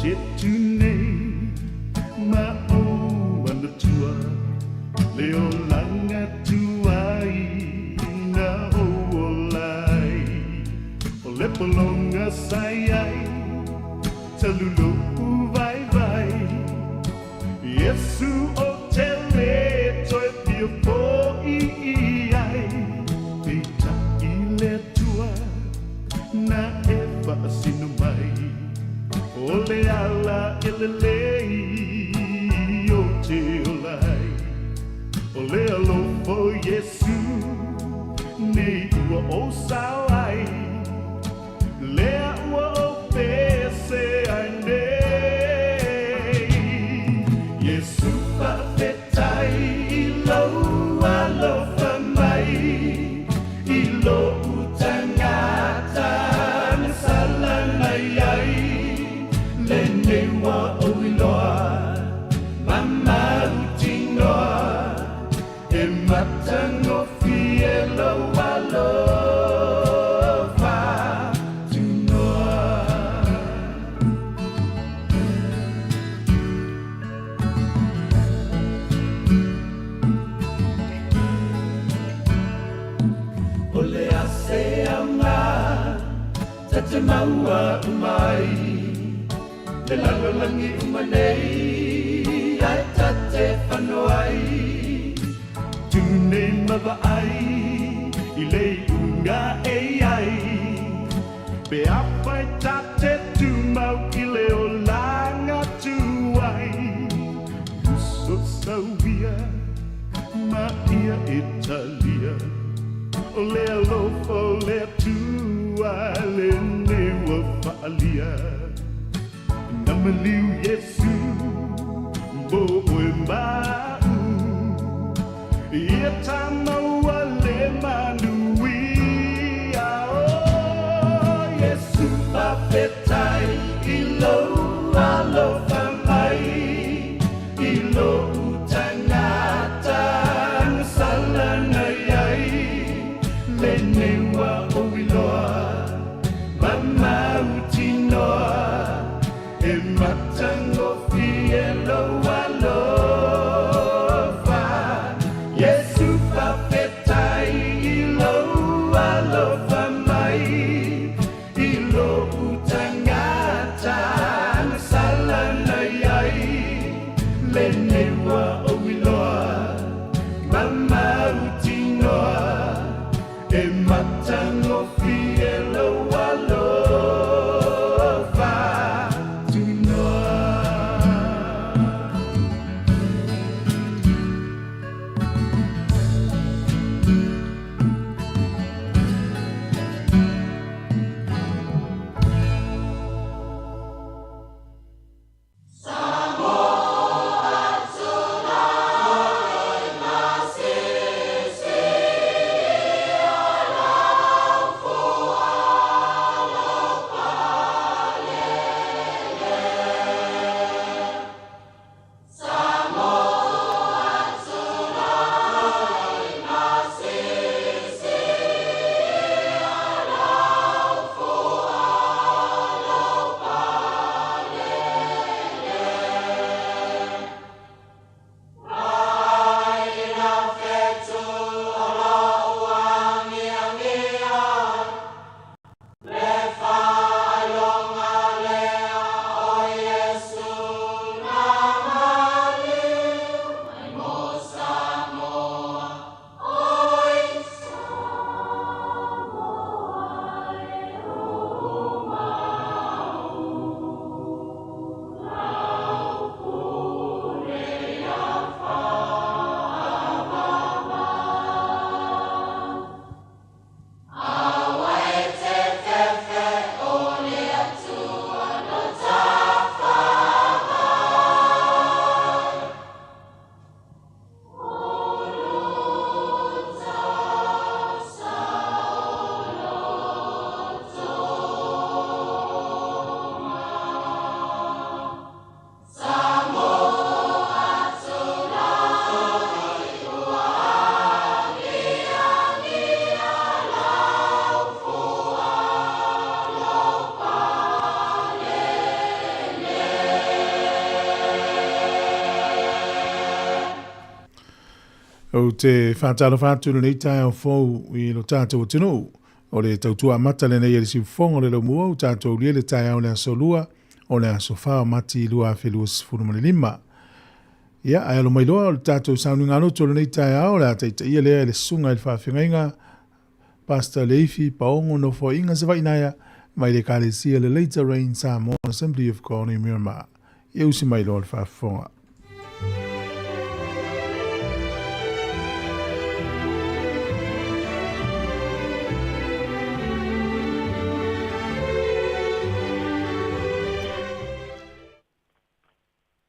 chết tu này ma ô mà tua leo lăng tu ai na ô lai o le polonga sai ai talulu vai vai Yesu o tele toi pio po I ai pita ile tua na eva sinu mai ole ala ele o te olai ole alo fo Yesu nei ua o sao ai le ua o pese ai nei Yesu pa fetai ilo alo fa mai ilo utangata sala mai ai le ne wa o iloa mama utinoa e matango fielo alo fa tunoa ole ase ama tata maua umai le lalo langi umanei ai tate whanoai tune mawa ai I le unga e ai pe apai tate tu mau I le o langa tu ai uso sauia ma ia Italia o le alofo le tua le neua whaalia Namaliu Yesu bo e mau ia tamaua le manui oh Yesu papetai ilo alo famai ilo utangata salana yai le neua o iloa mama utinoa e matango fielo alofa Yesu papetai ilo alofa mai ilo utanga O te whātalo whāturu nei tai au fōu I lo tātou tino. O le tautua mata le nei e le sifongo le lo mua o tātou lia le tai au le aso lua o le aso whao mati lua whelua sifuru mani lima. Ia, ai alo mai loa o le tātou sauni ngā loto le nei tai au le ataita ia lea le sunga i le whawhingainga. Pastor Leifi paongo no fo inga sa vainaia mai le kālesia le Later Rain Sāmoa Assembly of God in Myanmar. Ia usi mai loa le whawhinga.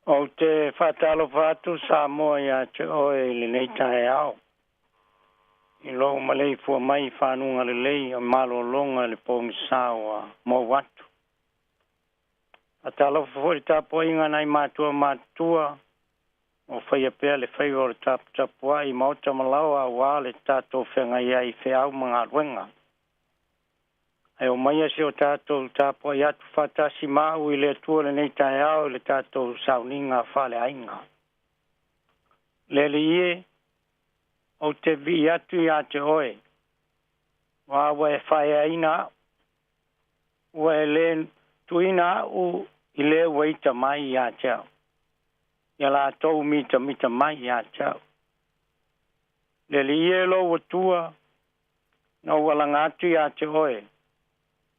O te whatalo whatu Sāmoa ia te oe le nei tae au. I lo malei fua mai whanunga le lei o malo longa le pōngi Sāmoa mō watu. A talo fua i tapo inga nei mātua o whaia pēr le whai o le tapua I mauta malawa wā le tātou whenga ia I whiau mga ruenga. Ai o mai se o tātou tāpua I atu whatasi mau I le atua le nei tae au le tātou sauninga whale ainga. Le li ie o te vi atu I ate oe. Wa e whae aina wa e le tuina u I le waita mai I ate au. Ia la tau mita mai I ate au. Le li ie lo watua na walanga atu I ate oe.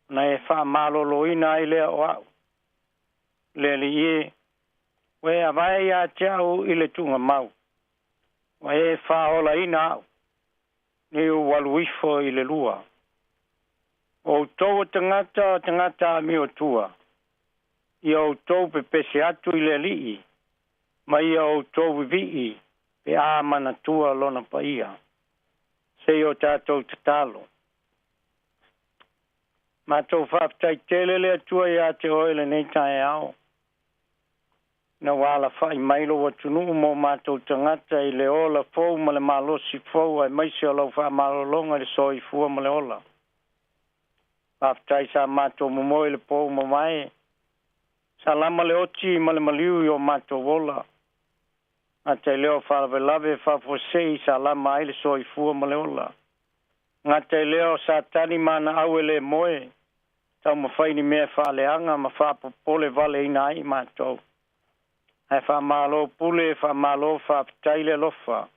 Na e wha malolo ina I lea o au. Le li e, we a vai a te au I le tunga mau. We e wha ola ina au. Ni u waluifo I le lua. O tau tangata mi o tua. I o tau pe pese atu I le lii. Ma I o tau vivii. Pe a mana tua lona pa ia. Se o tātou tatalo. Ma tau whaptai tele le atua ia te oele nei tae au. Na wala whai mailo wa tunu mo mātou tangata I le ola fōu ma le malosi fōu ai maisi o lau wha malolonga le soi fua ma le ola. Whaptai sa mātou momoe le pōu ma mai. Sa lama le oti ma le maliu I o mātou ola. A te leo whalawelave whafosei sa lama ai le soi fua ma le ola. Ngā te leo sa tani mana au le moe. Tau mawhaini mea whaaleanga ma whapopole vale ina ai mātou. Hai whamalo pule, whamalo whaptaile lofa.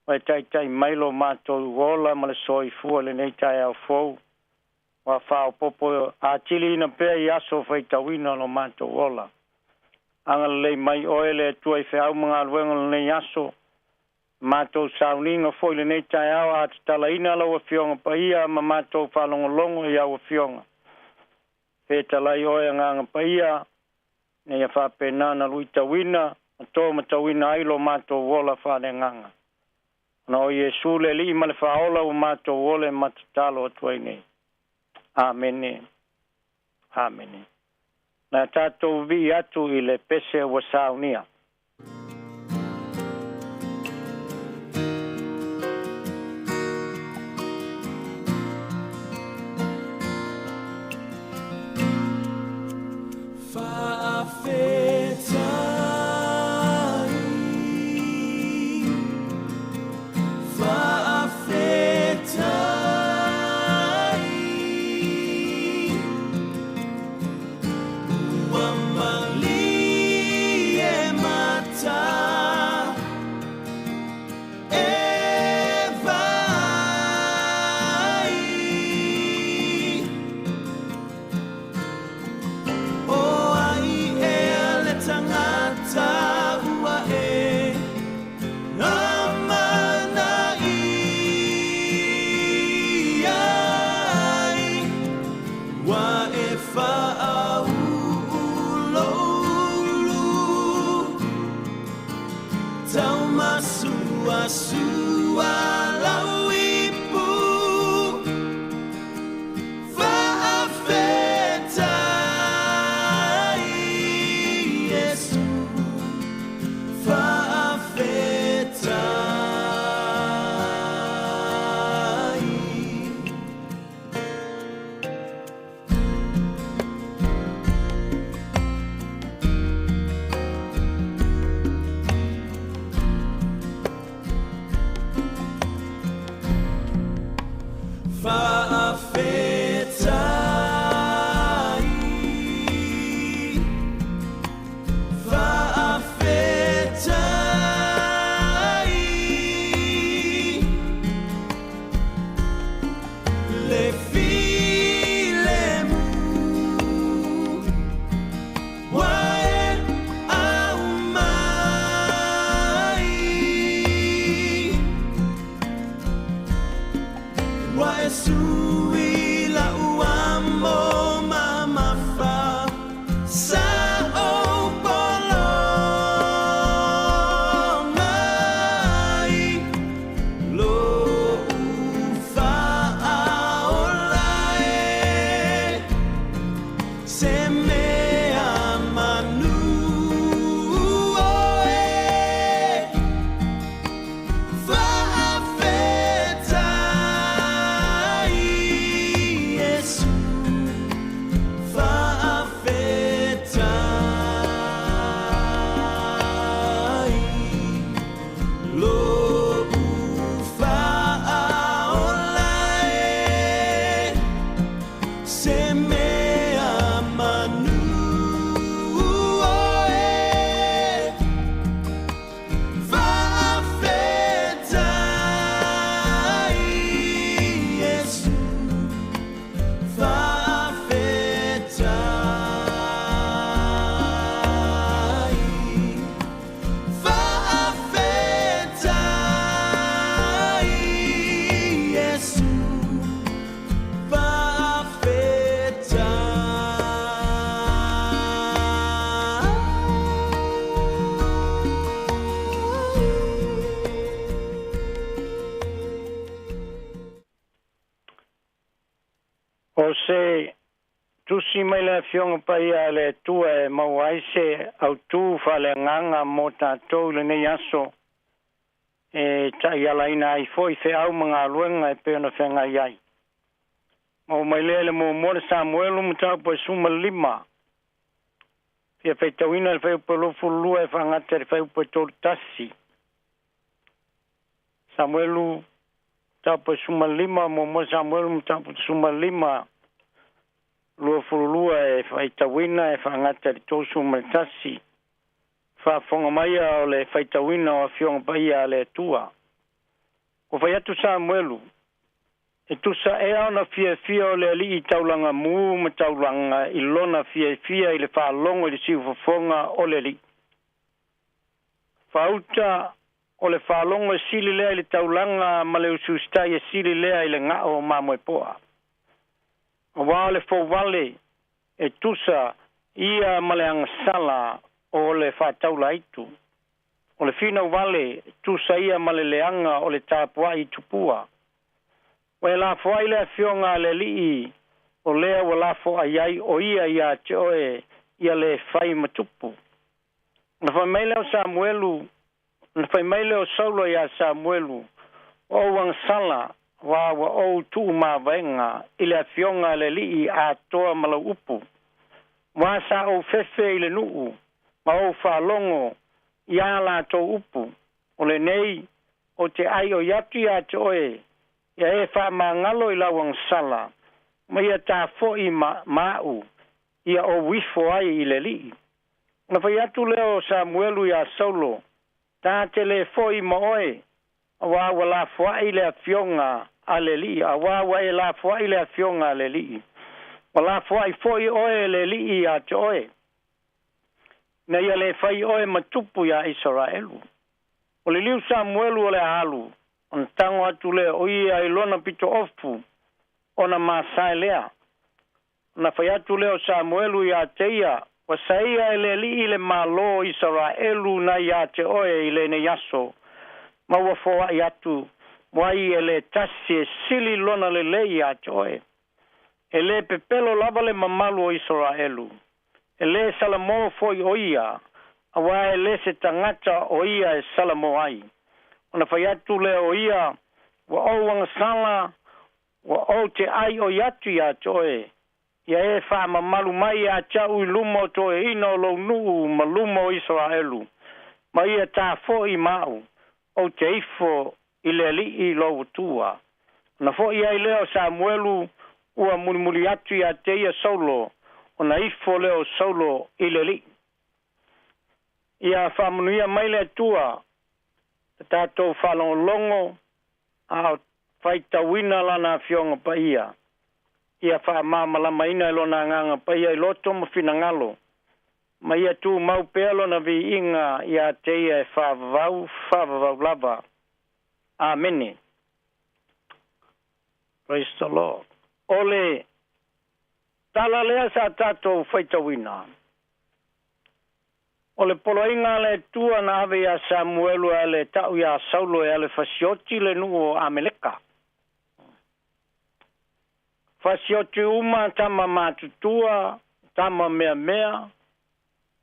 Wai tai mailo mātou wola ma le soi fua le nei tai au fōu. Wa whaopopo a tili ina pēr I aso whaitawina lo mātou wola. Anga lei mai oele tuai whiau mga luenga le nei aso. Mātou sauninga foi le nei tai au a te talaina lau a fionga pa ia ma mātou whalongolongo I au a fionga. Pēta lai oe nganga pa ia, nei a whapena na luita wina, a tō matawina ailo mātou wola whane nganga. No Yesu le li ma le whaola o mātou wole matatalo atuai nei. Amene. Amene. Na tātou vi atu I le pese wa saunia. O se tusi mai le fionga pai a le tua e mauaise au tu fale nganga mo tātou le nei aso e tai ala ina ai foi fe au mga luenga e peona whenga iai. Mau mai le mo more Samuelu mutau po suma lima. Pia feitawina le feu po lofu lua e whangata le feu po tolu tasi. Samuelu tau po suma lima mo mo Samuelu mutau po suma lima. Lua fululua e whaitawina e whangata le tosu tasi. Whafonga mai o le whaitawina o fionga pai a le tua. Ko whaiatu Samuelu. E tusa e au na fia o le li i taulanga mu ma taulanga i lona fia i le whaalongo i le siu fafonga o le li. Whauta o le whaalongo e sili lea i le taulanga ma le usustai e sili lea i le ngao mamoe poa. O wā le fōwale e tusa ia ma le angasala o le whātaula itu. O le whina wale tusa ia ma le leanga o le tāpua i tupua. Wai la fwai le fionga le lii o lea wa la fwa iai o ia te oe ia le fai matupu. Na fai maile o Samuelu, na fai maile o Saulo ia Samuelu, o wang sala wa o tu ma venga ile fionga le lii a toa malau upu. Wa sa o fefe ile nuu, ma o whalongo ia la to upu. O le nei o te ai o yatu ia te oe, ia e wha ngalo i lawang sala, ma ia tā fo i mau, ia o wifo ai i le li. Na whai atu leo Samuelu ia Saulo, tā te le fo i maoe, a wāwa la fwa i le fionga a le li, a wāwa e la fwa i le fionga a le li. Wa la fwa i fo i oe le li a te oe. Na ia le whai oe matupu ia Israelu. O le liu Samuelu o le halu, on tango atu le o ia i lona pito ofu ona masai lea. Na whai atu leo Samuelu ia teia, wa saia ele li ile malo Israelu na ia te oe ile ne yaso. Ma wa foa i atu, wai ele tasi e sili lona le le ia te oe. Ele pepelo lava le mamalu o Israelu. Ele salamo foi o ia, awa ele se tangata o ia e salamo ai. Ona whai atu le o ia, wa o wanga sala, wa o te ai o yatu ia toe. Ia e wha mamalu mai a tau i lumo toe ino lo nuu ma lumo Israelu. Ma ia tā fo i mau, o te ifo i le li i lo tua. Na fo ia i leo Samuelu, ua mulimuli atu ia te ia Saulo, ona ifo leo Saulo i le li. Ia whamunuia mai le tua, tātou whalongolongo a whaitawina lana fionga pa ia. Ia whaamamalama ina ilona nganga pa ia iloto ma whina ngalo. Ma ia tu mau pealo na vi inga ia te ia e whavavau lava. Amen. Praise the Lord. Ole, tala lea sa tātou whaitawina. O le poloinga le tua na ave ia Samuelu e le tau ia Saulo e le fasioti le nuo Ameleka. Fasioti uma tama matutua, tama mea,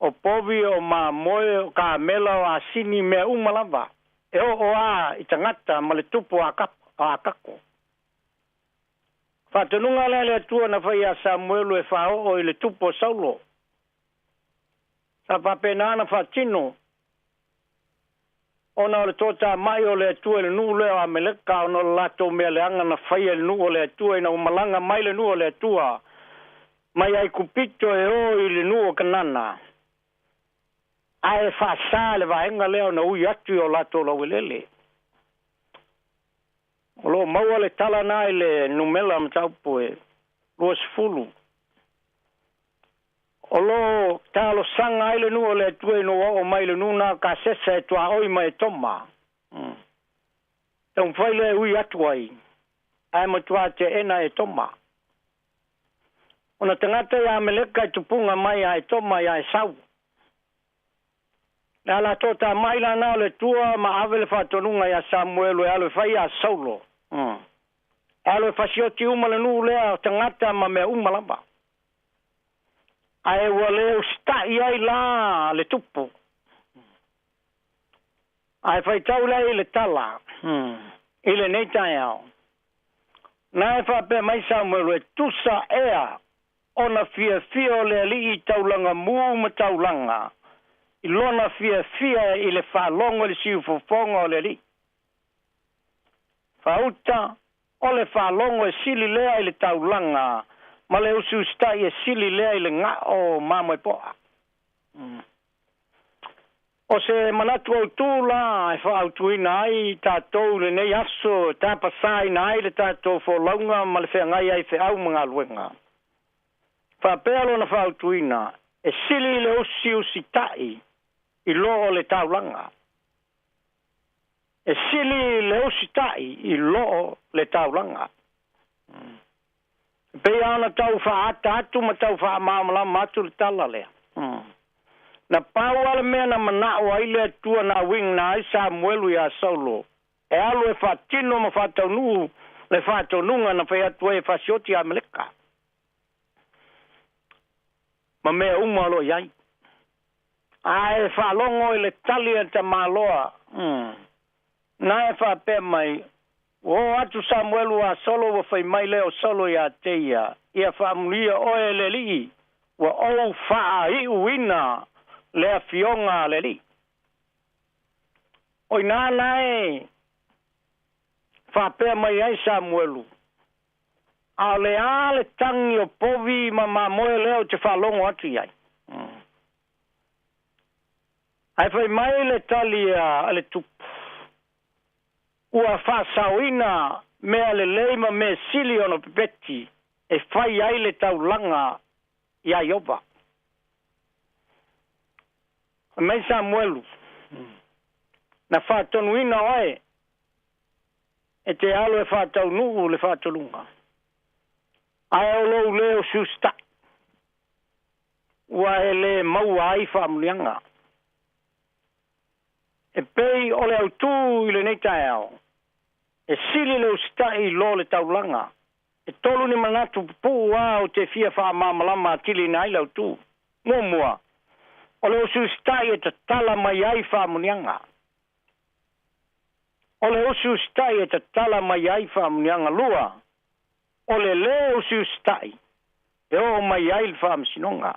o povi o moe o ka mela o asini mea umalava. E o a i tangata ma le tupu a kako. Whatanunga le atua na whai a Samuelu e whao o i le tupu o Saulo. Sa whapena na whatino. Ona o le tōta mai o le atua le nuu leo a meleka o no lato mea le anga na whai le nuu o le atua ina umalanga mai le nuu o le atua. Mai ai kupito e o i le nuu o kanana. Ai whaasa le vaenga leo na ui atu o lato la wilele. O lo maua le tala nai le numela mtaupu e luas fulu. O lo talo sanga ai le nuu o le atua ino o mai le nuu na ka sesa e tua oi mai toma. Tau whaile ui atu ai. Ai matua te ena e toma. Ona tangata ia meleka i tupunga mai ai toma ia e sau. Na la tota mai la na le tua ma ave le fatonunga ia Samuelu e alo fai a Saulo. Alo fasioti uma le nu lea tangata ma mea uma lamba. Ai wale ustai ai la le tupu. Ai fai tau lai le tala. Ile neita iau. Na e fa pe mai Samuelu e tusa ea ona fia o le ali i taulanga mu ma taulanga. I lona fia i le whalongo le siu fofonga o le li. Whauta o le whalongo e sili lea i le taulanga, ma le usu stai e sili lea i le ngā o mamoi poa. O se manatu au tūla e whaautuina ai tātou le nei aso, tāpasai na ai le tātou wholaunga, ma le whengai ai wheau mga luenga. Whapea lona whaautuina e sili le usi tai, I loo le taulanga. E sili le usitai I loo le taulanga. Pea ana tau whaata atu ma tau wha maamala matu le tala lea. Na pau ala mea na manao ai le tua na wing na ai Samuelu ia Saulo. E alu e whatino ma whataunu le whatonunga na whai atu e whasioti a meleka. Ma mea umalo iai. Ai whalongo I le tali e te maloa. Na e whape mai. O atu Samuelu a Solo wa whai mai leo Solo ia teia. Ia whamulia oe le li. Wa o whaa I uina lea fionga le li. Oi nā nae. Whape mai ai Samuelu. A le tangi o povi ma moe leo te whalongo atu iai. Ai fai mai le tali a le tupu. Ua whasauina mea le leima me sili ono pepeti e fai ai le taulanga I a Iowa. Mai Samuelu. Na whatonuina oe e te alo e whataunu le whatonunga. Ai o lou leo susta. Ua e le maua ai whamunianga. E pei o le autu I le neita eao. E sili le ustai lo le taulanga. E tolu ni manatu pu o te fia wha mamalama tili na I lautu. Mua. O le usu ustai e te tala mai ai wha munianga. O le usu ustai e te tala mai ai wha munianga lua. O le usu ustai e o mai ai wha msinonga.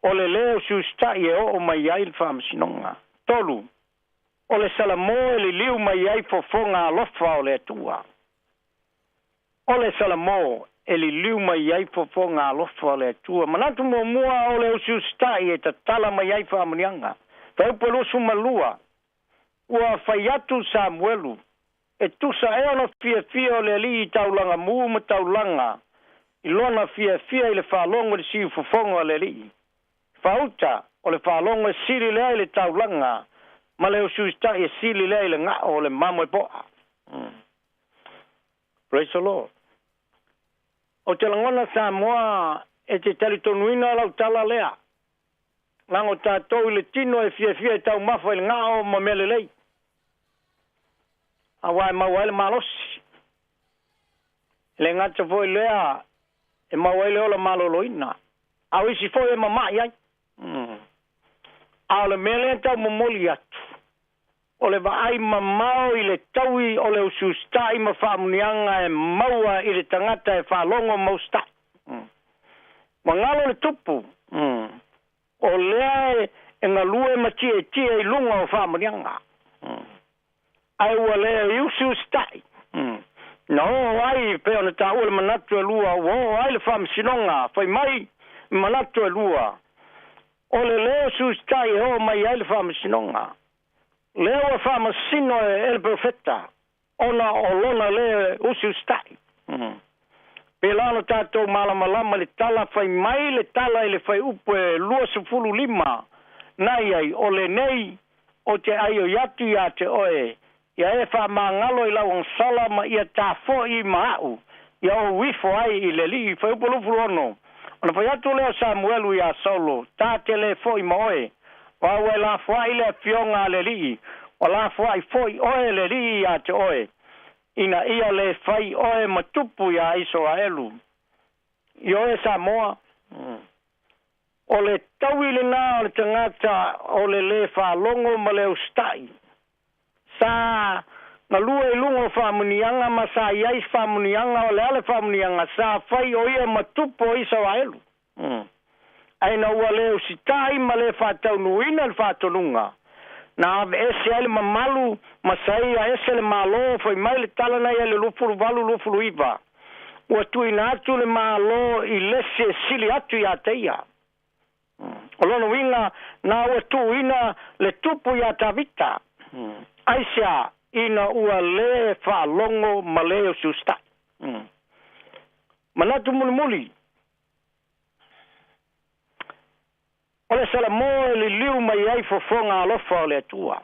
O le leo sustai e o mai ai wha msinonga. Tolu. O le salamoe li liu mai ai fofonga alofa o le atua. O le salamoe e li liu mai ai fofonga alofa o le atua. Manatu mua o le sustai e ta tala mai ai wha manianga. Taupo sumalua. Ua whai atu Samuelu. E tusa e ono fia o le li taulanga mu taulanga. I lona fia I le whalongo le siu fofonga o le li. Fauta o le whalongo e sili lea I le taulanga. Ma leo suista e sili lea I le ngā o le mamo e poa. Praise the Lord. O te langona Sāmoa e te talitonuina lau tala lea. Lango tātou I le tino e fia e tau mafa I le ngā o ma mele lei. A wai maua ele malosi. Le ngata foi lea e mawele ola maloloina. Au isi foi e mamai ai. Au le mele tau momoli atu. O le vaai mamao i le taui o le usustai ma whaamunianga e maua i le tangata e whalongo maustai. Mangalo le tupu. O lea e ngalue ma tia i lunga o whaamunianga. Ai ua lea i usustai. No, ai pe ona ta ule manatu e lua. O ai le whaamsinonga. Whai mai manatu e lua. O le leo usustai e o mai ai le whaamsinonga. Leo whaamasino e el profeta. Ona o lona le usustai. Pelano tātou malamalama le tala whai mai le tala i le whai upu e lua sufulu lima. Nai ai o le nei o te ai o yatu ia te oe. Ia e wha mangalo i lau ang sala ma ia tā fo i maau. Ia o wifo ai i le li i whai upu lufuru ono. Ona whai atu leo Samuelu ia solo. Tā te le fo i maoe. Wa we la fwa i le fionga le li. O la fwa i fo i oe le li ia te oe. Ina ia le fai oe matupu ia Israelu. I oe Sāmoa. O le taui le nā o le tangata o le whalongo ma le ustai. Sa na lua i lungo whamunianga ma sa iai whamunianga o le ale whamunianga sa fai o ia matupu o Israelu. Aina ua leo sitai ma le whatau nuina le whatonunga. Na ave ese ale mamalu masai a ese le malo foi mai le talana ia le lufuru valu lufuru iwa. Ua tuina atu le malo i lese sili atu ia teia. O lono winga na ua tuina le tupu ia tavita. Aisia ina ua le whalongo ma leo sustai. Manatu muli. O le Sāmoa li liu mai ai fofonga alofa o le atua.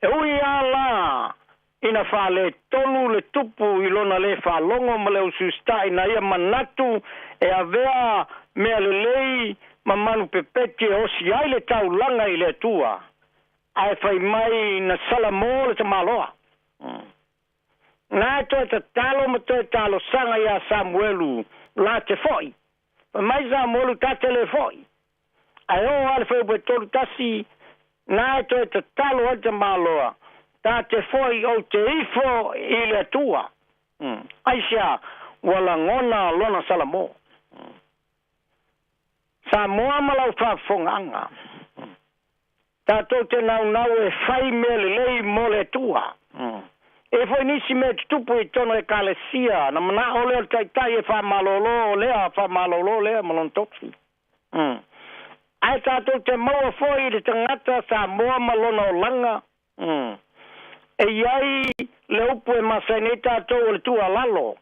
E ui ala ina whale tonu le tupu i lona le whalongo ma le usustai na ia manatu e avea mea le lei ma manu pepeti o si ai le tau langa i le atua. Ai whai mai na Sāmoa le tamaloa. Nā toi ta talo ma toi talo sanga ia Samuelu la te foi. Mai Samuelu ta tele foi. Ai o ale foi po tolu tasi na to te talo o te maloa ta te foi o te ifo i le tua. Aisia wala ngona lona Sāmoa. Sāmoa malau whafonganga. Ta to te nau e fai mele lei mo le tua. E foi nisi me tupu i tono e kalesia na mana o lea tai e whamalolo lea malontoksi. Ai tātou te maua foi le tangata Sāmoa malona o langa. E iai le upu e masai tātou o le tua lalo.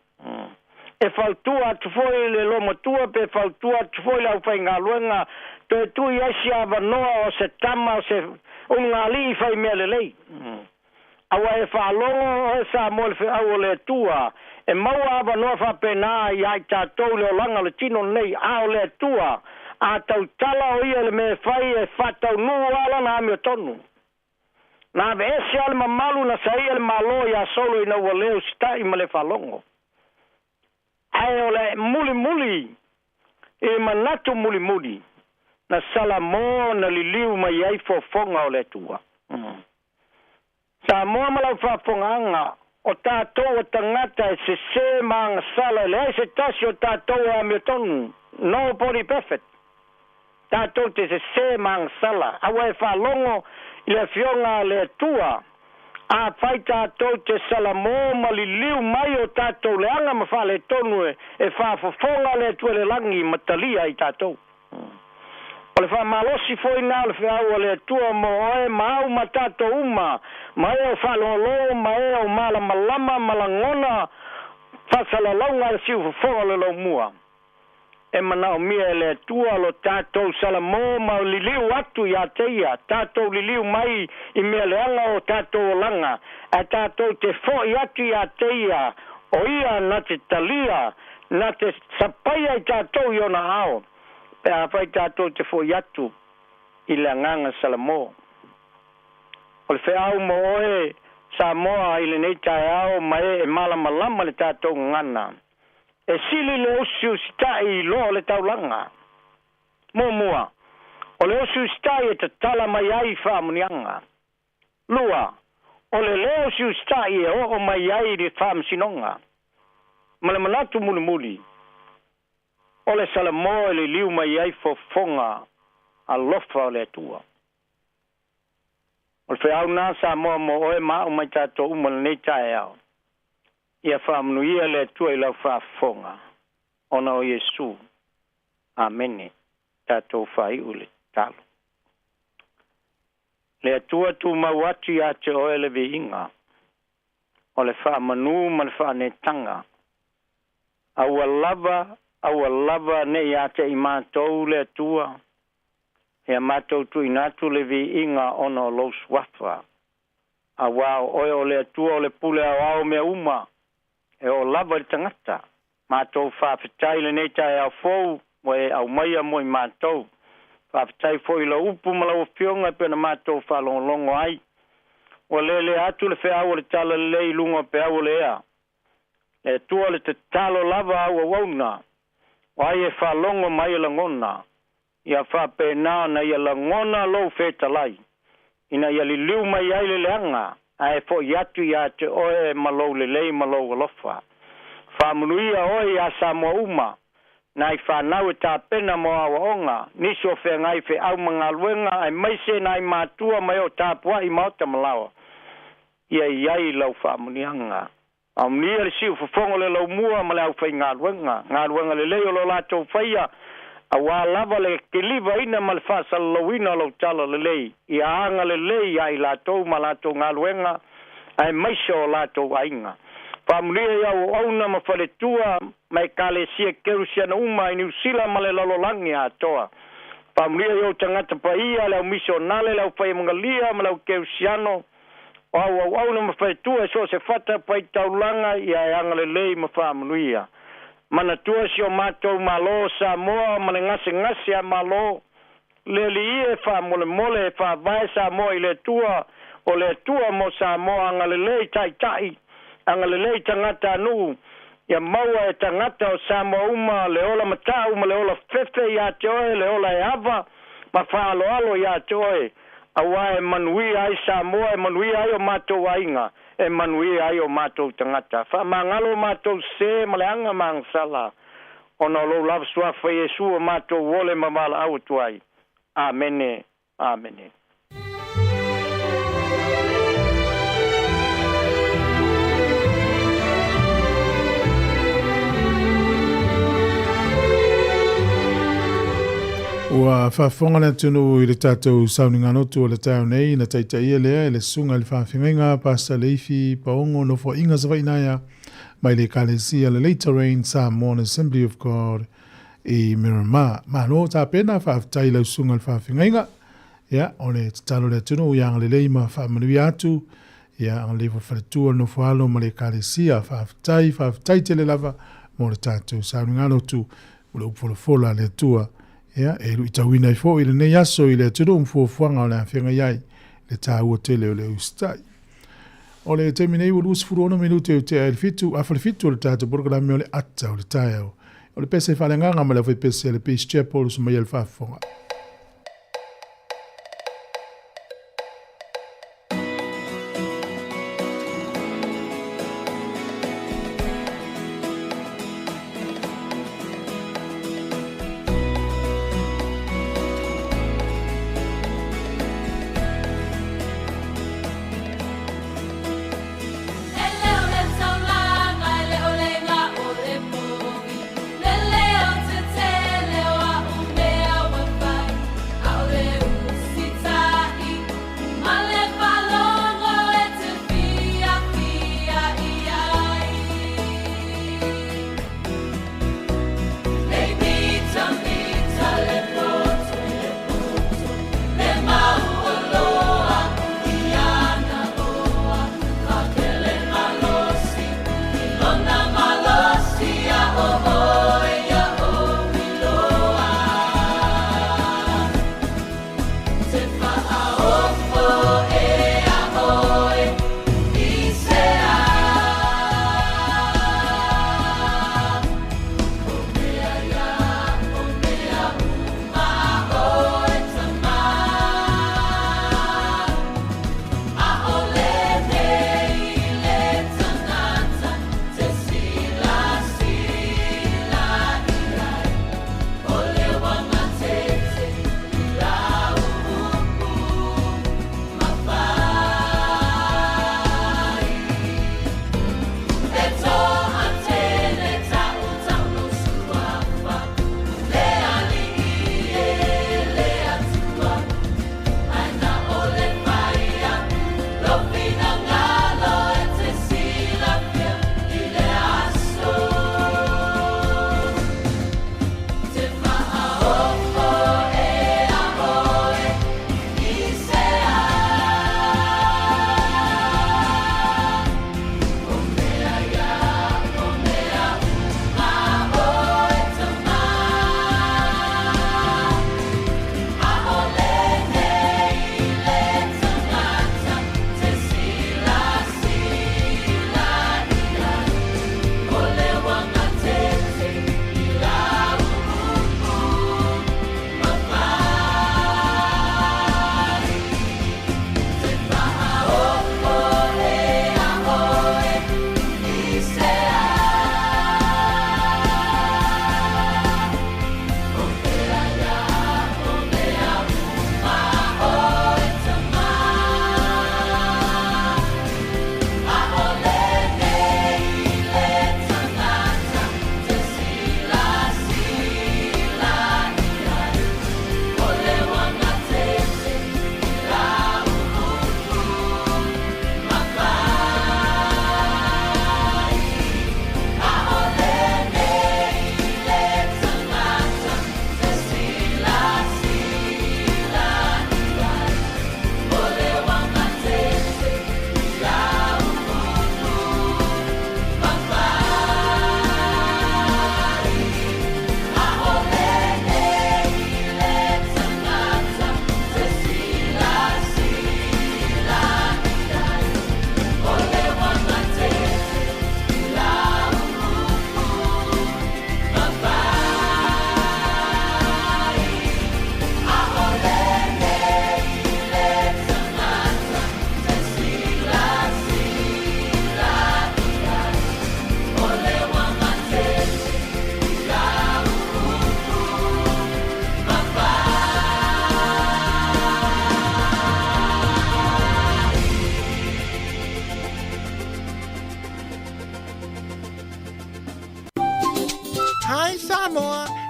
E whautua atu foi le loma tua pe whautua atu foi lau whai ngā luenga. Toi tui aisi awanoa o se tama o se unga li whai mea le lei. Awa e whalongo e Sāmoa le whiau o le tua. E maua awanoa whapena i ai tātou le o langa le tino nei a o le tua. A tau tala o ia le me whai e whatau nuu ala na ame o tonu. Nā ve ese ale mamalu na sa ia le malo ia solo ina ua leo stai ma le whalongo. Ai o le muli e manatu muli na Sāmoa na liliu mai ai fofonga o le tua. Sāmoa malau whafonganga o tātou o tangata e se maanga sala le ai se tasi o tātou e ame o tonu. Nobody perfect. Tātou te se maanga sala. Awa e whalongo i le fionga le tua. A whai tātou te Sāmoa ma liliu mai o tātou le anga ma whale tonu e whafofonga le tua le langi matalia i tātou. O le whamalosi foi nā le whiau le tua mo oe mau ma tātou uma. Ma e o whalolo, ma e o malamalama, malangona, whasalalaunga le siu fofonga le lau mua. E mana o mia le tua lo tātou Sāmoa ma liliu atu ia teia. Tātou liliu mai i mea leanga o tātou o langa. A tātou te foi atu ia teia. O ia na te talia, na te sapaia i tātou i ona ao. Pe a whai tātou te foi atu i le nganga Sāmoa. O le whiau mo oe Sāmoa i le nei tai ao ma e malamalama le tātou ngana. e sili le osu sitai lo le taulanga mua o le osu sitai e te tala mai ai whaamunianga lua o le leo si ustai e o mai ai de fam sinonga ma le manatu muli o le salamo le liu mai ai fo fonga a lofa le tua o fe au na Sāmoa mo o e ma o mai tato uma le nei tae au ia fam nuia le tua i lau fa fonga ona o Yesu amene tato fai ule talo le atua tu mawati a te oe le viinga. O le wha manu ma le wha netanga. Aua lava ne i ate i mātou le atua. Hea mātou tu inatu le viinga ono los wafa. Awa oe o le atua o le pule au mea uma. E o lava le tangata. Mātou whawhetai le neitai au fou. Mo e au maia mo i mātou. Whawhetai fo i la upu ma lau fionga pena mātou whalongolongo ai. O le atu le whea le tala le i lunga pe au le ea. Le tua le te talo lava au wauna. O ai e whalongo mai la ngona. Ia whape nā na ia la ngona lau whetalai. Ina ia li liu mai ai le leanga. Ai fo i atu i ate oe malau le lei malau alofa. Whamunuia oe a Sāmoa uma. Nai whanau e tā pena mo awa onga, niso whea ngai whe au mga luenga, ai maise nai mātua mai o tā pua i mauta malawa. Ia iai lau whamunianga. Au mnia le siu whafongo le lau mua ma le au whai ngā luenga le leo lo lātou whaia, a wā lava le ke liva ina ma le whasala lau ina lau tala le lei, ia anga le lei ai lātou ma lātou ngā luenga, ai maise o lātou ainga. Pamulia iau auna ma whaletua mai kale sia kerusiana uma i New Zealand ma le lalolangi a toa. Pamulia iau tangata pa ia lau miso nale lau whai mangalia ma lau kerusiano. Au auna ma whaletua so se whata pa i taulanga i a angale lei ma whamulia. Mana tua si o mātou malo Sāmoa ma le ngase a malo. Le li e whamole e whawai Sāmoa i le tua o le tua mo Sāmoa angale lei tai. Angalelei tangata anu ia maua e tangata o Sāmoa uma le ola matau ma le ola fefe ia te oe le ola e ava ma whaaloalo ia te oe awa e manui ai Sāmoa e manui ai o mātou ainga e manui ai o mātou tangata whamangalo mātou se ma le anga mangsala ona lo lava suafa Yesu o mātou wole mamala au tuai amene Ua whaafonga na tunu I le tātou sauninga notu o le tau nei na taitaia lea e le sunga le whaawhingainga pasta leifi paongo no fo inga zawainaya mai le kalesia le Later Rain Samoan Assembly of God I Miramar. Mano tā pena whaaftai lau sunga le whaawhingainga ia o le tatalo le tunu ia ang le leima whaamanui atu ia ang le whaletua no whaalo ma le kalesia whaaftai te le lava mo le tātou sauninga notu o le upolofola le tua ia e lu itawina I fo I le nei aso I le tunu mfuafuanga o le awhenga iai le tāua tele o le ustai. O le te minei o luas furuona minute o te ae fitu, a fitu o le tātou programme o le ata o le tāiau. O le pese whalenganga ma le whai pese le Peace Chapel o sumai al whafonga. Leo te te leo a umea wa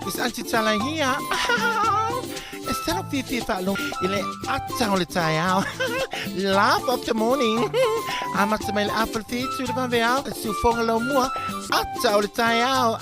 Is antitala here. Estela pipi palo. Ile ata ole tayao. Laugh of the morning. Amatsamail apple feet to the vanveal. Su fongalo mua. Ata ole tayao.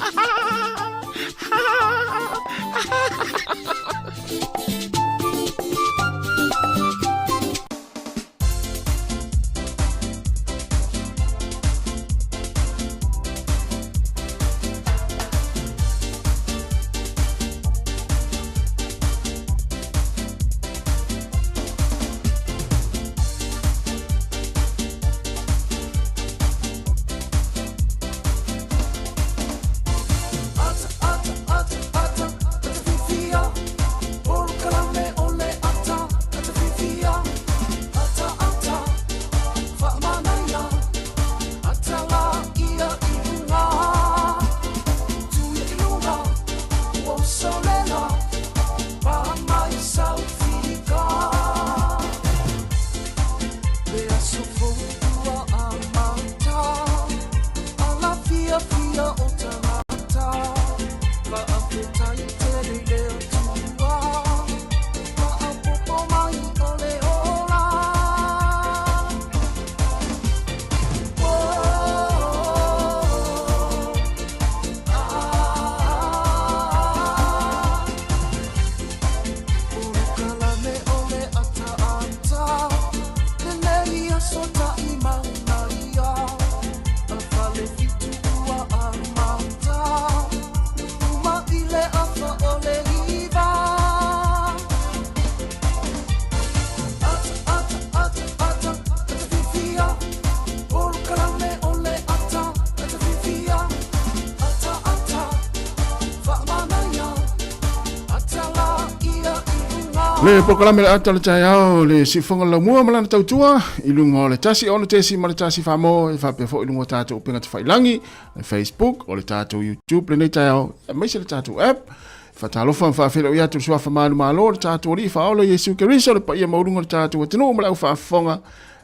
Le pokalame le ata le taiao le sifonga la mua malana tautua ilungo le tasi ona tesi ma le tasi famo e fa pe fo ilungo tato penga te failangi le Facebook o le tato YouTube le nei taiao mai se le tato app fa talo fa felo ia tu sua fa malu malo le tato ri fa o le Yesu Keriso le pa ia maulungo le tato tino ma la fa fonga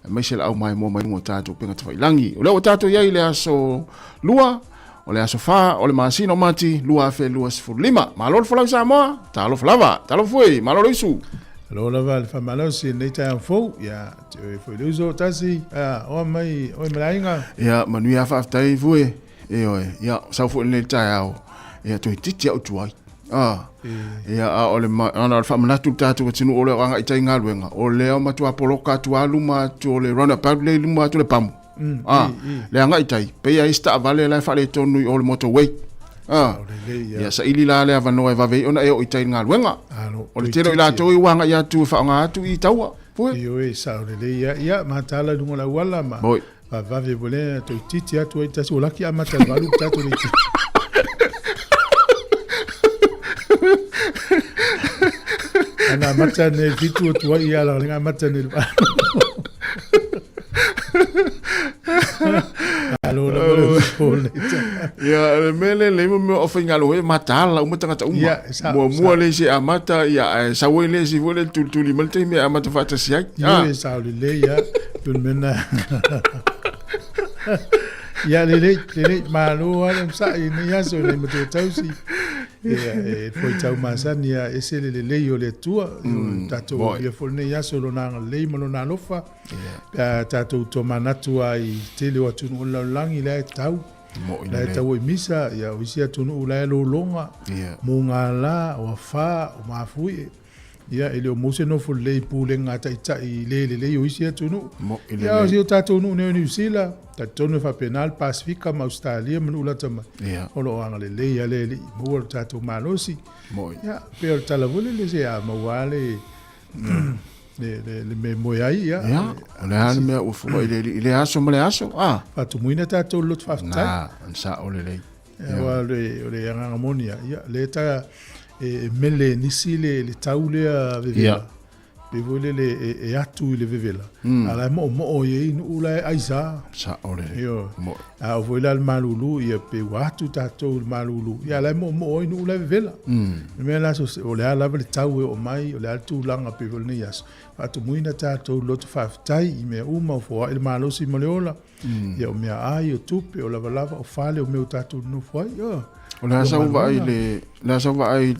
mai se la au mai mo mai mo tato penga te failangi o le tato ia ile aso lua o le aso fa o le masino mati lua fe lua sfurlima malo le folau Sāmoa talo flava talo foi malo le isu lo lava le famalo si nei tai fo ya foi le uso tasi o mai o melainga ya manu ya fa tai foi e oi ya sa fo nei tai au ya to titi au tuai ya o le ana le famana tu tatu tinu o le ranga itai ngaluenga o le o matu apoloka tu aluma tu le run up le luma tu le pam le anga itai pe ya ista vale la fa le tonu o le motorway ya sa ili la le avano e vave ona e o itai ngaluenga o le tero ila to i wanga ya tu fa nga tu i taua foi yo e sa le ya matala dungo la wala ma va vave vole to titi atu e tasi ola ki amata valu tatu le ana mata ne vitu tu ia la nga mata ne ya le mele le mo ofinga lo e matala o mata ngata uma mo le se amata ya sa we le si vole tultuli malte me amata fata sia ya sa le ya tun mena ya le malo ala sa ni ya so le moto tausi e foi tau masani ya ese le yo le tua tato ya folne ya so lona le mo lona lofa tato to manatu ai tele watu no langi le tau la tau misa ya usia tunu la lo longa mo ngala wa fa o mafui ya ele o mose no fo le pulenga ta le yo usia tunu ya usia tato no New Zealand tato no fa penal Pacifica ma Australia mo la tama o lo anga le ya le mo tato malosi ya per tala vole le ya ma wale le me moyai ya ole ana me o fo ile aso male aso atu muina tato lot fa ta sa ole ole anga monia ya le ta mele nisile le taule vevela pe vole le atu le vevela ala mo ye no ula aiza sa ole yo a voila al malulu ye pe watu tato al malulu ya la mo no ula vevela me la so ole ala le taue o mai ole atu langa pe vole ni yas atu muina tato lot fa tai me uma fo il malusi moleola ya me ai o tupe o lava o fale o meu tato no foi yo Ola sa uva ai la sa uva ai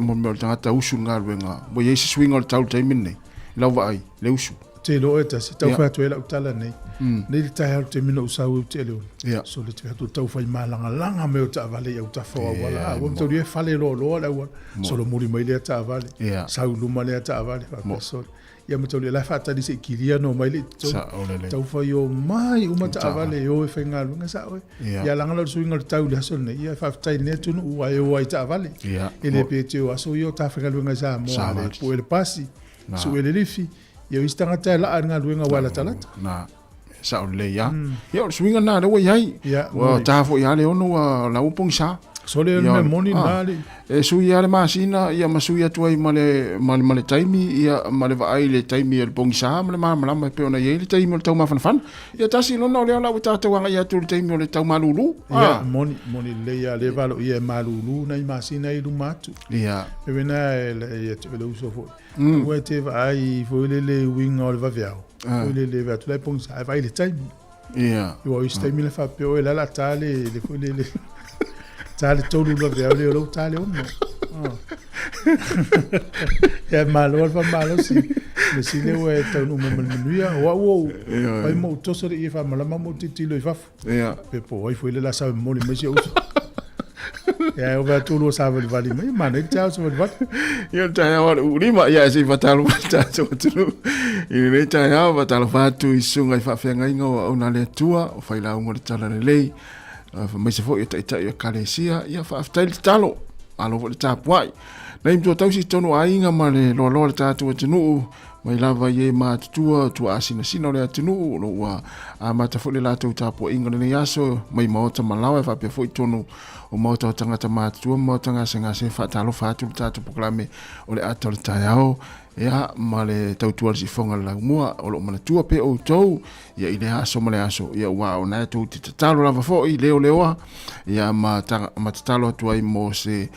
mo tangata usu ngaluenga. Mo ye swing ol tau tai minne. La uva ai le usu. Te lo e tasi, tau whai atu e lau tala nei. Nei le tai haru te mina usau u te leo. So le te hatu tau whai malanga me o ta avale au ta whaua wala. Wam tau rie whale loa lau wala. So lo muri mai lea ta avale. Sau luma lea ta avale. Ia ma tau le lai whaatari se ikiria no mai le tau whai o mai uma ta avale o e whai ngā lunga sa oe. Ia langa lau sui ngal tau le haso nei. Ia whaafitai ne tunu ua e o ai ta avale. E le pe te o aso i o ta whai ngalunga sa moa le po e le pasi. So e le rifi. Ia istanga tai la ngā luenga wala talata. Na sa o le ya. Ia o swinga na lewa yai. Wa tafo ya le ono la upong sa. So le me moni nali. E su ia le masina ia masu ia tuai male taimi ia male vai le taimi el pong sa male mala pe ona ye le taimi le tau mafan. Ia tasi no no le la uta tau ia tu le taimi le tau malulu. Ia moni le ia le valo ia malulu na masina i lu matu. Ia. E vena ia te le uso fo. Ua te vai fo le winga o le vaveao. Fo le va tu le pong sa vai le taimi. Ia. Ua o taimi le fa pe o la tale le fo le tale tolu lo veao le tale ono. Ya malo fa malo si. Le si le ua tau no manuia. Wa. Ai mo toso de fa malama mo titilo i fa. Ia. Pe po ai fo le la sa mo le mesi uso. Ya o va tulo sa vali mai mana tau so vali. Ia tai ora urima ia se fatalo tato tu. Ile tai va talo fatu i sunga i fa fenga ingo ona le tua o fai la ngor tala le lei. Mai se fo ia tai kalesia ia fa aftail talo alo vo tapuai. Na imto tau si tono ainga male lo le tato tunu mai lava ye ma tua tu asina sino le tunu lo wa a mata fo le lato tapo inga le yaso mai mota malawa fa pe fo tono o mota tangata ma tua mota nga senga se fa talo fa tu tato proklame o le atol taiao ya male tau tu si fonga la mua o lo mana tua pe o tou ya ile aso male aso ya wa o na tu te talo lava fo i leo ya ma talo tu ai mo se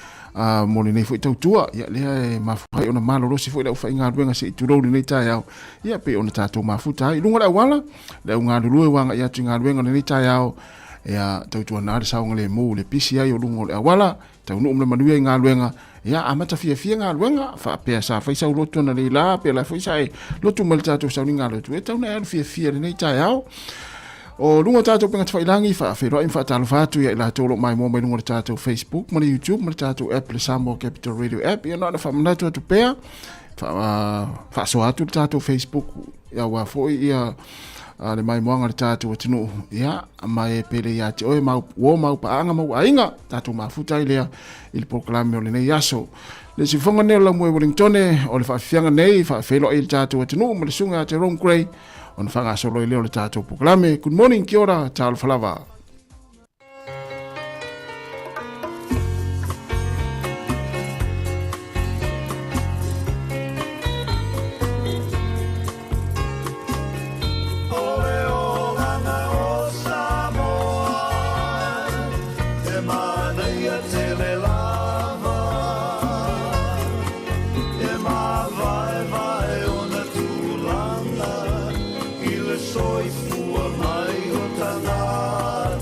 mo nei foi tau tua ya le ma fai ona malo rosi foi la fai nga ruenga se tu ro nei taiao ya pe ona tato ma futa i lunga la wala le nga lulu wanga ya tinga ruenga nei taiao ya tau tu na sa ngale mo le pisi ai o lunga la wala tau no me manuia nga ruenga ya amata fia nga ruenga fa pe sa fai sa loto na le la pe la fai sai loto mal tato sa ninga loto e tau na fia nei taiao o lunga tato penga tfai langi fa fe ro infa talo fatu ya la tolo mai mo mai lunga tato Facebook mo YouTube mo tato app le Sāmoa Capital Radio app ya na fa mnato to pea fa so atu tato Facebook ya wa fo ya le mai mo anga tato tinu ya mai pele ya te o mau pa anga mau ainga tato mafuta ile il proclame le nei yaso le si fonga ne la mo Wellington o le fa fianga nei fa fe lo il tato tinu mo le sunga te Ron Gray on fanga solo i leo le tato proklame. Good morning, kia ora, tālo falava. Soifua mai o tangata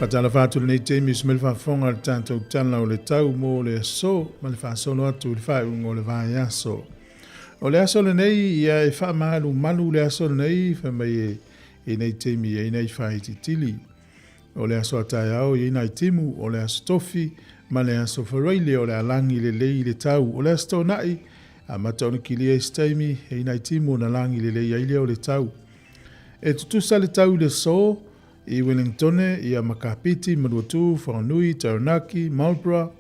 Patala fatu le nei teimi smel fa fonga le tanto tana o le tau mo le so ma le fa solo atu le fa un le va ya so o le aso le nei ia e fa malu le aso le nei fa mai e nei teimi e nei fa tili o le aso ata o e nei timu o le aso tofi ma le aso faroile o le alangi le lei le tau o le aso nai a matona kili e steimi e nei timu na langi le lei ai le o le tau e tutusa le tau le so I Wellington, ia Makapiti, Maruatu, Whanganui, Taranaki, Marlborough,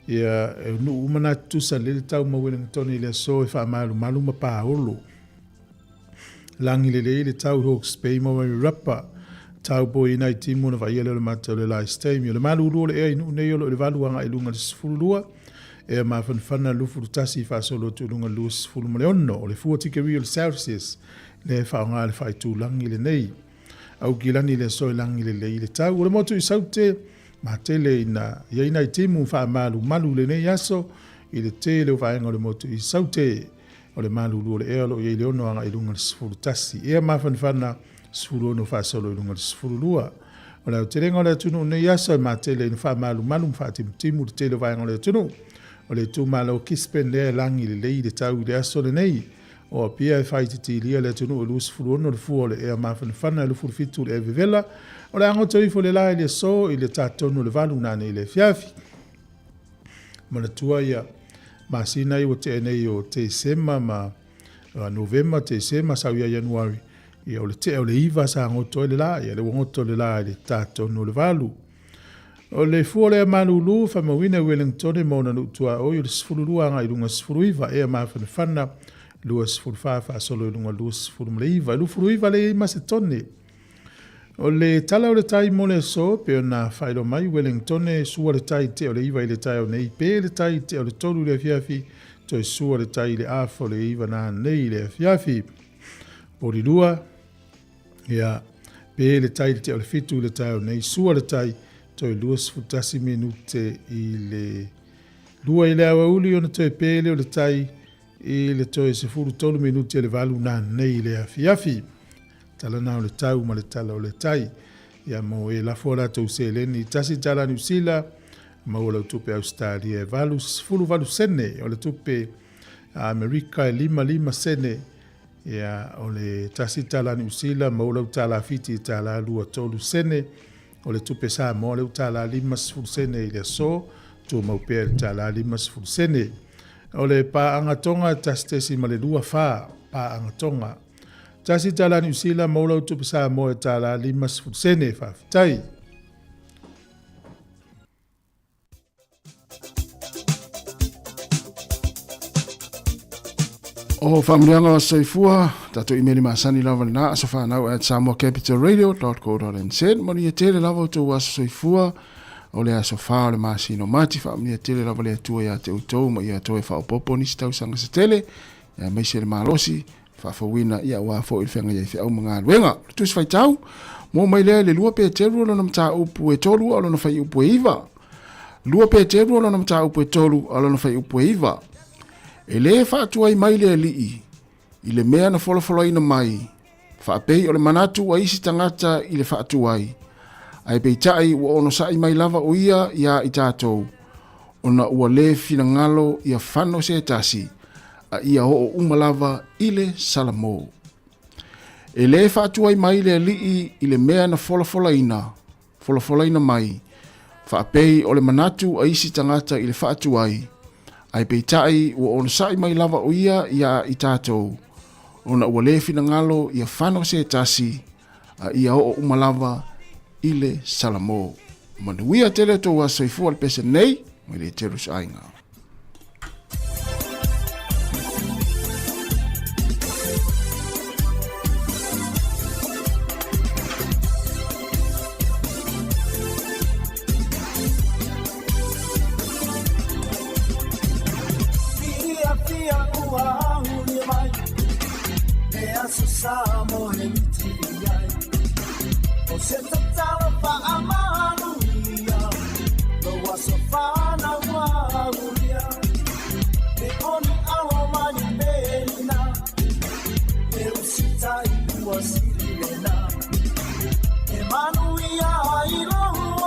ia nu umana tusa le tau ma Wellington i le so e whaamaru malu ma paolo. Langi le tau Hawke's Bay ma wai rapa, tau po I nai timu na waiele le mata le lai steimi. Le malu urua le ea inu nei le valuanga I lunga le sifurulua, ea ma whanwhana lufu tasi whaasolo tu lunga lua sifuru ma le ono, o le fuatike rio le Celsius, le whaonga le whaitu langi le nei. Au kilani le soi langi le tau. Ule motu I saute, ma tele ina, ia ina I timu wha malu le nei aso, I le te le whaenga le motu I saute, o le malu lua le ealo, ia I le ono anga I lunga le sifuru tasi. Ia ma whanwhana sifuru ono wha solo I lunga le sifuru lua. O le au te renga le tunu nei aso, ma tele ina wha malu wha timu le te le whaenga le tunu. O le tu malo kispen le langi le tau le aso le nei. O pia e whaititi lia le tunu o luus furu ono le fuo le ea mawhanwhana le furu fitu le evivela. O le angoto ifo le lai le so I le tatonu le valu nane I le fiafi. Mana tua ia masina I o te enei o te sema ma novema te sema sau ia januari. Ia o le te o le iwa sa angoto le lai, le wangoto le lai le tatonu le valu. O le fuo le malulu fa mawina Wellington mona nutua o le sifuru luanga I lunga sifuru iwa ea mawhanwhana luas furfafa solo lunga luas furmleiva lu fruiva le masetone o le tala o le tai mole so pe na failo mai Wellington su le tai te o le iva le tai o nei pe le tai te o le tolu le fiafi to su le tai le afo le iva na nei le fiafi o li lua ia pe le tai te o le fitu le tai o nei su le tai to luas futasi minute I le lua ile auli ona to pe le o le tai I le toe se furu tolu minuti le valu na nei le afiafi. Tala na o le tau ma le tala o le tai. Ia mo e la fora tau se leni tasi tala New Zealand. Ma o le tupe Australia e valu furu valu sene. O le tupe Amerika e lima sene. Ia o le tasi tala New Zealand. Ma o le tala fiti tala lua tolu sene. O le tupe Sāmoa le tala lima furu sene I le so. Tu maupea le tala lima furu sene. O le pa angatonga tastesi ma le lua wha pa angatonga. Tasi tala New Zealand maula utupu Sāmoa tala lima sene whawhitai. O whamrianga o soifua, tato imeli maasani lava na aso whanau at samoacapitalradio.co.nz moni e tele lava o tau aso soifua o le aso wha o le maasino mati whamni e tele lava le atua ia te utou ma ia toe whaopopo nisi tau sanga se tele ia meise le malosi whawhawina ia wafo il whenga ia i whiau mga aluenga. Tusi whai tau, mō mai lea le lua pe teru alo na mta upu e tolu alo na whai upu e iwa. Lua pe teru alo na mta upu e tolu alo na whai upu e iwa. E le whaatua I mai lea lii, I le mea na wholawhala ina mai, whaapei o le manatu a isi tangata I le whaatua ai. Ai pei tai ua ono sai mai lava o ia I tātou, ona ua le fina ngalo ia whano se tasi, a ia o umalava I le salamo. E le whaatua I mai lea lii I le mea na wholawhala ina mai, whaapei o le manatu a isi tangata I le whaatua ai. Ai pei tai ua ono sai mai lava o ia I tātou, ona ua le fina ngalo ia whano se tasi, a ia o umalava I le salamo. Manuia tele tō wa soifua le pese nei, mai le teru sa ainga. Sāmoa he miti ai o se tatala whaamanu ia lo wasa whana wauria me oni alo mani pēna me usitai ua sirilena e manu ia I loa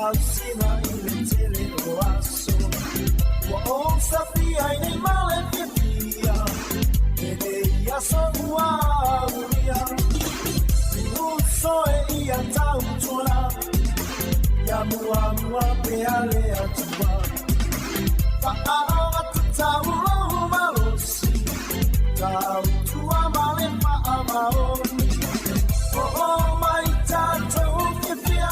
Sausina ile tele oaso. Wa o safia ile male pia. Ele ia soa uria. Uso e ia tautola. Ya mua peale atua. Fa'awa tutau malosi. Tautua male fa'amaoni. Oh my tato kifia.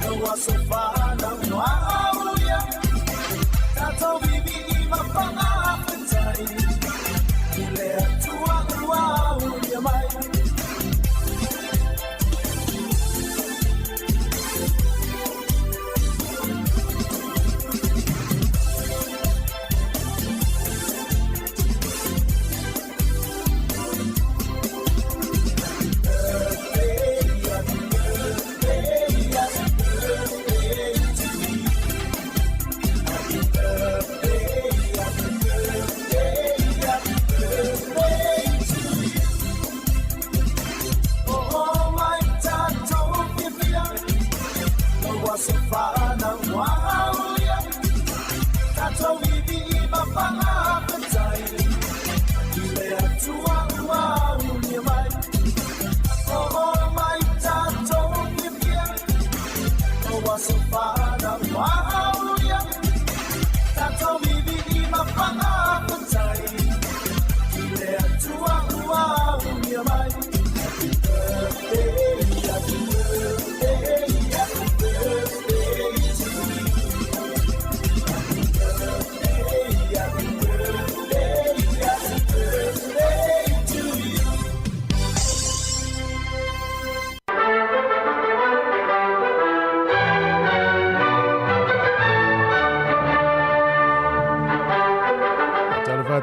No wasofana mwaulia. Tato bibi mapana petai. Ile atua mwaulia mai. Sofana mwaulia. Tato bibi mapana petai. Ile atua mwaulia mai. Oh my tato bibi. Oh sofana mwaulia. Tato bibi mapana petai. Ile atua mwaulia mai.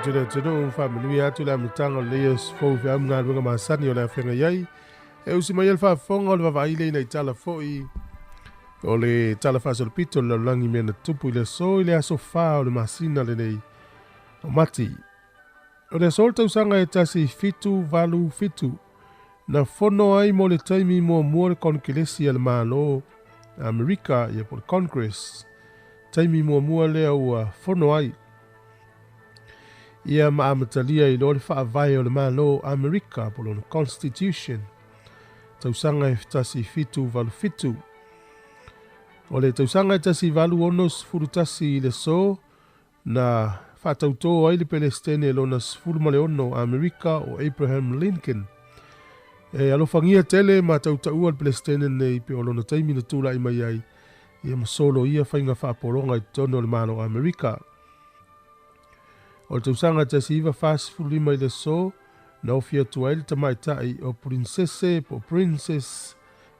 Tule tunu family atu la mutanga leos fo fi amnga lunga masani ola fenga yai e usi mai fa fonga o va ile na itala foi o le tala fa sol pito la langi mena tupu ile so ile aso fa o le masina le nei o mati o le solta usanga e tasi fitu valu fitu na fono ai mo le taimi mo le konkelesi al malo Amerika ia por Congress taimi mo le au fono ai ia maamatalia I lor whaavai o le malo Amerika po lona Constitution. Tausanga e tasi fitu valu fitu. O le tausanga e tasi valu onos furutasi I le so na whatauto ai le Palestine lona sfuru male ono Amerika o Abraham Lincoln. E alofangia tele ma tautaua le Palestine nei pe o lona taimi na tula I mai ai. Ia masolo ia whainga whaaporonga I tono le malo Amerika. O le tausanga tasiva fast fulima I le so na ofia tuaile tamaitai o Princess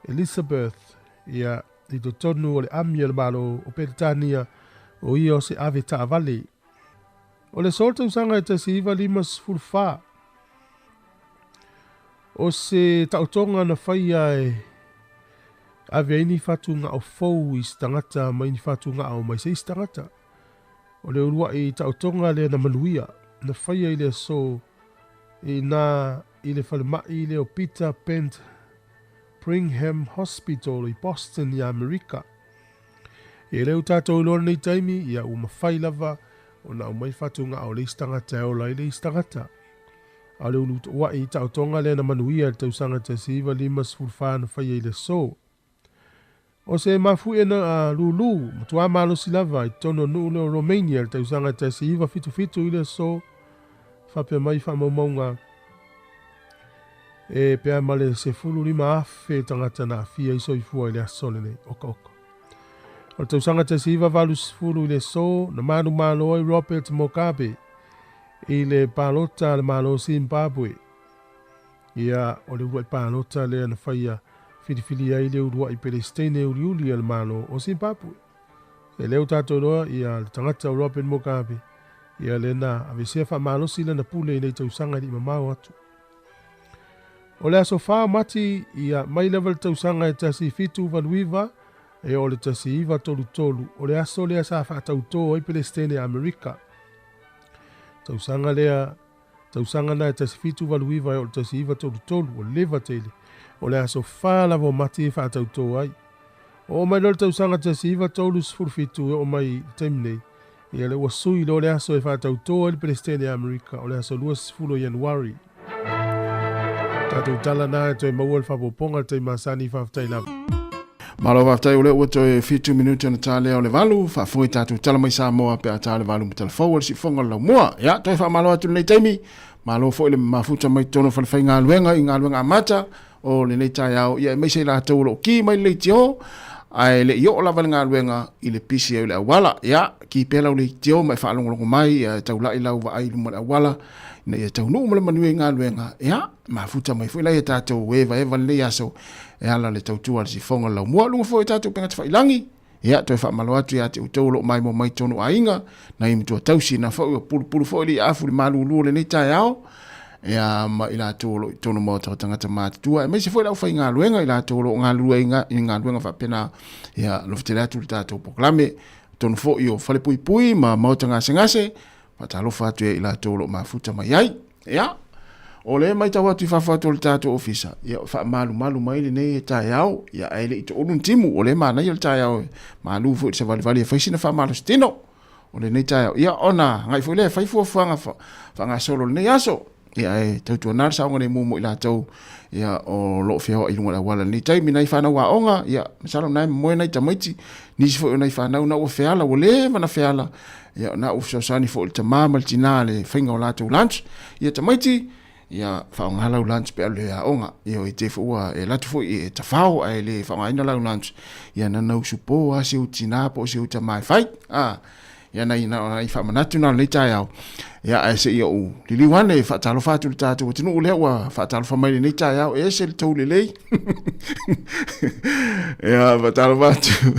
Elizabeth ia I to tonu o le amia le malo o Peritania o ia o se ave taavale. O le so tausanga tasiva limas fulfa o se tautonga na whaia e ave ini fatunga o fou I stangata ma ini fatunga o mai se stangata. O le urua I tautonga le na manuia, na whaia I le so, I le whalemai I le o Peter Pent Brigham Hospital I Boston I Amerika. E leo tātou lona nei taimi, ia umawhai lava, o na umai whatunga o le istangata o lai le istangata. A le urua I tautonga le na manuia le tausanga te siva limas fulwha na whaia I le so. O se mafu ena a lulu, matua malo silava I tono nuu leo Romania, le tausanga tasi iwa fitu I le so, whapea mai whamaumaunga. E pea male se fulu lima afe tangata na fia I soifua I le asole nei, oka. O le tausanga tasi iwa valu fulu I le so, na manu malo I Robert Mugabe, I le palota le malo Zimbabwe. Ia o le uai palota le na whaia, Fili ai le urua I Palestine uli al malo o Zimbabwe. E leo tātou roa ia le tangata o Robert Mugabe. Ia le na avesea wha malo sila na pule I nei tausanga I mamau atu. O le aso wha mati ia mai level tausanga e tasi fitu valuiva e o le tasi iwa tolu. O le aso lea sa wha tauto I Palestine Amerika. Tausanga lea, tausanga na e tasi fitu valuiva e o le tasi iwa tolu o leva tele. O le aso wha lavo mati e wha tauto ai. O mai lor tau sanga te siva tolu sfurfitu o mai temnei. Ia le wasui lo le aso e whātau toa le Palestine Amerika o le aso luas fulo Januari. Tātou tala nā e toi maua le whapoponga te masani whaftai lava. Malo waftai ule ua toi 2 minuti ana tāle o le valu, whafui tātou tala mai Sāmoa pe a tāle valu me telefou, si fonga lau mua. Ia, toi whamalo atu nei teimi, malo fo ile mafuta mai tono whalawhai ngā luenga, i ngā luenga amata, o le nei tai au, ia mai sei la tau lo ki mai le tio, ai le io lava le ngā luenga i le pisi au le awala, ia, ki pela o le tio mai whaalongolongo mai, tau lai lau wa ai lumo le awala, na ia tau nuu mala manui ngā luenga, ia, mafuta mai fo ila ia tātou eva le aso, e ala le tautua le si fonga lau mua lunga fo e tātou penga te whailangi ia toi whaamalo atu ia te utaulo mai mo mai tonu ainga na i mtua tausi na whau pulu fo ili afu li malu ulu le nei tai ao ia ma ila tolo i tonu mo tangata mātua e meisi fo ilau whai ngā luenga ila tolo ngā luenga i ngā luenga whapena ia lofitele atu le tātou poklame tonu fo i o whale pui pui ma mauta ngase ngase patalofa atu ila tolo mafuta mai ai ia o le mai tawa tu fafato le tato ofisa ia fa malu mai le nei tai au ia ele ito un timu o le mana ia tai au malu fo se vale fa sina fa malu stino o le nei tai au ia ona ngai fo le fa fuanga fa nga solo nei aso ia e tautu nar sa ngone mo ila tau ia o lo fio i lunga wala ni tai mina fa na wa onga ia salo nai mo nei tamaiti ni fo nei fa na o feala o le mana feala ia na o so sani fo te mama tinale finga o la tu lunch ia tamaiti ia whaongala u lunch pe alu a onga ia o i te fua e latu fo i e tawhao a le whaongaina lau lunch ia na nau supo a se uti nā po se uta mai whai ia na i whamanatu na le tai au ia a se ia u liliwane whaatalo whātu le tātou tinu u lea ua whaatalo whamaile nei tai au e se le tau le lei ia whaatalo whātu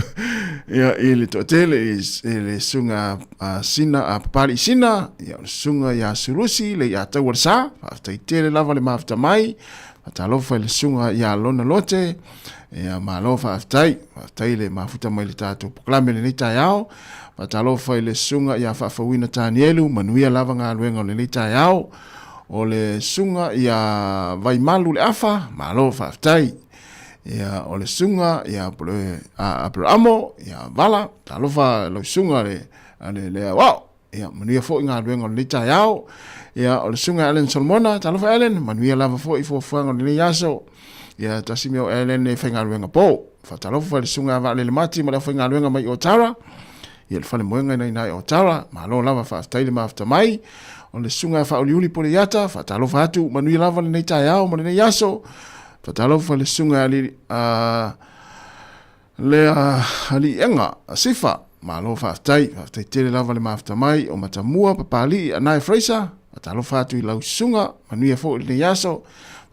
ia i le toatele i le sunga sina a papari sina ia sunga ia surusi le ia tau arsa whaatai tele lava le mafta mai whaatalofa i le sunga ia lona lote ia malo whaatai le mafuta mai le tātou poklame le nei tai au whaatalofa i le sunga ia whaafawina tānielu manuia lava ngā luenga le nei tai au o le sunga ia vaimalu le afa malo whaatai ia o le sunga ia Abramo ia vala talofa lo sunga le wow ia manuia fo ngā luenga le tai au ia o le sunga Ellen Solomona talofa Ellen manuia lava fo i fo fuanga le yaso ia tasimio Ellen e whainga luenga po talofa le sunga va le mati ma le whainga luenga mai o Tara ia le fale moenga nei o Tara malo lava whaatai le mafta mai o le sunga fa uliuli po le yata talofa atu manuia lava le tai au ma le yaso Patalofa le sunga ali enga sifa malo whaatai tele lava le mafta mai o matamua papali anai Fraser patalofa atu i lau sunga manuia fo le yaso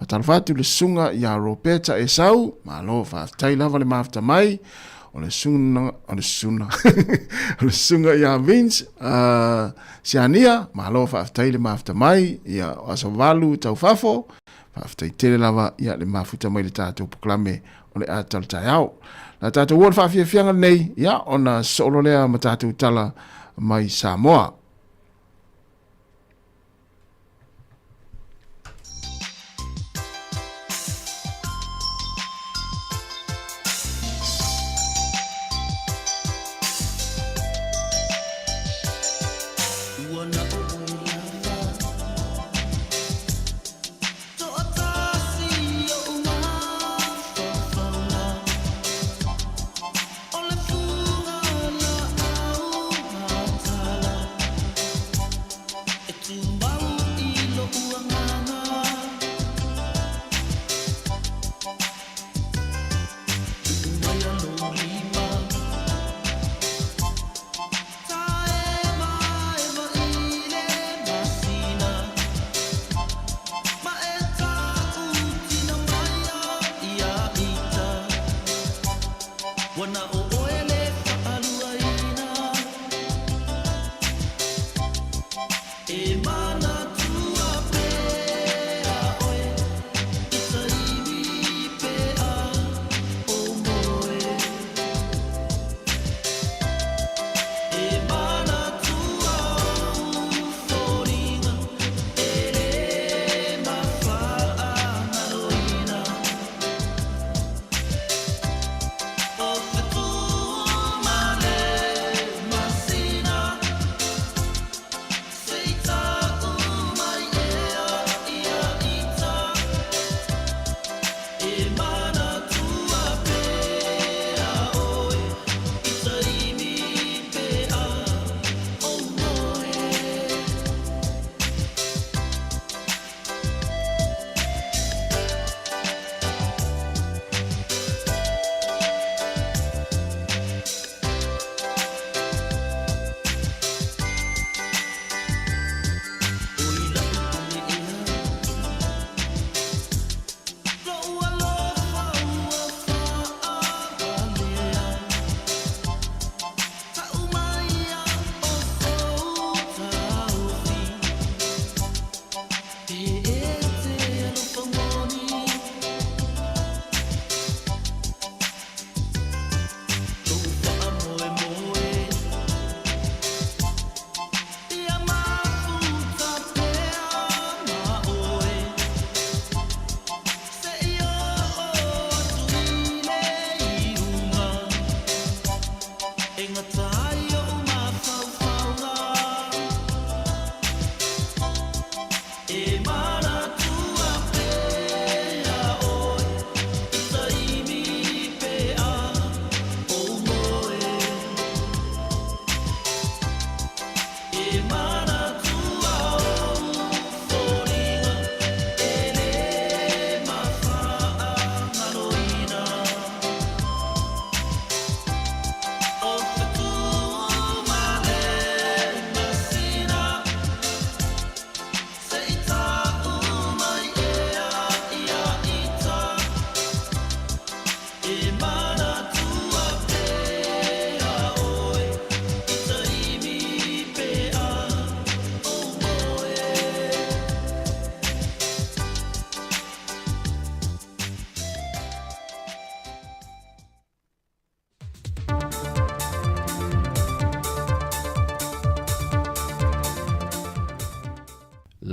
patalofa atu le sunga ia Roberta Esau malo whaatai lava le mafta mai o le sunga ia Vince Siania malo whaatai le mafta mai ia asavalu tau fafo Whaftai tele lava ia le mafuta mai le tātou poklame o le atal tai au. La tātou won whawhia whianga nei ia o na solo lea ma tātou tala mai Sāmoa. of the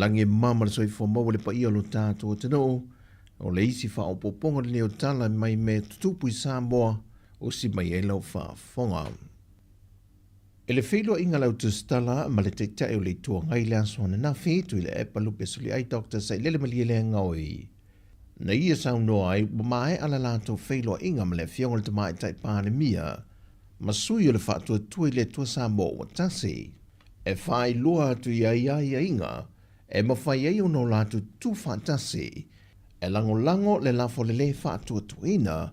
Lange mama le soifo mau le pa ia lo tātou tino, o le isi wha o poponga le neo tala mai me tutupu I Sāmoa o si mai e lau wha fonga. E le whilo inga lau tustala ma le teitae o le tua ngai le aswana na whitu I le e palupe suli ai Dr. Sai lele malie le ngaoi. Na ia sau noa ai, mai ala lato whilo inga ma le fionga le tamai tai pāne mia, ma sui o le whātua tui le tua Sāmoa o tasi. E whai loa atu ia inga, e mawhai ei o no lātu tū whātasi, e lango le lafo le whātua tuina,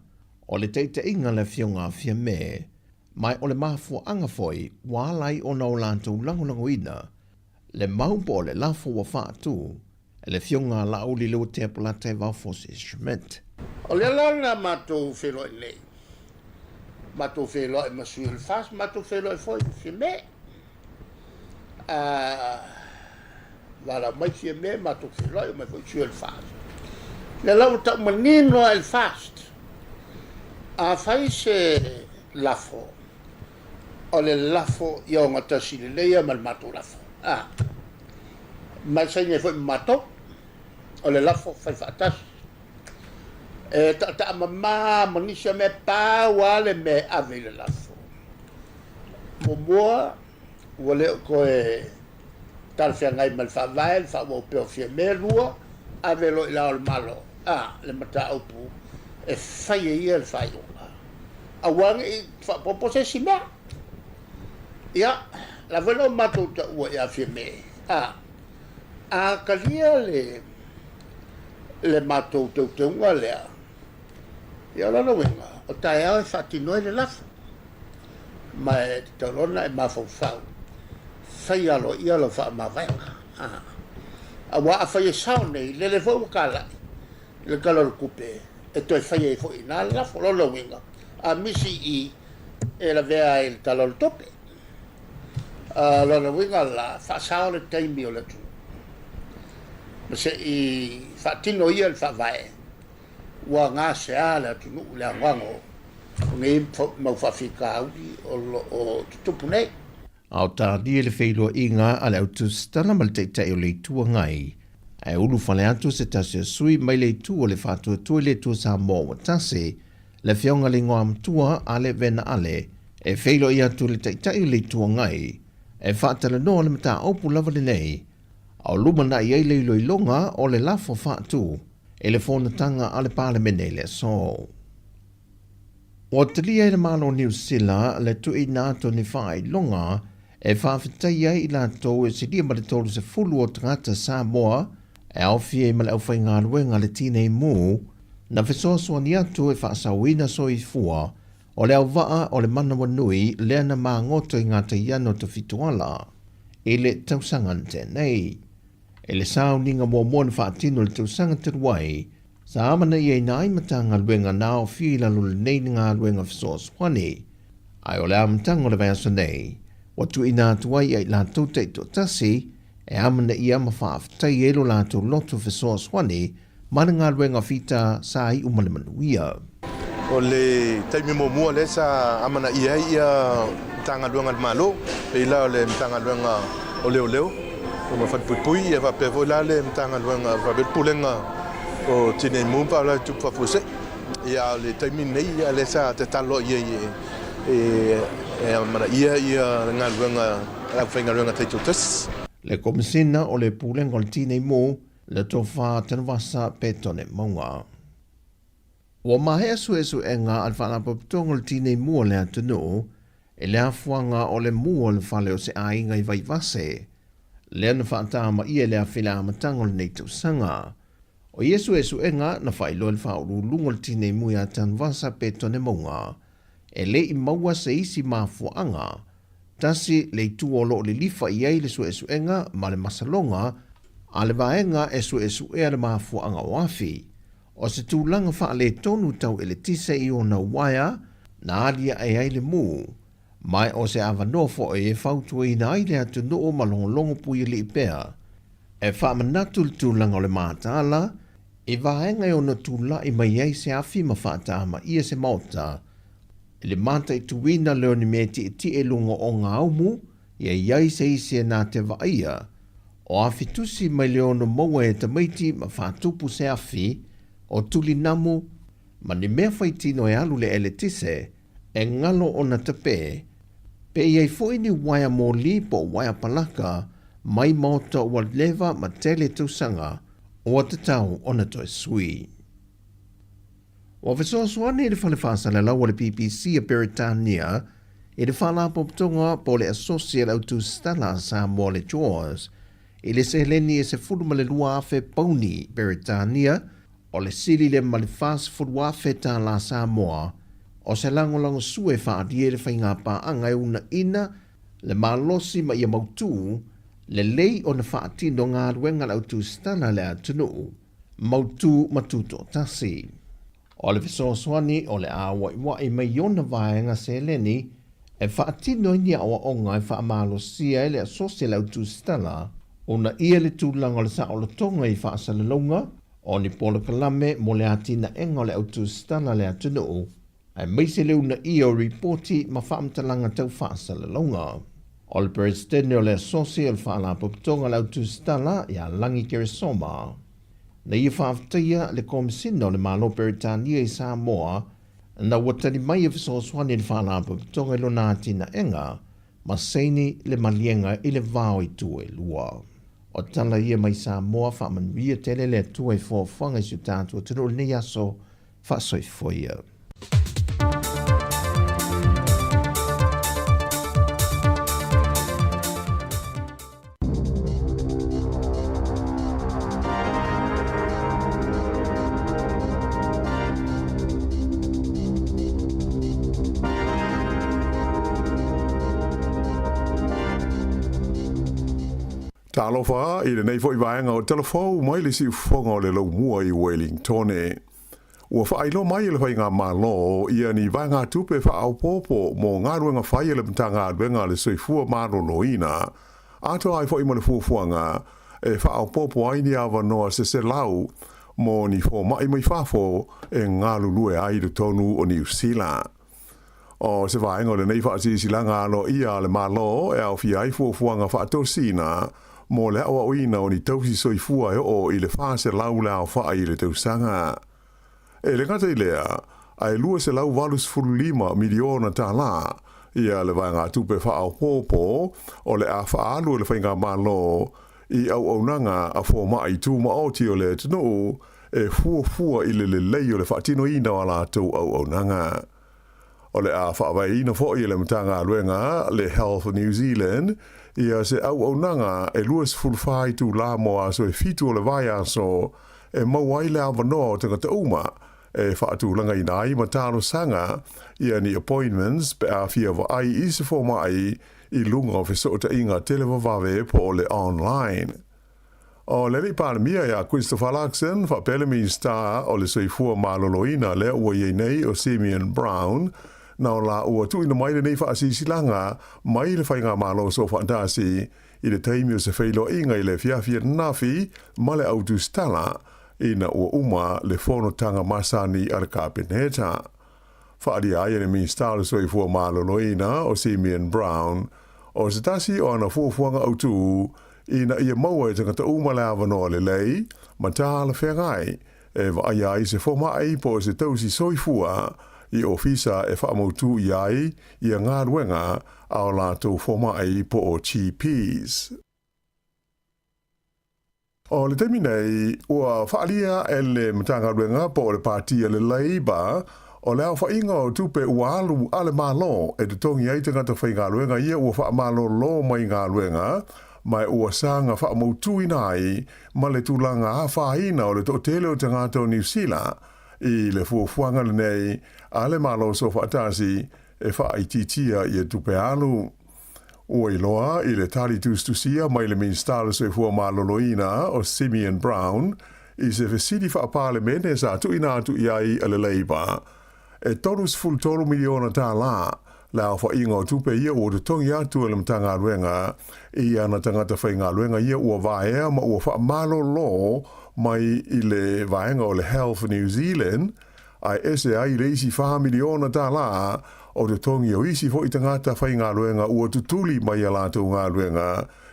o le teite inga le fionga fia me, mai o le mafua angafoi, wālai o no lātu lango ina, le maupo le lafo wa whātu, e le fionga la uli leo te apulate wafos instrument. O le lana mātou whelo I nei. Mātou whelo I masui le fās, mātou whelo I foi fia me. Wala mai fia me, mātou whelo I mai foi sui le fās. Le lau tau manino il fast. A fai se lafo. O le lafo ia o ngata sile leia mal mato lafo. Mai sai ne foi mato. O le lafo fai fatas. E ta mama manisha me pa wale me ave le lafo. Momoa wale ko e tal fia ngai mal fa vai, fa wo pe fia me lua ave lo ila o malo. Le mata upu e fai ia le fai ona. A wang I fa popose si me. Ia, la velo mato ta ua ia fia me. A kalia le mato te unga lea. Ia lana wenga, o tae au e whatinoi le lafa. Ma e te taurona e mafau fau. Fai alo ia lo wha mawaenga. A wa a fai e sao nei, le fau kalai. Le kalor kupe, e toi fai e fo ina la fololo winga. A misi I e la vea il talor tope. Lona winga la fa sao le taimi o le tu. Ma se I fa tino ia le fa vae. Wa ngā se ala tu nu le wango. Ngi mau fa fika audi o tutupu nei. Au tā dia le whilo inga ale au tustana ma le teitei o le tua ngai. E ulu whale atu se tasi sui mai le tu o le whātua tui le tua Sāmoa wa tasi, le whionga le ngoa mtua ale vena ale, e whilo I atu le teitai le tua ngai, e whātala noa le mata opu lava le nei, au lumana I eile I longa o le lafo whātu, e le whonatanga ale pāle mene le so. O te lia e le malo New Zealand le tu I nāto ni whai longa, e whawhitai ai I lātou e se lia ma le tolu se fulu o tangata Sāmoa, e au fie ma le au whai ngā luenga le tīnei mū, na whesoasua ni atu e whaasawina so I fua, o le au waa o le mana wanui lea na maa ngoto I ngā taiano to fituala, e le tausangan tēnei. E le sao ninga mua na whaatino le tausanga te ruai, sa amana I e nai mata ngā luenga nao fie la lule nei ngā luenga whesoaswani, ai o le amatanga o le vayasa nei, watu I nā tuai ai la tau to tasi, e amana ia ma whaaftai elo lātou loto whesoaswani, mana ngā luenga whita sa I umale manuia. O le taimi mua le sa amana ia tanga luenga le malo, pe ila o le tanga luenga o leo. O ma whatpui e whapevo la le tanga luenga whapetpulenga o tine mumpa la tupafuse. Ia le taimi nei ia le sa te talo ia e amana ia ngā luenga la whainga luenga teito tes. Le komisina o le pulenga o le tīnei mō, le tofa tanawasa petone maunga. Ua mahe asu e ngā al whanapaptonga le tīnei mō le atunu, e le afuanga o le mua le whale o se ainga I vai vase, le ana whaatama ia le awhila amatanga o le nei tausanga. O Yesu e ngā na whailo le whaurulunga le tīnei mō ia tanawasa petone maunga, e le I maua se isi mafuanga, tasi le tuolo le lifa I ai le suenga ma le masalonga, a le vaenga e le mafuanga wafi, o se tūlanga wha le tonu tau e le tise I ona waia, na alia e ai le mū, mai o se avanofo e whautua I na ai le atu noo malongolongo pui le ipea, e wha manatu le tūlanga o le mātala, e vaenga e ona tūla I mai ai se afi ma whaatama ia se mauta, le mata I tuwina leo ni mea ti e lungo o ngā umu, ia iai se isi e nā te vaia, o awhitusi mai leono maua e tamaiti ma whātupu se awhi o tuli namu ma ni mea whaitino e alu le ele tise e ngalo o na tape pe iei fwoi ni waia mō li po waia palaka mai maota ua lewa ma tele tausanga o atatau o na toi sui. Wa fesoasoani e le whalewhasala lau le PPC a Beritania e le whalapopotonga po le Associate Autu Stella Sāmoa le Jaws i le seheleni e se furuma le lua afe pauni Beritania o le sili le malifas furua afe ta la Sāmoa o se lango sue whaadie le whainga pa anga e una ina le malosi ma ia mautu le lei o na whaatino ngā ruenga le Autu Stella le atunu mautu matuto tasi. O le fesoasoani o le awaiwai mai iona vaenga seheleni e whaatino ini awa onga e whaamalosia e le Associate Autu Stella ona ia le tūlanga le sa o le tonga i whaasalalonga o ni polo kalame mo le atina enga o le Autu Stella le atunu ai maise leu na ia o reporti ma whaamtalanga tau whaasalalonga. O le presidente o le Associate le whaalapopotonga le Autu Stella ia langi keresoma. Na ia whaaftaia le komisina o le malo Beritania i Sāmoa na watani mai e fesoasoani le whaalapopotonga i lona atina enga ma seini le malienga i le vao i tue lua. O tala ia mai Sāmoa whaamanuia tele le atua i fōwhanga i sutatu o tino nei aso whaasoifoia. Talofa i le nei fo i vaenga o telefou mai le si fonga o le lau mua i Wellington e. Ua whailo mai le whainga malo ia ni vaenga tupe wha au popo mo ngā ruenga whai le mtanga adwenga le soifua maro loina. Ato ai fo i mo le fuafuanga e wha au popo ai ni awa noa se lau mo ni fo mai mai whafo e ngā lulue ai le tonu o New Zealand. O se vaenga o le nei wha si silanga alo ia le malo e au fi ai fuafuanga wha atosina mo le awa oina o ni tausi soifua e o i le whaase lau lao wha i le tausanga. E le ngata i lea, ai lua se lau valus furulima miliona ta la, ia le vai ngā tupe wha au popo, o le a wha alu le whainga malo, i au au nanga a fō mai tū ma o ti o le tino, e fua i le lei o le whaatino ina o la tau au au nanga. O le a whaawai ina fo i le mtanga luenga, le Health of New Zealand, ia se au nanga e luas fulfai tu la moa so e fitu o le vai aso e mawai le awanoa o tangata uma e whaatu langa i nai ma tāno sanga ia ni appointments pe a fia wa ai i se fo mai i lunga o fiso o ta inga telewa wawe po o le online. O le li pāna ia Christopher Larkson wha Bellamy Star o le soifua maloloina le ua iei nei o Simeon Brown na o la ua tu ina mai le nei wha asisilanga mai le whainga malo so fantasi i le taimi o se whailo inga i le fiafia nafi ma le Autu Stella ina ua uma le whonotanga masani ar kapeneta. Whaari aia le minister le soifua maloloina o Simeon Brown o se tasi o ana fuafuanga autu ina ia maua e tangata uma le awanoa le lei ma tā le whengai e wa aia i se whomai po se tausi soifua i ofisa e whaamautu i ai i a ngā ruenga ao lātou whomai po o GPs. O le temi nei, ua whaalia e le matanga ruenga po o le pātia le Labour o le au whainga o tupe ua alu ale malo e te tongi ai tangata whainga ruenga ia ua whaamalo lo mai ngā ruenga mai ua sanga whaamautu inai ma le tūlanga a whaina o le tōtele o tangata o New Zealand i le fuafuanga le nei a le malo so whaatasi e whaaititia i e tupe alu. Ua iloa i le tali tustusia mai le minstala se fua maloloina o Simeon Brown i se fesidi whaapale mene sa tu ina atu iai a le Labour. E tonus full tolu miliona tā la la wha inga o tupe ia ua te tongi atu e le mtanga ruenga i ana tangata whainga ruenga ia ua vaea ma ua wha malo lo mai i le vaenga o le Health of New Zealand ai ese ai le isi wha miliona tā la o te tongi o isi fo i tangata whainga ruenga ua tutuli mai a lātou ngā ruenga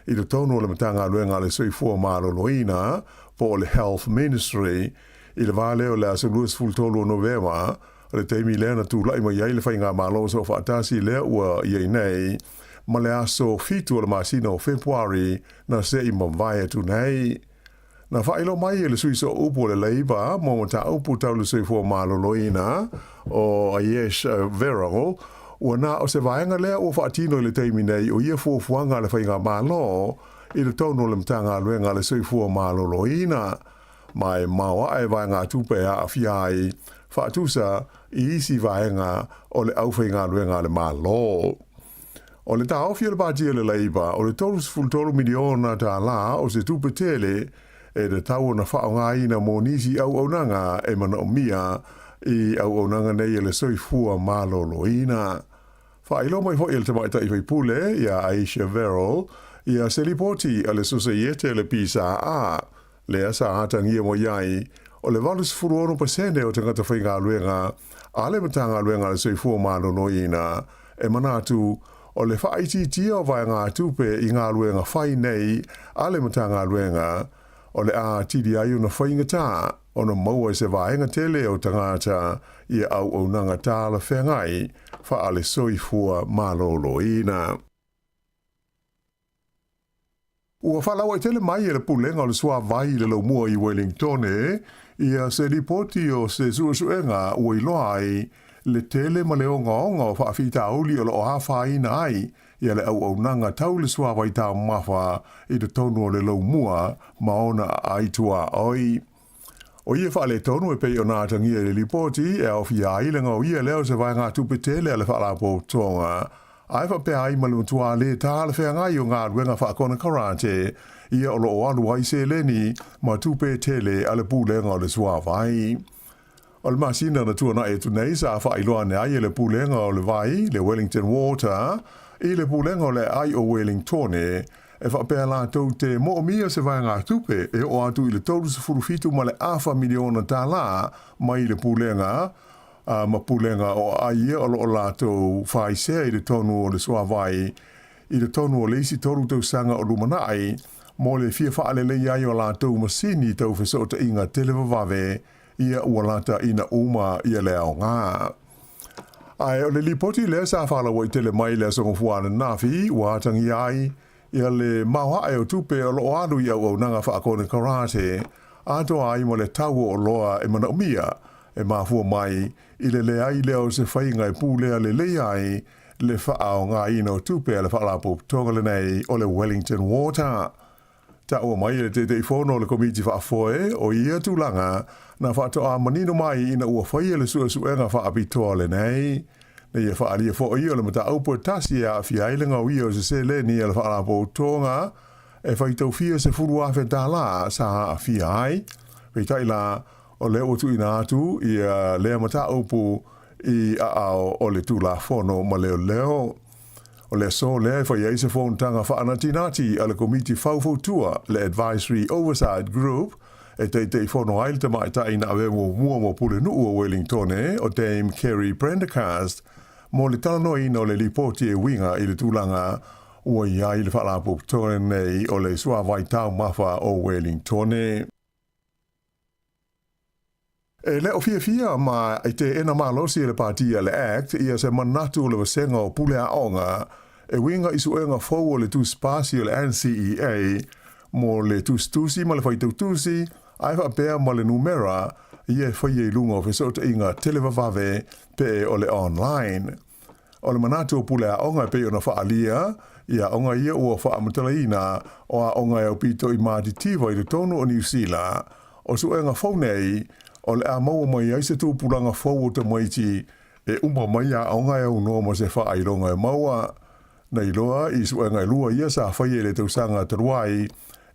I le tonu o le matanga luenga le soifua malo loina po o le Health Ministry I le vale o le asalus fultolo o Novema o le teimi lea na tūlai ma iai le whainga malo so whaatasi lea ua iai nei ma le aso fitu o le masina o February na se I mawai atu nei. Na whailo mai e le suiso upu le leiba mo ta upu tau le soifua malo loina o Ayesh Verol ua na o se vaenga lea ua whaatino le teimi nei o ia fuafuanga le whainga malo I le tonu le mtanga luenga le soifua malo loina. Mai maua e vaenga tupe a awhiai whaatusa I isi vaenga o le auwhainga luenga le malo. O le tau fia le pātia le leiba o le tolu miliona tā la o se tupe tele e le tau na whaonga ina mo nisi au aunanga e mana o mia I au aunanga nei e le soifua malo loina. Whailo mai hoi le tamaita I whaipule ia Aisha Verol ia se lipoti a le sosaiete le pisa a le asa atangia mo iai o le valus furuono pasene o tangata whainga luenga a le matanga luenga le soifua malo loina e manatu o le whaititia o vai ngā tupe I ngā luenga whai nei a le matanga luenga o le a tidi ayu na whainga tā o na maua se vaenga tele o tangata ia au nanga tā la whengai wha ale soifua malo loina. Ua whalawa I tele mai e le pulenga o le sua vai le lau mua I Wellington ia se ripoti o se suenga ua iloa ai le tele ma le onga o whaafita auli o le o hawha ina ai ia le au nanga tau le sua vai tau mawha I le tonu o le lau mua maona aitua oi. O ia wha le tonu e pei o nātangia le ripoti e au fia ailenga o ia leo se vai ngā tupe tele le whaalapo tonga. Ai wha pēa ai malumatua le tā le whea ngai o ngā ruenga whaakona karate ia o lo o alu ai se leni ma tupe tele ale pūlenga o le sua vai. O le masina na tua na e tu nei sa wha iloa ne ai le pūlenga o le vai, le Wellington Water, I le pūlenga o le ai o Wellington e wha pēa la tau te mo o mia se vai ngā tupe e o atu I le tolu se furufitu ma le awha miliona tā la mai le pūlenga ma pulenga o aia o lo lato whaisea I le tonu o le soa vai I le tonu o le isi toru tau sanga o lumanai mo le fia whaalele iai o lato masini tau whesota inga telewa vave ia ua lata ina uma ia le ao ngā. Ai o le lipoti le sa whalawa I tele mai le songo fuana nafi ua atangi ai ia le maua e o tupe o lo alu ia o nanga whaakone karate ato ai mo le tau o loa e mana umia e mafua mai I le ai leo se whainga e pūlea le ai le whaao ngā ina o tupe le whaalapo tonga le nei o le Wellington Water. Ta ua mai le te whono le komiti whaafoe o ia tūlanga na whaatoa manino mai ina ua whaia le suenga whaapitoa le nei. Na ia whaalia fo ia le mata aupo tasi a whiailenga o ia o se le ni le whaalapo tonga e whaitau fia se furu awhe tā la sa a whiai. Peitai la o le otu ina atu ia lea mata upu I ao o le tūla whono ma leo. O le so lea whai eise whontanga whaanatinati a le komiti whauwhautua le Advisory Oversight Group e te whono aile te mai ta ina awe mua mo pule nuu o Wellington o Dame Kerry Prendergast mo le talano ina o le lipoti e winga I le tūlanga ua ia I le whaalapo tone nei o le sua vai tau mawha o Wellington E le o fia ma I te ena malosi le partia le act ia se manatu le wasenga o pule a onga e winga I suenga fau o le tu spasi o le NCEA mo le tu stusi ma le whaitau tusi ai wha pēa ma le numera ia whai e lunga o fesota inga televavave pe o le online. O le manatu o pule a onga pe o na whaalia ia onga ia ua whaamutalaina o a onga e o pito I mātitiva I le tonu o New Zealand o suenga fau nei o le a maua mai ai se tūpuranga fau o te maiti e uma mai a aonga e unoa ma se wha aironga e maua. Nei loa I suenga I lua ia sa whai e le tausanga taruai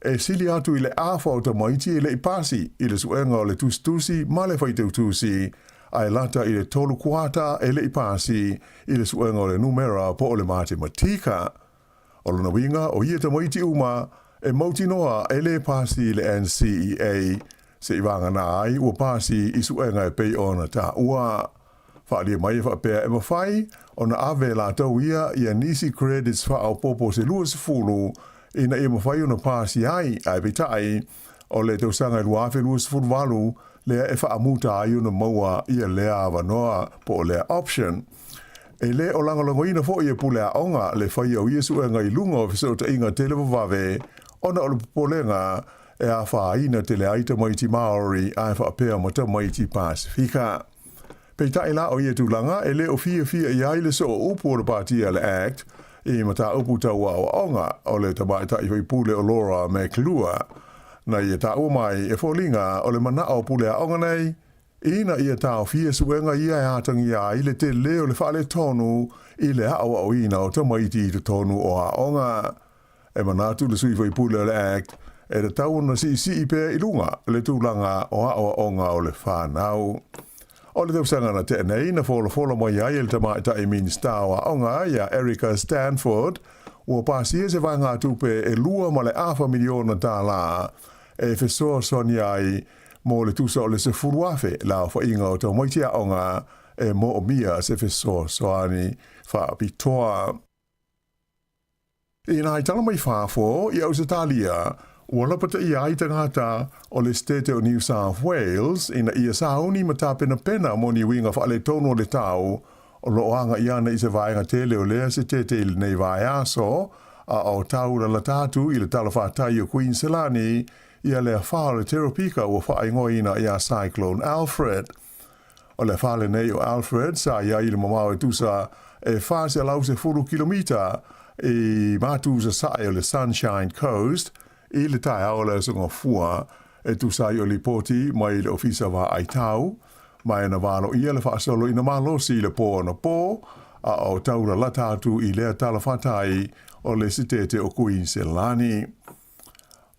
e sili atu I le awha o te maiti e le ipasi I le suenga o le tustusi ma le whai tautusi ai lata I le tolu kuata e le ipasi I le suenga o le numera po o le matematika. O luna winga o ia te maiti uma e mauti noa e le pasi I le NCEA se I wanga na ai ua pasi I suenga e pei ona ta ua. Whaalia mai e whapea e mawhai, o na ave la tau ia nisi credits wha au popo se lua se fulu ina e mawhai ona pāsi ai betai o le tau sanga lua fe lua sifuru walu lea e whaamuta ai ona maua ia lea avanoa po lea option. E le o langolangoina fo ia pulea onga le whai au Iesu e ngai lunga o fiso ta inga te lewa vave ona o le polenga e a whaina te le aita maiti Maori a e whaapea ma ta maiti Pasifika. Peitai la o ia tūlanga e le o fia iai le so o upo o le Pātia le Act e mata upu tau o onga o le tamaita i hoi pule o Laura me Klua. Na ia ta mai e fōlinga o le mana o pule a onga nei ina ia tau fia suenga ia e atangi ia i le te leo le whaale tonu i le hao o ina o ta maiti i te tonu o a onga. E manatu le sui hoi pule o le Act e le tau na si i pe i lunga le tūlanga o a o onga o le whanau. O le tausanga na te nei na fola mai ai le tamaita i minista o a onga ia Erica Stanford ua pāsia se vai ngā tupe e lua ma le awha miliona tā la e fesoa sonia ai mo le tusa o le se furuafe la o inga o tau moitia onga e mo o mia se fesoa soani wha pitoa. I nai tala mai whafo i au se talia ua lapata i ai tangata o le state o New South Wales ina ia sauni mata pena mo ni winga wha le tono le tau o loanga iana i se vaenga tele o lea se tete ili nei vai aso a o tau la tatu i le talawhatai o Queenslandi ia lea wha le Teropika ua wha ingoina ia Cyclone Alfred. O le wha le nei o Alfred sa ia i le mamau e tusa e wha se lau se 4 kilomita i matu sa sae o le Sunshine Coast i le tai au le sunga fua e tusa i o li poti mai le ofisa wa ai tau mai na valo ia le whaasolo ina malo si le po na po a o taura la tatu i lea talawhatai o le sitete o Queenslandi.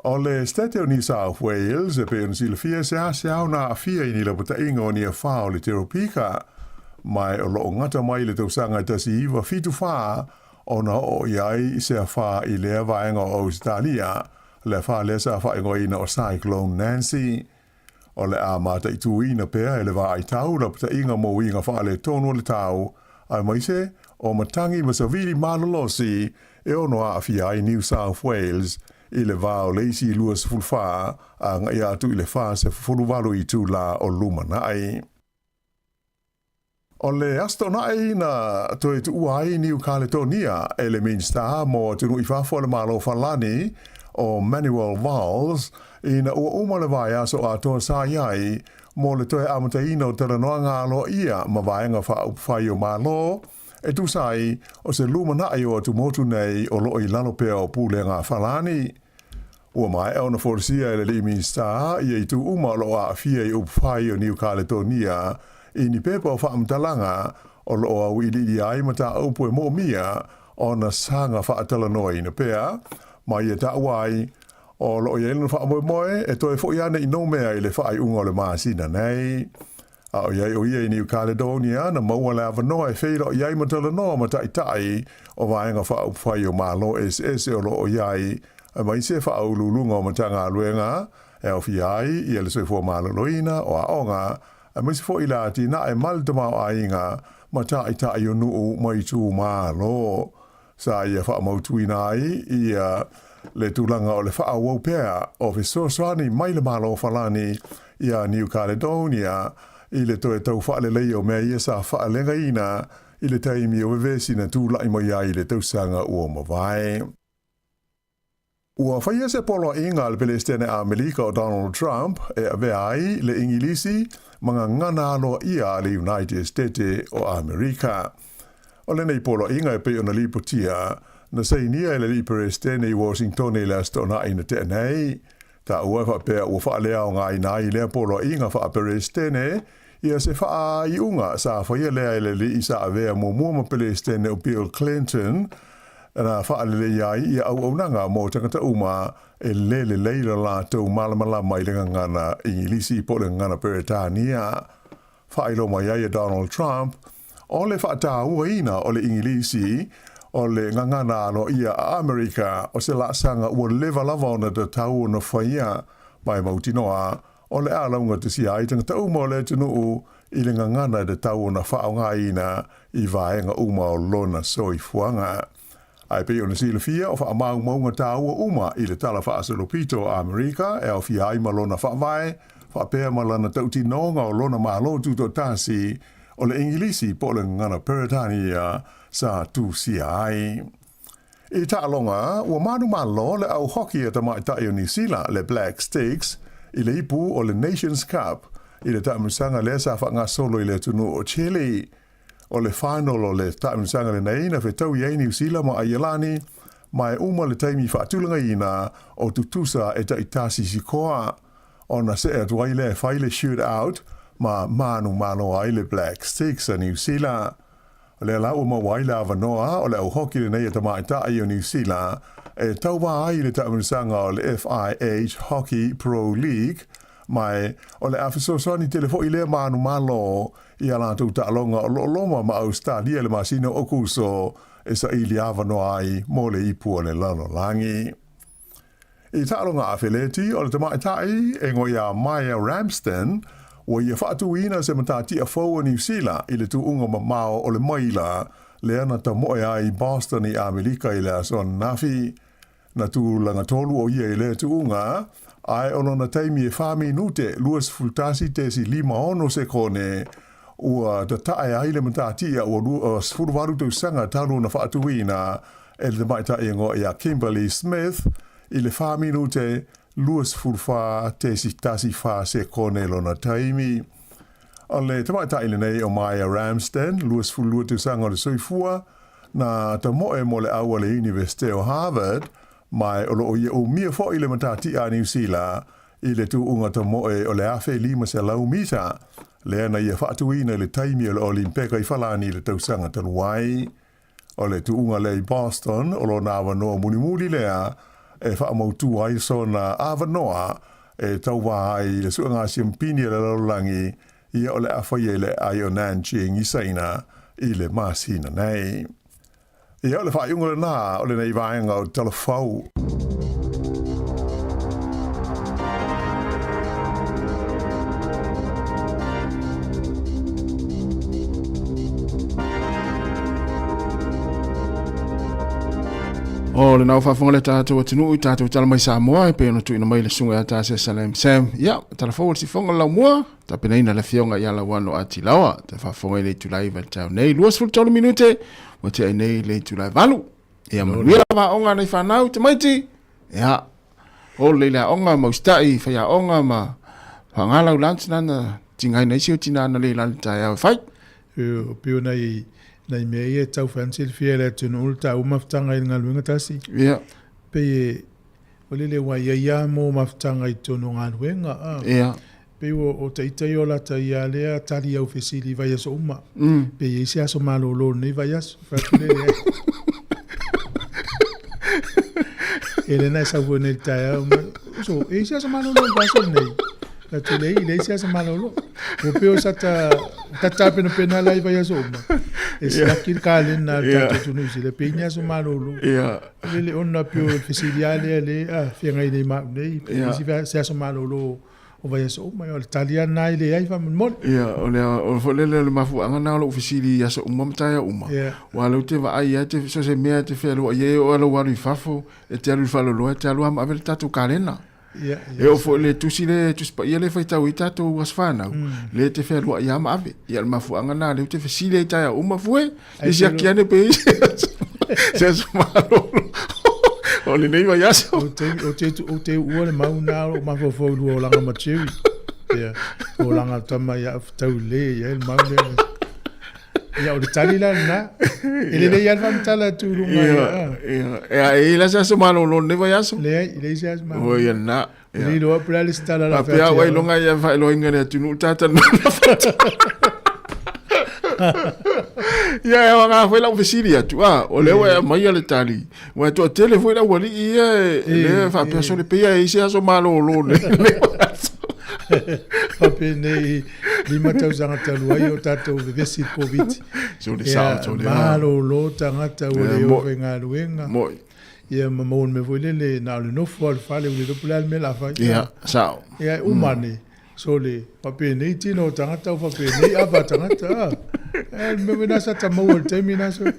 O le state o New South Wales e pe on si le fia se au na a fia i ni la puta inga o ni a wha o le Teropika mai o lo ngata mai le tausanga tasi iwa fitu wha o na o iai se a wha i lea vaenga o Australia le wha le sa wha ingoina o Cyclone Nancy. O le a mata i tuina pea e le wa ai tau la puta inga mo inga wha le tonu le tau ai maise o matangi masavili malolosi e ono a fia ai New South Wales i le vao leisi luas fulfa a ngai atu i le wha se fuluwalu i tu la o lumanai. O le astonai na toi tu uai New Caledonia e le minsta mo tunu i whafo le malo falani o Manuel Valls ina ua uma le vai aso a toa sa iai mo le toe amataina o tala noa ngalo ia ma vaenga wha upwhai o malo e tu sai o se lumana ai o tu motu nei o loi lalo pea o pule ngā whalani. Ua mai au na forsia e le li minsta ia i tu uma lo a fia i upwhai o New Caledonia i ni pepa o wha amtalanga o lo au i li ai mata upu e mo mia o na sanga wha atala noa ina pea mai e ta wai o lo ye no fa moe e to fo ya nei no mea i le fa ai unga le masina nei a o ye New Caledonia na mo wala va no e fe lo ye matala no mata tai o vaenga fa fa yo malo es o lo ye a mai se fa au lulunga o matanga luenga e o fi ai i le se fo malo loina o a onga a mai se fo ila ti na e mal de ma ainga mata tai yo no mai tu malo sa ia fa mo tuinai ia le tūlanga o le whaawau pēa o Fesoasoani mai le malo falani ia New Caledonia i le toe tau whaalelei o mea ia sa whaalenga ina i le taimi o vevesi na tūlai mai ai le tausanga ua mawai. Ua whaia se polo inga le pelestene a Amerika o Donald Trump e ave ai le ingilisi mga ngana aloa ia le United States o Amerika. O le nei polo inga e pe o na lipotia na sei nia ele li pelestene i Washington e la stona ina te nei. Ta ua wha pea ua wha lea o ngā ina i lea polo inga wha pelestene ia se wha i unga sa whaia lea ele li i sa avea mo mua pelestene o Bill Clinton na wha lele iai ia au nanga mo tangata uma e lele leila la tau malamala mai le ngana ingilisi po le ngana Peretania. Wha ilo mai ia Donald Trump o le wha tā ua ina o le ingilisi o le ngangana no ia a Amerika o se la sanga ua leva lava ona te tau na whaia mai mautinoa o le alaunga te si ai tangata uma o le tunuu i le ngangana te tau na whaonga ina i vaenga uma o lona soi fuanga. Ai pe ona sila fia o wha mau maunga tā ua uma i le tala wha asalopito a Amerika e au fia ai malona wha vai, wha pēr malana tauti nonga o lona malo tuto tāsi o le Ingilisi po le ngana Peretania sa tu sia ai. I ta alonga, ua manu malo le au hoki e tamai tai o New Zealand le Black Stakes i le ipu o le Nations Cup i le taamusanga le sa wha ngā solo i le tunu o Chile. O le final o le taamusanga le nei na whetau i New Zealand ma Aialani mai uma le taimi whaatulanga ina o tutusa e taitasi sikoa. O na se e tuai le whaile shoot out ma manu malo ai le Black Stakes a New Zealand. O le lau ma waila avanoa o le au hoki le nei e tamai tai o New Zealand e tauwa ai le taamusanga o le FIH Hockey Pro League mai o le afisosoni telefo i le manu malo i ala tu ta'alonga o loma ma Australia le masino o kuso e sa ili avanoa ai mo le ipu o le lalolangi. I ta'alonga awheleti o le tamaitai e ngo ia Maya Ramsden o ia whaatuina se matati a fau o New Zealand i le tuunga mamao o le maila le ana ta moe ai Boston i Amerika i le ason nafi. Na tu langa tolu o ia i le tuunga ai ono na taimi e whami nute luas fultasi tesi 5 se kone ua ta tae ai le matati a ua sfuruwaru tau sanga talu na whaatuina e le maita e ngo ia Kimberly Smith i le whami nute luas fulfa tesi tasi wha se kone lo na taimi. O le tamaita ile nei o Maya Ramsden, luas fulua tau sanga o le soifua na ta moe mo le aua le University o Harvard mai o lo o mia fo i le matati a New Zealand i le tu unga ta moe o le afe 5 se lau mita le ana ia whaatuina le taimi o le Olimpeka i whalani le tausanga tanuai o le tu unga le i Boston o lo na awanoa munimuli lea e whaamautu ai so na awanoa e tauwa ai le suanga siampini le laulangi ia o le awhaie le ai o Nanjing i saina i le masina nei. Ia o le whaaiunga le nā o le nei vaenga o talafau. O le nau whafonga le tātou atinu i tātou tala mai Sāmoa e pēno tu ina mai le sunga a tāse Salem Sam. Ia, talafau o le sifonga lau mua, ta penaina le fionga i ala wano ati lawa, te whafonga i le tulai va tau nei. Luas fultolu minute, wa te ai nei le tulai valu. Ia manuia wa onga nei whanau te maiti. Ia, o le la onga maustai, whaia onga ma whangalau lantinana, tingai nei siu tinana le lantai au whai. Pio nei mea ia tau whansil fia le tunu ulta u maftanga i ngaluinga tasi. Ia. Pe o lele wa ia mo maftanga i tunu ngaluinga. Ia. Pe o taitai o lata ia lea tari au fesili vai aso uma. Pe isi aso malolo nei vai aso. Whakulele. Ele nai sa ua nei tae au. So, isi aso malolo vai aso nei. La tele i le isi aso malolo. O peo sa ta pena lai vai aso uma. E se lakir kālen na tātou tunu si le peina aso malolo. Lele ona peo fesili ale whianga i nei mau nei. Isi se aso malolo. O vai aso uma o le talia nai le ai whamon. Ia, o lele le mafu anga na o le ofisili aso uma mtaia uma. Wa lau te wa ai te so se mea te whelo ie o alo waru i fafo e te alu i whaloloa te alu ama avele tātou kālena. E o fo le tusi pa ia le whaitau i tātou waswhanau. Le te whelo i ama ave. Ia le mafu anga na le te whesili e taia uma fue. Le si aki ane pe se aso malolo. O le nei vai aso. O te ua le mau nā o mawhawhau o langa machewi. O langa tama ia tau le ia le mau le. Ia o le tali la na. Ele le ia whamtala tūrunga ia. Ia, e la se aso malolo ne vai aso. Le se aso malolo. O ia na. Le loa prea le stala la whatea. Apea wai longa ia whaelo inga rea tunu tata na whata. Ia e wanga foi la ofisili atu o le wa mai ale tali wa to tele foi la wali ia le fa persone pe ia isi aso malolo ne pape nei lima tau zanga talu ai o tatou vesi covid so le sa so le malolo tangata o le o venga luenga moi ia mamon me voile le na le no fo fale o le dopulal me la fa ia sa ia umane so le pape nei tino tangata o pape nei ava tangata Me nasa tamo o taimi nasa.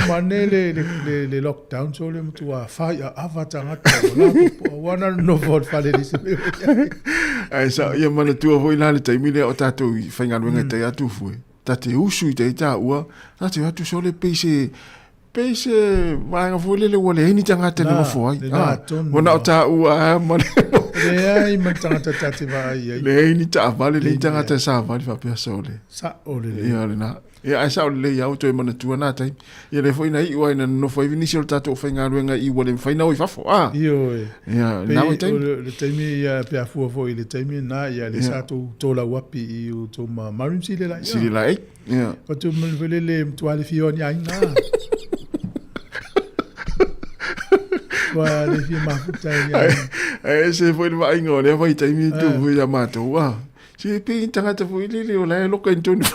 Mane le lockdown so le mutua fai avatanga ta wana no vote fale ni se. Ai sa ia mana tua foi la le taimi le o tatou fainga luenga te atu foi. Tate usu i te ta ua, tate atu so le peise vanga foi le wale ni tanga te no foi. Wana o ta ua mana. Le ai man tanga tate vai. Le ni ta vale le tanga te sa vale fa pe so le. Sa ole le. Ia le na. Ia ai sa le ia o to mana tua na tai. Ia le foi na i ua ina no foi ni sil tatou fainga luenga i wale faina o fa fo. Io. Ia na o tai. Le taimi ia pe afu foi le taimi na ia le sa to la wapi i o to ma marim sile la. Sile la ai. Ia. Ko tu mun vele le toile fioni ai na. Wa le fi ma futa ia. Ai se foi le vai ngone vai taimi tu foi ya mato wa. Si pe tanga te foi le o la lo ka intoni.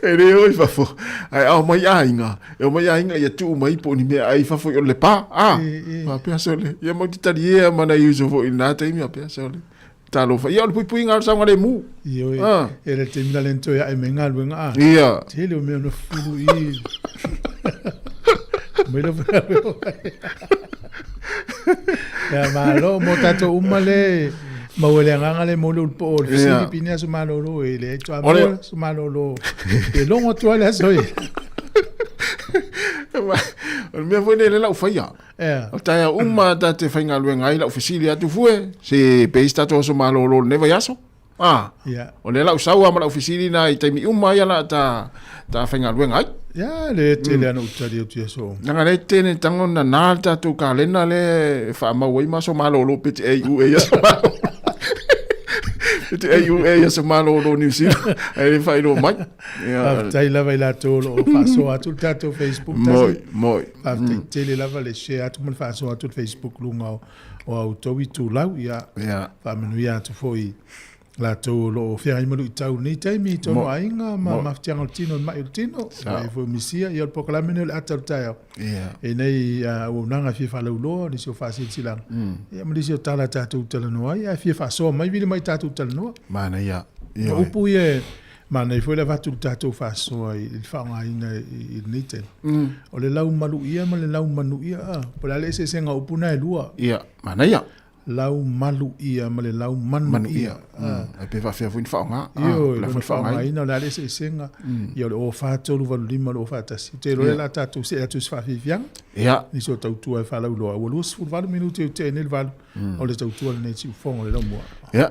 Ele oi fa fo. Ai au mai ainga. Eu mai ainga ia tu mai po ni me ai fa fo le pa. Ma pe sole. Ia mo ti tali ia mana uso fo ina taimi a pe sole. Talo fa ia le pui ngal sa ngale mu. Io ele te mina lento ya e mengal wenga. Ia. Tele o me no fulu i. Me lo ya malo mo tato umale mawele ngale mo lo po Filipina su malo lo ele to amor su malo lo. E longo to ala so. O me foi le la ufaia. O taia uma da te fainga luenga ai la oficilia tu fue. Se peista to so malo lo neva yaso. O le la usaua ma la oficili na i taimi uma ia la ta fainga luenga ai. Ya le tele ana utari o tia so. Nanga le tene tango na nalta tu kalena le fa ma wei ma so malo lo pit e u e so malo. Pit e u e so malo lo New Zealand. Ai fa ilo mai. Ya tai la vai la to lo fa so atu tato Facebook. Moi. After tele la va le share atu mo fa so atu Facebook lunga o auto tu lau ya. Fa menu ya tu foi. La to lo fia imalu tau ni taimi to no ainga ma ftianga tino ma tino e fo misia e po kala meno atal tayo e nei o nanga fi fa lo ni so fa silang e mo disi tala tatu tala no ai fi fa so mai vi mai tatu tala no mana ya o pu ye mana e fo la va tu tatu fa so il fa ainga il niten o le lau malu ia ma le lau manu ia po la le se senga o puna e lua mana ya lau malu ia ma le lau manu ia e pe fa fia fa nga la fa nga ina la le se senga ia o fa tolu va lima lo fa tasi te lo la tatu se atu fa fiang ni so tau tu fa la lo o lo su va minuto te nel val o le tau tu le ti fo le mo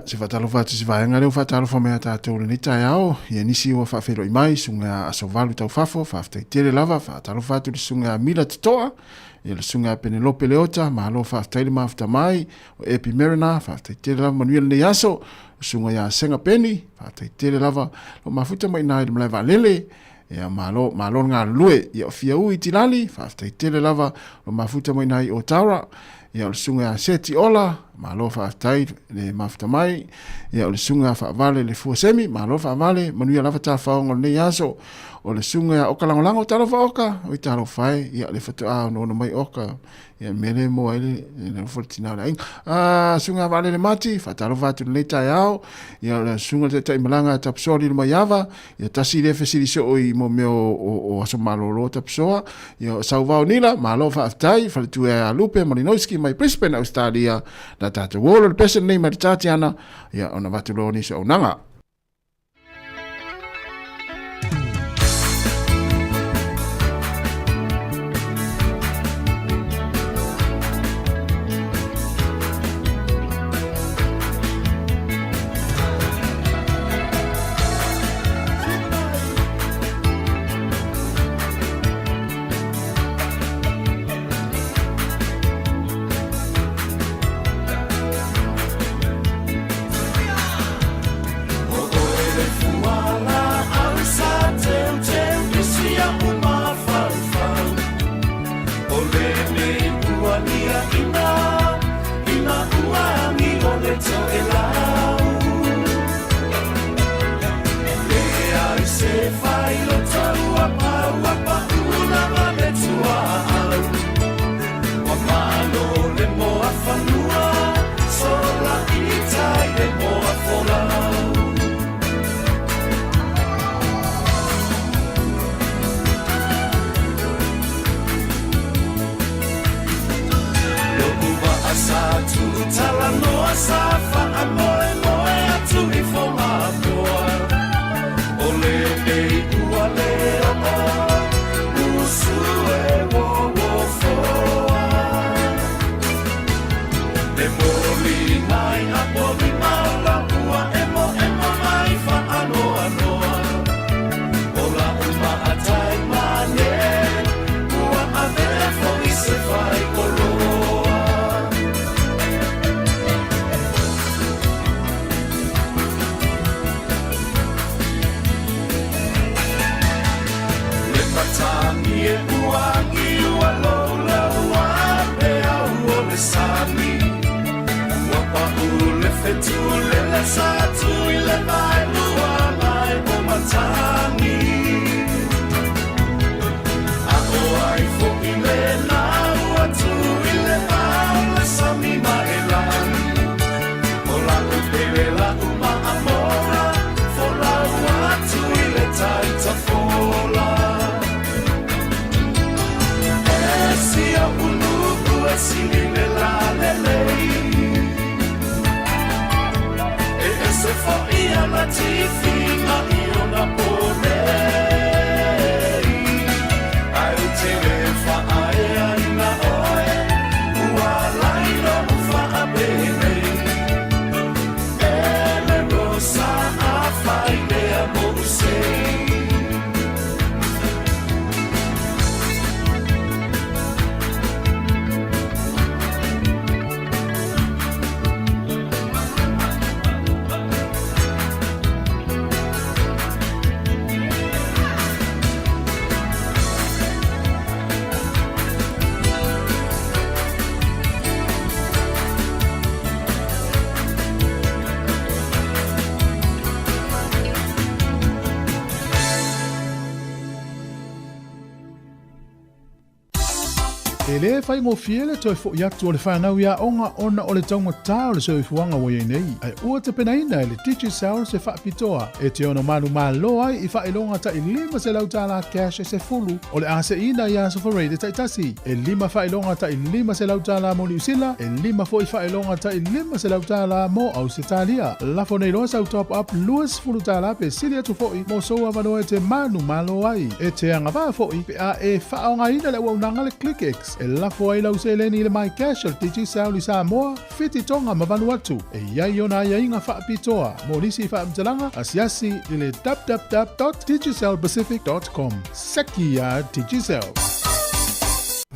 se fa talo fa si va nga le fa talo fa me tatu le ni taiao ia ni si o fa fe lo mai sunga aso valu tau fa fo fa te le lava fa talo fa tu sunga mila toa ia le sunga Penelope Leota ma lo fa taile ma fa mai o Epi Merina fa taile lava manuel le yaso sunga ya senga peni fa taile lava lo mafuta mai nai le va lele ia malo nga lue ia fia u itilali fa taile lava lo mafuta mai nai o Taura ia le sunga ya seti ola ma lo fa taile le mafuta mai ia le sunga fa vale le fuasemi ma lo fa vale manuel lava ta fa ngol le yaso o le sunga o kalangolango talo fa oka o talo fai ia le foto no mai oka ia mele mo ele le fortina la sunga vale le mati fa talo va tu le taiao ia le sunga te malanga tapsori le maiava ia tasi le fesili so o mo me o aso malolo tapsoa ia sauva nila malo fa tai fa tu e lupe Malinowski mai Brisbane Australia da tata wolo le pesen nei mai tatiana ia ona vatuloni so nanga Ie uangi ua lola ua pe au o le sami. Ua pa ule fetu le le satu i le mai lua mai o matangi. A o ai fo i le na ua tu i le mai le sami ma e lani. O la u pele la u ma amora, fo la ua tu i le taita fola. Sia uluku e silile la lelei. E se fo ia na tifi ma io na ponei. Ai te le fa ai ai na oe, ua lai no fa a benei. E le rosa a fai le a mosei. E le fai ngō fiele toi fo iatu o le whanau ia onga ona o le taunga tā o le soi fuanga o iei nei. Ai ua te pena ina e le teacher sao se whaapitoa. E te ono manu malo ai i whaelonga ta i lima se lau tāla cash e se fulu. O le ase ina i aso for reide taitasi. E lima whaelonga ta i lima se lau tāla mo Niusila. E lima fo i whaelonga ta i lima se lau tāla mo Ausitalia. Lafo nei loa sau top up luas fulu tāla pe silia tu fo i mo soa manoe te manu malo ai. E te anga wha fo i pe a e whaonga ina le waunanga le ClickX. E lafo ai lau se leni le mai cash al tiji sao li Sāmoa, fiti tonga ma Vanuatu. E iai ona ia inga whaapitoa, mo nisi whaamtalanga, asiasi i le www.digicelpacific.com. Seki ia Digicel.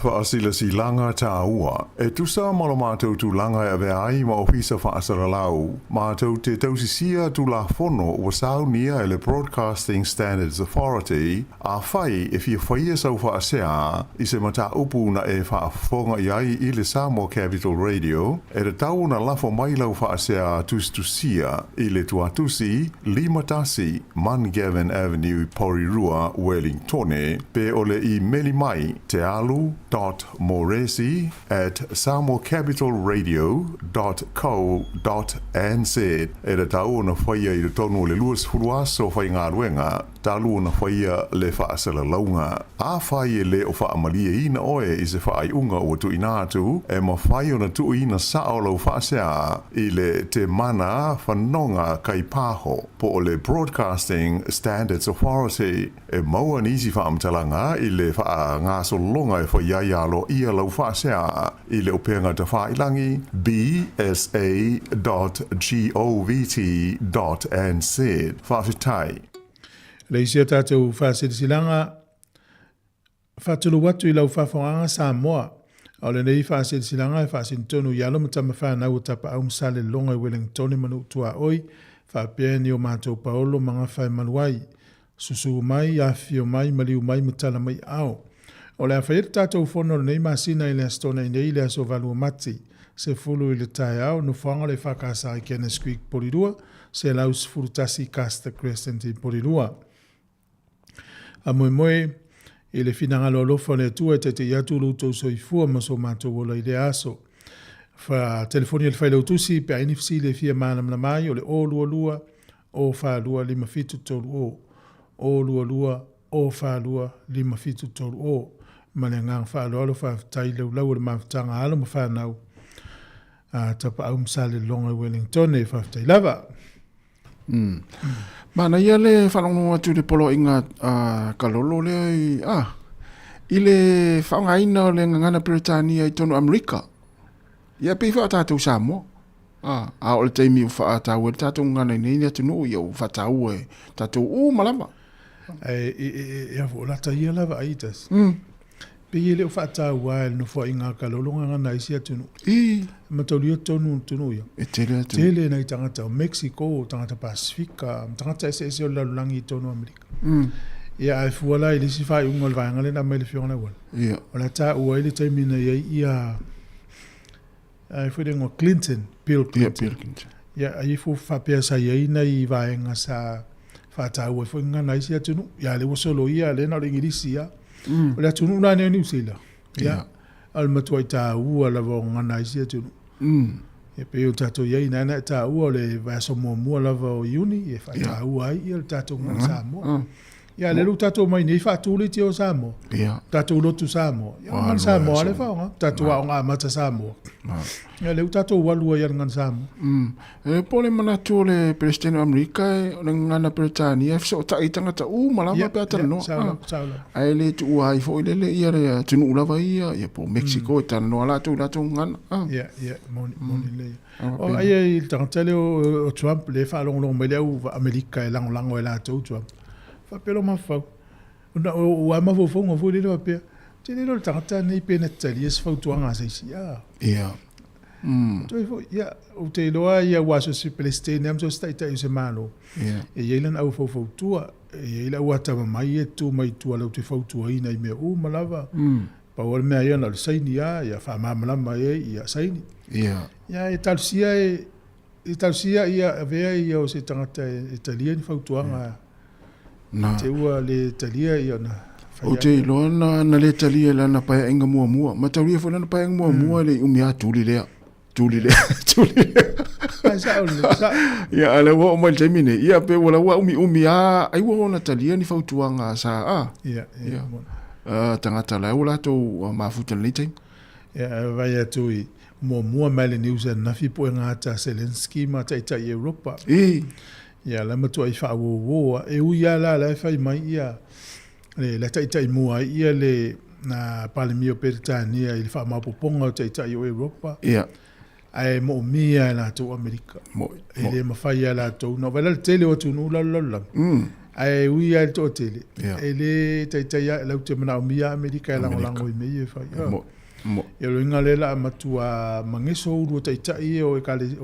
Whaasila si langa tā ua. E tusa malo mātou tu langa e vea ai ma ofisa whaasara lau. Mātou te tausisia tu la fono wa sau nia e le Broadcasting Standards Authority a whai e fia whaia sau whaasea i se mata upu na e whaafonga i ai i le Sāmoa Capital Radio e re tau na lafo mai lau whaasea tustusia i le tuatusi Limatasi Mangavin Avenue Porirua Wellingtone pe ole i meli mai te alu .moresi@samoacapitalradio.co.nz e re tau na whaia i le tonu le luas furuaso whai ngā ruenga talu na whaia le whaasala launga. A whai e le o whaamalia ina oe i se whaai unga o tu inatu e ma whai o na tu ina saolo whaasea i le te mana whanonga kai pāho po o le Broadcasting Standards Authority e maua nisi whaamtalanga i le wha ngā solonga e whai ialo ia lau whaasea i le upenga te whailangi bsa.govt.nz whawhitai. Leisia tātou whāsirisilanga, whātulu watu i lau whawhonga Sāmoa. O le nei whāsirisilanga e whāsintonu i aloma tama whānau o tapa au msale longa i Wellington manu tua oi, whāpeani o mātou paolo mga whai manuai, susu mai, awhio mai, maliu mai, mutala mai ao. O le awhaira tātou whono nei masina i le astona i nei le aso valua mati, se fulu i le tae au, no whanga le whakasa i Kenneth Creek Porirua, se laus furutasi Castor Crescent i Porirua. A moe i le finanga lolofa le tua te te iatu luto soifua maso mātou ola i le aso. Fa telefoni le whailau tusi pe ainifisi le fia mānam na mai o le o lua lua o wha lua lima fitu tolu o. O lua lua o wha lua lima fitu tolu o. Mane ngang wha lua lo wha tai lau lau le mawhtanga alo ma whanau. Tapa au msale longa Wellington e wha tai lava. Mana ia le whanonga atu le polo inga kalolo le i le whaongaina o le ngangana Britania i tonu Amerika. Ia pei wha tātou Sāmoa. A o le teimi o wha tātou e tātou ngana nei ni atu no i au wha tātou e tātou malama. Ia vo lata ia lava aitas. Pei le o wha tātou wael no wha inga kalolo ngana isi atu no. Mataulia tonu ia. E tele atu. Tele nei tangata o Mexico, tangata Pasifika, tangata ese o lalulangi i tonu Amerika. Ia ai fuala ili si fai ungol vanga le na mai le fiona wala. Ia. Ola ta ua ili taimina ia ai fuere ngo Clinton, Bill Clinton. Bill Clinton. Ia ai fu fa pia sa ia ina I vaenga sa fa ta ua fu ngana isi atunu. Ia le wasolo ia le na le ngirisi ia. Ola atunu na ne New Zealand. Ia. Al matua ta ua la vo ngana isi atunu. E pe o tato ia ina na ta ua le va so mo la vo uni e fa ta ua ai ia tato ngana Sāmoa. Ia le lu tato mai nei fa tu le tio Sāmoa. Ia. Tato lotu Sāmoa. Ia ngan Sāmoa le fa tato wa nga mata Sāmoa. Ia le tato walu ia ngan Sāmoa. E pole mana tu le presidente Amerika le ngana Britania so ta itanga ta malama pe ata no. Ai le tu ai fo le ia le tu no lava ia po Mexico ta no la tu ngana. Ia moni le. O ai il tantale o Trump le fa long me le Amerika lang la tu Trump. Fa pelo ma fa. O ama fo ngo fo le do pe. Te le tanta nei pe netali es fa tu anga se ia. Ia. Ja, o te loa ia waso si Palestine am so stai tai se malo. E yelan au fo tua, e ila wata mai e tu mai tua lo te fo tua ina I me o malava. Pa wal me ia na saini ia fa mamala mai ia saini. Ja, e talsia ia avea ia o se tangata Italian fo tua nga. Te ua le Italia ia na. O te loa na le Italia la na pa inga mua. Ma tauria fo na pa inga mua le umia tuli le. Tuli. Ia ala wa o te mine. Ia pe wala wa umi ai wa na talia ni fautuanga sa Ia. Tangata la wala to mafuta le time. Ia vai atu I mua male news na fi po ngata Zelensky ma ta Europa. Ia la matu ai fa wo e u ia la fa mai ia. Le ta mua ia le na Palemio Britania il fa ma poponga ta Europa. Ia. Ai mo mia la to America. Ele ma fai la to no vela tele o tu no la. Ai ui al to tele. Ele tai la to na mia America la ngo I me fai. Mo. Ele ngale la matua mangeso u tai o kale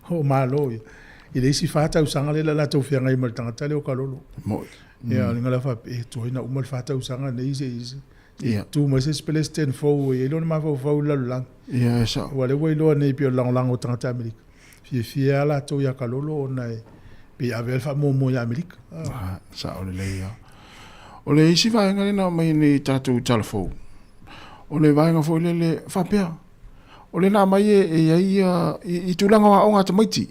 o malo. Ele si fata usanga le la to fianga I mal tanga tele o kalolo. Mo. Ya ngala fa e to ina umal fata usanga nei se. Tu mas Palestine fo e lo ma fo la. Ia sa. Wale wai loa nei pio lang o tangata Amerika. Fia la to ya kalolo na pe avel fa mo ya Amerika. Sa o le ia. O le isi vai ngale na mai ni tatu talfo. O le vai nga fo le fa pia. O le na mai ia I tulanga wa onga tamaiti.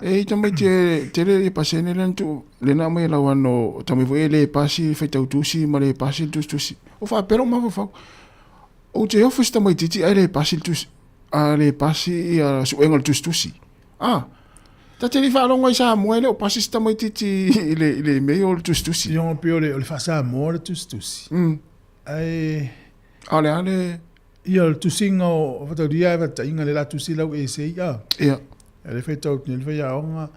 E tamaiti te le pasene le tu le na mai la wano tamivo le pasi feitau tusi ma le pasi tusi. O fa pero ma fa. O te office tamaiti ti ai le pasi tusi. A le pasi ia su engol tusi. Ta te li fa longa isa mo le o pasi tamaiti ti le me o tusi. Yon pio le fa sa mo le tusi. Ai ale ia le tusinga o fa dia va inga le la tusi la e se ia. Ia. Ele feitau ni le fa onga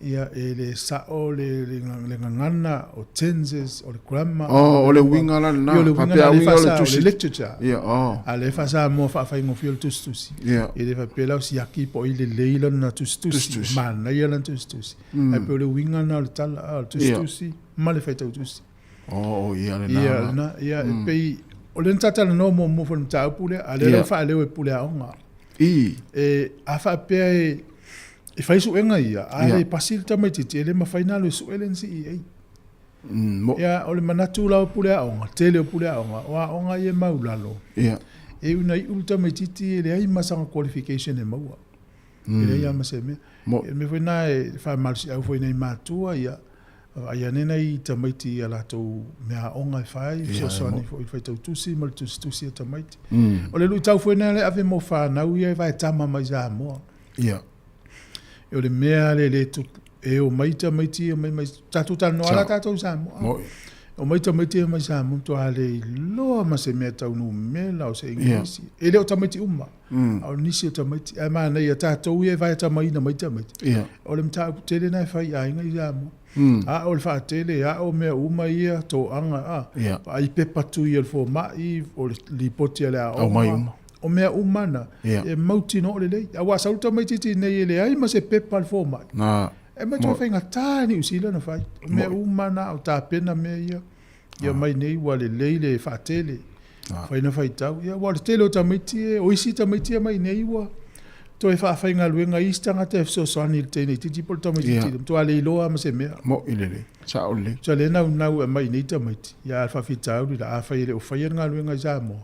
ia ele sa o le ngana o tenses o le grandma o le winga la na pa pe winga le literature ale fa sa mo fa ingo fiel tustusi ele fa pe la si aki po ile leila na tustusi man na ia na tustusi e pe le winga na le tal tustusi ma le feitau tustusi ia le na ia pe o le tata no mo fo nta pule ale fa le pule onga e a fa pe e fai su enga ia ai pasil tamaiti ele ma final su elensi ai ia o le manatu la pule onga tele pule onga wa onga ia maulalo e una ultimate ele ai masanga qualification e maua ele ia maseme me foi na fa marsi au foi nei matua ia ia nena I tamaiti ala to me onga fai so ni foi to tusi mal tusi tamaiti o le lu tau foi na le ave mo fa na ia vai tama mai za mo e o le mea le tu e o maiti mai tatu tano ala tatu Sāmoa o maiti mai Sāmoa to ale loa ma se mea tau nu mela o se ingisi e le o tamaiti uma o nisi o tamaiti e mana ia tatu e vai tamai na maiti o le mta tele na fai a inga I Sāmoa o le fa tele o mea uma ia to anga ai pepa tu ia le fo mai o le lipoti ale a o mea umana e mauti no le lei a wa sauta mai titi nei ele ai ma se pepa al fo mai E mai tō whainga tā ni usila na whai. Me umana o tā pena me ia. Ia mai nei wale leile whaatele. Whaina whai tau. Ia wale tele o tamaiti e. O isi tamaiti mai nei wa. Tō e whaafai ngā luenga istanga te so soani le tēnei titi pol tamaiti titi. Tō ale iloa ma se mea. Mo ilele. Sa ole. Sa le nau e mai nei tamaiti. Ia alfa fitau li la awhai ele o whai ngā luenga i Sāmoa.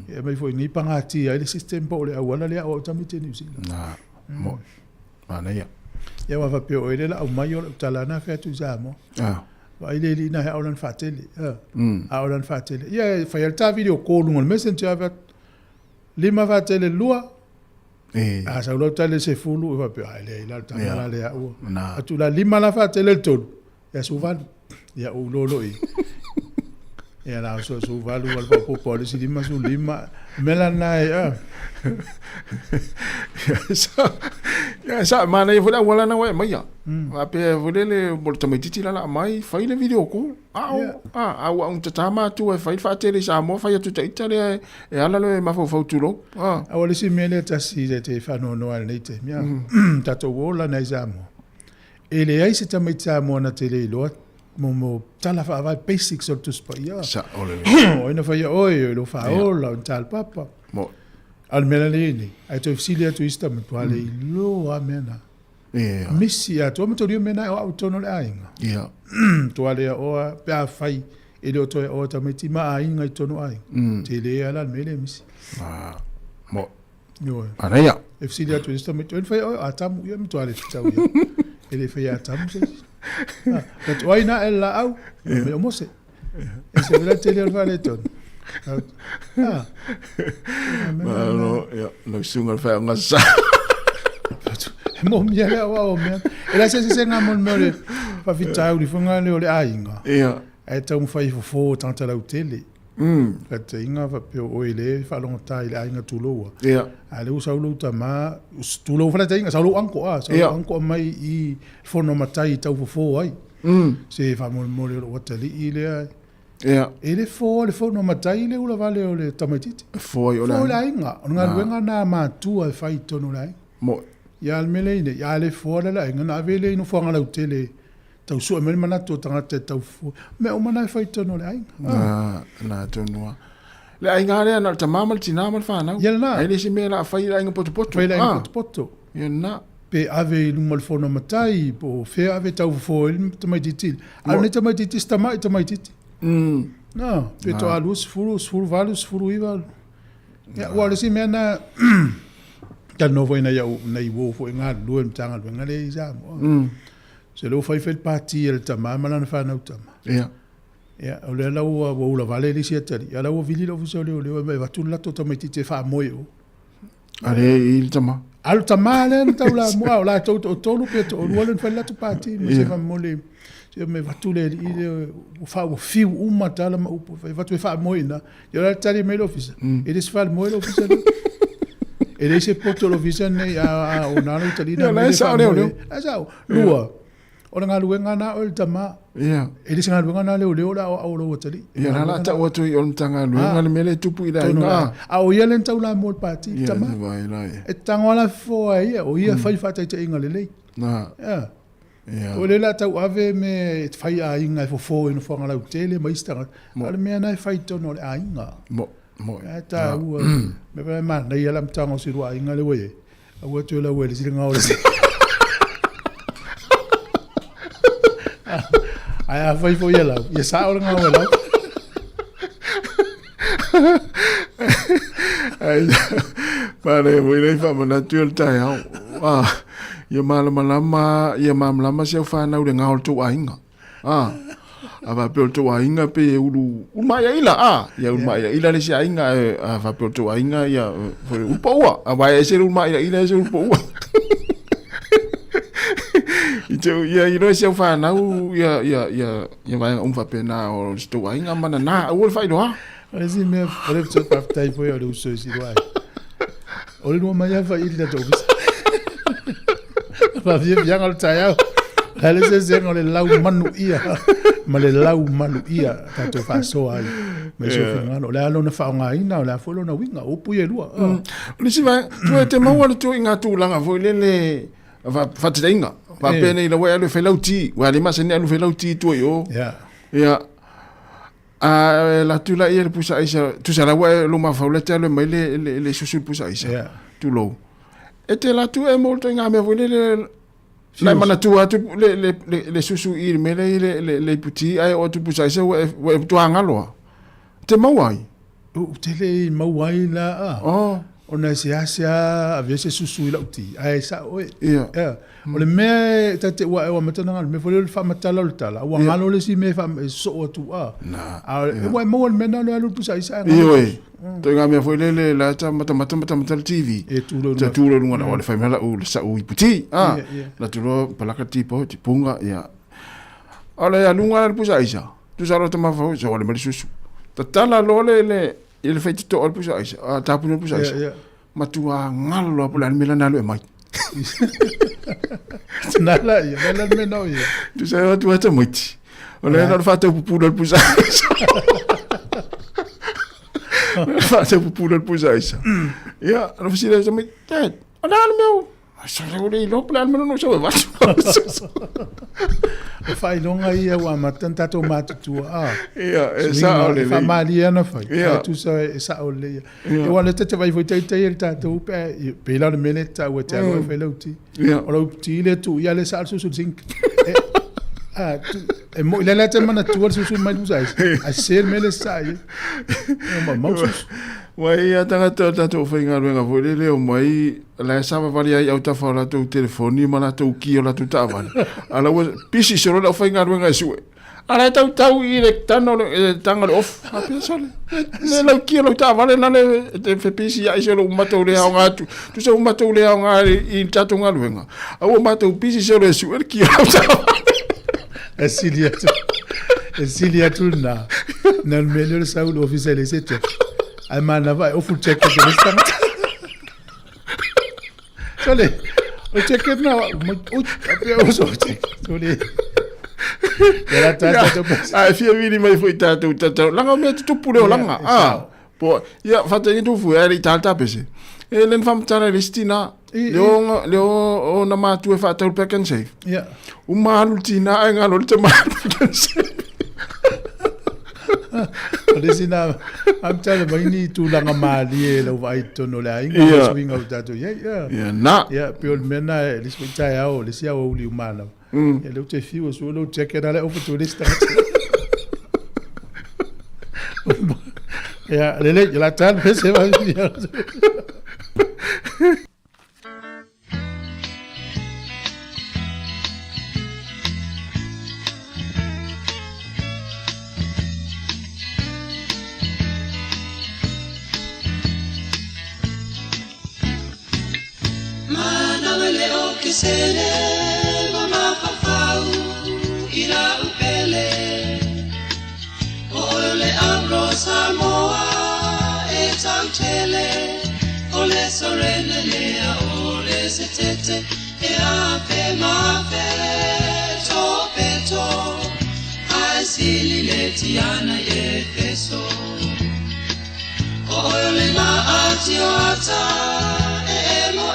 Ia mai fo ngi pangati ai le system po le awala le o tamaiti ni usila. Na. Mo. Mana ia. Ia wa pe o ele la o mai o talana fa tu Sāmoa. Wa ile li na ha olan fatele. A olan fatele. Ia fa ta video call ngol messenger va lima fatele lua. A sa lo tale se fulu va pe ile la ta le a o. Atu la lima la fatele tol. Ia suvan. Ia o lolo i. Ia la so valu al po policy lima su lima melana ia. Sa mana ia fula wala na mai ya. Ape fulele bol tamititi la mai fai le video ko. Au un tatama tu e fai fatele Sāmoa fai tu taitale e ala le mafo fauturo. Awale si mele tasi te fa no al nete. Mia tato wola na Sāmoa. Ele ai se tamiti Sāmoa na tele lo mo tala fa vai basics of to spa ya. Sa ole. Ina fa ya oi lo fa ola un tal papa. Mo al melalini ai to filia to ista me to ale lo amena missi a to me to rio mena o to no le ainga to ale o pa fai e do to o ta meti ma ainga to no ai te le ala mele missi mo yo ana ya e filia to ista me to fai o atam yo me to ale tau ya ele fai atam se to ai na ela au me mo se ese vela te le vale ton no ya no sungal fa ngasa mo mia le o me ela se ngamon me le fa fitau li funga le ole ainga ya e tau fai fo tanta la utele Kat inga fa pe o ile fa long ta ile ainga tulo ya ale usa lo tama tulo fa ta inga sa lo anko anko mai I fono matai tau fo ai se fa mo le o tali ile ya ele fo no matai le ula vale o le tamatiti fo la inga nga luenga na ma tu ai fai tono lai mo ya al meleine ya le fo la inga na vele no fo nga la utele tau su me mana to tanga te tau fo me o mana fai tono lai na tono le ainga le na tamamal tina mal fa na ele si me la fai la inga poto ya na pe ave lumal fo no matai po fe ave tau fo il tamatiti al ne tamatiti tamatiti no, peto alus furu valus furu ival. Ya wala si mena kan no foi na iwo foi nga luem tanga luenga le Sāmoa. Se lo fai fel parti el tama malana fa na tama. Ya ole la wo la vale li sietari. Ya la wo vili lo fuso le me va tu la to tamiti te fa moyo. Ale il tama. Al tama le taula mo la to no peto o lo fa la to parti me se fa mole. Me vatule ile fa o fiu uma tala ma upo vatu fa moina yo la tali me l'office e fa mo l'office e le se porto l'office ne a una no italina me sa le lua ona nga luenga na o tama ya e le singa luenga na le la o lo tali ya la ta o tu on tanga luenga le mele tupu ila nga a o yelen taula mo parti tama e tangwala fo ai o ia fa fa ta inga le na o le la tau ave me fai a inga fo no fo ngala utele ma istanga ale me na fai tono le a inga mo ta u me ma na ia lam tango si ru a inga le we a wo tu la we le singa o le ai fai fo ia la ia sa o nga o la ai pare mo ile fa mana tu el tai ia malama se fa na ule ngau tu ainga ava pe tu ainga pe ulu mai ila ia mai ila le se ainga ava pe tu ainga ia upoa ava ese mai ila ese upoa itu ia iro se fa na ia vai fa pe na o tu ainga mana na ul fa do ese me pare tu pa tai foi o uso si vai o no mai fa ila to va bien al tayao ale se ngole lau manu ia ma le lau manu ia tato fa so ai me so ngano le alo na fa nga ina la folo na winga o puye lua le si vai tu te mau le tu inga tu langa foi le fa tsinga fa pene ina wa le felauti wa le masene alu felauti tu yo ya la tu la ia pusa isa tu sala wa lo ma fa le tele mai le susu pusa isa tu lo e la tu e molto nga me vole la mana tu atu le susu ir me le puti ai o tu pusa isa wa tu angalo te mawai te le mawai la ona se asia avia se susu la uti ai sa oi o le me tate wa matana me fole le fa matala le tala wa ngalo le si me fa so tu na wa mo le mena le pusa isa oi to nga me fole le la ta mata TV e tu lo ngona o le fa mela o le sa o iputi la tu lo palaka tipo ti punga ya ala ya lunga le pusa isa tu sa ro ta ma fa so le susu tatala lo le il fait to all pusa isa ta puno pusa isa matua ngalo pula mela na lo mai nala me no ya tu sai tu ata muti ole no fa te pupulo pusa fa te pupulo pusa isa ya no fisi le me tet ona meu sa le lo plan me no so va fai longa ia wa matanta to matu sa ole fa malia na fai tu sa sa ole e wala te vai foi te ta to pe la mele ta wa ta wa fe lauti o lo ti le tu ia le sa su sink e mo la te mana tu su mai tu sai a ser mele sai ma mausus wai ya tanga to fa nga luenga foi le o mai la sa va varia au ta fa la tu telefoni mana tu ki la tu ta va ala wa pisi solo la fa nga luenga su ala tau i le tano tanga off a pensale le la ki la ta va le na le te fe pisi ya solo mato le au nga tu so mato le au nga i tatu nga luenga au mato pisi solo su ki la ta Esilia tu na melhor saúde oficial esse check. A mana vai o full check que está. Sole. O check na o so check. Sole. Era tanto a fia vini mai foi tanto langa me tu pule o langa po ia fata ni tu fu era tanta pese e len fam tara listina leo o na ma tu e fata pe kan sei o malu tina ai ngalo te ma kan sei Lesina am tala mai tu langa mali e lo vai tono la inga swing out dato na pe o mena le swita ya o le sia o li umana e lo te fiu so lo check era le o tu lista le la tal se va Sele mama papau ira upele ole abro Sāmoa e tautele ole sorene lea ole setete e ape mafe to peto asili letiana e peso ole ma atiota emo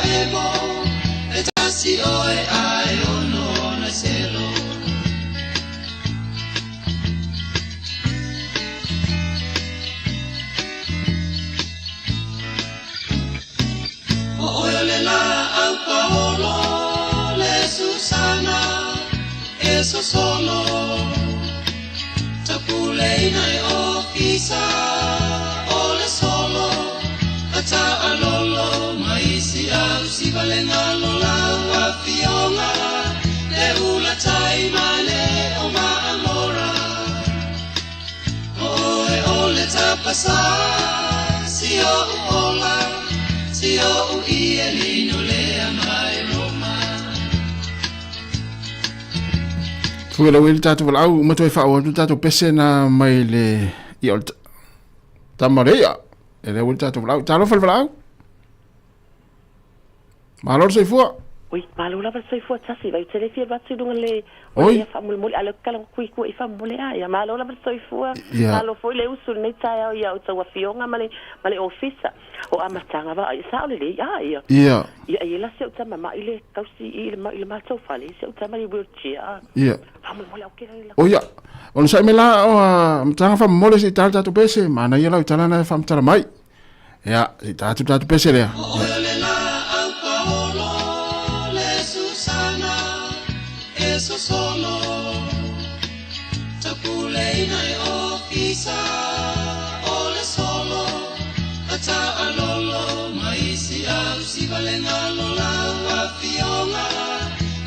si oi ai ono na selo o le la au paolo le Susana eso solo tapule nai ofisa o le solo ata alolo maisi au si valenga lola wa fionga le ula tai male o ma amora o le tapasa si o ola si o i elino le amai Roma fuela wel tatu wala au mato e fa o tatu pese na mai le i ol tamaria ele wel tatu wala talo fal wala malor se fua Oi, malo la vai fu tasi vai tele fi va tsidunga le. Oi. Fa mo ala kala ku fa mo le ya malo la vai fu. Yeah. Malo foi le usul nei tai ya o tsa fionga male officer. O amatanga va sa le ya ya. Yeah. Ya la se tsa mama ile kausi ile ma tso fale se tsa mali wheelchair. Yeah. Fa mo la okay la. O ia. O sa me la o mtanga fa mo le si tata tu pese, mana ia la tala na fa mtara mai. Ya, si tata tu pese le. Eso solo Tapuleina e ofisa Ole solo Ata alolo Maisi au si valenga lola Wa fionga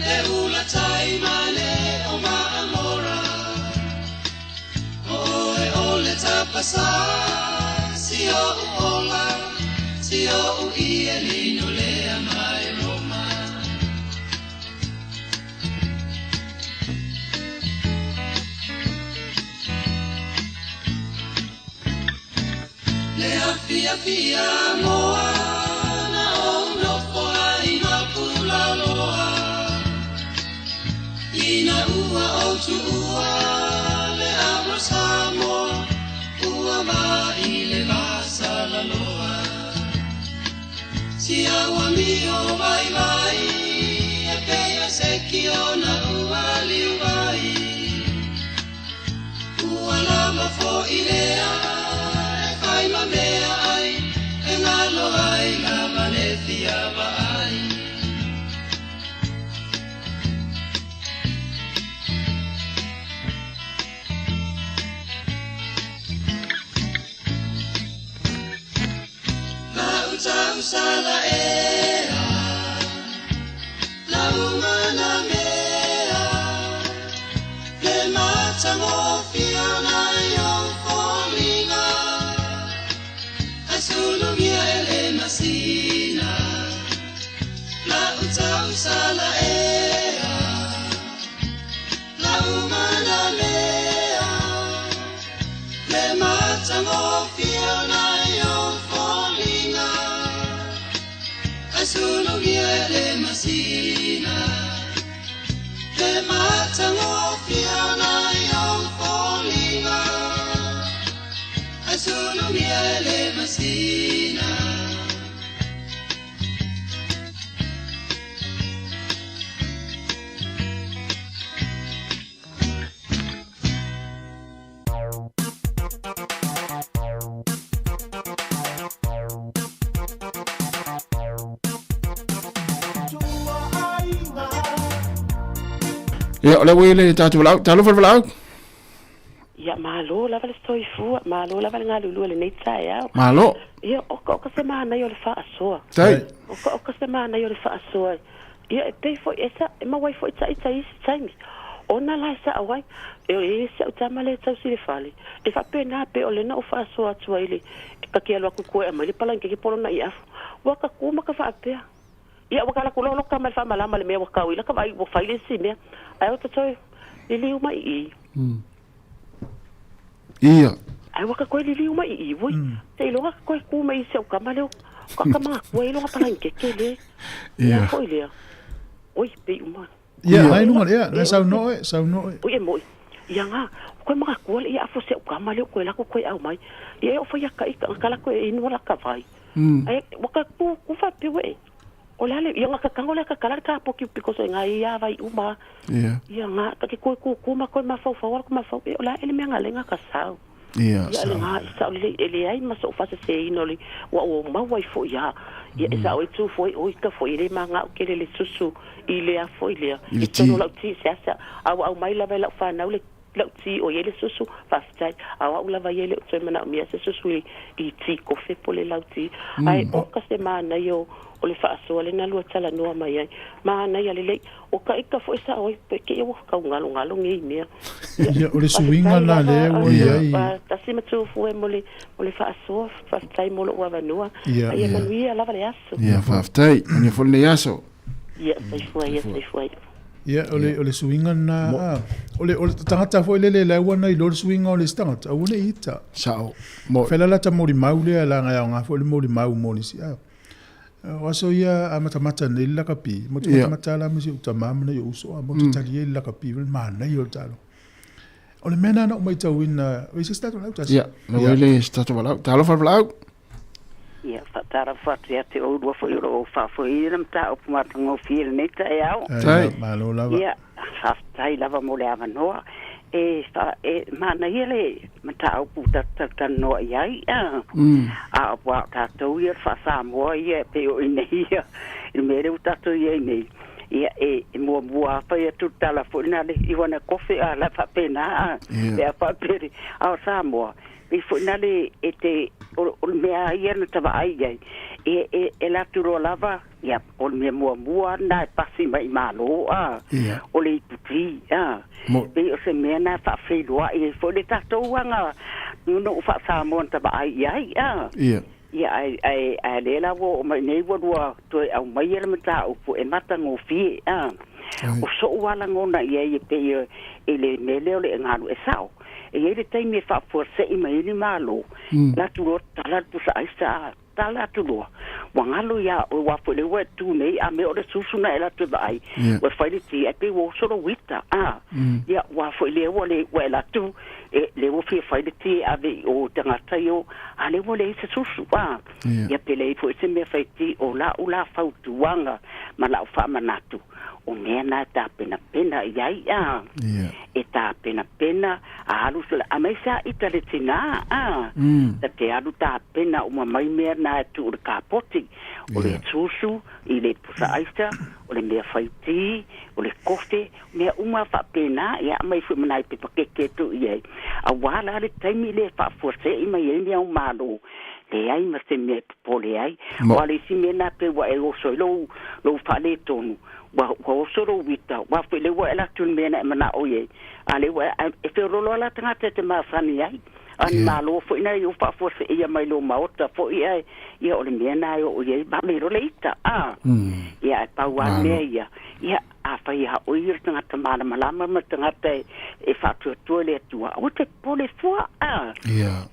Le ula taimane O ma amora Oe ole tapasa Si o uola Si o uia lino le amai Roma Fia moa na o no poa ina pula loa ina ua o tu ua le abro Sāmoa ua ma i le vasa la loa si awa mi o vai vai e pea se ki o na ua liu vai ua lava fo i lea e kai ma mea Ngalo ai la Valencia vai La usa ea La umana mea Le mata mofiana yo folinga Sulu miele masina La usa la ea La umana mea Le mata mofiana yo folinga Sulu miele masina Le mata mofiana yo folinga Sulu miele masina Ya, ole wele tatu vlau, talo vlau. Ya malo la vale stoi fu, malo la vale ngalu le nei tai ya. Malo. Ya o ka se mana yo le fa so. Tai. O ka se mana yo le fa so. Ya te fo esa, ma wai fo ita isi taimi. Ona la sa awai. E se o tamale tau si le fale. E fa pena pe o le na o fa so atu ile. Ka ke lo ku ko e mali pala ke polo na ia. Wa ka ku ma ka fa pe. Ya wa ka la ku lo ka mal fa mala mal me wa ka ila ka vai wo fa ile si me. Ai o to toi. Lili uma I. Ia. Ai waka koe lili uma I voi. Te longa koe kuma I se o kamaleo. Ka ma koe longa palanke kele. Ia. Koe lea. Oi pe uma. Ia, ai nunga ia, na sau noe. Oi e moi. Ia nga, koe mga koe ia afo se o kamaleo koe lako koe au mai. Ia o fai aka ika kala koe inu la ka vai. Ai waka ku fa pe we. O lale ia nga ka kango le ka kala ka poki piko so nga ia vai uma. Ia nga ka ke koe kuma koe ma fau fau ko ma fau. O la ele me nga lenga ka sau. Ia. Ya le nga sa ele ai ma so fa se inoli wa o ma wai fo ya. Ia sa o tu foi o ka foi le manga o ke le susu ile a foi le. I tono la ti sa au mai la vela fa na le la ti o ele susu fa stai au la va ele o mana mi se susu I ti ko fe pole la ti. Ai o ka se mana yo o le fa so le na lu tala no mai ai. Ma na ya le o ka ika foi sa o pe ke o ka ngalo ngi me. Ya o le swinga na le o ia. Ta si ma tu fu e mo le fa so fa stai mo lo wa no. Ai ma lui la va le aso. Ia fa stai, ni fo le aso. Ia sai foi. Ia o le swinga na o le tangata foi le wana I lo swinga o le stangata o ne ita. Sao. Mo fela la ta mori mau le la nga nga fo le mori mau mo ni si. Waso ia a mata nei laka pi. Mo te mata la misi uta mamana yo uso a mo te tali e laka pi vel mana yo talo. O le mena na mai tau ina we se stato lau tasi. Ya, no le stato lau. Talo fa lau. Ya, fatara fatu ya te o dua fo iro fa fo iram ta o mata ngo fil nei ta ya. Tai malo lava. Ya, tai lava mo le ava noa. Mana hele mata o puta ta no ai a wa ta to ia fa Sāmoa ia pe o nei ia i mere uta to ia nei ia mo bua fa ia tu tala fo na le I wana kofi a la fa pena ia fa pere a Sāmoa i fo na le te o mea ia na tava ai e la tu ro lava ia o me mua na pasi mai malo o le puti pe o se mena fa feloa e fo le tato wanga no fa Sāmoa tava ai ia ai le la wo mai nei wo to au mai le mata o po e mata ngo fi o so wala ngona ia pe e le mele o le ngalu e sao e ele tem me fa forse I mai ni malo la tu ro tala tu sa isa tala tu lo wangalo ya o wa fo le we tu nei a me o le susu na ela tu vai o fa le ti e pe wo so ro wita ya wa fo le wo le we la tu le wo fi fa le ti a ve o tanga tayo a le wo le se susu ya pe le fo se me fa ti o la fa tu wanga ma la fa manatu o mena ta pena iai e ta pena a alu sula a mai sa italetina ta te alu ta pena o mai mea na tu o kapoti o le tusu I le pusa aista o le mea faiti o le kofe mea uma fa pena ia mai fu manai pe pakeke tu iai a wala le taimi le fa forse I mai e mea o malo le ai ma se me pole ai o ale si mena pe wa e o so lo fa le tonu wa soro wita wa fele wa la tun mena mana oye ale wa e fe rolo la tanga te ma fani ai an malo fo ina yo fa fo se ia mai lo maota fo ia o le mena yo ye ba me ro leita ia pa wa me ia a fa ia o ir tanga te mala malama ma tanga te e fa tu le tua o te pole fo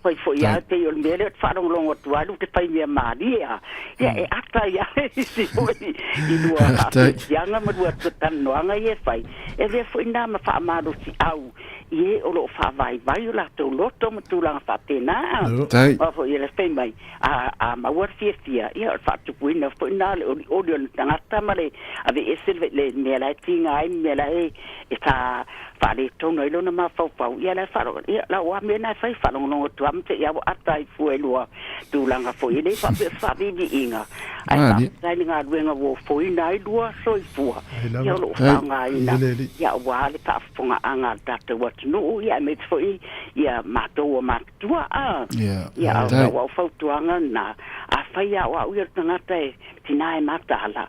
poi fo ia te yo le mele fa ro longo tua lu te fa me maria ia e ata ia si I lua ia nga ma dua tan no nga ye fai e ve fo ina ma fa ma do si au ie o lo fa vai la to loto ma tu la fa pena ma fo ia le fai mai a ma war fia ia fa tu puina fo ina o le tangata male ave esel le me la tinga ai me la e ta fa le to no lo na ma fa ia la fa la wa me na fai fa no tu am te ia atai fu e lo tu la nga fo ile fa vi inga ai ta nga ruenga wo fo ina i dua so I fu ia lo fa nga ina ia wa le ta fonga anga ta wa no ia me fo ia mato o matua ia wa fa tu anga na a fa ia wa u tanga te tinai matala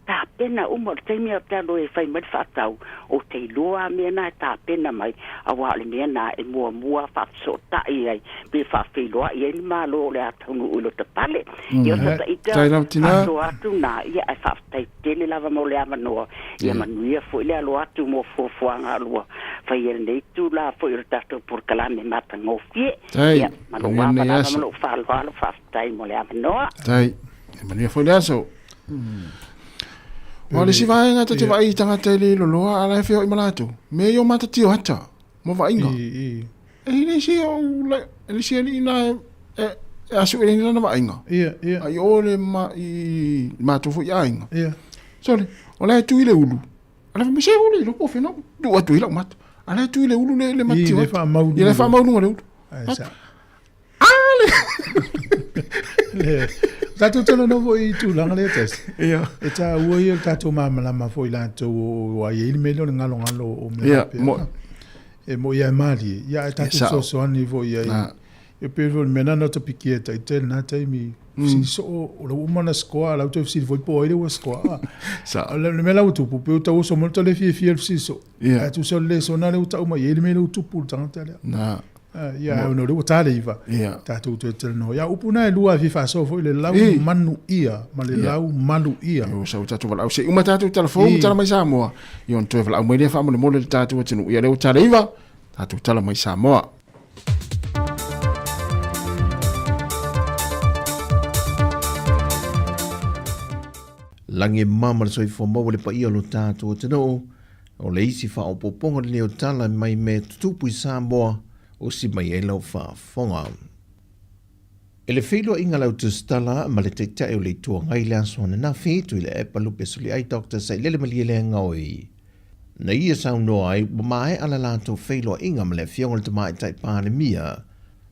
ta pena mo te me ta lo e fai mai fa tau o te loa me na ta pena mai a wa le me na e mua fa so ta ai be fa fi loa I ma lo le atu no lo te pale io ta ita lo atu na ia e fa te tele lava mo le amano ia manuia fo le lo atu mo fo anga lo fa ia nei tu la fo ir tato por kala me mata ngo fie ia ma lo wa ma lo fa lo fa tai mo le amano tai manuia fo le aso Wale si vai ngata te vai tanga te le loa ala feo I malatu. Me yo mata tio hata. Mo va inga. Ele si o ele si ali na asu ele na va inga. Ia. Ai ole ma tu fu ya inga. Ia. Sole, ola tu ile ulu. Ala me se ulu lo po fe no. Du atu ile mat. Ala tu ile ulu le mati. Ile fa mau. Ile fa mau no le ulu. Ale. Tato tala no voi tu langa le tes. Ia. E ta ua ia tato mamala ma foi la to wa ye il melo ngalo o me. Ia. Mo ia mali. Ia tato so ani voi ia. E pe vol mena no to piqueta e tel na taimi. Si so o lo umana scoa la to si voi po ile o scoa. Sa. Le mela utu pu to so molto le fie si so. Ia. Tu so le so na le uta uma ye il melo utu pu tanga na. Ya no le tale iva ta tu te no ya upuna e lua fi fa so fo le lau manu ia ma le lau malu ia o sa ta tu vala o se uma ta tu telefone tala mai Sāmoa yon tu vala o mai le fa mo le ta tu tinu ia le tale iva ta tu tala mai Sāmoa Lange mama le soifo mau le pa ia lo tātou tino, o le isi wha o poponga le neo tala mai me tutupu I Sāmoa, o si mai e lau wha fonga. E le whilo inga lau tustala ma le teitai o le tua ngai le aswana na whetu I le epa lupe suli ai Dr. Sai lele malie le ngaoi. Na ia sau noa ai, mai ala lātou whilo inga ma le fionga le tamai tai pāne mia,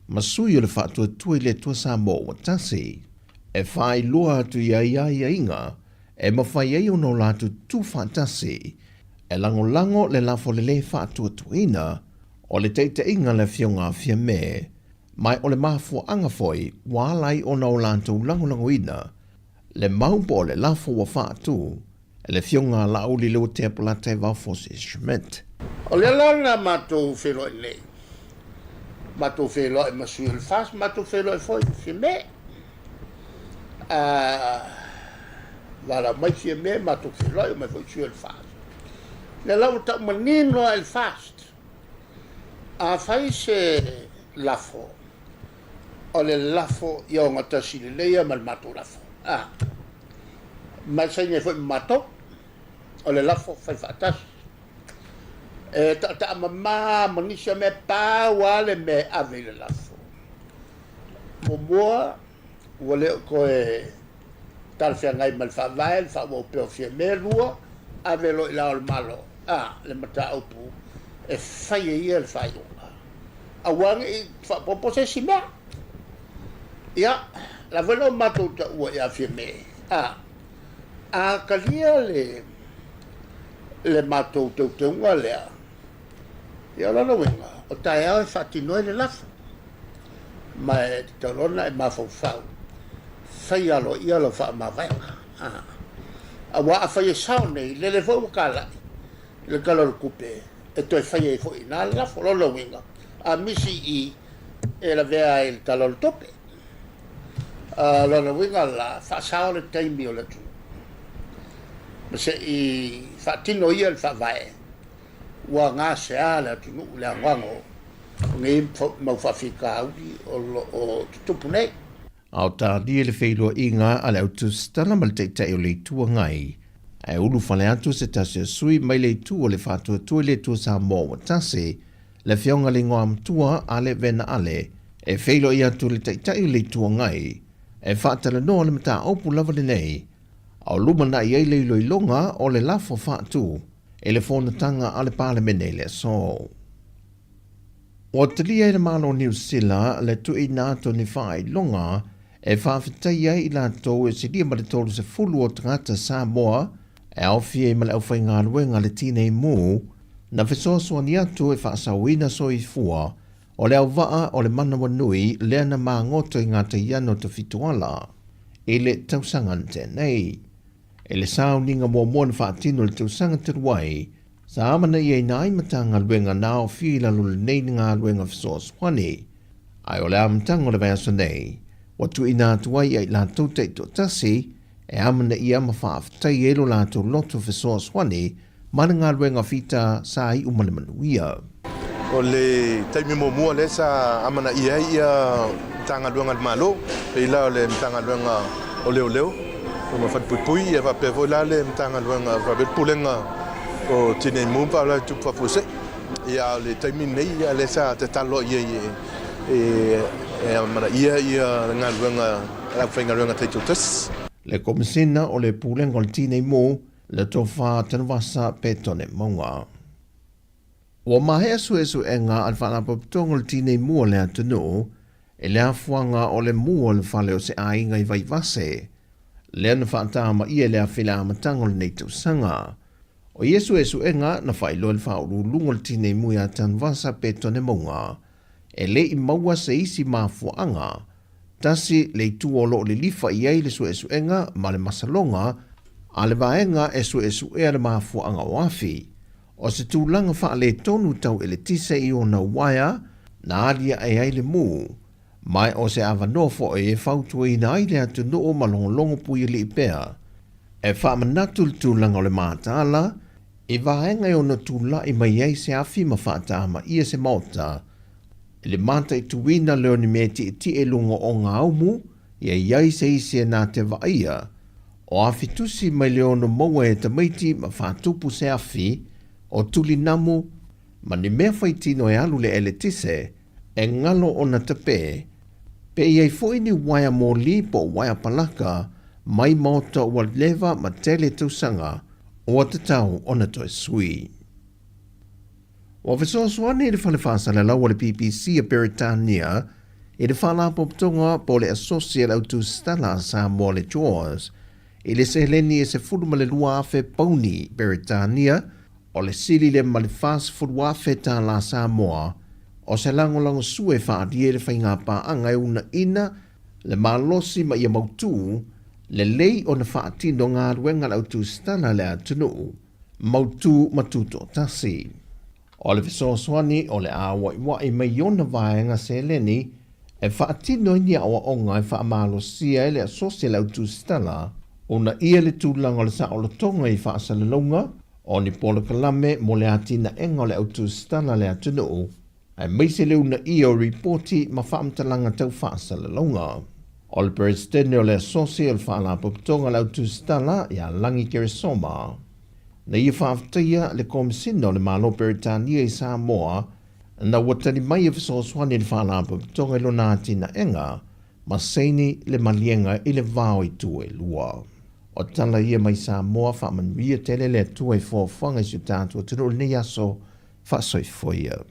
ma sui o le whaatua tui le tua Sāmoa wa tasi. E whai loa atu ia inga, e mawhai ei o no lātou tu whaatasi, e lango le lafo le le whaatua tuina, o le teite inga le fionga fia me, mai o le mafua anga foi, wālai o no lātou lango ina, le maupo le lafo wa whaatu, e le fionga la uli leo te apula te wafos instrument. O le lana matou whelo I nei. Matou whelo I masui le fas, matou whelo I foi fia me. Wala mai fia me, matou whelo I mai foi sui le fas. Le lau ta manino il fast. A fai se lafo. O le lafo I o ngata sili leia mal matou lafo. Mai sai ne foi matou. O le lafo fai fatas. E ta mama manisha me pa wale me ave le lafo. Momoa wale ko e tal fia ngai mal fa vai, fa wo pe fia me lua ave lo la o malo. Le mata upu e fai e il fai. A wang I fa popose si me. Ya, la velo matou ta ua ia fia me. A kalia le matou te unga lea. Ia lana wenga, o tae au e whatinoe le lafa. Ma e te rona e mawhau. Whai alo I alo wha mawenga. A wa a whai e sao nei, le whau kala. Le kalor kupe, e toi whai e fwoi nā lafa, lona wenga. A misi I e la vea e kalor tope. Lona wenga la, wha sao le taimi o le tu. Se I whatino ia le whawae. Wa ngā sea le atu nuu le angango. Ngai mau whawhika auri o tupu nei. Au tā lia le whailua I ngā ale au tustana ma le teitei o le tua ngai. E ulu whale atu se tase sui mai le tu o le whatua tua le tua Sāmoa wa tase, le whionga le ngoa mtua ale vena ale, e whailua I atu le teitei o le tua ngai, e whaatala noa le mata opu lava le nei, au lumana I eile I loilonga o le lafo whaatu, e le whonatanga ale parlemene le so. O talia le malo New Zealand le tu I nato ni whai longa, e whawhitai ai I lato e se lia ma le tolu se fulu o tangata Sāmoa, e au fie ma le au whai ngā luenga le tinei mū, na whesoasua ni atu e whaasawina so I fua, o le au waa o le manawa nui lea na maa ngoto I ngā te iano te fituala, e le tausangan tēnei. E le sao ninga mua mua na whaatino le tausangan te ruai, sa amana I nai mata ngā luenga nao whila lule nei ngā luenga whesoaswani, ai o le amtango le vea nei, watu I nā tuai ai lātou teito tasi, e amana I ama whaaftai elo lātou loto whesoaswani, mana ngā luenga whita sa I umane manuia. O le taimi mua le sa amana ia tanga luenga malo, e la o le tanga luenga o leo. O ma fat pui e va pe vola le tanga luenga va bet pulenga o tine mumpa la tu fa fuse. Ia le taimi nei le sa te talo e amana ia ngā luenga la whainga luenga te tutas. Le komisina o le pulenga o le tine mo, le tofa tanwasa petone maunga. Wa mahe asu e ngā alwhana paputonga le tine mua le atunu, e le afuanga o le mua le whale o se ainga I vai vase, le ana whaatama ia le awhila amatanga le neitau sanga. O Yesu e ngā na whailo le whauru lungo le tine mua tanwasa petone maunga, e le I maua se isi mafuanga, tasi le tuolo le lifa I ai le suesuenga ma le masalonga, a le vaenga e suesuea le mafuanga wafi, o se tūlanga wha le tonu tau e le tise I ona waia, na alia e ai le mū, mai o se avanofo e whautua I na ai le atu noo malongolongo pui li pea, e wha manatu le tūlanga o le mātala, e vaenga e ona tūla I mai ai se afi ma whaatama ia se mauta, le mata I tuwina leo ni me ti e lungo o ngā umu, ia iai se isi e nā te vaia, O awhitusi mai leono maua e tamaiti ma whātupu se awhi o tuli namu ma ni mea whaitino e alu le ele tise e ngalo o na tape pe iei fwoi ni waia mō li po waia palaka mai maota ua lewa ma tele tausanga o atatau o na toi sui. O whesoaswane e le whale whaasala lau le PPC a Beretania e le whala poptonga po le associate autu stala Sāmoa le Jaws e le seheleni e se fulu ma le lua afe pauni Beretania o le sili le ma le fast fulu afe ta la Sāmoa o se lango sue whaadie le whainga pa anga e una ina le malosi ma ia mautu le lei o na whaatino ngā ruenga autu stala le atunu mautu matuto tasi. O le fesoswani o le awaiwai mai iona vaenga seheleni e whaatino inia o onga e whaamalosia e le asosia le autu stala o na ia le tūlanga le sa o le tonga i whaasalalonga o ni pola kalame mo le atina enga o le autu stala le atunu ai meise leu na ia o reporti ma whaamtalanga tau whaasalalonga. O le presidente o le asosia o le whaalapoptonga le autu stala ia langi keresoma. Na ia whaaftaia le komisina o le malo Beretania i Sāmoa na watani mai e whasoswani le whaalapoptonga i lona atina enga ma seini le malienga i le vao i tue lua. O tala ia mai Sāmoa whaamanuia tele le tue fōwhanga i su tātua tino le aso whaasoifoia.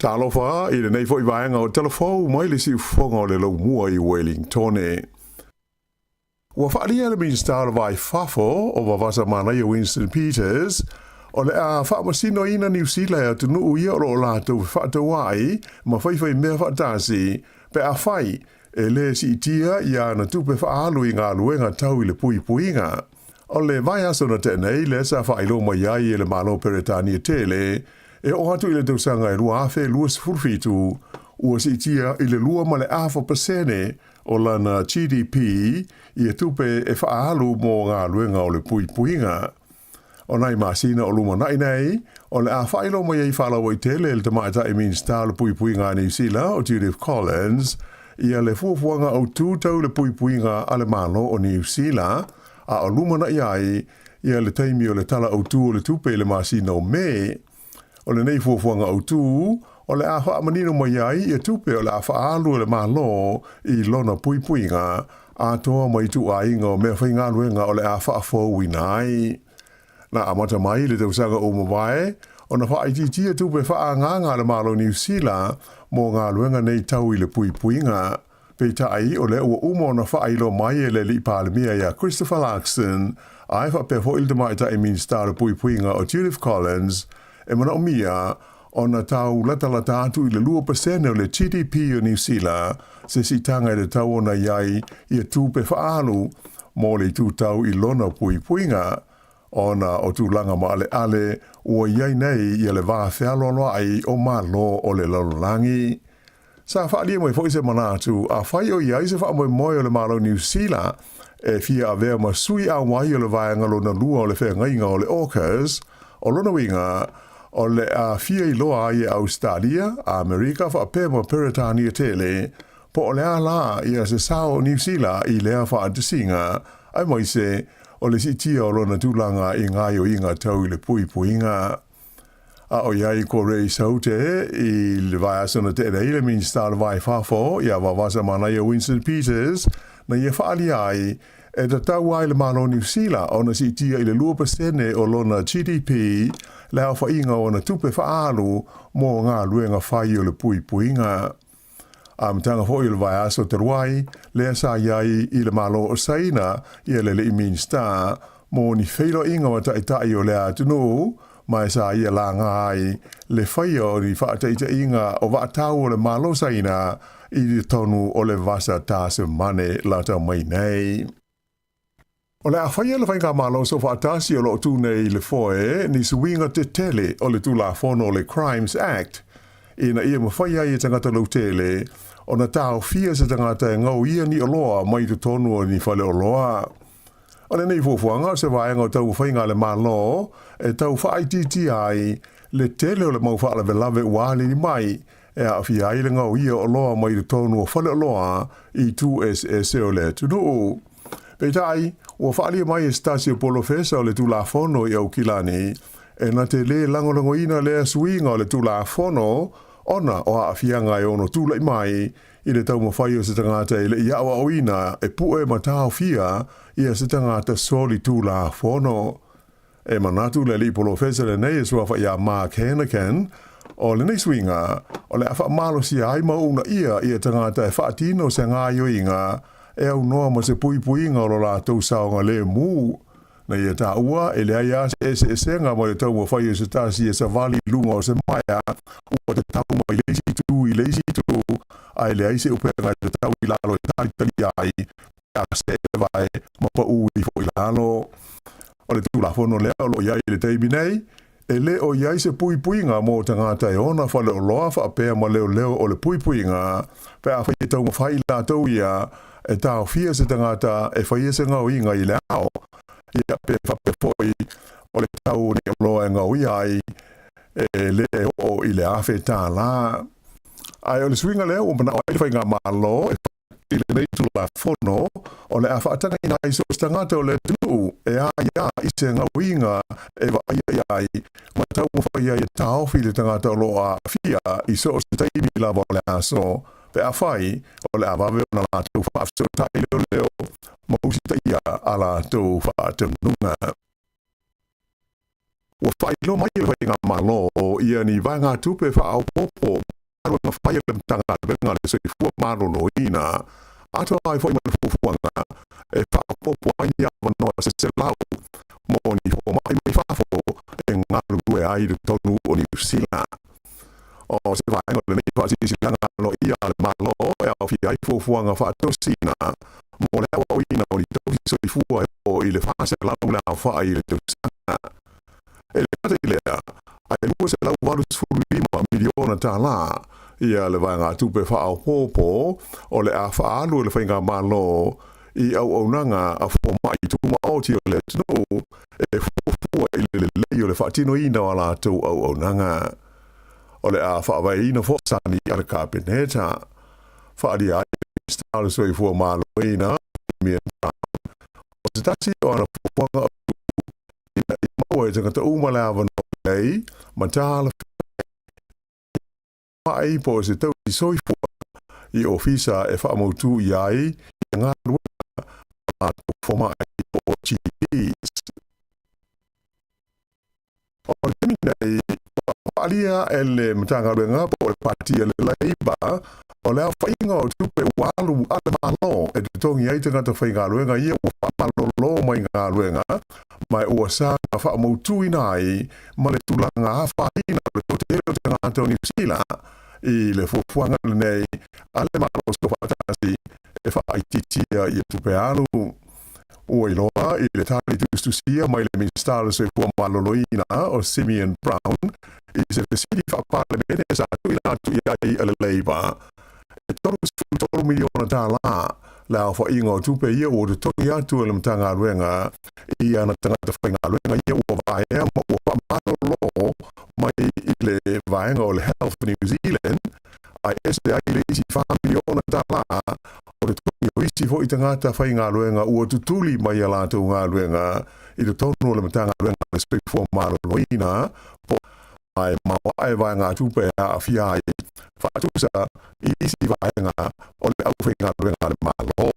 Ta alofa i le nei foi vaenga o telefou mai le si fonga o le lau mua i Wellington e. Ua whaalia le minister vai fafo o wawasa mana i Winston Peters o le a whaamasino ina New Zealand a tunu ui o lo lātou whaatawai ma whaiwhai mea whaatasi pe a whai e le si itia i a na tupe whaalu i ngā luenga tau i le pui puinga. O le vai aso na tenei le sa whailo mai ai e le malo Beretania tele e o hatu i le tausanga e lua afe lua sifurfitu ua si itia i le lua ma le afo pasene o lana GDP i e tupe e whaalu mō ngā luenga o le pui puinga. O nai masina o luma nai nei, o le a whailo mai ei whalawa i tele le tamaita e minsta le pui puinga New Zealand o Judith Collins i a le fuafuanga o tūtau le pui puinga a le malo o New Zealand a o luma nai ai i a le taimi o le tala o tū o le tupe le masina o me. O le nei fuafuanga o tū, o le a whaamanino mai ai i a tupe o le a whaalu le malo i lona pui puinga a toa mai tu a inga o mea whainga luenga o le a whaafou inai. Na amata mai le tausanga o mawai, o na whaaititi a tupe whaanganga le malo New Zealand mō ngā luenga nei tau i le pui puinga. Pei tai o le ua umo na whaailo mai e le li pālemia ia Christopher Larkson ai whapefo il tamaita e minsta le pui puinga o Judith Collins e mana o mia o na tau latalata atu i le 2% o le GDP o New Zealand se si tanga i le tau o na iai i a tūpe whaalu mō le tūtau i lona pui puinga o na o tūlanga ma ale ua iai nei i le vā whialoa ai o malo o le lalolangi. Sa whaalia mai fo i se manatu a whai o iai se wha moi o le malo New Zealand e fia a vea ma sui a wai o le vāngalo na lua o le whengainga o le Orcas o lona winga o le a fia i loa ai e Australia, a Amerika wha pēma Beretania tele, po o le a la i a se sao New Zealand i lea wha antisinga, ai mai se o le si tia o lona tūlanga i ngai o inga tau i le pui puinga. A o iai ko rei saute i le vai asana te rei le minsta le vai fafo i a wawasa mana i a Winston Peters na i a whaali ai e ta tau ai le malo New Zealand o na si tia i le 2% o lona GDP le au whainga o na tupe whaalu mō ngā luenga whai o le pui puinga. A mtanga fo i le vai aso te ruai, le asa iai i le malo o saina i le le minsta mō ni whailo inga wa tai o le atunu mai sa ia la ngai le whaia o ni whaataita inga o whaatau o le malo saina i le tonu o le vasa tāse mane lata mai nei. O le a whaia le whainga malo so whaatasi o lo tū nei le foe ni suinga te tele o le tū la fono o le Crimes Act ina ia mawhai ai e tangata lau tele, o na tau fia se tangata e ngau ia ni oloa mai tu tonu o ni whale oloa. O le nei fuafuanga se vaenga o tau whainga le malo, e tau whai titi ai, le tele o le mau whaala velave uale ni mai, e a fia ai le ngau ia oloa mai tu tonu o whale oloa i tu e o le tunu. Peitai, ua whaalia mai e Stasio Polofesa o le tulafono i au kilani, e na te le langolango ina le suinga o le tulafono, ona o a fianga e ono tula i mai, i le tau mawhai o se tangata i le iawa o ina, e pue matao fia, i a se tangata soli tulafono. E manatu le li Polofesa le nei e suafa i a Mark Hannigan, o le nei suinga, o le afa malo si ai mauna ia i a tangata e whaatino se ngā yoinga, e au noa ma se pui puinga o lo la tau saonga le mu. Na ia ta ua, e le aia se senga mo le tau mo whai o se tasi e sa vali lunga o se maia, ua te tau mo i leisi tu, ai le aise upenga te tau i lalo e tali tali ai, a se e vai, ma pa ui fo i lalo. O le tula fono lea o lo iai le teimi nei, e le o iai se pui puinga mo tangata e ona whale o loa wha apea ma leo leo o le pui puinga, pe a whai e tau mo whai la tau ia, e tau fia se tangata e whai e se ngau inga i le ao, ia pe whape foi o le tau ni o loa e ngau iai, e le o i le awhi tā la. Ai o le swinga leo, o mana o ai whai ngā malo, e i le nei tula fono, o le a whaatanga ina i so stangata o le tū, e a ia i se ngau inga, e wa ai ai, ma tau mo whai ai e tau fi le tangata o loa fia, i so se taimi lava o le aso, pe a whai, o le awawe o na lātou whaafso tai leo, ma usi taia a lātou whaatanunga. Ua whai lo mai e whai ngā malo, ia ni vai ngā tupe whaau popo, maru ngā whai e tanga renga le soi fua maro no ina, ato ai whai mana fufuanga, e whaau popo ai ni awa noa se lau, mo ni fo mai mai whafo, e ngā rue ai le tonu o ni usila. O se vai ngā nei whaasisi langa no ia le malo, e au fi ai fufuanga whaatosina, mo le awa o ina o ni tausi soi fua e o i le whaase lau le au wha i le tausanga. E le kata i lea, ai lua se lau walus furima miliona tā la, ia le vai ngā tupe whaau popo, o le a whaalu le whai ngā malo, i au nanga a fo mai tuma o ti o le tino, e fua i le lei o le whaatino ina o la tau au nanga. O le a whaawai ina fo sani a le kāpeneta, whaari ai stāle soi fua malo ina, mea brown, o se tasi o ana fuanga ina i maua e tangata umalawa no lei, ma tāle ai po se tau i soi fua, i ofisa e whaamautu i ai, i ngā rua, a tōwhoma ai o GPs. O le minei, alia e le matanga renga po le partia le laiba, o le a whainga o tupe walu ale malo, e te tongi ai tangata whainga renga ia o whamalo lo mai ngā renga, mai ua sa ngā whaamautu inai, ma le tulanga a whaina le totero tangata o New Zealand, i le fufuanga le nei, ale malo so whaatasi, e whaititia i tupe alu. Ua iloa i le tali tustusia mai le ministare soi fua maloloina o Simeon Brown i se te siri whapale mene sa tuina atu iai ale leiba. E tolu miliona tā la la o whainga o tupe ia o te tongi atu ale mtanga ruenga i ana tangata whainga ruenga ia ua vaea ma ua whamalolo mai i le vaenga o le Health New Zealand ai ese ai le isi 5 miliona tā la o le tongi o isi fo i tangata whai ngā luenga ua tutuli mai a lātou ngā luenga i te tonu o le matanga luenga le spek fua maro loina po ai mawa ai vai ngā tupe a whiai whaatusa i isi vai ngā o le au whai ngā luenga le malo.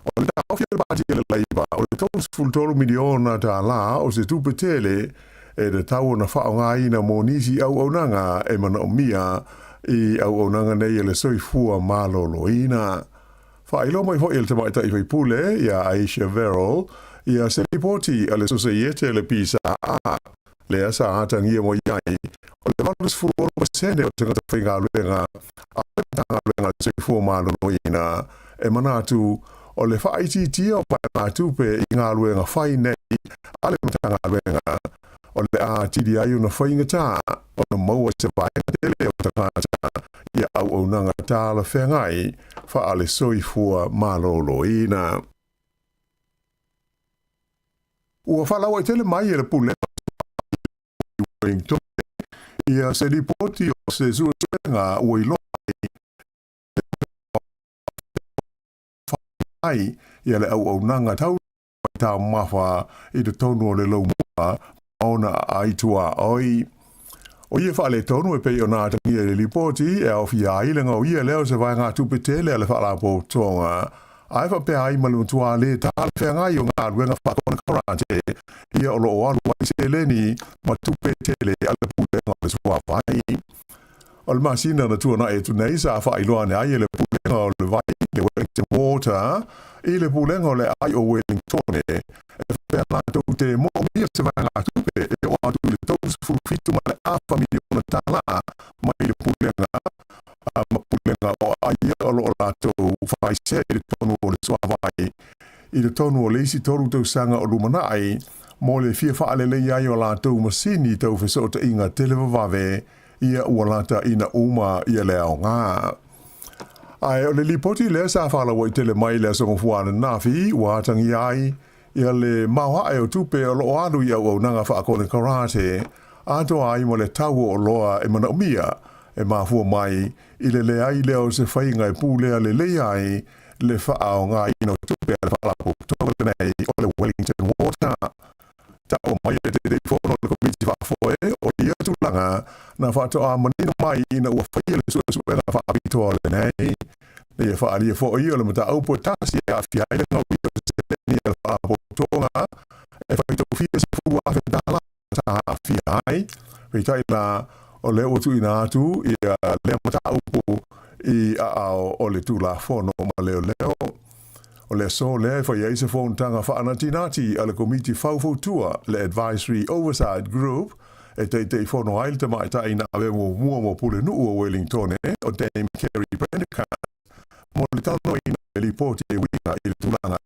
O le tau whia le bāti e le leiba o le tonu fultoro miliona tā la o se tupe tele e le tau na whao ngā ina mo nisi au nanga e mana o mia i au nanga nei e le soi fua malo loina. Whailo mai hoi el te maita i whai pule, ia Aisha Verrill, ia se ripoti a le Societe le Pisa A, le asa atangia mo iai, o le valus furu o sene o tangata whainga luenga, a tanga luenga se fua malo noina, e manatu, o le whaiti tia o manatu pe i ngā luenga whai nei, a le tanga luenga, o le a tiri ai una whainga tā, o le maua se whainga tele o tā la whengai wha ale soifua malolo ina. Ua whalawa i tele mai e le pule ia se ripoti o se zuenga ua i ai ia le au nanga tau tā mawha i te tonu o le lau mua ona aitua oi. O ia wha le tonu e pei o nā tangi e le ripoti e au fia ailenga o ia leo se vai ngā tupetele le wha la po tonga. Ai wha pēr ai malu tua le tā le whea ngai o ngā ruenga whakona karate ia o lo o alu wai se leni ma tupetele ale pulenga o le sua vai. O le masina na tua na e tu nei sa wha iloa ne ai le pulenga o le vai le Wellington Water i le pulenga o le ai o Wellington e whea ngā tau te mo mia se vai ngā tupe e o atu le tau se fulfitu ma le awha miliona tala mai le pulenga ma pulenga o ai o lo la tau whai se i le tonu o le sua vai i le tonu o le isi toru tau sanga o lumanai mo le fia wha ale le iai o la tau masini tau whesota inga televavave ia ua lata ina uma ia le ao ngā. Ai o le lipoti le sa whala wa i tele mai le songo fuana nafi ua atangi ai ia le maua e o tupe o lo anu ia o nanga whaakone karate ato ai mo le tau o loa e mana umia e mafua mai i le ai leo se whainga e pūlea le ai le wha o ngā ino tupe le whaalapu tōle nei o le Wellington Water. Tau mai e te whono le komiti whaafoe o ia tūlanga na whātoa manino mai ina ua whaia le sua na whaapitoa le nei. Le ia whaalia fo ia le mata aupo tasi e a fia ele ngau ia se ni e whaapo tonga e whaitau fia se furu a whetala ta a fia ai. Wheitai la o le o tu ina atu ia le mata aupo i a ao o le tūla whono ma leo leo. O le so le fa ia se fon tanga fa anatinati ala komiti faufotua le Advisory Oversight Group e te fono aile te mai ta ina ave mo pule nu o Wellington o Dame Kerry Brennican mo le tano ina le ripoti e wina i le tulanga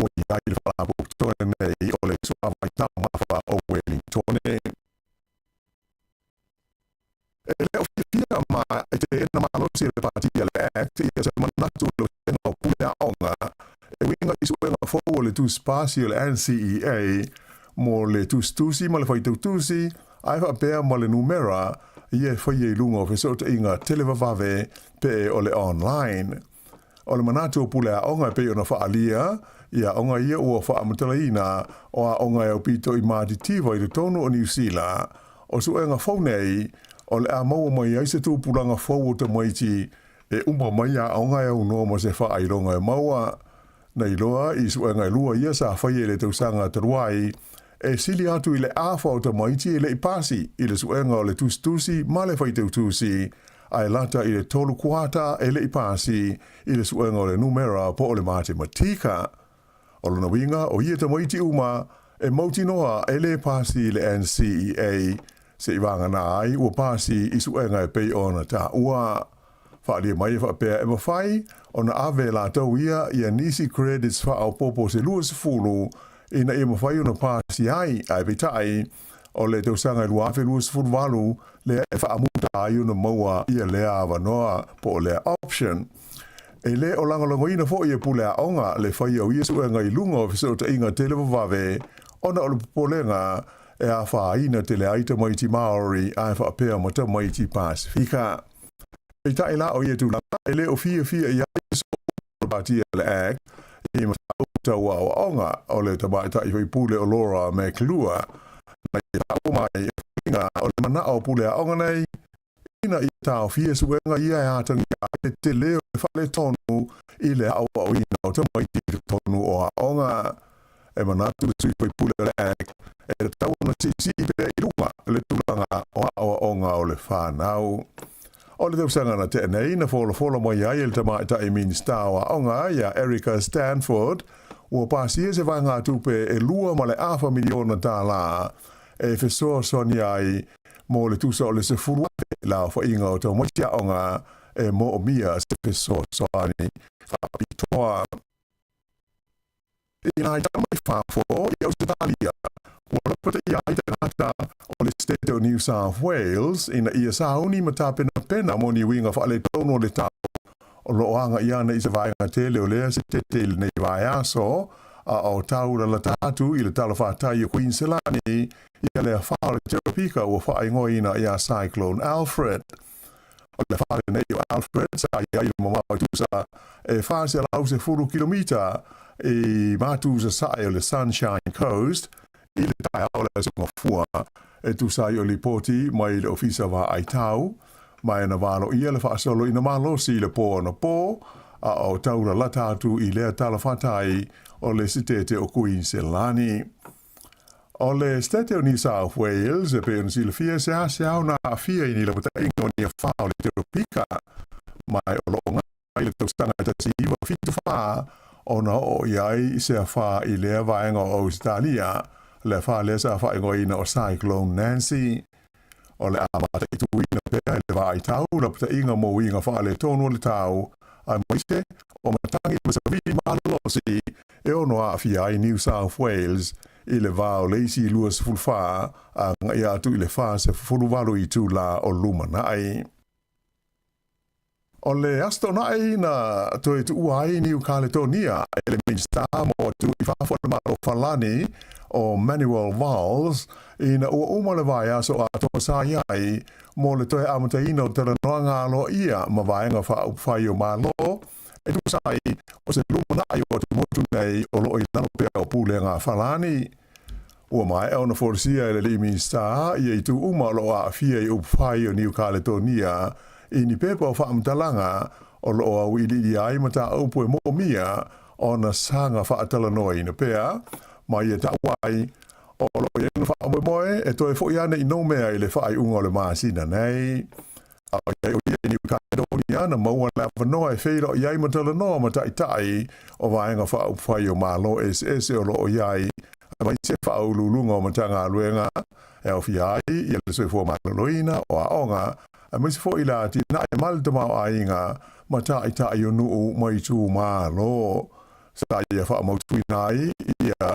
o i aile fa po tone nei o le sua mai ta mafa o Wellington e le ofia ma e te ena malo si le partia le act e se manatu lo tengo pule onga e winga isu wenga fo le tu spatial NCEA mo le tu stusi mo le fai tu tusi ai fa pe mo le numera ie fai e lungo fe so inga televavave pe o le online o le manatu pule onga pe ona fa alia ia onga ia o fa amtalaina o onga e pito i maditivo i le tonu o New Zealand o su enga fo nei o le a mau mai ai se tu pulanga fo te maiti e uma mai a onga e uno mo se fa aironga e maua nei loa i su enga lua ia sa fai le tau sanga taruai e sili atu i le afa o te maiti e le ipasi i le su enga o le tustusi ma le fai tau tusi ai lata i le tolu kuata e le ipasi i le su enga o le numera po o le matematika o lona winga o ia te maiti uma e mauti noa e le pasi i le NCEA se i wanga na ai ua pasi i su enga e pei ona ta ua. Whaalia mai e whaapea e mawhai o na ave la tau ia nisi credits wha au popo se lua se fulu ina e mawhai o na pasi ai petai o le tau sanga i lua afe lua se fulu walu le e whaamuta ai una maua ia lea awanoa po o lea option. E le o langalongo ina fo ia pulea onga le whai au ia su enga i lunga o fisau ta inga televavave ona o le popolenga e a whaaina te le aita maiti Maori a e whaapea ma ta maiti Pasifika. E tai la o ia tūlanga e le o fia ia so partia le act i ma tau o onga o le tabaita i pule o Laura McClure na i tau mai e whinga o le mana o pule a onga nei ina i tau fia suenga ia e atangi a te leo e whale tonu i le au o ina o te maiti tonu o a onga e manatu sui pule le act e le tau na sisi i pe i runga le tūlanga o onga o le whanau. O le tau sanga na te nei na fola mai ai el tamaita i ministawa onga ia Erica Stanford ua pasi e se vai ngā tupe e lua ma le afa miliona tā la e fesoa soni ai mo le tusa o le se furuate la o inga o tau motia onga e mo o mia se fesoa soni whapitoa. I nai tamai whafo i Australia ua rapata i ai te ngata o le state o New South Wales ina ia sauni ma tā pena mo ni winga whaale tono le tau o loanga ia na isa vai ngā te leo lea se te te nei vai aso, a o tau la tātu i le talawhātai o Queensland ia le whaare te pika o whaingoina ia Cyclone Alfred. O le whaare nei o Alfred, sa ia i mamau tusa e whaase lau se 4 kilomita i mātu sa sae o le Sunshine Coast, i le tai au le sunga fua, e tu sai o li poti mai le ofisa wa ai tau, mai na wano ia le whaasolo ina malo si le pō na pō, a o taura la tātu i lea tala whatai o le sitete o Queensland. O le state o New South Wales, e pe on si le fia se au na a fia i ni le puta ingo ni a whao le te pika, mai o lo ngai le taustanga ta si iwa fitu wha, o na o iai se a wha i lea vaenga o Australia, le wha le sa wha ingo ina o Cyclone Nancy. O le amata i tu ina pēa le wha i tau, la puta inga mo inga wha le tonu le tau, a moise o matangi masa vini malosi, e ono a fia i New South Wales, i le vāo leisi luas fulwha, a ngai atu i le wha se fuluwalu i tū la o lumanai. O le astonai na toe tu uai New Caledonia, e le minsta mo tu i whawhana maro whalani o Manuel Valls, i na ua uma le vai aso a toa sa iai, mo le toe amata ina o tera noa ngalo ia ma vaenga whai o malo, e tu sai o se lumanai o te motu nei o lo i lano pia o pule ngā whalani. Ua mai au na forsia e le minsta, i e tu uma lo a fia i upwhai o New Caledonia, i ni pepa o whaamtalanga o lo au i li ai mata aupu e mo mia o na sanga whaatala noa i na pea, mai e tawai o lo i enu whaamoe moe e toi fo iana i no mea i le whaai unga o le maasina nei. Au iai o iai New Caledonia na maua la whanoa e wheira o iai matala noa mata i tai o vaenga whaupwhai o malo SS o lo o iai a mai se whaululunga o matanga aluenga e au fiai i le soi fua malaloina o a onga a mai se fo ila ti na e maltama o ainga mata i tai o nuu mai tū malo. Sa ia whaamautu nai ia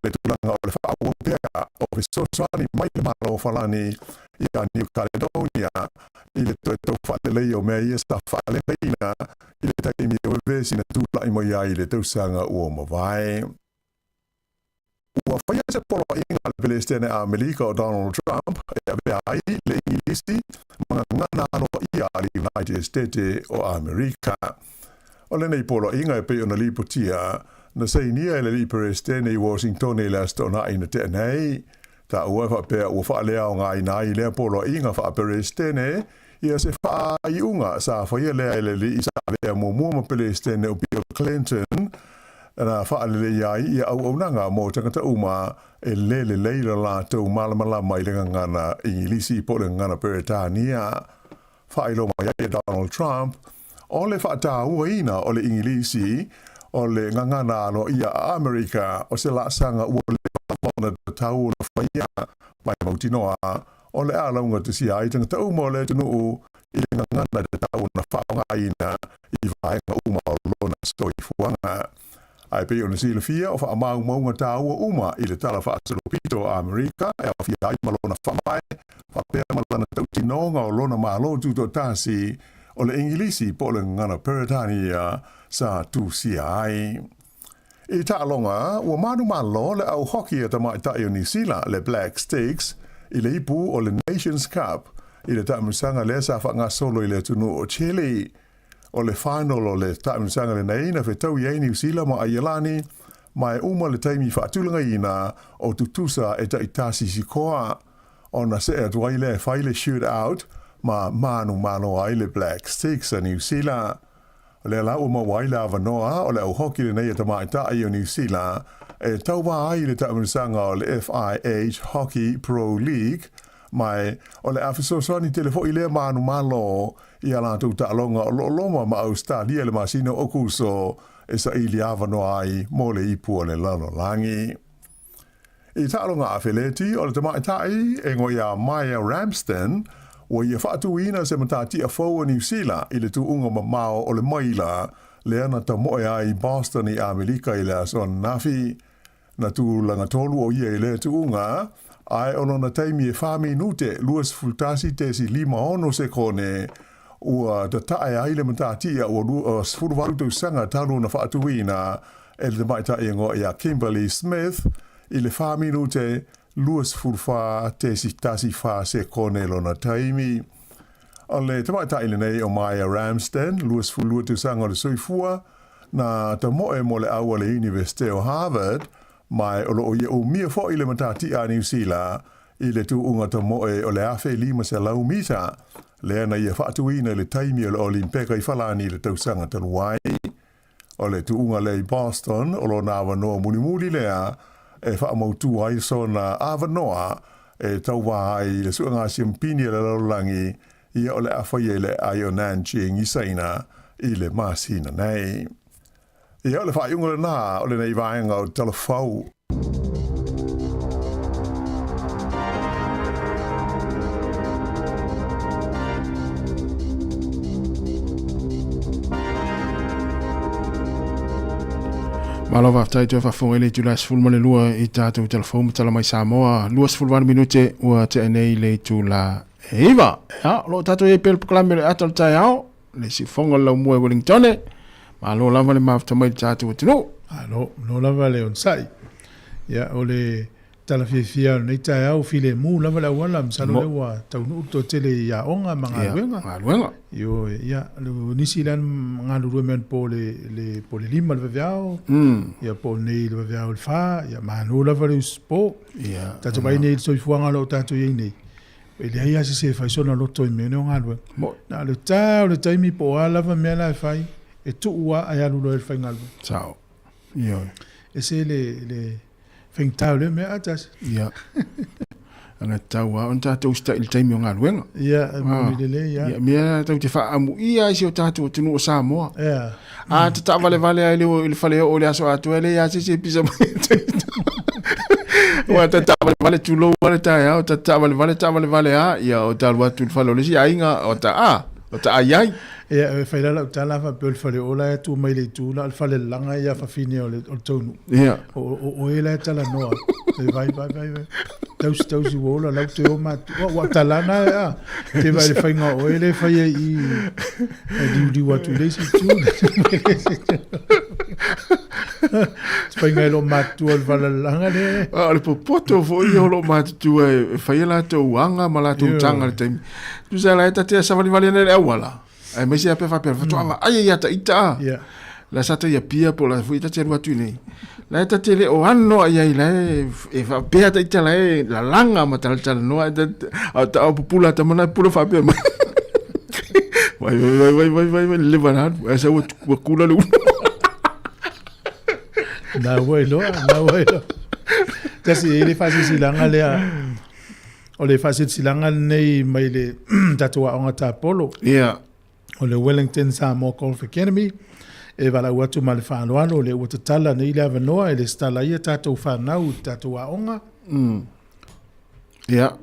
le tūlanga o le whaapopea o le sosani mai le malo whalani ia New Caledonia i le toi tau whaalelei o mea ia sta whaaleleina i le taimi o vesi na tūlai mo ia i le tausanga ua mawai. Ua whaia se polo inga le Palestine a Amerika o Donald Trump e avea ai le ingilisi mga ngana ano ia ali United States o Amerika. O le nei polo inga e pe ona lipotia na seinia e le li Palestine i Washington e le astona ina te nei. Ta ua whapea ua whaalea o ngā ina i lea polo inga wha Palestine ia se wha i unga sa whaia lea e le li isa lea mo mua Palestine o Bill Clinton na whaalele iai ia au nanga mo tangata uma e lele leila la tau malamalama i lenga ngana ingilisi i pole ngana Peretania. Whailo mai e Donald Trump o le whaata ua ina o le ingilisi o le ngangana ano ia Amerika o se la sanga ua le whaona tau na whaia mai mautinoa o le alaunga te si ai tangata uma o le tunu i le ngangana te tau na whaonga ina i vaenga uma o lona stoi fuanga. Ai pe ona sila fia o wha amau maunga tāua uma i le tala wha asaropito a Amerika e o fia ai malona whamai wha pēr malana tautinonga o lona malo tuto tāsi o le ingilisi po le ngana Peretania sa tūsia ai. I tālonga, ua manu malo le au hoki e tamai tai o New Zealand le Black Sticks i le ipu o le Nations Cup i le taamusanga le sa wha ngā solo i le tunu o Chile. O le final o le taamusanga le nei na whetau i New Zealand ma Aialani mai uma le taimi whaatulanga ina o tutusa e taitasi sikoa o na se e tuai le whaile shoot out ma manu ai le Black Sticks a New Zealand. O le lau ma waila avanoa o le au hoki le nei e tamaita ai o New Zealand e tau wa ai le taamusanga o le FIH Hockey Pro League mai o le afisosoni telefo i le manu malo i ala tu ta'alonga o loma ma Australia le masino o kuso e sa ili avano ai mo le ipu o le lalo langi. I ta'alonga a Feleti o le tamaitai e ngoia Maya Ramsden o ia whaatu ina se matati a fau o New Zealand i le tu unga mamao o le maila le ana ta moe ai Boston i Amerika i le ason nafi na tu langa tolu o ia i le tu unga ai ono na taimi e whami nute luas fultasi te si 5 ono se kone ua ta tae ai le matatia ua sfuru walu tau sanga talu na whaatuina e le mai tae ngo ia Kimberly Smith i le whaminu te luas furfa te si tasi wha se kone lona taimi. O le te mai tae le nei o Maya Ramsden, luas furlua tau sanga le soifua, na ta moe mo le aua le University o Harvard, mai o lo o ia o mia fo i le matatia New Zealand, i le tu unga ta moe o le awhi 5 se lau mita, le ana ia whaatuina le taimi o le Olimpeka i whalani le tausanga taluai. O le tu unga le Boston, o lo na awanoa muli lea, e whaamautu ai so na awanoa, e tau wahai le suanga siampini le laulangi, ia o le awhai le aio Nanjing i saina, i le masina nei. Ia o le whaaiunga le nā, o le nei vaenga o talafau. Malova tai te whafonga ele tu las fulma le lua i tātou telefonu tala mai Sāmoa. Luas fulwana minute ua te anei le tu la Eva. Ja, lo tātou e pel pukalame le atal tai ao. Le si fonga lau mua e Wellingtone. Ma lo lava le mafta mai tātou atinu. Lo lava le on sai. Ya, o le tala fia nei tai au file mu lava la wala msalo le wa tau nu to tele ya onga manga wenga. Wenga. Yo ya lu nisi lan ngalu rumen po le lima le viao. Ya po nei le viao le fa ya manu lava le spo. Ya. Tatu bai nei so fuanga lo tatu ye nei. Ele ia se fai sona lo to me no ngalu. Na le taimi po ala va me la fai e tu wa aya lu lo fai ngalu. Ciao. Yo. Ese le Feng tau le me atas. Ia. Ana tau a on tātou sta il taimi o ngā ruenga. Ia, moni le ia. Ia, mea tau te wha amu ia si o tātou tunu o Sāmoa. Ia. Te tā vale a le whale o le aso atu ele ia se pisa mai. Wa ta vale tu lo wale ta ia, ta vale a ia o ta lua tu whale o le si ainga o ta ai. Ia, fai la ta lava pe fale o la tu mai le tu la fale langa ia fa fine o le tonu. Ia. O ele ta la noa. Vai. Tau si wola lau te o ma wa talana ia. Te vai fai nga o ele fai i di watu le si tu. Fai nga lo matu al fale langa le. Le popoto fo i lo matu tu e fai la te uanga ma la tu tanga le taimi. Tu sa la te sa vale le awala. Ai mai se fa anga ai ia ta ita. Yeah. La sata ia pia po la fuita te ruatu nei. La ta tele o anno ai ai la e fa pia ta ita la langa ma tal no ta popula ta mana pula fa pia. Vai le vanat. Esa o kula lu. Na bueno. Kasi ele faz silanga le o le faz silanga nei mai le tatua onga ta polo. Yeah. O le Wellington Sāmoa Golf Academy e wala watu ma le whaanoano le ua tatala nei le avanoa e le stala ia tātou whanau tātou aonga. Yeah.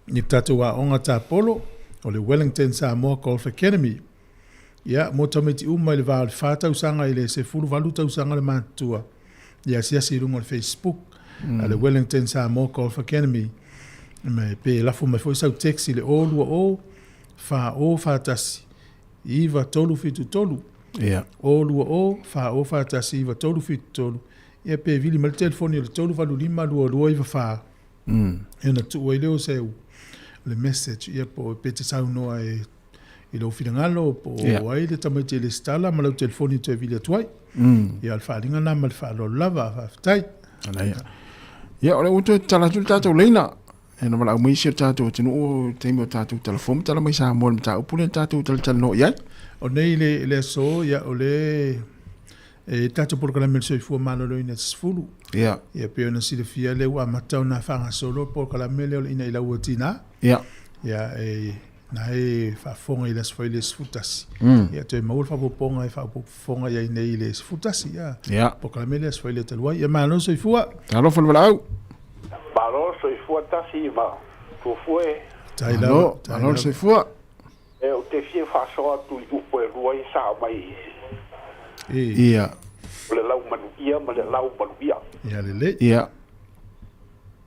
Ni tātou aonga tā polo o le Wellington Sāmoa Golf Academy. Ia, mo tamiti uma i le vāo le whātau sanga i le se furu valu tau sanga le mātua. Ia siasi rungo le Facebook a le Wellington Sāmoa Golf Academy. Me pe lafu mai foi sau teksi le olua o fa tasi iwa tolu fitu tolu. Yeah. Olua o fa tasi iwa tolu fitu tolu. Ia pe vili mal telefoni le tolu valu lima lua iwa fa. Ena tu o leo se le message ia po pe te sau noa i lo finangalo po ai le tamaite le stala ma lau telefoni te vili atuai. Ia alfa ringa na ma alfa lo lava aftai. Ia ole uto talatul tātou leina. E na wala umei sir tātou tinu o teimi o tātou telefon tala mai Sāmoa mta upule tātou tala no iai. O nei le so ia o le tātou programa le soifua malolo ina sfulu. Ia. Ia pe ona sile fia le ua matau na whanga solo programa le o ina ila ua tina. Ia. Ia na whafonga i las whaile sfutasi. Ia te maul whapoponga i whapoponga ia nei le sfutasi. Ia. Programa le swaile talua. Ia malo soifua. Talo whalwala au. Malo soifua tasi ma fufue. Malo soifua. E o te fie whasoa tu i upo e rua i saa mai. Ia. O le lau manu ia ma le lau manu ia. Ia le. Ia.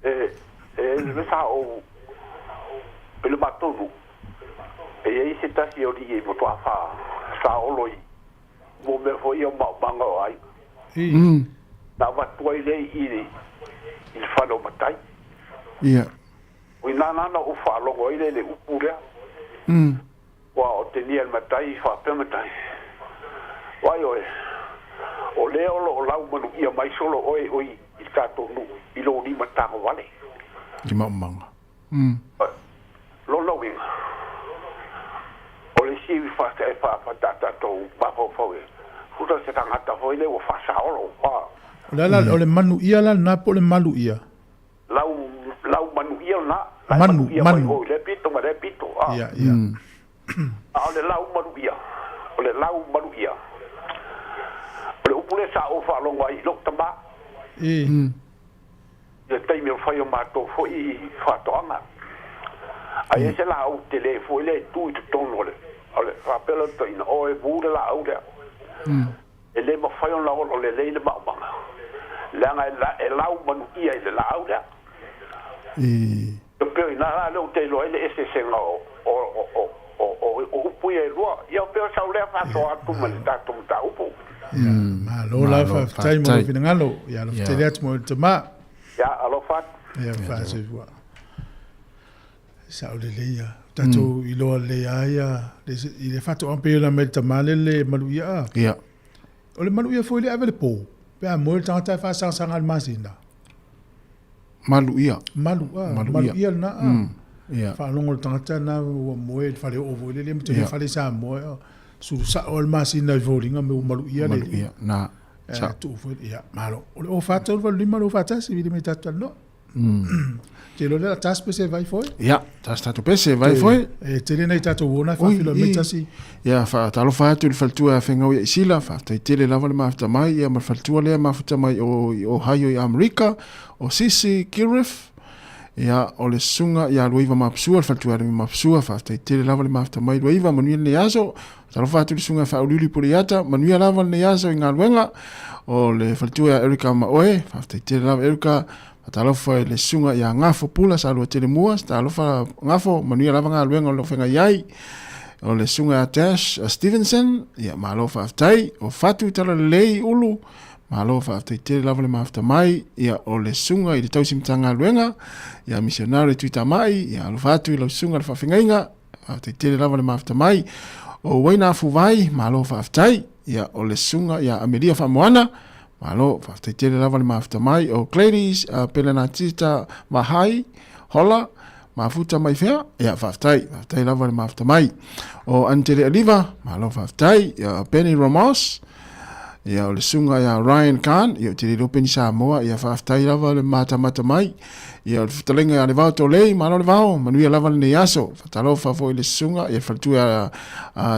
E le saa o pele matonu. E se tasi o li e mo toa wha sa oloi. Mo me foi o manga o ai. Na watua i lei i whano matai. Ia. Ui nana o whalongo i le upu rea. Wa o te nia matai i whape matai. Wai oe. O leo lo o lau manu ia mai solo oe oi i kato nu. I lo ni matango wale. Di manga. Lo lo winga. O le siwi whasta e whapatata tau bafo fau e. Huta se tangata hoi le o whasa olo. Lala o le manu ia la na po le malu ia. Lau manu ia na. Manu. Le pito ma le pito. Ia. O le lau manu ia. O le lau manu ia. O le upule sa o whalongo ai lok tamba. Le taimi o whai o mato fo i whatoanga. Ai e se la au te le fo i le tui te tono le. O le whapela taina o e vūre la au lea. E le ma whai o la o le leile maumanga. Leanga e lau manu ia i le la au lea. Peo ina la leo te loa ele ese senga o upu e lua. Ia o peo sau lea whato atu mani tato mta upu. Malo la fa tai mo fina ngalo. Ia lo te lea mo te ma. Ia alo fat. Ia fa se vua. Sa o le leia. Tato i loa le aia. I le fato ampe la me te male le malu ia. Ia. O le malu ia foi le ave le po. Pe a mo le tangata fa sang sang al masina. Malu ia. Malu ia na. Ia. Fa longo le tangata na o mo e fa le ovo le mo te fa le sa mo. Su sa o le masina i volinga me o malu ia le. Malu ia na. Sa tu foi ia malo. O fa tu va lima lo fa ta si vidi me tatu no. Te lo la tas pese vai foi? Ia, tas tatu pese vai foi. E te le nei tatu wona fa filo me tasi. Ia fa talo fa tu le faltua fenga ia sila fa te tele lava le mafta mai ia ma faltua le mafta mai o Ohio i Amerika o Sisi Kirif. Ia o le sunga ia loiva mapsua faltua le mapsua fa te tele lava le mafta mai loiva manuia le aso. Talo fa tu le sunga fa ulili puriata manuia lava le aso i ngaluenga o le faltua Erika ma oe fa te tele lava Erika Talofa le sunga ia ngafo pula sa lua tele mua, talofa ngafo manuia lava ngā luenga o lo whenga iai, o le sunga a Tash Stevenson, ia malofa aftai, o fatu tala lei ulu, malofa aftai tele lava le maafta mai, ia o le sunga i le tausimta ngā luenga, ia misionari tuita mai, ia lo fatu i lo sunga le whawhenga inga, aftai tele lava le maafta mai, o waina afu vai, malofa aftai, ia o le sunga ia Amelia Whamoana, malo fa te lava le mafta mai o Clarice pelana tita mahai hola mafuta mai fea ia fa lava le mafta mai o Antele Oliva malo fa Penny Ramos ia o le sunga ia Ryan Khan ia te Lopeni Sāmoa ia fa lava le mata mai ia o fitalenga ia le vao tolei malo le vao manuia lava le yaso fatalofa fo le sunga ia faltua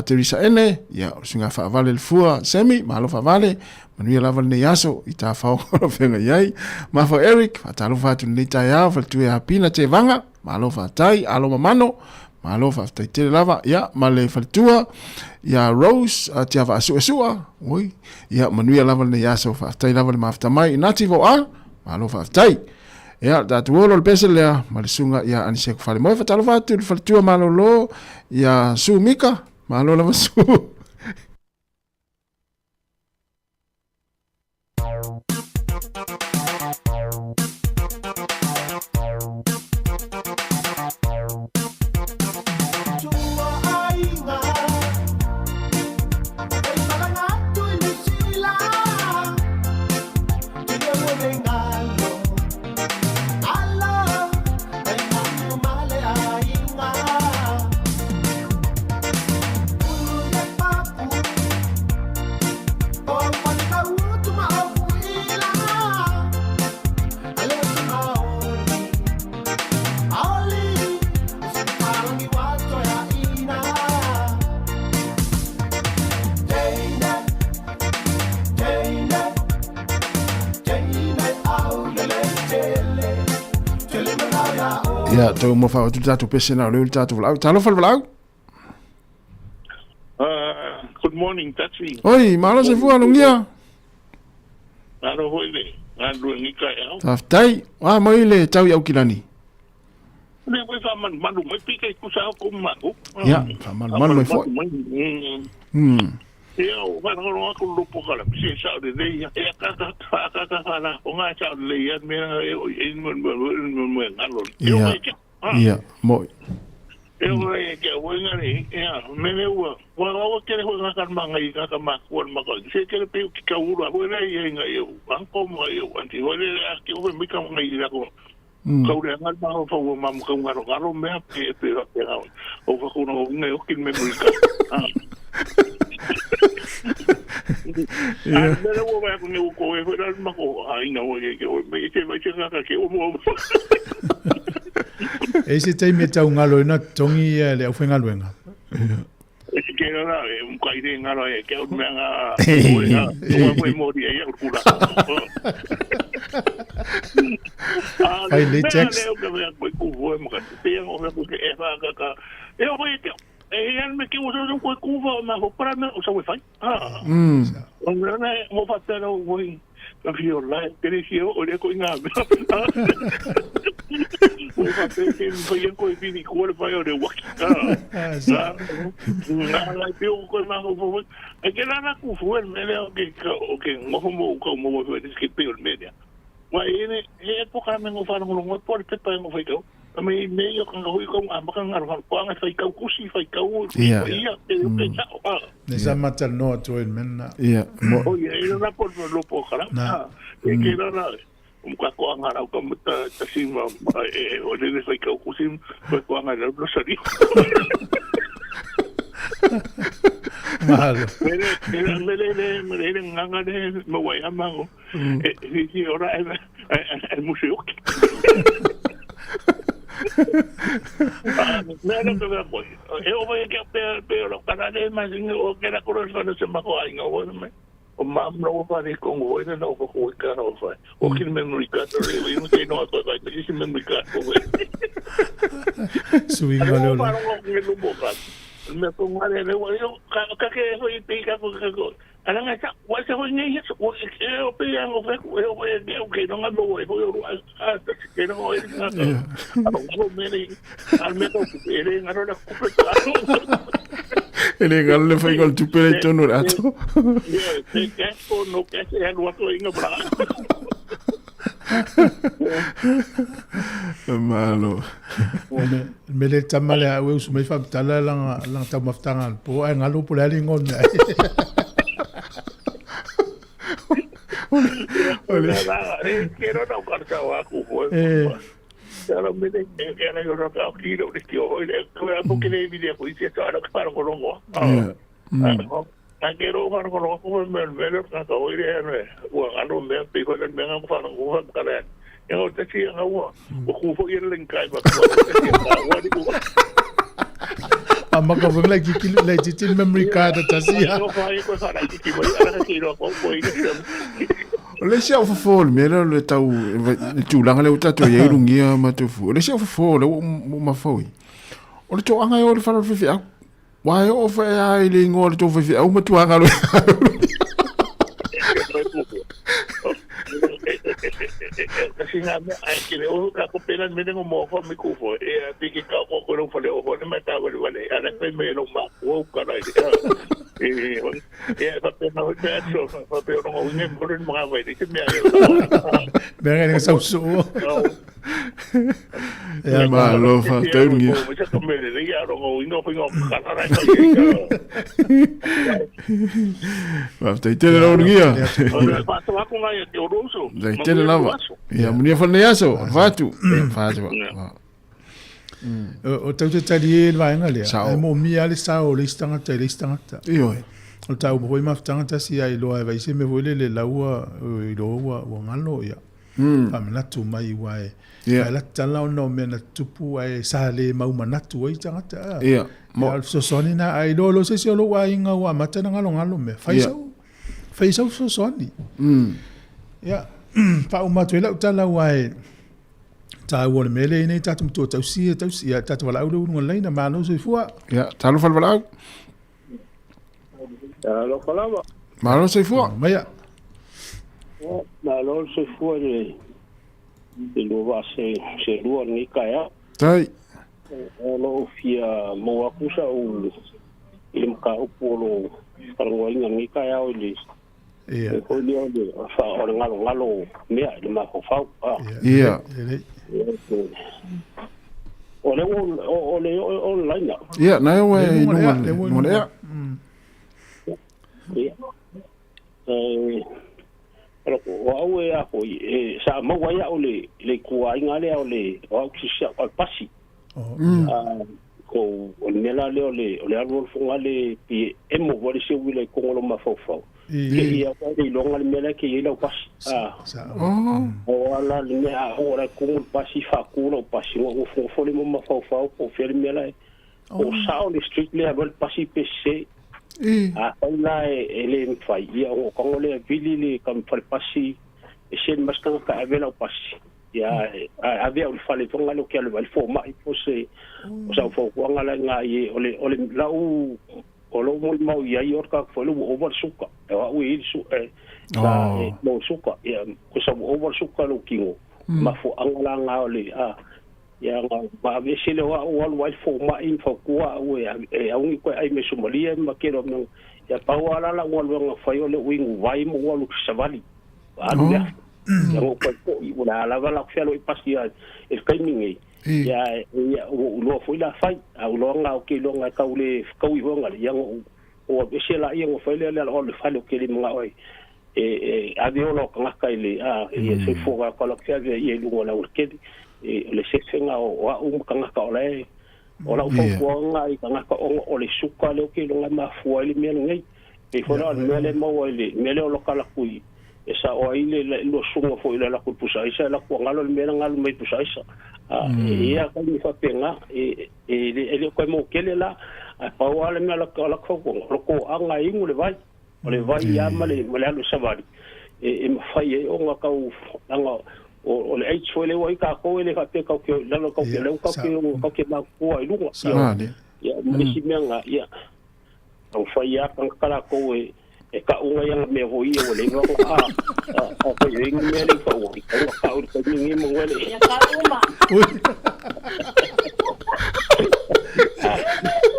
Teresa Ene ia o sunga fa vale le fua semi malo fa vale manuia lava le yaso i ta fa o fenga iai ma fo Eric fatalofa tu le tai ia faltua pina te vanga malo fa tai alo mamano malo fa te lava ia ma le faltua ia Rose te ava asua oi ia manuia lava le yaso fa tai lava le mafta mai nativo malo fa tai ia da tuolo le pese lea ma le sunga ia anise ku fale mo fatalofa tu le faltua malo lo ia su mika malo lava su ia tau mo fa tu tatu pese na le tatu vlau talo fal vlau good morning Tatsui oi malo se fu alungia alo hoile alo ni ka ya taftai wa mo ile tau au kilani Ne we fa man mai pika ku sa ko ma ko. Ya, fa man mai fo. Eu vai no ko lu po kala si sa de ya ka na o nga sa de ya me mo ngalo. Ya, mo. Eu que o ngari ya me le wa o que le ho ka manga I ka ma ko ma ko se que le pe ki ka uru a le ya nga eu an ko mo eu anti o le ki o me ka ngai la ko. Kau rea ngai maho whau mamu kau ngaro mea pe o whakono ngai o kin me murika. Mera ua mai ako nge uko e whera mako hainga o e me e te mai te ngaka ke o mo. E se teimi e tau ngalo ina tongi le au whenga luenga. E se kera ra e mkai re ngaro e ke o mea ngā o e ngā o e mori e au kura. Ai le text. Leo que vea coi ku voe mo ka te o me ke e fa ka. E o e te e an me ke o so ko ku vo ma ho para me o so fai. O me mo fa te no voi ka fio la ke ri o le ko nga. O fa te ke foi ko I ni ko le vai o de wa. La pio ko ma ho vo. E ke la na ku vo me le o ke mo ko mo vo de ke pio media. Wa ene e poka me ngo fara ngo por te pa ngo faikau me yo kan ngo ko amba kan ngaro ko nga faikau kusi faikau ia te pe cha ne sa matal no to en menna ia o ia ina na por lo po kala e ke na ka ko ngara ko mata tasima e o le faikau kusi ko ngara lo sari Malo. Mele nganga de mo wai amango. E ora e museo. Nada que ver con eu vou que pero para de mais o que era coração se mago aí não me o mam não vai com o ainda não vou com o carro vai o que me no ricato eu não sei não tô vai isso me no ricato Swing valeu lá me pongo a leer eu que foi pica porque ana nga wa se ho ngi o e pe yang o que não ando o que não o o me al me to ele ngaro da ku ele galle fai gol tu pere tono rato se que no que se han wato inga bra malo me le tamale a we su me fa tala lang ta maftanga po ai ngalo po le ngon quiero no carta aku pero me de que era yo no quiero que yo porque le video pues se está para con longo quiero para con longo me ka ko ire o ando me pico le me ngam para ko kala yo te si ngawa ko fo ir len kai ba Amaka veng lagi kilo lagi tin memory card tasia. Le sia fo me le tau tu langa le tatu ye rungia ma tu fu. Le sia fo le ma foi. O le to anga yo le fara fi a. Wa yo fa ai le ngol to fi a ma tu anga lo. Kasi nga ay kilo ka ko pena me ngo mo fa mi ku fo e piki ka ko ko lo fa le o ne mata wale wale ana pe me no ma wo ka ra e fa pe no pe so fa pe no ngo ne mo rin mga vai ni me ay Venga ni sa so ya ma lo fa te ngi mo sa ko me le ya ro ngo no fa ngo ka ra va te te lo ngi ya fa to ko nga ya o roso te lava ya munia fa ne aso fatu fatu o tau te tari e vai ngale e mo mi ale sa o le stangata iyo o tau mo ma stangata si ai lo vai se me vole le laua i lo wa ngalo ya amena tu mai wai la tala no me na tupu ai sa le mau manatu ai tangata iya mo so soni na ai lo se se lo wa inga wa mata na ngalo me fai so soni ya pa uma tu la tala wai ta wole mele nei tatu to tausia tatu wala au no leina ma no se fua ya talo fal wala lo falava ma no se fua ma ya na lo se fua de lo va se lo ni kaya Tai. Lo fia mo akusa o ile ka upolo karangwa inga ngika ya ole. Ia. Ko ni ole fa ole ngalo mea le ma ko fa. Ia. Ole online. Ia, na we no ia. Wa ya ko sa mo wa ya ole le kuwa inga le ole o kisia o pasi. Ko mela le ole alo fonga le pi emo vole se wile ko ngolo mafofo. Ke ia ko le longa le mela ke ile o pasi. O ala le mea ora ko pasi fa ko no pasi o fofo le mo mafofo ko fer mela. O sa o le street le abel pasi pc. Ala ele fai ia o ko le vili le kam fal pasi e sen maskan ka avela o pasi. Ya avea o fale fonga lo ke le fo mai fo se o sa fo ko ngala nga ye ole la u o lo mo mau ia yor ka fo lo over suka e wa u i su no suka ya ko sa over suka lo kingo ma fo angala nga ole ya ba ve se le wa wa fo mai fo ko u e a un ko ai me somalia ma ke ro no ya pa wala la wa lo nga fa yo le wingu vai mo wa lo savali ya o ko ula la vala que lo pasia el timing ya lo foi la fai a lo nga o que lo nga ka ule ka u honga ya o se la ia o foi le o le falo que le nga oi a de lo nga ka ile e se fo ga ko que ave e lu la urke le se nga o ka nga ka ole o la fo nga i ka nga ka o le suka le que lo nga ma fo ile me ngai e fo la le mo ile me le lo kala kui esa o ile lo sunga fo ile la kupusa isa la ko ngalo le mena ngalo mai pusa isa ia ko mi fa penga ele ko mo kele la pa wala me la ko ko anga ingu le vai ya male lo sabari ma fai o nga ka anga o le h fo le wai ka ko ele ka pe ka ke la lo ka ke le ka ke ma ko ai lu ya me si menga ya o fai ya kan kala ko e ka unga yang me hoi o le ngo o ko ye ngi me le ko o ka o ko ngi mo wele ya ka uma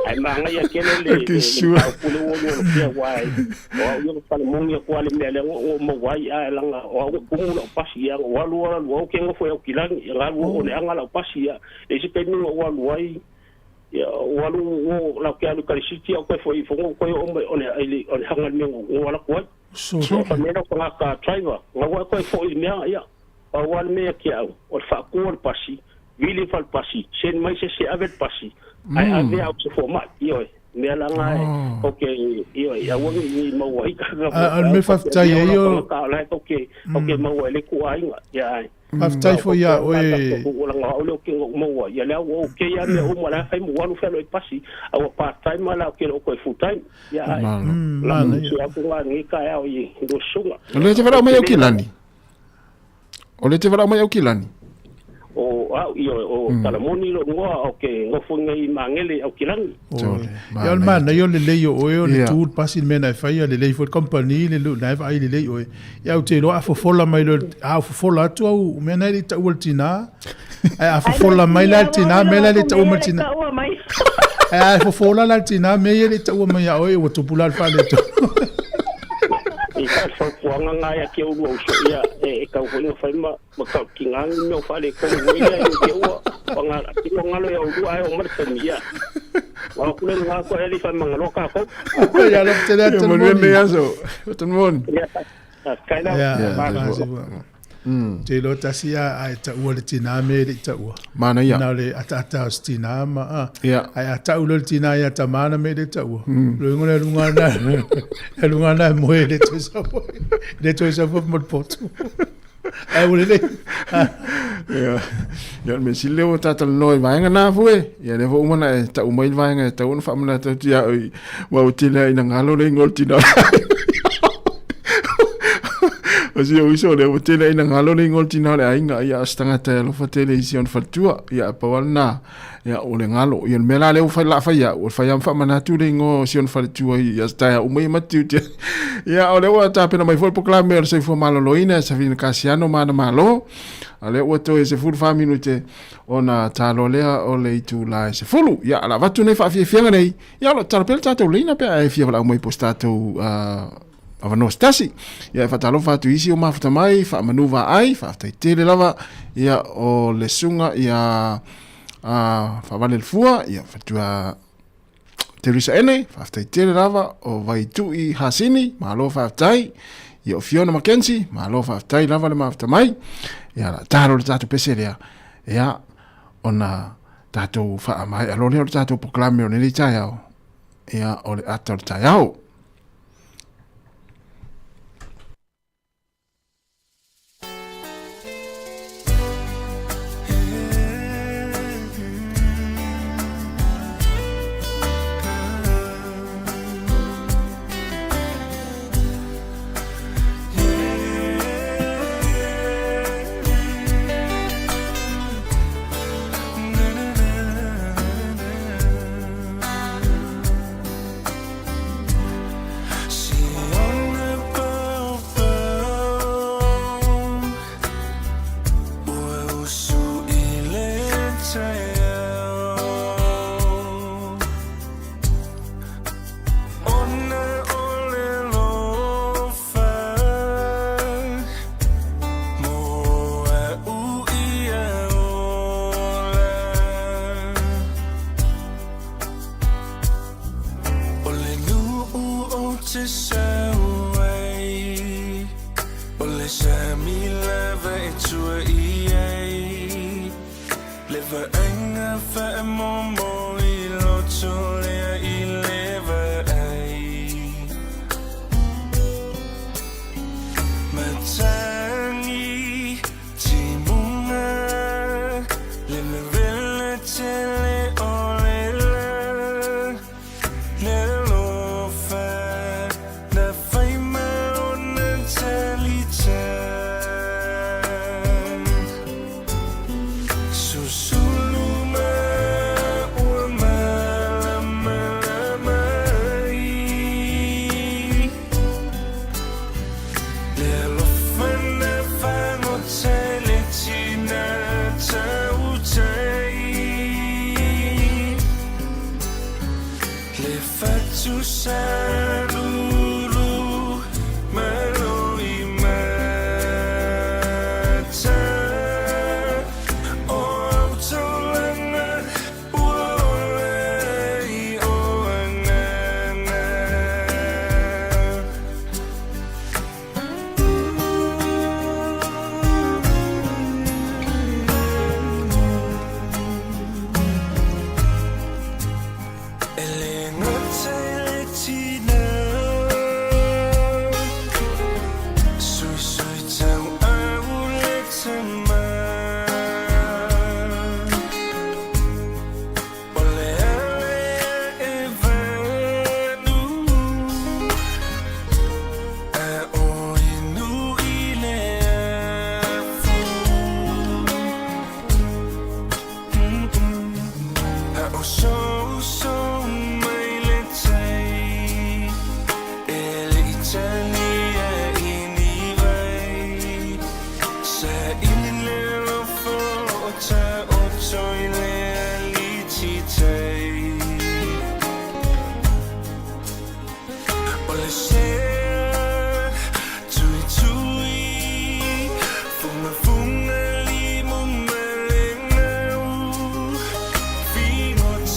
ai ma nga ya kele le ke sua ko le wo no ke wai o yo ka mo ngi ko le me le mo wai a la nga o ko mo lo pasi ya o lo ke ngo fo ya kilang ya o le anga la pasi ya e se pe no o wai ya walu la ke alu kalisi o ko foi fo ko o le hangal me wala ko so fa me no ka driver wa ko foi me ya o wal me ke o fa ko pasi vili fal pasi sen mai se avet pasi ai ave au se format yo me la nga okay yo ya wo ni mo wa ka al me fa tai yo ka la okay mo wa le ku ai ya aftai fo ya oe o nga o ke mo ya le o ke ya me o mo la fai mo walu felo pasi o part time la ke o ko full time ya la ya ko nga ni ka ya o yi do sunga le te vara mai o kilani o o talamoni lo ngo o ke ngo funga i mangele o kilani ya el man yo le yo o le tour pasi mena fai le le for company le lu na vai le o ya o te lo a fola mai lo a fola tu o mena le ta ultina a fola mai la tina mena le ta o martina a fola la tina me le ta o mai o tu pular fa le to e ka fa kuanga nga ya ke o so ya e ka ho le fa ma ka kingang no fa le ko ni ya ke o nga ti nga lo ya o ai o mar ya wa ku le nga ko ele fa mangalo ka ko ya lo te da todo mundo ya so todo mundo ya kaina te lo tasia ai ta ua le tina me le ta ua mana ya na le ata stina ma ai ata ua le tina ya ta mana me le ta ua lo ngona lunga na mo le to sa mo pot ai ule le ya me sile o ta noi vai ngana fue ya le vo mana ta u mai vai nga ta un fa mana ta tia wa utile ina ngalo le ngol tina Kasi o iso le o tele ina ngalo le ngol tina le ainga ia stanga te lo fa tele isi on fatua ia pawalna ia o le ngalo ia mela le o fa la fa ia o fa yam fa manatu le ngo si on fatua ia sta o mai matu te ia o le o ta pena mai fo proclamer se fo malo loina sa vin kasiano mana malo ale o to se fulu fa minute ona talo lea o le itu la se fulu ia la vatu ne fa fi fianga nei ia lo talo pel tato leina pe ai fi la mai postato avano stasi ia fa talo fa tu isi o mafuta mai fa manuva ai fa tai tele lava ia o le sunga ia fa vale el fua ia fa tu Teresa ene fa tai tele lava o vai tu I hasini malo fa tai ia o Fiona Mackenzie malo fa tai lava le mafuta mai ia la taro le tato peselea ia ona tato fa mai alo le tato proclame o le taiao ia o le ato le taiao Funga limo malengau, fingot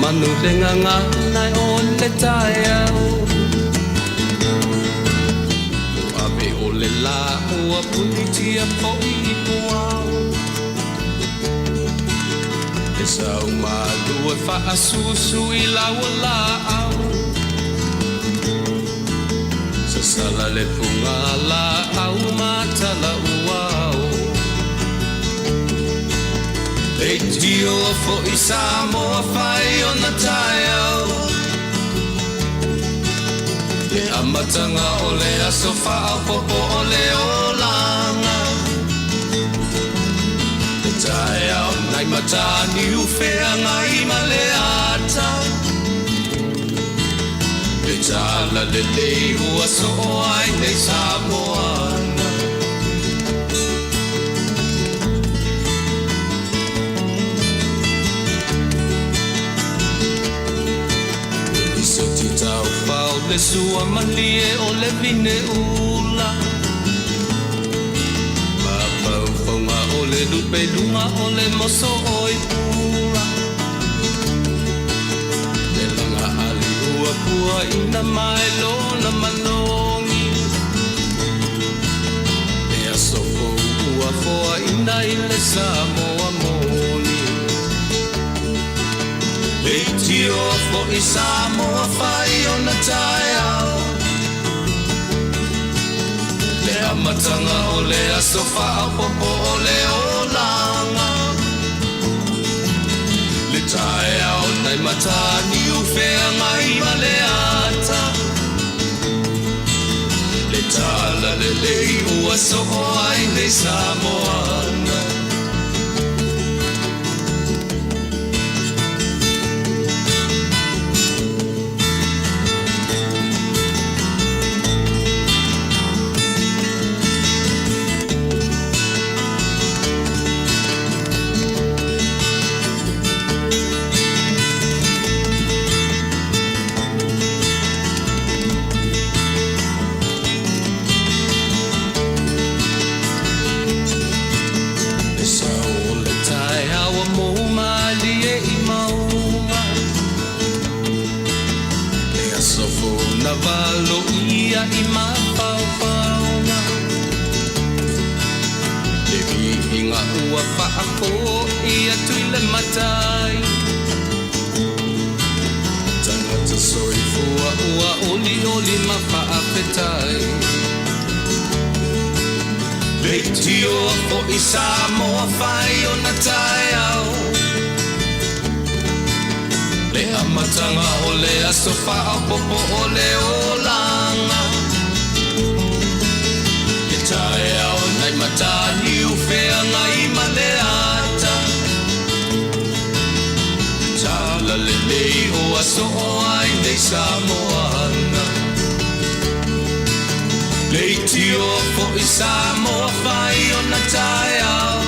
Manu lenga nga nai on le tai au Abe o le la ua puniti a poi puau E sau malu e wha asusu i laua la au Sa sala le punga la au matala uau E tio fo i Sāmoa whai o na tai au E amatanga o le aso whao popo o le o langa E tai au nai matani u whea ngai ma le ata E tala le lei ua so ai nei Sāmoana Tau pau le sua malie o le vine ula Ma pau whaunga o le lupe lunga o le moso oi pula Le langa ali ua pua ina mai lona manongi Le asoko ua foa ina i le Sāmoa moni E tio fo i Sāmoa whai o na tai au Le amatanga o le aso whao popo o le o langa Le tai au nai matani u whea ngai ma le ata Le tala le lei ua so ai nei Sāmoana Valo ia i mapaupaunga Le vihinga ua whaako ia tui le matai Tangata soifua ua oli oli ma whaapetai Le tio o i Sāmoa whai o na tai au Le amatanga o le aso whao popo o le o langa Le tae au nai matani u whea ngai ma le ata Tala le lei o aso o ai nei Sāmoana Le tio fo i Sāmoa whai o na tae au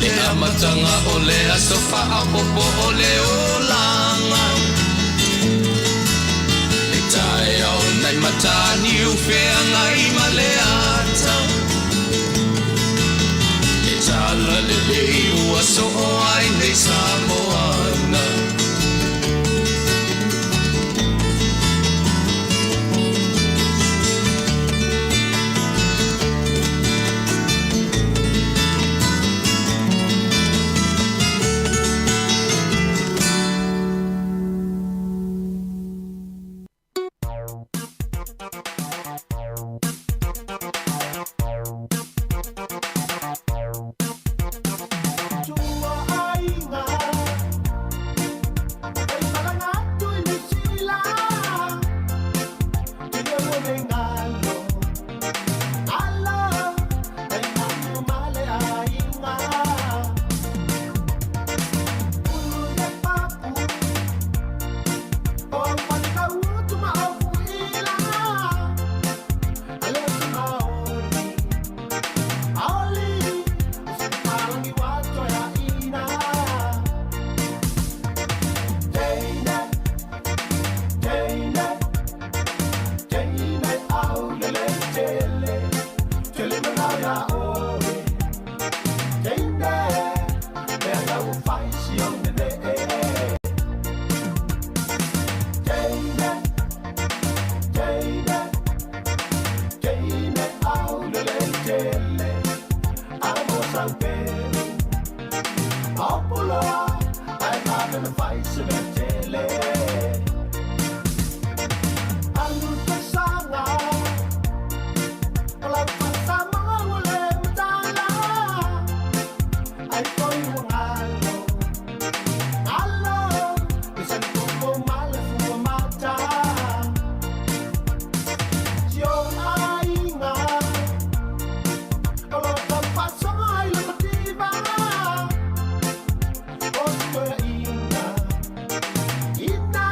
Le amatanga o le aso whao popo o le o langa Le tae au nai matani u whea ngai ma le ata Le tala le lei ua so o ai nei Sāmoana na fai se me tele Alu te sanga Ola pasama ule mtala Ai koi wangalo Alo Isan kuko male fuwa mata Yo ainga Ola pasama ila matiba Oskoya inga Ina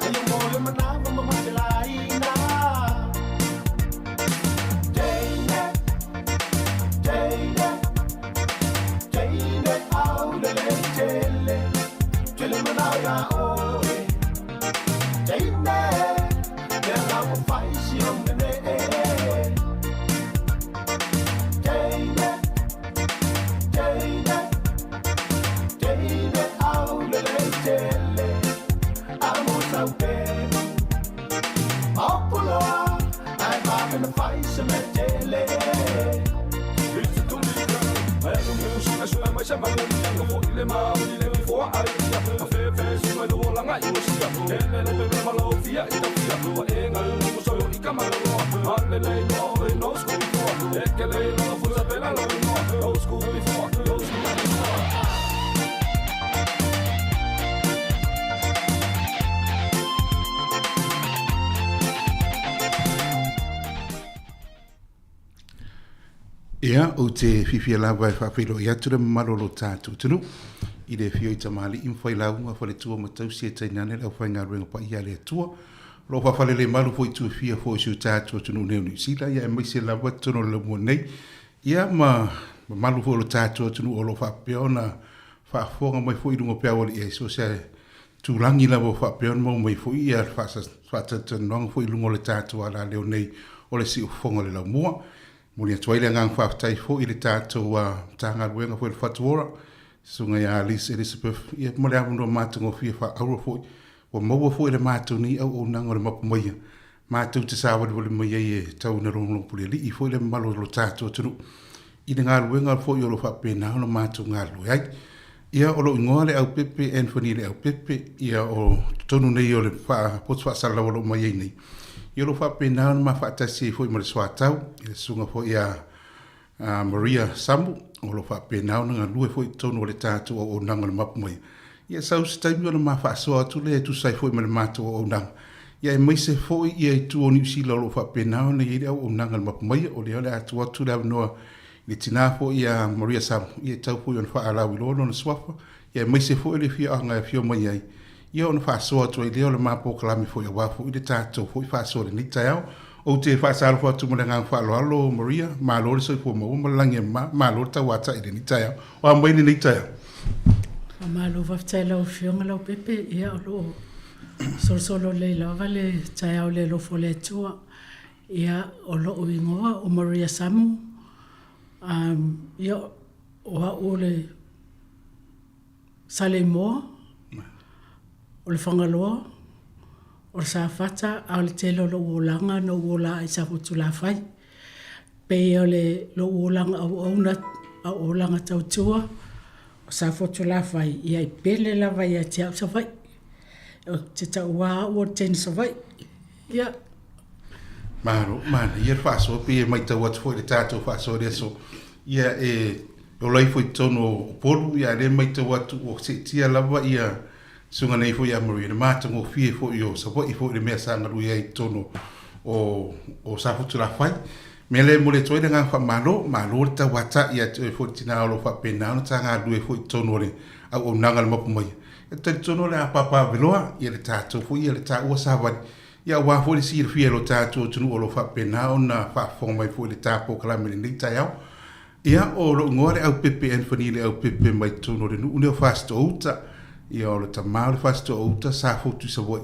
Ayo moyo manama mamatila ina Deine Deine Deine aulele tele Tele manaya oe Deine Dela mo fai si omene Deine Deine Deine aulele tele Amo sau penu Maupoloa Ai vavena fai se me tele It's a tumika Ai no music I swear my shabba Ngo fo ile ma ile before I A fe fe su mai do langa I was here Ele pe malo fia ita fia Wa enga no so I kamala no Ale le no school before Ekele no fu sa pela no school before no school before Ia, o te whiwhia lawa e whawhiro i atura marolo tātou tunu. I re whio i tamali imwhai launga whare tua matausi e tainane lau whainga ruenga pa ia le atua. Ro whawhale le malu fo i tua whia fo i su tātou tunu neo ni sila. Ia e maise lawa tunu le mua nei. Ia ma malu fo lo tātou tunu o lo whapeona whafonga mai fo i rungo pia wali e so se tūrangi lawa whapeona mau mai fo i a whatatanoanga fo i rungo le tātou ala leo nei o le si ufonga le lau mua. Muli atuaile ngang whaatai fo i le tātou tanga ruenga fo i le whatuora. Sunga ia Alice Elizabeth, ia mole amunua mātungo fia wha aura fo i. Wa maua fo i le mātou ni au o nanga le mapu maia. Mātou te sāwari wale maia i e tau na ronglong puli li i fo i le malo lo tātou tunu. I le ngā ruenga fo i o lo whapena o lo mātou ngā ruai. Ia o lo ingoa le au pepe, Anthony le au pepe, ia o tonu nei o le potu whaasala o lo maia nei. Ia lo whapena o ma whaatasi fo i ma le swatau, i le sunga fo i a Maria Sambu, o lo whapena o nga lue fo i tonu o le tātou o nanga le mapu mai. Ia sau se taimi o le ma whaasoa atu le tu sai fo i ma le mātou o nanga. Ia e maise fo i e tu o ni usila o lo whapena o na i o nanga le mapu mai, o le ole atu atu le noa le tina fo i a Maria Sambu, i e tau fo i on whaalau i lono na swafa, ia e maise fo i le fia anga e fio mai ai. Ia ona whaasoa tu e leo le mapo kalami fo i a wafu i le tātou fo i whaasoa le nita au. O te whaasaro fo atu mo le ngang whaaloalo Maria, malo le soi fo mauma langi malo le tau ata i le nita au. O amai le nita au. Malo whaftai lau fionga lau pepe, ia o lo solo le lava le tai au le lo fo le tua. Ia o lo uingoa o Maria Samu. Ia o hau le sale moa. O le whangaloa, o le sāwhata, au le telo lo uolanga, no uola i sa hutu la whai. Pei o le lo uolanga au uolanga tautua, o sa hutu la whai. Ia i pele la whai a te au sa whai. O te tau wā ua tēne sa whai. Ia. Maro, mana, ia whaasoa, pei e mai tau atu fo i le tātou whaasoa rea so. Ia e, o lai fo i tono o poru, ia le mai tau atu o se tia lawa ia sunga nei fo i Maria, le mātango fie fo i o sa fo i fo i le mea sanga rui ai tono o sa futu la whai. Me le mo le toi le ngā wha malo le ta wata i atu e fo i tina o lo wha pena o ta ngā rui fo i tono le au o nanga le mapu mai. E tari tono le a papa veloa i le tātou fo i le tā ua sa wani. Ia wā fo i le si le fie lo tātou tunu o lo wha pena o na wha fonga mai fo i le tāpō kalame le nei tai au. Ia o lo ngore au pepe Anthony le au pepe mai tono le nu o fasto outa. Ia o le tamau le fasto outa sa fotu sa woi.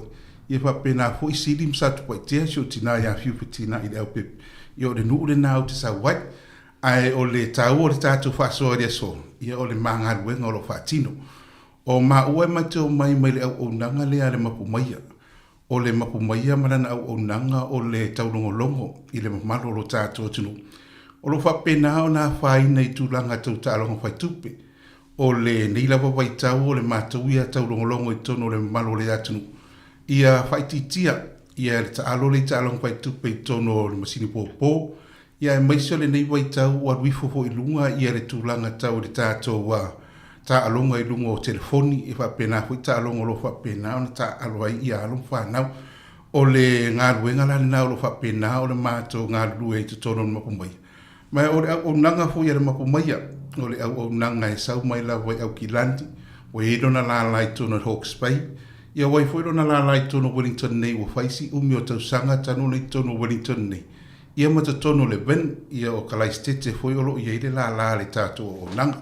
Ia wha pena fo i silim sa tu pai tea si o tina ia fiu patina i le au pepe. Ia o le nu le nau te sa wai. Ai o le tau o le tātou whasoa rea so. Ia o le manga ruenga o lo whaatino. O ma ua mai te o mai le au nanga lea le mapu maia. O le mapu maia marana au nanga o le taulongo longo i le mamalo lo tātou tunu. O lo whapena o nā whaina i tūlanga tau tālongo whai tupe. o le nei lava vai tau o le mātou ia tau longolongo i tono le malo le atunu. Ia whaititia, ia le taalo le taalo whai tupe i tono le masini pōpō, ia e maisio le nei vai tau o arwifofo i lunga, ia le tūlanga tau le tātou wa ta alonga i lunga o telefoni, e whapena hui ta alonga lo whapena, o na ta aloai ia along whanau, o le ngā ruenga la nao lo whapena, o le mātou ngā rue i tono le mapumai. Mai o le au nanga fu ia le mapumai, o le au nanga e sau mai la wai au Kilandi, o e dona la lai tono Hawke's Bay, ia wai fwoi dona la lai tono Wellington nei, o whaisi umi o tau sanga tanu nei tono Wellington nei. Ia mata tono le ven, ia o kalaistete fwoi olo ia ile la le tato o nanga.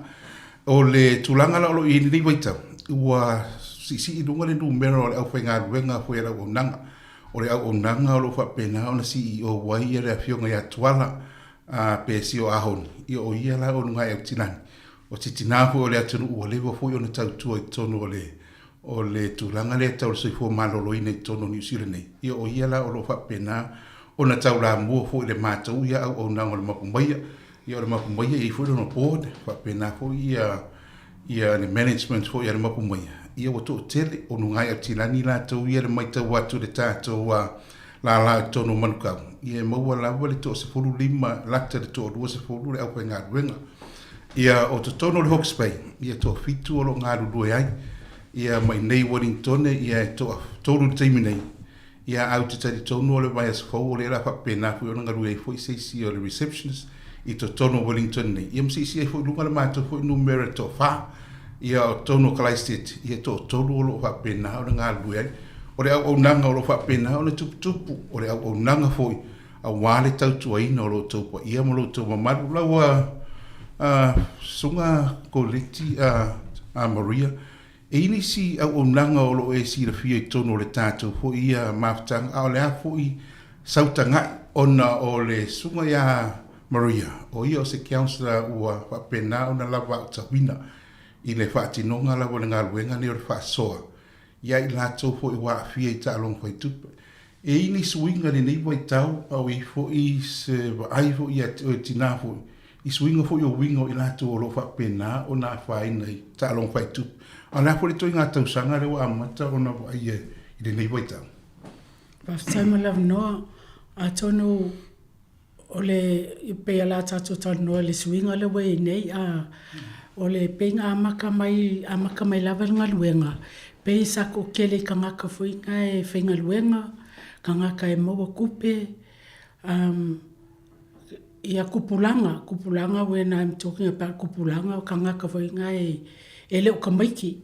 O le tulanga la olo i ni waita, ua si i dunga le numero o le au whainga ruenga fwoi ala o nanga. O le au nanga o lo whapena o na CEO wai ia le afionga ia tuala, pe si o ahon i o ia la o ngai au tinani o titinafu o le atunu o le wo foi o na tautua i tono o le tulanga le tau soi fo malolo ina i tono New Zealand nei i o ia la o lo whapena o na tau la mua foi le mātou ia au nanga o le mapumaia i o le mapumaia i foi no board whapena foi ia le management foi ia le mapumaia ia o to tele o ngai au tinani la tau ia le maitau watu le tātou la tono manukau. Ia maua lawa le to se fulu lima lata le to rua se fulu le au kai ngā ruenga. Ia o to tono le Hawke's Bay. Ia to fitu o lo ngā rurue ai. Ia mai nei Wellington ia to toru le teimi nei. Ia au te tari tono o le vai as fau o le la whapena fu o ngā rue fui seisi o le receptionist i to tono Wellington nei. Ia msisi ai fui lunga le mātou fui numera to wha. Ia o tono Kalaistet. Ia to toru o lo whapena o ngā rue ai. O le au nanga o lo whapena o le tuputupu, o le au nanga foi, a wale tau tuaina o lo taupa, ia mo lo tau mamaru lau sunga kolekti a Maria, e ini si au nanga o lo e si la fia i tono o le tātou foi ia maftanga, a o le a foi sautangai ona o le sunga ia Maria, o ia o se councillor ua whapena o na lava au tawina, i le whaatinonga lawa le ngā luenga ni o le whaasoa, ia i lātou fo i wā fia i tālong whai tupe. E ini suinga ni nei wai tau, au i fo i se ai fo i o tina fo i suinga fo i o wingo i lātou o lo whapena o nā whai nei tālong whai tupe. A nā fo le toi ngā tau sanga rewa amata o nā wai i le nei wai tau. Whaftaima lawa noa, a tono o le pea la tātou tātou noa le suinga le wai nei, o le penga amaka mai lawa ngā luenga. Pei sako kele ka ngaka fuinga e whainga luenga, ka ngaka e maua kupe, ia kupulanga, when I'm talking about kupulanga, ka ngaka fuinga e leo ka maiki.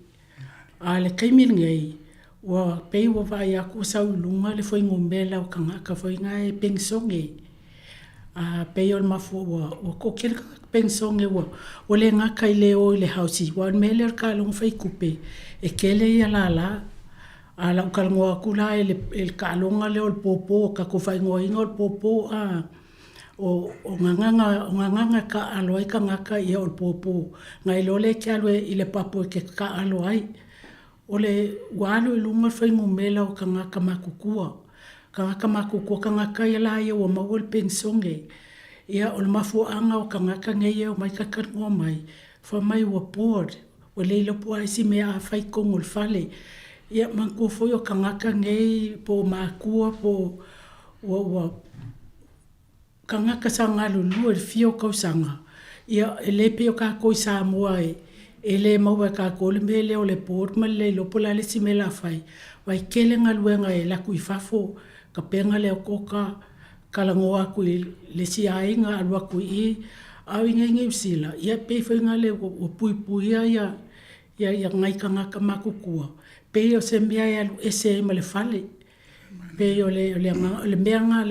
A le kaimiringa i, wa pei wa vai aku sau lunga le fuinga umbela o ka ngaka fuinga e pengsonge. Pei o le mafu wa kokele ka pengsonge wa le ngaka i leo i le hausi, wa mele ka longa whai kupe, e kele ia la ala o kalongoa kula e ka alonga leo le popo ka ko fai ngoa inga le popo o nganganga ka aloai ka ngaka ia o le popo ngai lole ke aloe i le papo ke ka aloai o le walo i lunga fai ngumela o ka ngaka makukua ka ngaka ia la ia o maua le pensonge ia o le mafuanga o ka ngaka ngai o mai ka kangoa mai fa mai wa board o le ilo po aisi mea a whai kongo le whale. Ia manko foi o kangaka ngei po mākua po kangaka sa ngā lulu e fio kausanga. Ia e lepe o kako i Sāmoa e le maua kako le me leo le pōr ma le lopo la le si me la whai. Wai kele ngā luenga e laku i whafo ka penga leo koka kalangoa ku i le si ainga alua ku i au inga inga usila. Ia pe whai ngā le o pui pui ia ngai ka ngaka makukua. Pei o se mea e alu ese ma le fale. Pei o le mea ngā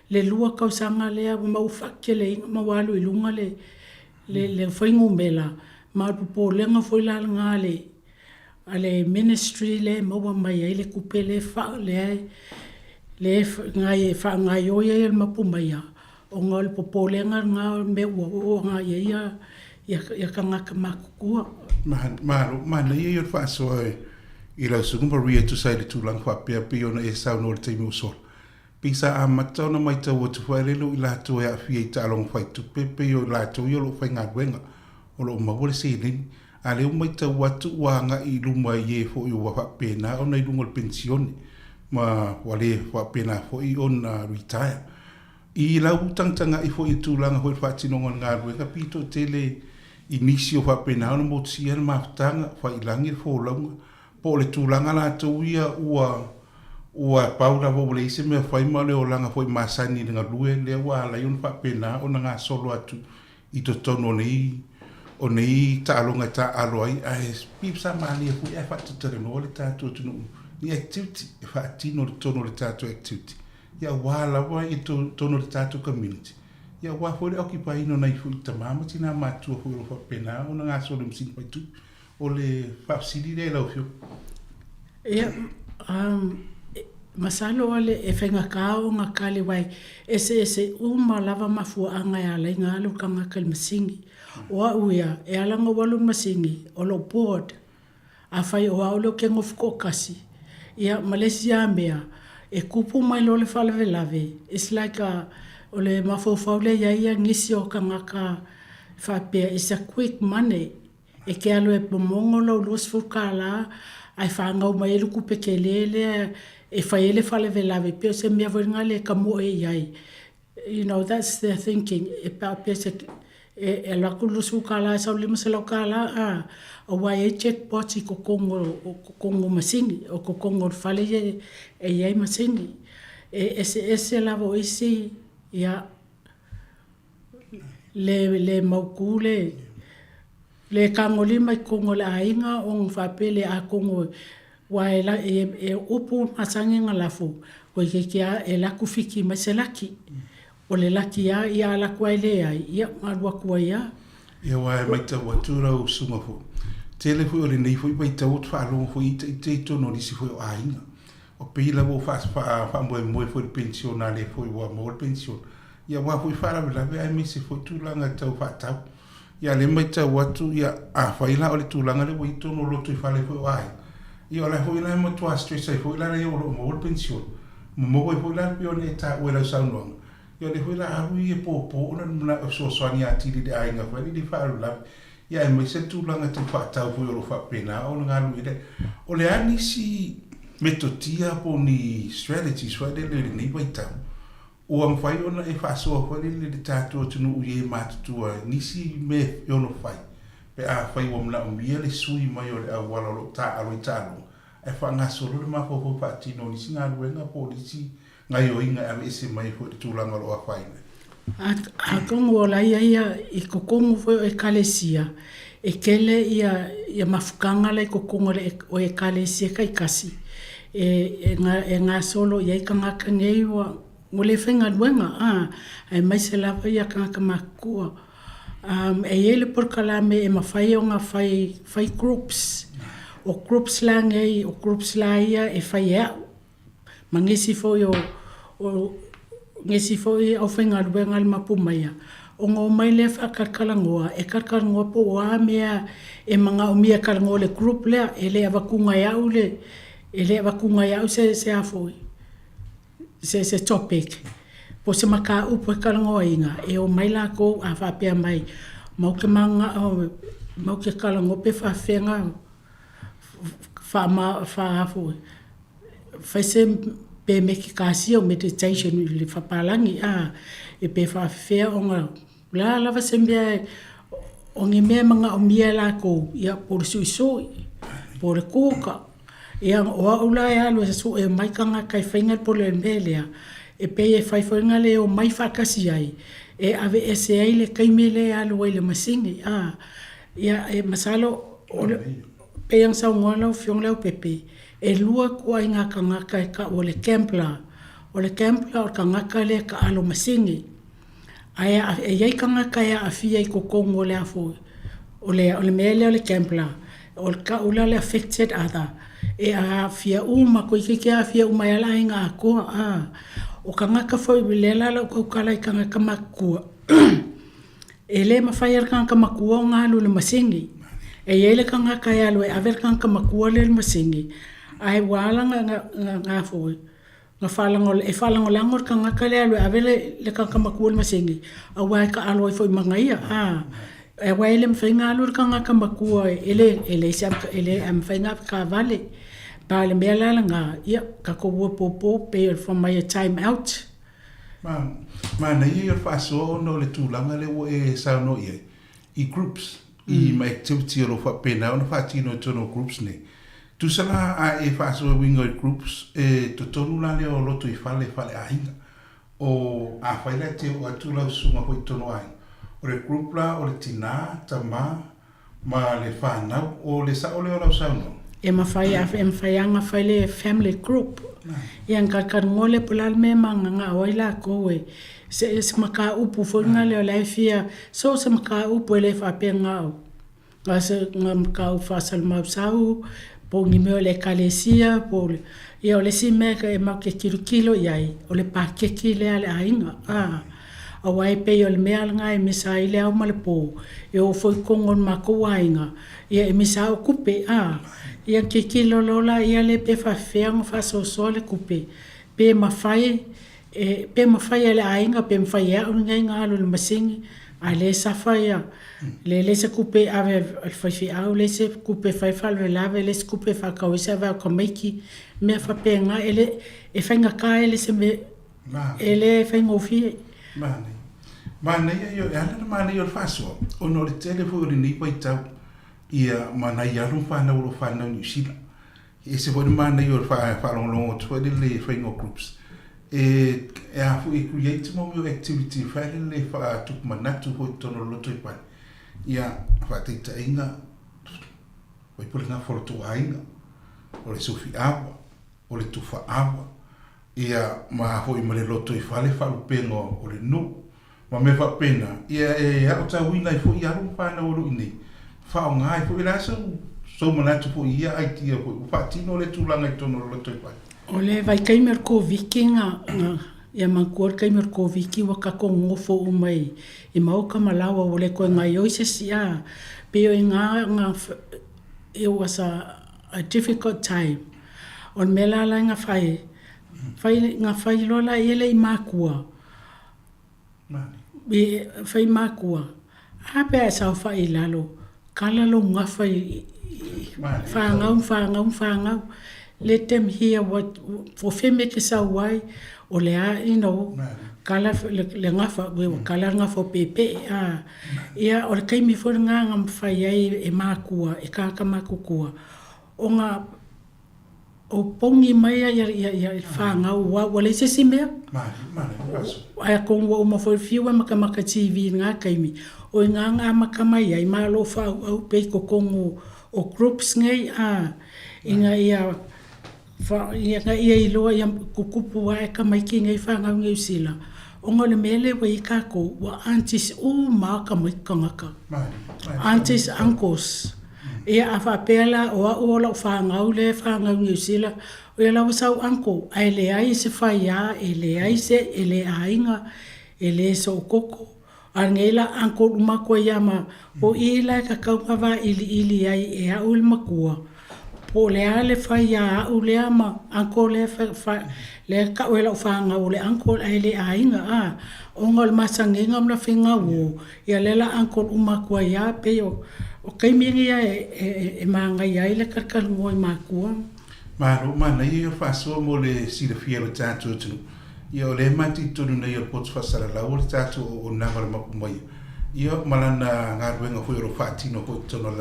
le lua kausanga lea wa mau whake le inga mau alu i lunga le whaingu mela. Ma upo lenga whaila ngā le ministry le maua mai ai le kupe le wha le ngai oia i le mapu mai a. O ngā le popo lenga ngā me ua o ngā ia ka ngaka makukua. Mana ia ior whaasoa i lau sunga Maria tu sai le tūlang whapea pio na e sau no le teimi usola. Pisa a matau na mai tau o tu whaerelo i lātou e a fia i tālong whai tupe pio i lātou i o lo whai ngā ruenga o lo mawale se lini. a leo mai tau atu wanga I luma ye fo I wa pena ona I lunga le pensione ma wale wa pena fo I ona retire I lau tangtanga I fo I tūlanga hoi whātinonga ngā ruenga pito tele inisio wa pena ona mo tia na maftanga fa I langi fo launga po le tūlanga la tauia ua paula vo le ise me fai ma le o langa foi masani nga lue le wa la yun fa pena ona nga solo atu I to tono nei o nei ta alonga ta aloi ai pip sa mali fu e fa tutere no le ta tu no ni activity fa tino le tono le ta tu activity ya wa la wa I to tono le ta tu community ya wa fo le occupy no nei fu ta mama tina ma tu fu fa pena ona nga solo msin pa tu o le fa sili le la fio ya masalo ale e whenga kao ngā kale wai ese uma lava mafua anga e ala inga alu ka ngā kal masingi oa uia e alanga walu masingi o lo board a whai o aulo ke ngofuko kasi ia Malaysia mea e kupu mai lo le whalave lave it's like o le mafau le ia ngisi o ka ngā ka whapea it's a quick money e ke alu e pomongo lo luas fukala ai whangau mai eluku pekelele e fai ele fale velave pe se mea voinga le ka mo e iai you know that's their thinking e pa pe se e la kulusu kala sa lima se lokala o wa e check pot ko kongo masini o ko kongo fale e iai masini ese la vo isi ya le maukule le kangoli mai kongo la inga on fa pele a kongo wa e upu masangi ngalafu ko kia e la kufiki maselaki o le laki ya la kwaile ya marwa kwa ya wa mai ta watura o suma fo tele fu o le nei fu mai ta ut fa lo fu te to no disi fu ainga o pila vo fa mo fu pensionale fu wa mo pension ya wa fu fa la ai mi se fu tu langa ta fa ta ya le mai ta watu ya fa ila o le tu langa le vo to no lo tu fa le fu ai io la fu ila mo tu stress ai fu ila le o mo pension mo fu ila pio ne ta o la saunong io le fu ila a wi po na so ni ati di ai nga fa di fa la ya me se tu langa tu fa ta fu lo fa pena o nga lu ide o le ani si metotia po ni strategies fa de le ni vai ta o am fai ona e fa so fa le ta tu no ye mat tu ni si me yo no fai pe a fai o mla mia le sui mai o le a wala lo ta a lo tano e fa nga solo le ma fo fa tino ni singa ruenga polisi nga yo inga a ese mai fo tu langa lo a fai a kongo la ia I kokongo fo e kalesia e kele ia mafukanga le kokongo le o e kalesia kai kasi e nga solo ia kanga ngei wa mole fenga luenga ai mai se lava ia kanga makua e ele por kalame e mafai o nga fai groups o groups la ngei o groups la ia e fai mangesi fo yo o ngesi fo I o fenga luenga le mapumaya o ngo mai le fa kalkalangoa e kalkalangoa po wa mea e manga o mia kalangoa le group le ele avakunga ya ule ele avakunga ya se afoi se topic po se maka upo kalangoa inga e o mai la ko a fa pe mai mau ke manga mau ke kalangoa pe fa fenga fa afoi fa se pe me ki kasi o meditation le fa palangi e pe fa fe o nga la va sembia o ngi me manga o mia la ko ia por suiso por kuka ia o ula ia lo so e mai kanga kai fainga por le melia e pe e fai fainga le o mai fa kasi ai e ave ese ai le kai mele a lo le masingi ia e masalo pe yang sa ngolo fiong le pepe e lua ko inga kanga kai ka o le kempla o kanga ka le ka alo masingi ai e kanga ka ia afia I kokongo le afo o le mele o le kempla o ka ula le affected other e a fia uma ko ke a fia uma ya la inga ko o kanga ka foi bilela lo ko kala kanga ka makua ele ma fai kanga ka makua nga lu le masingi e ele kanga ka ya lo e aver kanga ka makua le masingi ai wala nga foi nga falango langor kanga ka le lo avele le kanga ka makua le masingi a wai ka alo foi mangaia e wai le mwhainga alur ka ngaka makua ele am whainga ka vale pa le mea lalanga ia ka koua popo pe from my time out ma na ia whaasoa no le tūlanga le o e sauno ia I groups I ma activity o lo whapena o na whaatino tono groups ne tu sala a e whaasoa wingo I groups e to tonu la le o loto I whale ainga o a whaila te o atula usunga hoi tono ai o le group la o le tina tama ma le whanau o le sa o le o lau sauno e mawhaianga whaile family group iang ngole pulal me manga oila koe se maka upu fonga le la fia so se maka upu le fa penga o se maka u fasal mabsau po ni me le kalesia po ia le si me e ma ke kilo iai o le pa ke le ale ainga a wai pe o le mea nga e misa i le au malepo e o foi kongon mako wainga ia e misa o kupe ia ke kilo lola ia le pe fa feang fa so le kupe pe mafai le ainga pe mafai ia unga ngalo le masingi a le safaia le se kupe ave fa au le se kupe fa le lave le se kupe fa ka wisa va komeki me fa penga ele e fenga ka ele se me ele fenga ofi mana ia ala mana ia faso o no le telefone ni pai tau ia mana ia lu fa na lu fa na ni sila e se pode mana ia fa long to le fenga groups e a fu e create mo activity fa le fa tu mana tu ho tono lo to pa ia fa te inga vai por na foto ainga o le sofi agua o le tufa agua ia ma ho I male lo to fa le fa pengo o le no ma me fa pena ia e a ta wina I fu ia ru pa na o ni fa o ngai fu ila so mana tu fu ia ai tia fu fa tino le tu langa tono lo to pa o le vai kai merko vikinga ia mangkor kai merko viki wa ka ko ngofo o mai I mau ka malawa o le ko ngai o se sia pe o nga it was a difficult time on mela la nga fai lola ele I makua be fai makua ape sa fai lalo kala lo nga fai fangau let them hear what for feme ke sa wai o le kala le nga fa kala nga fo pepe ia o le kai mi fo nga fai ai e makua e ka makukua o nga o pongi mai ia fangau wa le se simea ai ko wo mo fo fiwa maka TV nga kaimi o nga maka mai ai malo fa o pe ko kongo o groups ngai inga ia fa ia ilo ia kukupu wa ka mai ki ngai fangau ngai sila o ngole mele we ka ko wa aunties o maka mai kangaka aunties uncles ia afa pela o la fangau le fangau ngai sila o ia la sau anko ai le ai se faia ele ai se ele ainga ele so koko angela anko mako yama o ila ka ka va ili ai e a ul makua po le ale faia o le ama anko le fa le ka o la fangau le anko ai le ainga o ngol masangenga mla finga wo ia lela anko mako ya pe o kai mingia e manga ia ile kakal ngoi makua Maro mana ia faso mo le sira fielo tato tu ia le mati tu na ia pot fasara la o tato o na mara makumai ia malana ngarwenga foi ro fatino ko tono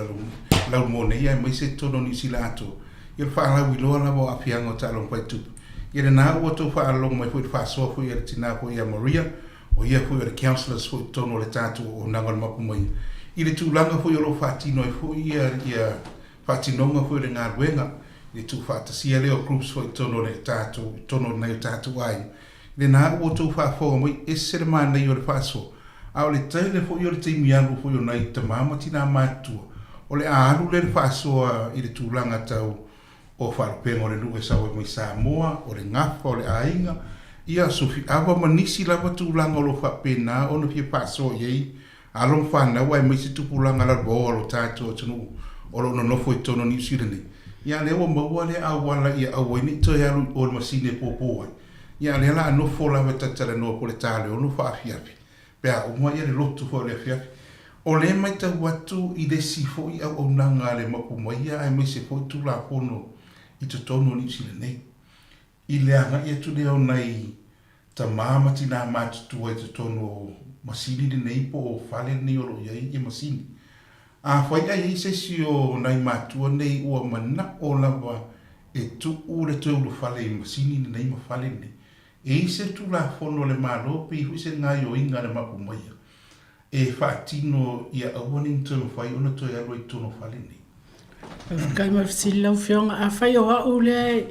la mo ne ia mai se tono ni silato ia fa la wi lo la mo afianga talo pai tu ia na o to fa lo mai foi faso foi ia tina ko ia Maria o ia foi ia counselors foi tono le tato o na mara makumai ile tu langa foi ro fatino foi ia fatino nga foi ngarwenga le tu fata sia le groups foi tono le tato tono na tato ai le na o tu fa fo mo ese le mana yo le faso a le tele fo yo le timi anu fo yo na ita mama tina matu o le alu le faso i le tu langa tau o fa pe mo le lu sa o mo Sāmoa o le ngafa o le ainga ia sufi ava manisi la tu langa lo fa pena o no fi faso ye alon fa na wai mo si tu langa la bo lo tato tunu o lo no foi tono ni sirene ia le o maua le awala ia awani to ya o masine popo ia le la no fola meta tele no po le tale o no fa fiafi pe o mo ia le lotu fo le fiafi O le mai tau watu I le si fo I au nanga le mapu maia ai mai se fo I tu la pono I te tono ni sile nei. I le anga I atu leo nei ta mama tina matu tua I te tono masini le nei po o fale ni olo iai I masini. A whai ai se si o nai matua nei ua mana o lava e tu ule tu ulu fale I masini le nei ma fale nei. E se tu la fono le malo pe I se ngai o inga le mapu maia. E whaatino ia awaning tono whai ona toi alo I tono whale ni. Kai mawhisilau whionga a whai o hau le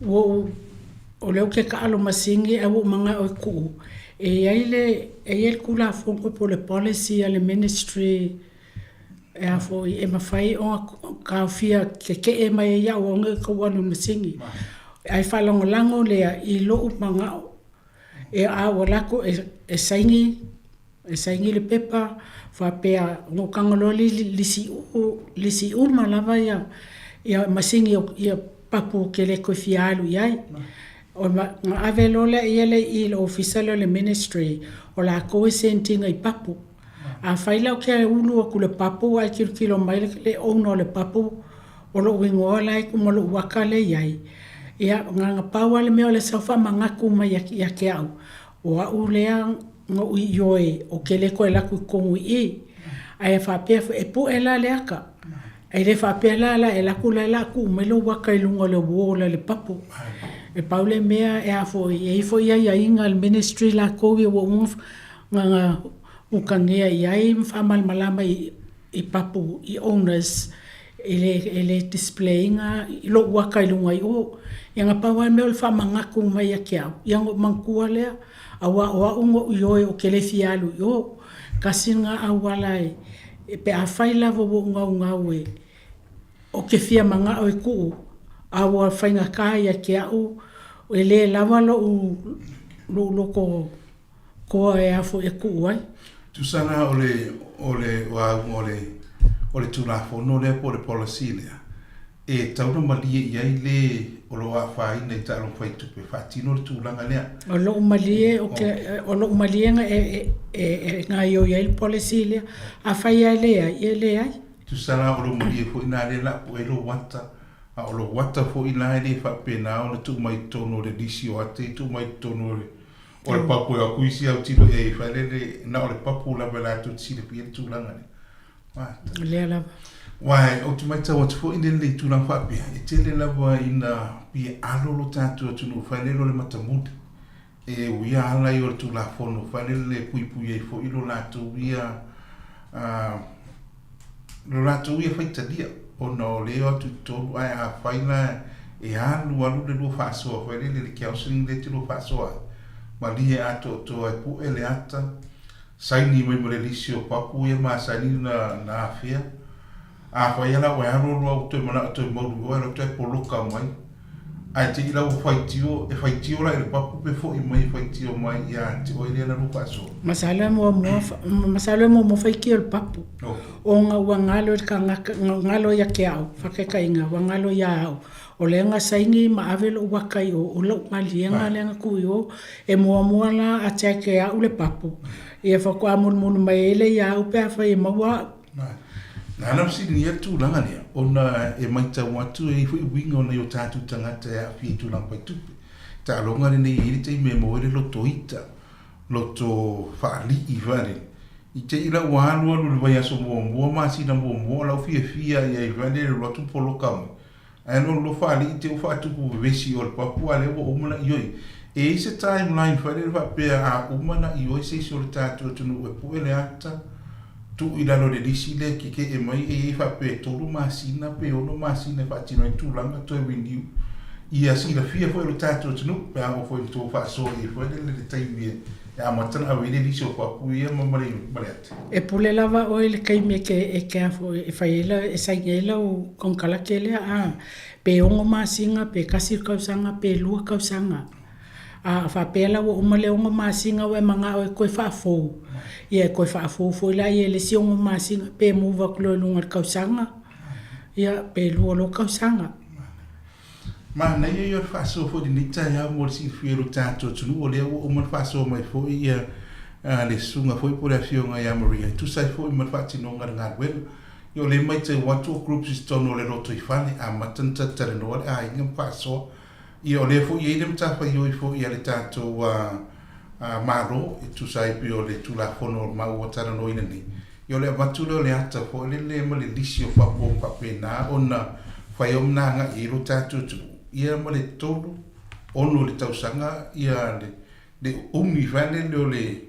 o leo ke ka alo masingi a wo manga o ku. E ai kula whongo po le policy a le ministry e a fo I e mawhai o ka whia ke e mai ia o ngai ka wanu masingi. Ai whalongo lango lea I loo manga o. E a walako e saingi le pepa fa pea ngo kangololi lisi malava ia masingi ia papu ke le ko fialu iai o nga avelola ia le I official le ministry o la ko sentinga I papu a faila ke ulu o le papu ai kilo mai le ono le papu o lo wingo la ku mo lo wakale iai ia nga pawa le me le sofa mangaku mai ia ke au o a ulea ngo ioi o ke le ko la ku kongu I ai fa pe e pu ela le aka ai le fa pe la e la ku me lo waka I lungo le wola le papu e paule mea e a fo ia inga al ministry la ko wi wo nga o kangia ia fa mal malama I papu I owners ele displayinga lo waka I lunga I o nga pawa me o fa mangaku mai akia yang mangkua le awa ungo ioi o kele fialu yo kasinga awalai pe a faila vo nga we o ke fia manga o ku awa fainga kaya ke au ele lava lo ko e afo e ku ai tu sana ole tu la fo no le por policy le e tau mali ia le o lo a fai nei talo fai tu pe fatino tu langa le o lo mali o ke o lo mali nga e nga yo ia il policy le a fai le ai tu sana o lo mali fo ina le la o lo wata fo ina le fa pe na o tu mai tono le disio ate tu mai tono le o le papu a kuisi au tilo e fa le na o le papu la bela tu si le pi tu langa le la Wai, o tu mai tau atu fo ine le tūlang whapea. E tele lawa ina pia alolo tātua tunu whanelo le matamuta. E uia alai o le tūla whono whanelo le pui pui e fo ilo lātou uia lo lātou uia whaitalia. O no leo atu tolu ai a whaina e alu le lua whaasoa. Whanelo le counseling le te lua whaasoa. Ma lie ato toa e pu ele ata. Saini mai mo le lisi o papu e ma saini na afea. A whai ala wai aro roa o toi mana o toi mauru o ero toi poloka mai. Ai te ila o whaitio la ele papu pe fo I mai whaitio mai ia te oile ana rupa so. Masala mo whaiki o le papu. O nga wangalo ka ngalo ia ke au, whakeka inga, wangalo ia au. O le nga saingi ma avelo wakai o lau ngalienga le nga kui o e mua la a tea ke au le papu. Ia whakua munu mai ele ia au pe a whai maua. Na ana si ni tu langa ni ona e mai ta watu e fu winga ona yo tatu tangata ya fi tu lang pai tupe ta longa ni i te me mo le lotoita loto fa li I vale I te ila wanu lu vai aso mo ma si na mo la fi ya I vale lo tu polo kam ai no lo fa li te fa tu ku vesi o papu ale o umana yoi e se timeline fa le fa pe a umana yoi se so tatu tu no pu ele ata tu ila lo de disile ki ke e mai e fa pe tolu masina pe ono masina fa tino tu langa to windiu ia si la fia foi lo tato tu pe a foi to fa so e foi le taimi e a matana a vile di so pa pu ia mamari balet e pule lava o le kai me ke e ke fo e faila e saigela o con kala kele a pe ongo masinga pe kasir kausanga pe lua kausanga a fa pela o male ongo masinga we manga o ko fa fo ia ko fa fo la ia le si ongo masinga pe mu va klo lunga kausanga ia pe lo kausanga ma na ia fa so fo di nita ya mo si fiero tato tu o le o mo fa so mai fo ia le sunga foi por a fionga ia Maria tu sai foi ma fati no ngā wela yo le mai te watu groups istono le roto I fale a matanta tare no a inga paso yo le foi ia dem tafa yo I foi ia le tato maro tu sai pio le tu la fono ma o tara no ina ni yo le watu le ata foi le ma le lisio pa po pa pena ona fai omna nga I ro tato tu ia ma le tolu ono le tausanga ia le umi vane le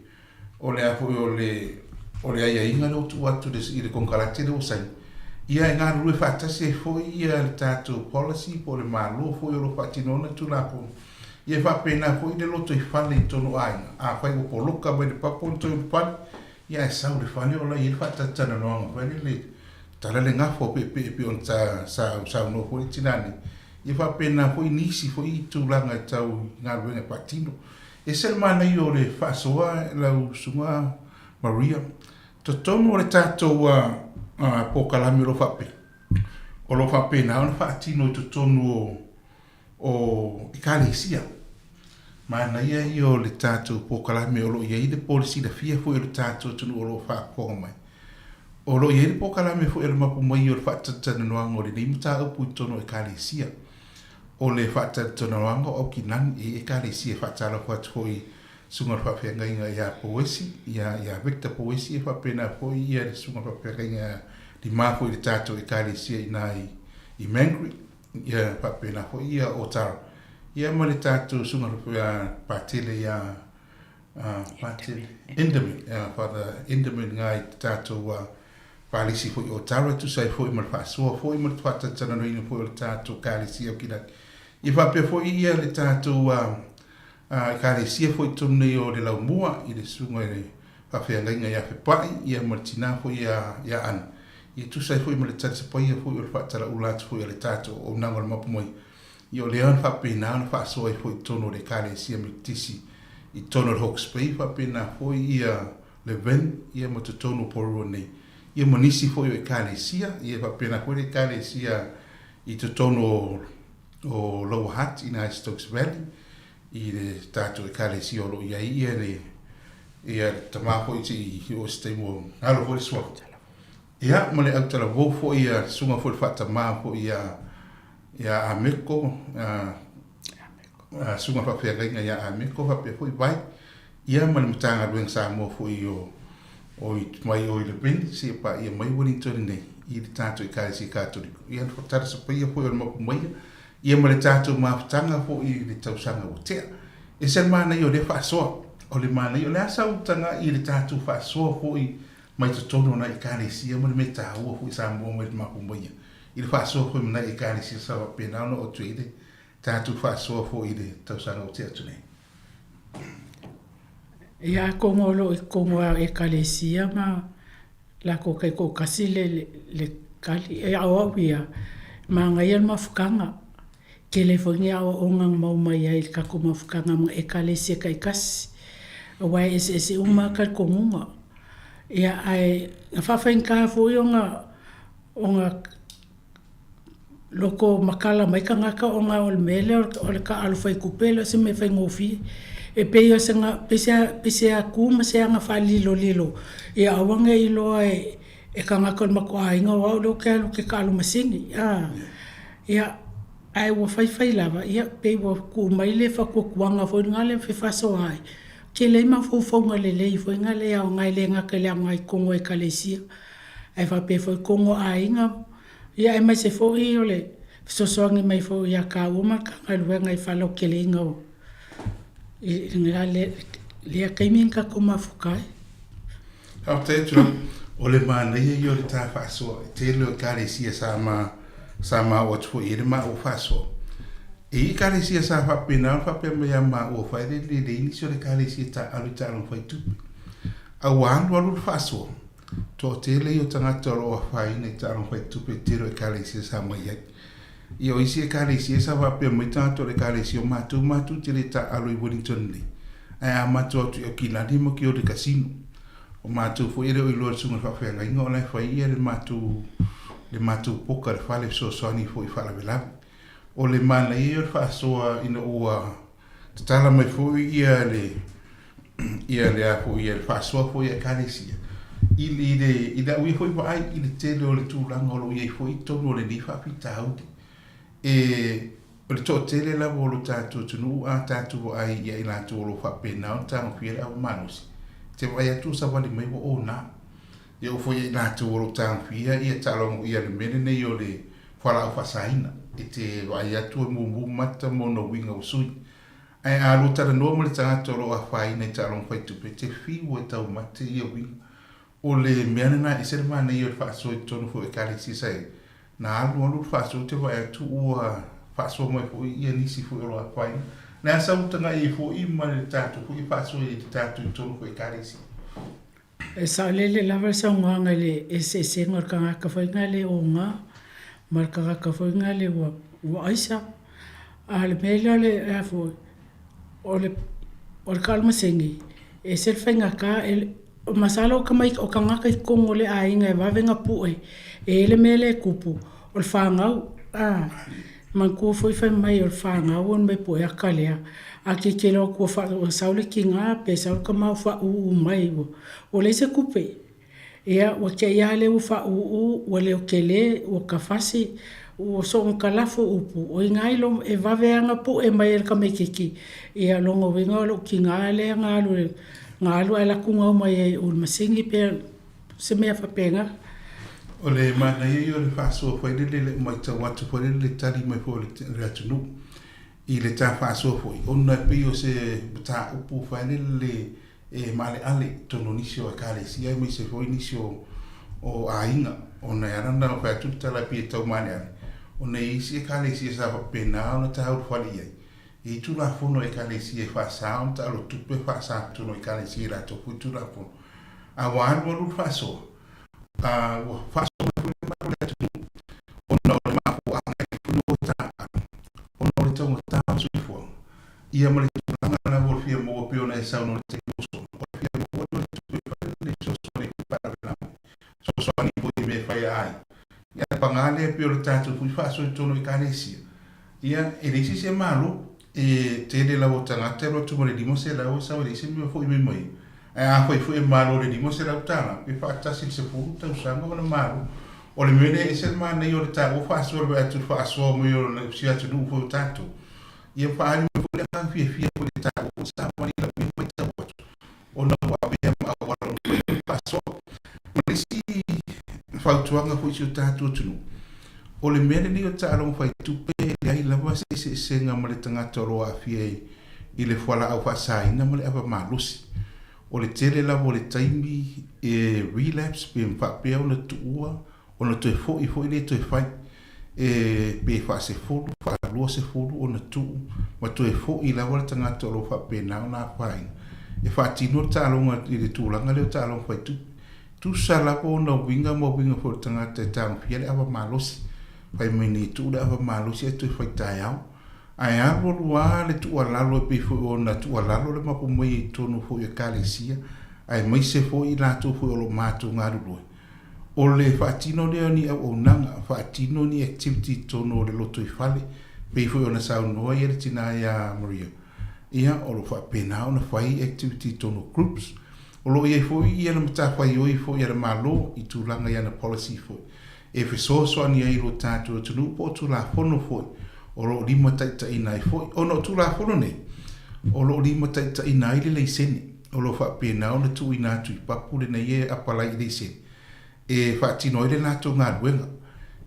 ole a foi ole ia inga lo tu atu de ile con carattere o sai ia nga rue fatta se foi ia il tato policy por le malo foi lo fatinona tu la po ia fa pena foi de lo to I fale tono ai a fai o poloka be pa ponto I pan ia sa le fale ola ia fatta tana no va le tala le nga fo pe on sa no foi tinani ia fa pena foi nisi foi tu langa tau nga rue patino e sel mana io le fa soa la sunga Maria to tono le tato po kalami lo fape o lo fape na on fatino to tono o ikalesia mana ia io le tato po kalami o lo ia de policy da fia fu le tato to lo fa ko mai o lo ia po kalami fu el mapu mai o fatata no ngo le nimta o pu tono ikalesia o le fatata no ngo o kinan e ikalesia fatala fa foi sunga fa ngai ia poesi ia Victor poesi fa pena foi ia sunga fa ngai di ma foi le tato ikalesia inai I mangri ia fa pena foi ia otar ia mo le tato sunga fa patile ia patile endemi fa the endemi ngai tato palisi foi otar tu sai foi mo fa so foi mo fa tana no ina foi le tato ikalesia kila ia fa pe foi ia le tato ikalesia foi tonu o le laumua I le sunga le whawhiangainga ia whepai ia martina foi ia ana. Ia tu sai foi ma le tata pai foi o le whaatara ulatu foi le tato o nangol mapu moi. Ia o le an whapena ana whaasoa foi tonu le ikalesia mitisi I tonu le Hawke's Bay whapena foi ia le ven ia ma te tonu porua nei. Ia manisi foi o ikalesia ia whapena foi le ikalesia I te tonu o Lower Hutt I Nai Stokes Valley. I le tato ikalesia o lo ia ia tamako I o stemo alo foi swa ia mo le autala vo fo ia sunga fo fata ma fo ia Ameriko sunga fa fe nga ia Ameriko fa pe foi vai ia mo le mtanga rueng Sāmoa fo o mai o le ben se pa ia mai Wellington nei I le tato ikalesia katoliku ia fo tata sa pa ia fo o mo mai ia mo le tato mafutanga fo I le tausanga o tea e sen mana I o le whaasoa o le mana I o le asa utanga I le tato whaasoa fo I mai to tono na ikalesia mo le me tāua fo I Sāmoa mo le mapumaia I le whaasoa fo I mana ikalesia sa wapena ono o tuide tato whaasoa fo I le tausanga o tea tunei ia kongolo I kongo ikalesia ma la ko kai ko kasi le kali e awia ma ngai mafukanga ke le fongia o ongang mau mai ai ka ko mafukanga mo ikalesia kai kasi wa ese uma ka konga ia ai fa ka fo onga loko makala mai ka ngaka onga ol mele o le ka alfa kupelo se me fa ngofi e pe yo senga pese ku ma se nga fa lilo ia awanga I lo e ka ngaka mako ainga wa lo ke ka lu masingi ia ai wo fai lava ia pe wo ku mai le fa ku kuanga fo ngale fa so ai ke le ma fo ngale fo ngale ya ngai le ngaka le ngai kongo e kalesia ai fa pe fo kongo ainga ia ai mai se fo I ole so ngi mai fo ia ka wo ma ka ngai ngai fa lo ke le ngo ngale le ka minka ko mafukai ha te tu ole mana ia le ta fa so te lo kalesia sama o tu I ma o fa so e kalesia sa fa pena fa pe me ma o fa de inicio de kalesia ta alita no fa tu a wan lo fa so to te le yo tanga to lo fa ine ta no fa tu pe tiro kalesia sa ma ia io isi kalesia sa fa pe me ta to le kalesia ma tu te le ta alo I Wellington ni a ma tu o kila di mo ki o de casino o ma tu fo ile o lo sunga fa fa ngai ngola fa ia le ma tu poka le fale so ni fo I fala vela o le mana I fa so ina o tala mai fo ia ia le a fo ia le whaasoa fo ia kālesia. I le ui hoi wa ai, i le tele o le tūlanga o lo ia i fo i tonu o le ni whapita hauti. O le tō tele la o lo tātou tunu a tātou ai ia i lātou o lo whapena o tāma pia le au manusi. Te vai atu sa wali mai wa o nā. Ia o fo ia i lātou o lo tāma pia ia tālongo ia le mene nei o le whala au whasaina. E te vai atu e mumu mata mo na winga o sui. Ai a lo tara noa mo le tātou lo a whaina i tālongo whai tupe. Te whiu e tau mate ia winga. O le meana na i sere mana i o le whaaso i tonu fo e kare si sai. Na alu whaaso te vai atu ua whaaso mai fo i nisi fo i roa whaina. Na asa utanga i fo i mani le tātou fo i whaaso i le tātou i tonu fo e kare si. E sa lele lava sa nganga le e se ngar ka ngaka whainga le o ngā. Mar ka ngaka whainga le ua aisa. A le mele le a fo o le kalmasengi. E se whainga ka o masala o kamai o ka ngaka i kongo le a inga e wawenga pue. E ele mele kupu. O le whangau. Man kua foi whai mai o le whangau on me pue a kalea. A ke lo kua o saule ki ngā pe saule ka mau wha uu mai. O le se kupe. Ea o ke ia le u wha uu o le o ke le o ka whasi. O so on ka lafo upu. O i ngai lo e waweanga pu e mai el ka mekiki. Ea longo winga o lo ki ngā le ngā lue. Ngā alu ai laku ngau mai e o masingi pe se mea whapenga. O le mana i o le whaasua whai le mai tau atu whai le tari mai fo le atunu. I le tā whaasua whai. O na pi o se tā upu whai le male ale tono nisio e kare si ai mai se whai nisio o ainga. O na aranda o whai atu tala pi e tau mane ale. O na isi e kare si e sa whapena o na tā uru whali ai. E tu la fono e kale si e fa sound ta lo tupe fa sa tu no e kale si la to tu la fono a wan mo lu fa so fa so o no ma ko a no ta o no le tong ta su fo ia mo le na mo fia mo pe ona e sa no te so o fia mo le so so e para la so ni po me fa ai ia pangale pe o ta tu fa so tu no e kale si ia e disi se malo e tele la botanga te lo tu mo le dimo se la o sa o le se me fo i me mai a foi e malo le dimo se la utana pe fa ta se fu ta usanga mo malo o le mene e se ma nei o le ta o fa so le tu fa so mo yo le sia tu no fo tanto e fa ani fo le kan fi o le ta o sa mo la mi po ta o no wa be ma o fa so o le si fa tuanga fo si ta tu o le mene ni o ta lo fa tupe ai lava se nga male tanga toro a fie i le whala au whasai na male ava malusi. O le tele lava o le taimi e relapse pe mpapea o na tuua o na toe fo i le toe fai pe wha se fulu, wha lua se fulu o na tuu ma toe fo i lava le tanga toro whapea na o na whain. E wha tino tālonga i le tūlanga leo tālonga whai tupe. Tu sa lava o na winga mo winga fo le tanga te tāma pia le ava malusi. Pai meni tu da va malu se tu fai tai au ai aro lua le tu alalo pe fo ona tu alalo le mapu mai tonu fo e kalesia ai mai se fo i la tu fo lo matu ngaru o le fatino le ni o nanga fatino ni activity tonu le loto i fale pe fo ona sa no ia tina ya Maria ia o lo fa pena ona fai activity tonu groups o lo ia fo ia na mata fai oi fo ia malo i tu langa ia na policy fo e fe so ni ai lo tatu tu no po tu la fono foi o lo lima taita ina i foi o no tu la fono ne o lo lima taita ina i le sene o lo fa pena o na tu ina tu papu le na ye apala i le sene e fa tino ile na to nga wenga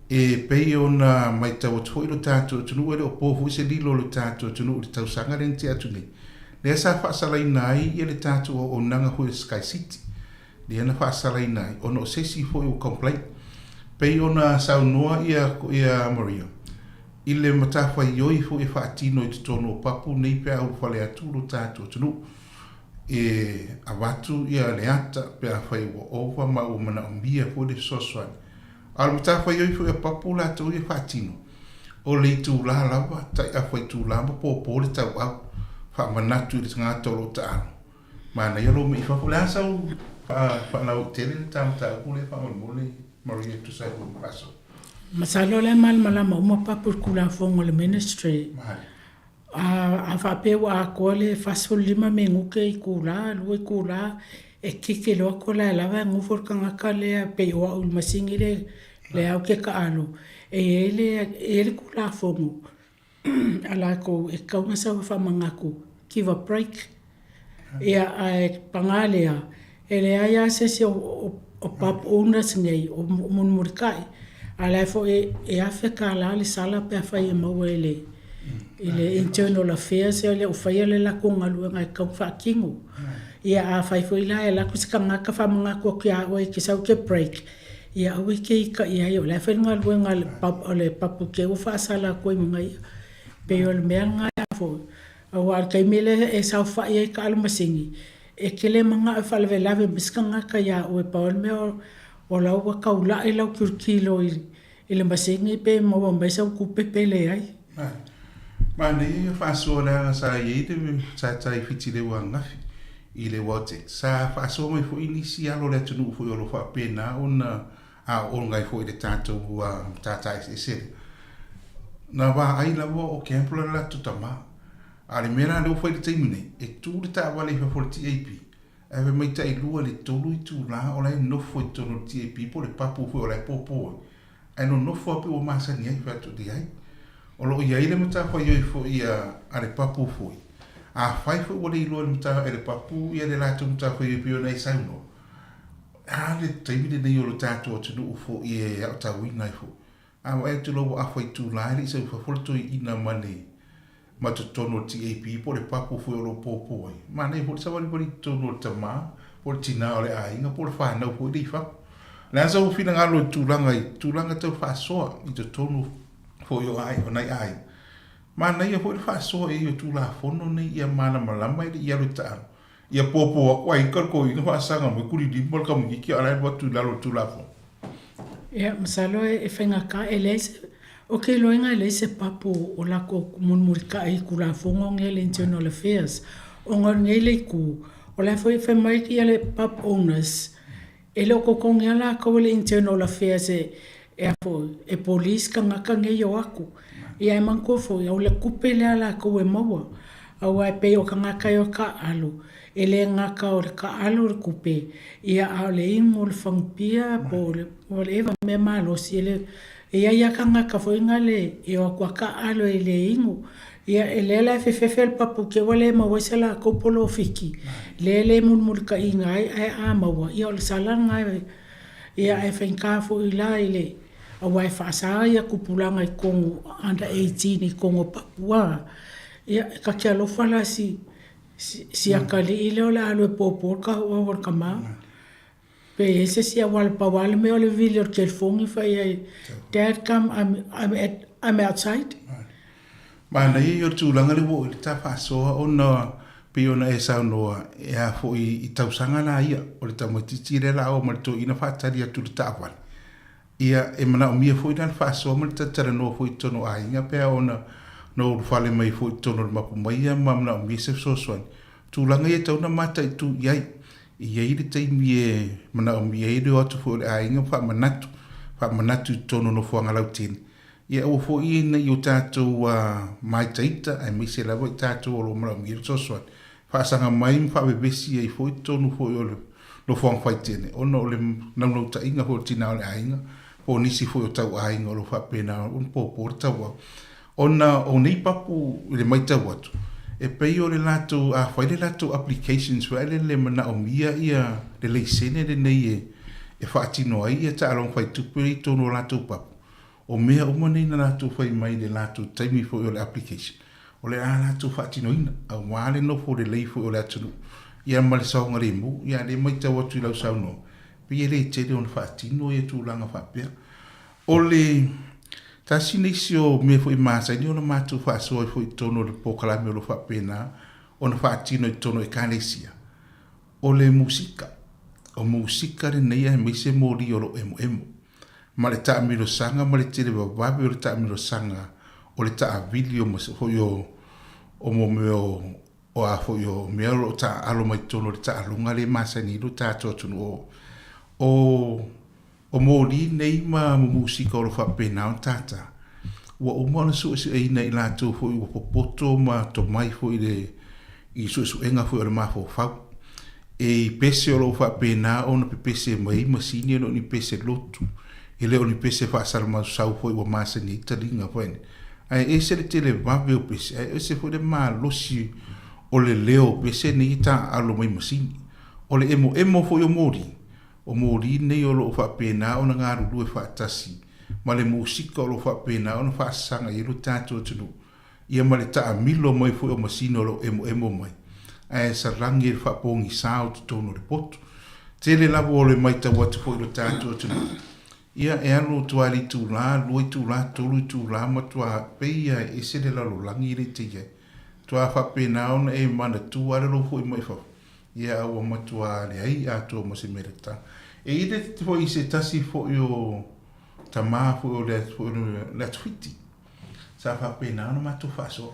e pe ona mai tau tu lo tatu tu no le o po fu se di lo tatu tu no le tau sanga le ntia tu ne le sa fa sala ina i le tatu o nanga hu Sky City le na fa sala ina o no se si foi o complaint pei ona saunoa ia Maria. I le matafa ioi fu e whaatino i tutono papu nei pia au whale aturu tātua tunu. E awatu ia le ata pia whai wa owa ma o mana umbia fu de soswani. Al matafa ioi fu e papu la tau i whaatino. O le tu la lawa tai a whai tu la ma po le tau au wha manatu i le tanga tolo taano. Mana ialo me i whapule asau whanau tele le tamta kule whamamole Maria tu sai ko paso. Masalo le mal malama uma papur kula fongo le ministry. a whapeu a koa le whaso lima me nguke I kula, lua I kula, e kike loa ko la lawa ngufor kangaka lea pe oa ul masingi le au ke ka alo. E ele kula fongo. Ala ko e kaunga sa whamangako, give a break. Ia a pangalea, e le aia sese o pap owners nei, o munmurikai. Ala fo e afe ka la le sala pe a whai e maua ele internal affairs ele o whai le la konga luenga e kau whakingo. Ia a whai fo ila e la kusika ngaka whamangako ki a oe ki sau ke break. Ia awe ke ika ia yo, la whenga luenga le papu ke o whaasala koe mga ia. Pe o le mea ngai a fo. Awar kai mele e sau whai e ka almasingi. E kele mga e whalwe lawe miska ngaka ia o e paol mea o lau wa kaula e lau kilo I le masingi pe maua mai sau kupe pele ai. Ma nei whaasoa lea sa iei te tai fiti le wangafi I le wate. Sa whaasoa mai fo inisi alo le tunu fo olo wha pena ona a ongai fo I le tātou tātai se sere. Na wā ai lawa o kempula la tutama. A le mera leo fai le taimine e tū le tā wale fa fo le TAP. Ewe mai tai lua le tolu I tū la o lai nofo I tono le TAP po le papu fo o lai popo. Ai no nofo api o masani ai whatu di ai. O lo ia ile mata fa yo fo ia ale papu fo. A fai fo wale I lo mata ele papu ia le la tu mata fo yo pio nei sauno. A le taimine nei o lo tātou tunu fo ia o ta wina fo. A wa e tu lo a fai tu la ile se fo fo to ina mane. Ma tu tono TAP po le papu fo lo popo ai. Ma nei fo sa wale bari tono tama po tina ole ai nga po fa na fo di fa. La sa fina ngalo tulanga te fa so I te tono fo yo ai o nai ai. Ma nei e fo fa so e yo tula fono nei ia mana malama I ia lo ta. Ia popo wa I ko I fa sanga mo kuri di mol kam ki ala wa tu la lo tula fo. Ia masalo e whenga ka elese. O ke loenga elese papu o lako munmurika I kula fongo ngele internal affairs. O ngele ku. O la fo e whemai ki ale pap owners. E leo kokongi ala ko le internal affairs e police ka ngaka nge yo aku. Ia e manko fo ia o le kupe le ala ko e maua. Au ai pe o ka ngaka yo ka alo. E le ngaka o le ka alo le kupe. Ia a le ingo le whangpia po le ewa me malo si ele. Ia ka ngaka fo inga le e o kwa ka alo e le ingo. Ia e le la fefefe le papu ke wale maua se la kopolo fiki. Le mulmulka inga ai a maua. Ia o le salanga ia e whenkafo I la ile. Awai whaasa ia kupulanga I kongo under 18 I kongo papua. Ia ka kia lofala si akali ile o le alo e popo ka o ka maa. Pe ese si a wale pa wale me o le vili o ke fongi whai ai. Dad come, I'm outside. Ma nei o tūlanga le wo I ta whaasoa o na piona e saunoa e a fo I tausanga na ia o le tamatiti le la o marito ina whaatari atu le tāwale. Ia e mana o mia fo I nana whaasoa ma le tatara no fo I tono a inga pea o na no ufale mai fo I tono le mapu mai ia ma mana o mia se sosoani. Tūlanga ia tauna mata I tu iai. Iai le taimi e mana o mia e reo atu fo le a inga wha manatu I tono no fuanga lau tini. Ia o fo I na I o tātou mai taita, ai mai se lawa I tātou o lo mara mira sosoan. Whaasanga mai whawebesi ai fo I tonu fo I o lo whang whaitene. Ona o le naunau ta inga fo tina o le ainga, fo nisi fo I o tau ainga o lo whapena o popo o taua. Ona o nei papu le mai tau atu. E pei o le lato, whai le lato applications, whai le mana o mia ia le leisene le nei e whaatino ai ia ta along whai tupu I tonu o lato papu. O mea umane na latu whai mai le latu taimi fo I o le application. O le a latu whaatino ina, a wale no fo le lei fo I o le atunu. Ia ma le saonga le mu, ia le mai tau atu I lau sauno. Pia le tere on whaatino ia tūlanga whapea. O le tasine isi o mea fo I maasai, ni o le matu whaasoa fo I tono le pokalame o le whapena, o na whaatino I tono I kānesia. O le musika. O musika le neia me se mori o lo emo. Ma le taamiro sanga, ma le tere wawabe o le taamiro sanga, o le taavili o fo o mo meo o a fo yo meo o ta alo mai tono le taalunga le masani lo tātou tunu o mōri nei ma musika o lo whapena o tata. ua uma le suʻesiʻaina i latou foʻi ua popoto ma tomai foʻi le i suʻesuʻega foʻi o le mafofau e i pese o loo faapena ona pepese mai masini lo ni pese lotu i le o ni pese faasalamaususau foʻi ua masani italiga faine ae ese le tele vave o pese ae ese foʻi le malosi o le leo pese nei taalo mai masini o le emo foʻi o moli nei o loo faapena ona galulu e faatasi ma le musika o loo faapena ona faasasaga i lo tatou atunuu ia ma le taʻamilo mai foʻi o masini o loo emo mai ae salangi e faapogisā o totonu o le poto tele lava o le mai tau atu foʻi lo tatou atunuu ia e alo tuā li tūlā lua i tūlā tolu i tūlā ma tuā peia e ese le lalolagi i le teia tuā faapena ona e manatū ale lou foʻi mai fafa ia aua matua leai atua ma se mereta e i le foʻi se tasi foʻi o tamā foʻi o le atuiti sa faapena ona matou faasoa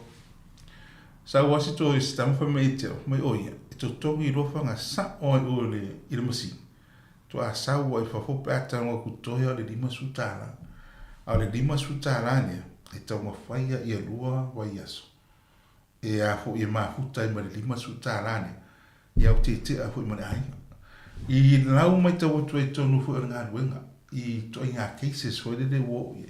sa ua se to se tama fa mai te mai oia e totogi i lofa gasaʻo ai o i le masini tuasau ai fafope atanga kutoia le 5 sutala a le 5 sutala ne e taumafaia ia lua wai aso e a fo i mafuta i ma le 5 sutala ne ia o te a fo i ma le ai i lau mai tau atu e tonu fo i ngā ruenga i to i ngā cases fo i le wo i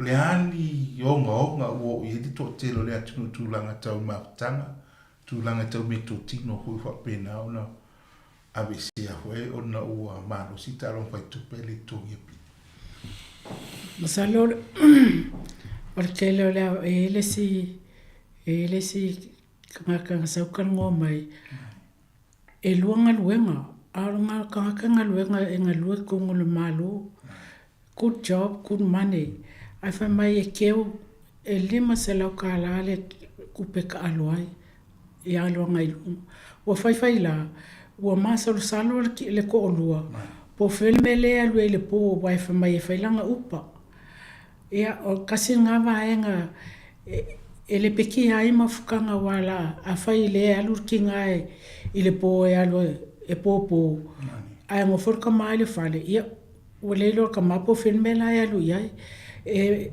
le ani onga wo i di to telo le atunu tūlanga tau mafutanga tūlanga tau me to tino fo i whapena ona avesi a fo e ona ua mano si talo fai tupe le tongi pi masalo porque le ele si kanga saukan ngo mai e luanga luenga arunga kanga luenga enga lue kongo le malo good job good money ai fa mai e keu e lima se lau ka la le kupe ka aloai e aloanga ilu wa fai la wa masalo salo le ko olua po filme le alu le po wa fa mai e failanga upa ia o kasi nga vaenga ele peki ai mafukanga wala a fai le alu kinga i le po e alu e popo ai mo forka mai le fale ia o le lo ka mapo filme la alu ia e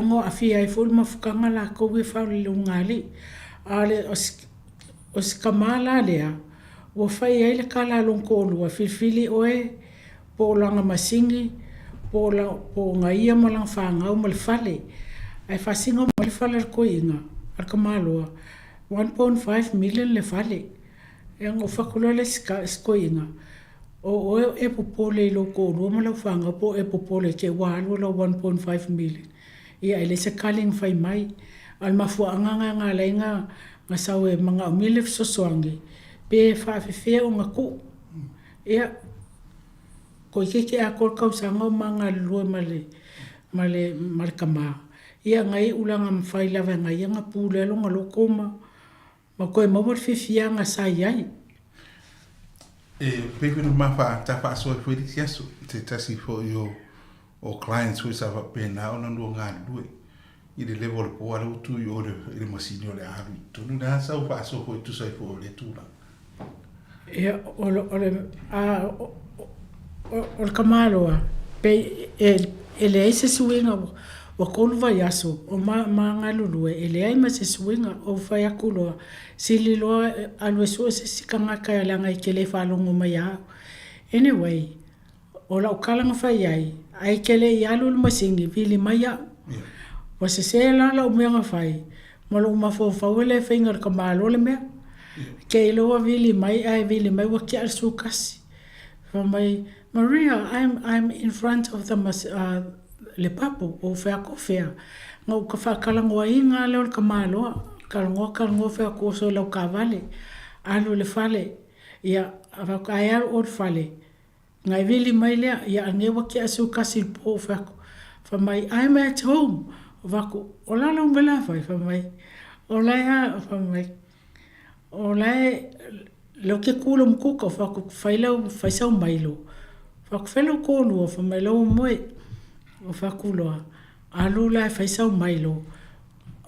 ngo afia ai fol mafukanga la ko we fa le ngali ale os kamala lea o fai ai le kala lonko lua filfili oe po langa masingi po ngaia malang fanga o mal fale ai fasinga mal fale ko inga ar kamalo 1.5 million le fale e ngo fakulo le sko inga o e popole loko lo mal fanga po e popole ke walo lo 1.5 million ia ele se kaling fai mai al mafu anga nga lenga nga sawe mga umile sosoangi pe fa fe o ngaku ia ko ke a kol ka sanga manga lo male markama ia ngai ulanga mfai lava ngai nga pule lo ngalo koma ma ko mo bor fifia nga sai ai e pe no mafa ta fa so foi diciaso te tasi fo yo o clients who sa pe na ona no nga due i le level po ala tu yo le masino le alu tu no na sa fa so foi tu sai fo le tu la e o kamalo pe ele ese suinga o kolu vai aso o ma lulu ele ai ma se suinga o vai akulo sili lo alu so se sikanga ka langa ke le fa longo mai anyway o la kalanga fai ai ke le alu masingi vili mai o se la o me fai mo lo ma fo le finger kamalo le me ke lo vili mai wa ke al sukasi fa mai Maria, I'm in front of the le papo o fea ko fea. Ngau ka whakalangoa i ngā leo le kamaloa. Kalangoa fea ko so lau ka vale. Alo le fale. Ia ai alo o le fale. Ngai vili mai lea. Ia angewa ki asu kasi po fea ko. Whamai, I'm at home. Wako, o la lau mbela fai whamai. O lai ha whamai. O lai leo ke kula mkuka whako whaisau mailo. Whakawhelo kōlua whamailo moe o whakuloa. Alu lai whaisau mailo.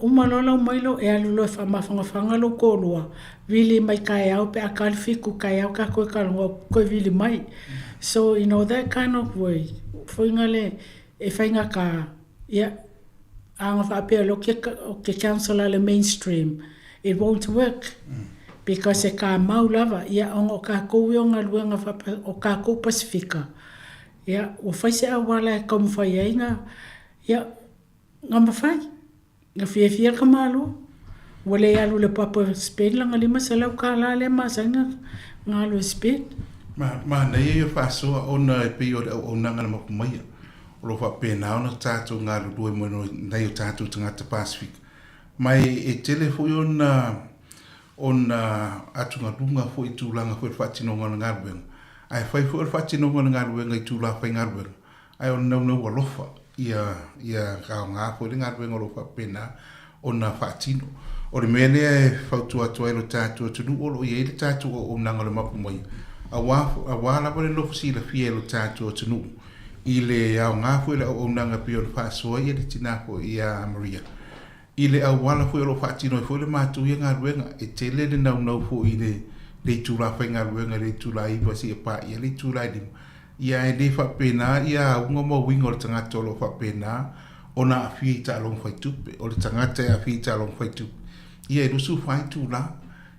Umalola mailo e alu loe whamawhangawhangalo kōlua. Vili mai kai au pe a kalfiku kai au ka koe kalongo koe vili mai. So, you know, that kind of way. Whaingale e whainga ka ia anga whaapea lo ke council le mainstream, it won't work. Because e ka mau lava, ia o ka kou ionga luenga o ka kou Pasifika. Ia, o whaise a wala e kaumu whai ainga, ia, ngā mawhai, ngā whiawhia ka malo. Wale alu le papa Spain langa lima sa lau ka la le masanga ngā alu Spain. Ma nei e whasoa ona e pio o nanga na mapumaia. O lo whapena ona tātou ngā alu due mono nei o tātou tangata Pasifika. Mai e telefoi ona atunga runga fo i tūlanga fo i whatinonga na ngāruenga. Ai whai fo i whatinonga na ngāruenga i tūla whai ngāruenga. Ai ona nau alofa ia kao ngā fo i ngāruenga o lo whapena ona whatino. O le mele e whautua tua ilo tātua tunu o lo i eile tātua o nanga le mapu mai. A wā lapa le lofu si la fia ilo tātua tunu. I le au ngā fo i le o nanga pio le whaasoa i le tina fo i a Maria. I le au wala fo i lo whaatino i fo i le mātu i ngā ruenga e te le nau fo i le tūla whai ngā ruenga le tūla i wasi e pā i le tūla i lima. Ia e le whapena ia unga mo wingo le tangata o lo whapena o na awhi i ta along whai tupe o le tangata e awhi i ta along whai tupe. Ia e rusu whai tūla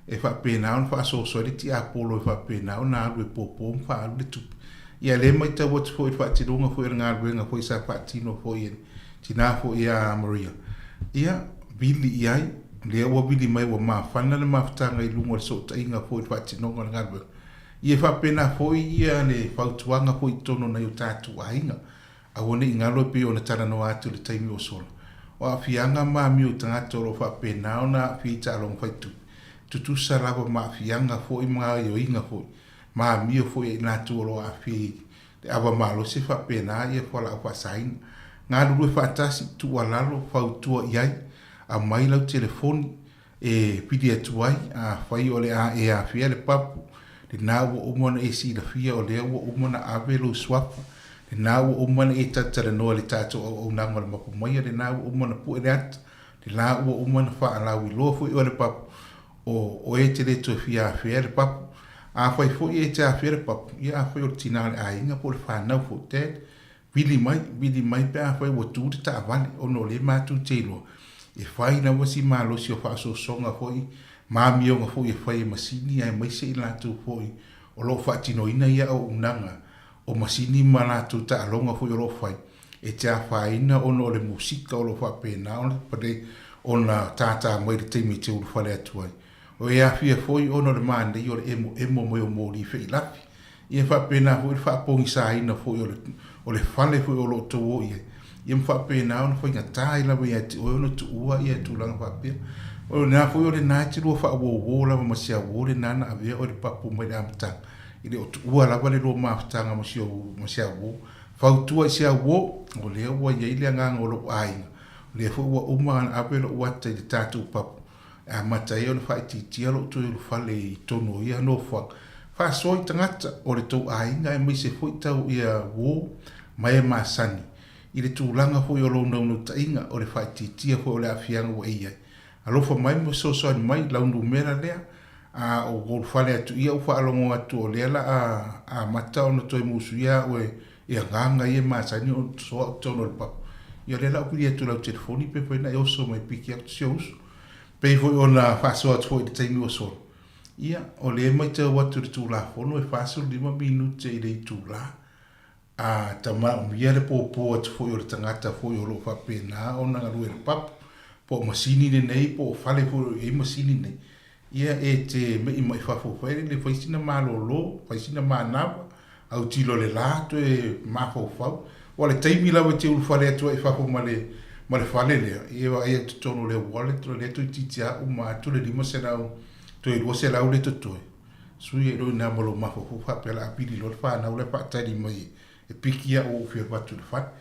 e whapena o na whaasoso e ti apolo e whapena o na alu e popo mwha alu le tupe. Ia le mai ta watu fo i whaatinonga fo i ngā ruenga fo i sa whaatino fo i tina fo i a Maria. Ia bili iai le wa bili mai wa ma fana le mafutanga I lungo le sota inga fo I whatinonga na ngalwe. Ia whapena fo ia le whautuanga fo I tono na i tātu a inga. A wane I ngalo pe o na tana no atu le taimi o sola. O a fianga ma mi o tangata o whapena o na whita along whaitu. Tutu sarava ma fianga fo I mga i o inga fo. Ma mi o fo I natu o lo a fi. Te awa malo se whapena ia whala o whasaina. Ngā rurue whaatasi tua lalo whautua iai a mai lau telefoni e pidi atuai a whai o le a e a fia le papu le nā ua umana e si la fia o lea ua umana a velo swapa le nā ua umana e tatara noa le tātou au nanga le mapu maia le nā ua umana pu e le ata le nā ua umana wha alau I loa fui o le papu o e te le to fia a fia le papu a whai fui e te a fia le papu ia a whai o tina le a inga po le whanau fu te Bili mai pe a whai wa tūte ta avale o no le mātu te iloa. E whai na wasi mālo si o whaaso songa hoi, māmi o nga hoi e whai e masini ai maise I lātu hoi, o lo whaatino ina ia o unanga, o masini ma lātu ta alonga hoi o lo whai. E te a whaina o no le musika o lo whapena, o le pade o na tātā mai le teimi te uru whale atuai. O e a whia hoi o no le māndei o le emo mai o mōri whai lafi. Ia whapena hoi le whaapongi sa ina hoi o le fale fo o lo to ia ia mfa pe na on fo nga tai la ia o no tu ua ia tu lang fa pe o na fo o le na ti lo fa wo la ma sia wo le nana ave o le papu mai da mta ile o tu ua la vale lo ma tanga ma sia wo fa tu sia wo o le o ia ile nga ngolo ai le fo o ma ave lo wa te tatu papu a mata ia o fa ti lo tu lo fale to no ia no fa so I tangata o le tau ainga e mai se fo tau ia wo mai e masani. I le tūlanga fo I o lo naunu ta inga o le whaititia fo o le afianga wa ia. Alofa mai mo so ani mai launu mera lea a o gol fale atu ia ufa alongo atu o lea la a mata o no toi musu ia o e nganga ia masani o so tono le papu. Ia le la ukuri atu lau telefoni pe po ina e oso mai piki atu si osu. Pe fo o na whasoa atu fo I te taimi o solo. Ia, o le mai te watu le tūla whono e whāsuru 5 minute I le tūla. A ta maa mia le pōpō atu fo I o le tangata fo I o lo whapena o nanga rue le papu. Po masini le nei, po whale fo I masini nei. Ia e te mei mai whafo whaere le whaisina maa lo, whaisina maa nawa. Au tilo le lato e maa whau. Wa le taimi lawa te ulu whale atu e whafo ma le whale lea. Ia wa ia tutono le wallet, le tu titia u maa tu le 5 senau. Toi lo se la ule to toi. Sui e lo na molo ma fo fa pela apili lo fa na ule pa tani mai e pikia o fia batu le fa.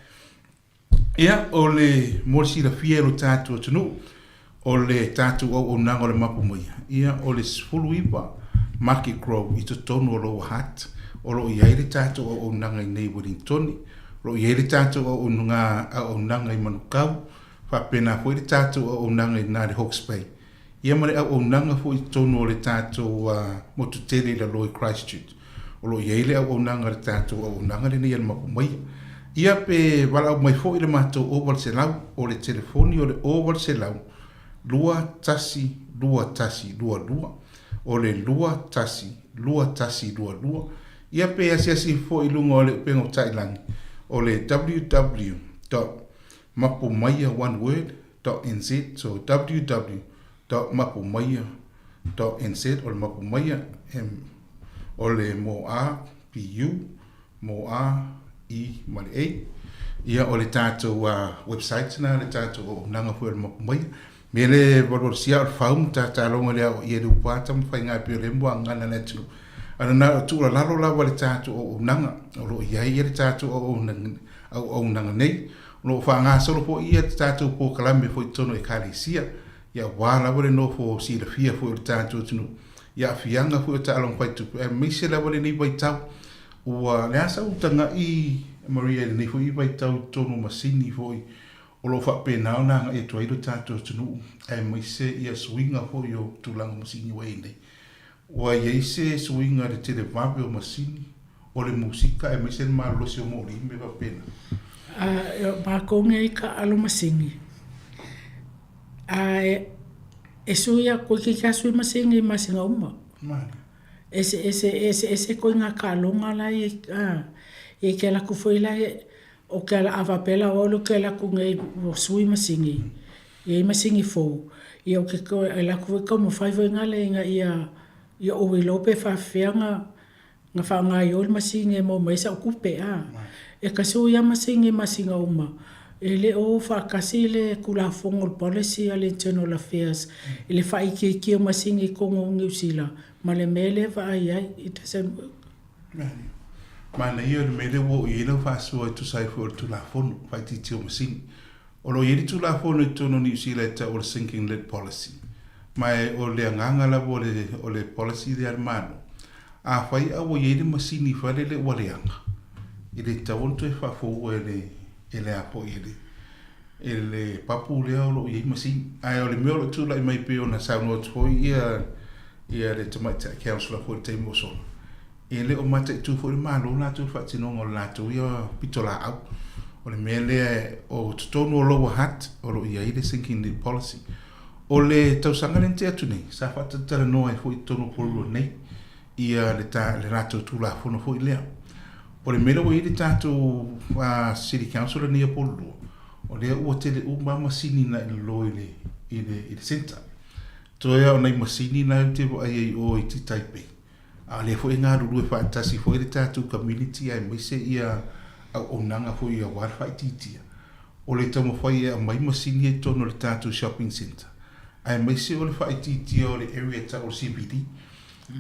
Ia o le morsi la fia lo tatu tunu o le tatu o nanga le mapu mai. Ia o le sfuluipa Market Grove I to tono lo hat o lo ia le tatu o nanga I neighboring toni. Lo ia le tatu o nanga I manukau fa pena foi le tatu o nanga I na le Hawke's Bay. Ia mare au nanga fo I tono le tātou motutele la loi Christchurch. O lo iele au nanga le tātou au nanga le nei mapu mai. Ia pe wala mai fo ile mato over se lau o le telefoni o le over se lau. Lua tasi o le lua tasi lua. Ia pe asiasi fo ilunga o le pengo tailangi o le www.mapumaya.nz so www.mapumaya.nz o le mapumaya o le MOA ia o le tātou website na le tātou o nanga fu le mapumaya me le sia o faum tātalonga lea o ia le upata mwhai ngā pio le mua ngana netu ana na tu la lalo la le tātou o nanga o lo ia le tātou o nanga nei lo fa ngā solo po ia tātou po kalame fo tono e kalisia ia wala wale no fo si le fia fo le tātou tunu ia fianga fo tālong pai tu me se la wale ni bai tau ua le asa utanga i Maria ni fo i bai tau tono masini fo i o lo fa pena ona e toi lo tātou tunu me se ia swinga fo yo tulang masini wai nei ua ia se swinga le tele vape o masini o le musika me se malo se mo ri me va pena ba konge ka alo masingi e suia ko ki ka sui masingi masinga uma ese ko nga ka longa la e ke la ku foi la o ke la avapela o lo ke la ku ngai sui masingi e masingi fo e o ke ko la ku ko mo fai nga le nga ia o we lope fa fianga nga fa nga yo masingi mo mai sa ku pe e ka suia masingi masinga uma ele o fa kasile kula fongol policy ale internal affairs ele fa iki masingi ko ngusila male mele va ai it doesn't work mana ia le mele wo ia fa so to sai for to la fon fa ti o masingi o lo ia to la fon to no New Zealand o sinking lead policy mai o le nganga la o le policy de armano a fai a wo ia masini fa le waleanga ele tawonto e fa fo ele apo ele papu le o i masi ai o le meo tu la mai pe ona Sāmoa to ia le tamata council for te mo so ele o mate tu fo ma lo na tu fa tino ngol la tu ia pitola au o le mele o tono lo hat o lo ia ile sinking the policy o le tau sanga le te atu nei sa fa tala no ai fo tono polo nei ia le rato tu la fo no fo ile o le mele o ile tato city council ni polo o le o tele o mama sini na lo ile center to ia ona masini na te ai o i taipe a le fo nga ru fa tasi fo ile tato community ai mai se ia o nanga fo ia war fa titia o le tomo fo ia mai masini e tono le tato shopping center ai mai se o le fa titia o le area ta o CBD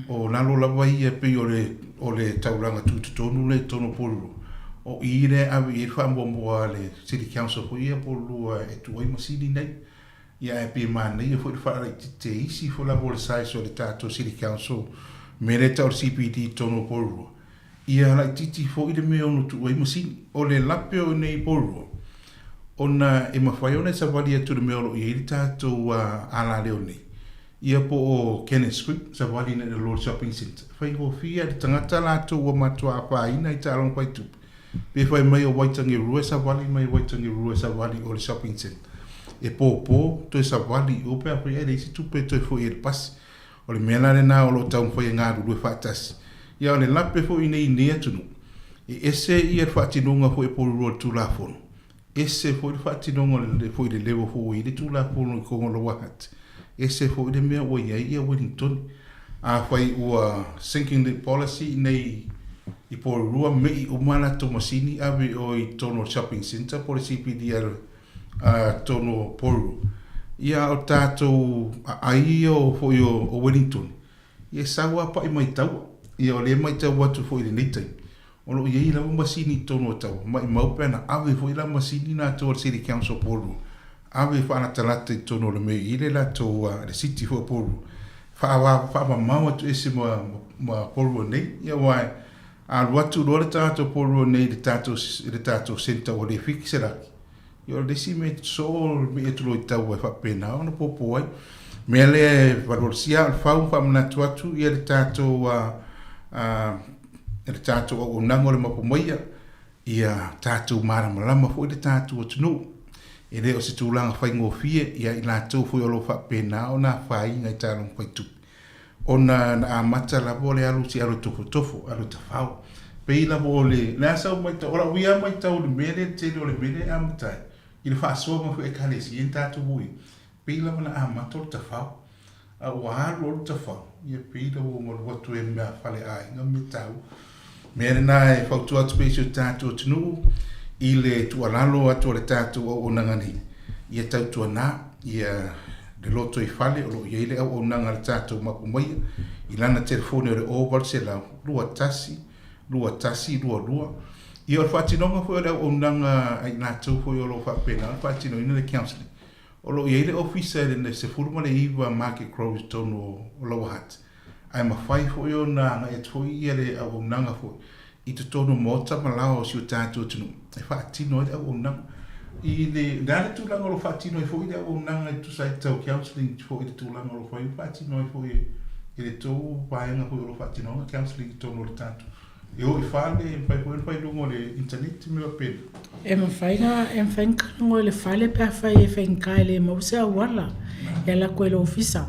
o lalo la vai e pe o le tauranga tu tonu le tono polo o ire a vi fa mo le city council fo ia polo e tu ai masini nei ia e pe man nei fo fa te isi fo la vol sai so le tato city council mereta o CPD tono polo ia la titi fo ile me onu tu ai masini o le lapeo nei polo ona e mafaiona sa valia tu me o i tato ala le nei ia po o Kenneth Street sa wali na Lord Shopping Center fai ho fia de tangata la to wa matua pa ina i talong pai tu pe fai mai o waitangi rua sa wali mai waitangi rua sa wali o shopping center e po to sa wali o pe apo ia si tu pe to fo ir pas o le mena le na o lo tau fai nga ru fa tas ia le lape fo ina ina tunu e ese ia fa tinunga fo e po ro tu la fo ese fo fa tinunga le fo ile levo fo ile tu la fo ko lo wahat ese fo de mea o ia Wellington a fai ua sinking the policy nei i po rua me o mana tomasini ave o i tono shopping center por CPDL tono poru ia o tato ai o fo o Wellington ia sawa pa i mai tau ia o le mai tau watu fo i le nitai o lo ia la masini tono tau mai mau pena ave fo i la masini na to city council poru ave fa na talate tono le me ile la to le city fo polo fa ma to ese ma polo nei ia wai a watu lo tato polo nei le tato center o le fixera io le si met so me to lo tau fa pena ona popo ai me le valorsia fa na tu ia le tato o nangole ma po moia ia tātou maramalama fo i le tātou atunu. E le o se tūlanga whai ngōwhia ia i lātou fo i olo whapena o nā whainga i tālong whai tupi. O na amata la bo le alu si alu tofo, alu tawhau. Pei la bo le, nā sau mai tau, ora uia mai tau le mele, te le mele amatai. I le whaasoa ma fu e kale si en tātou hui. Pei la mana amata o le tawhau. A waharu o le tawhau. Ia pei la bo ngol watu e mea whale ai, ngā me tau. Mere nā e whautu atu pesi o tātou tunu, i le tualalo atu o le tātou o nangani. Ia tau tuana, ia le loto i fale o lo ia ile au nanga le tātou makumaia i lana telefone o le oval se lau lua tasi lua i o le whatinonga fo o le au nanga ai nātou fo i o lo whapena o whatino ina le counseling o lo ia ile ofisa le ne se furuma le iwa Market Crows tono o lo hat ai mawhai fo i o na e toi ia le au nanga fo i te tono mota malao si o tātou tunu e whatino le au nanga i le dale tu lang o fatino i foi o nanga tu sai tau counseling foi tu lang o foi fatino i foi ele to vai na foi o fatino counseling to no tanto eu i fale vai lungo le internet me apel em fenka lungo le fale pe fai fenka le mo se wala e la quello ofisa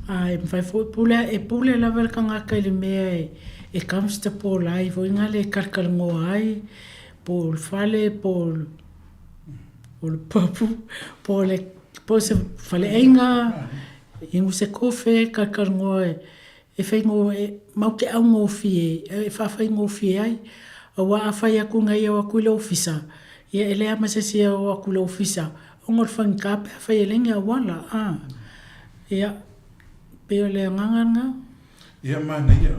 em fai foi pule la vel kanga ka le me e kamsta po lai foi ngale kalkal ngo ai por fale por le papu po se fale enga ingu se kofe kakar ngoe e fai ngoe mau ke au ngō fie e whawhai ngō fie ai a wa a whai aku ngai au aku le ofisa ia ele ama se si au aku le ofisa o ngor whankape a whai elengi a wala ia peo le nganganga ia mana ia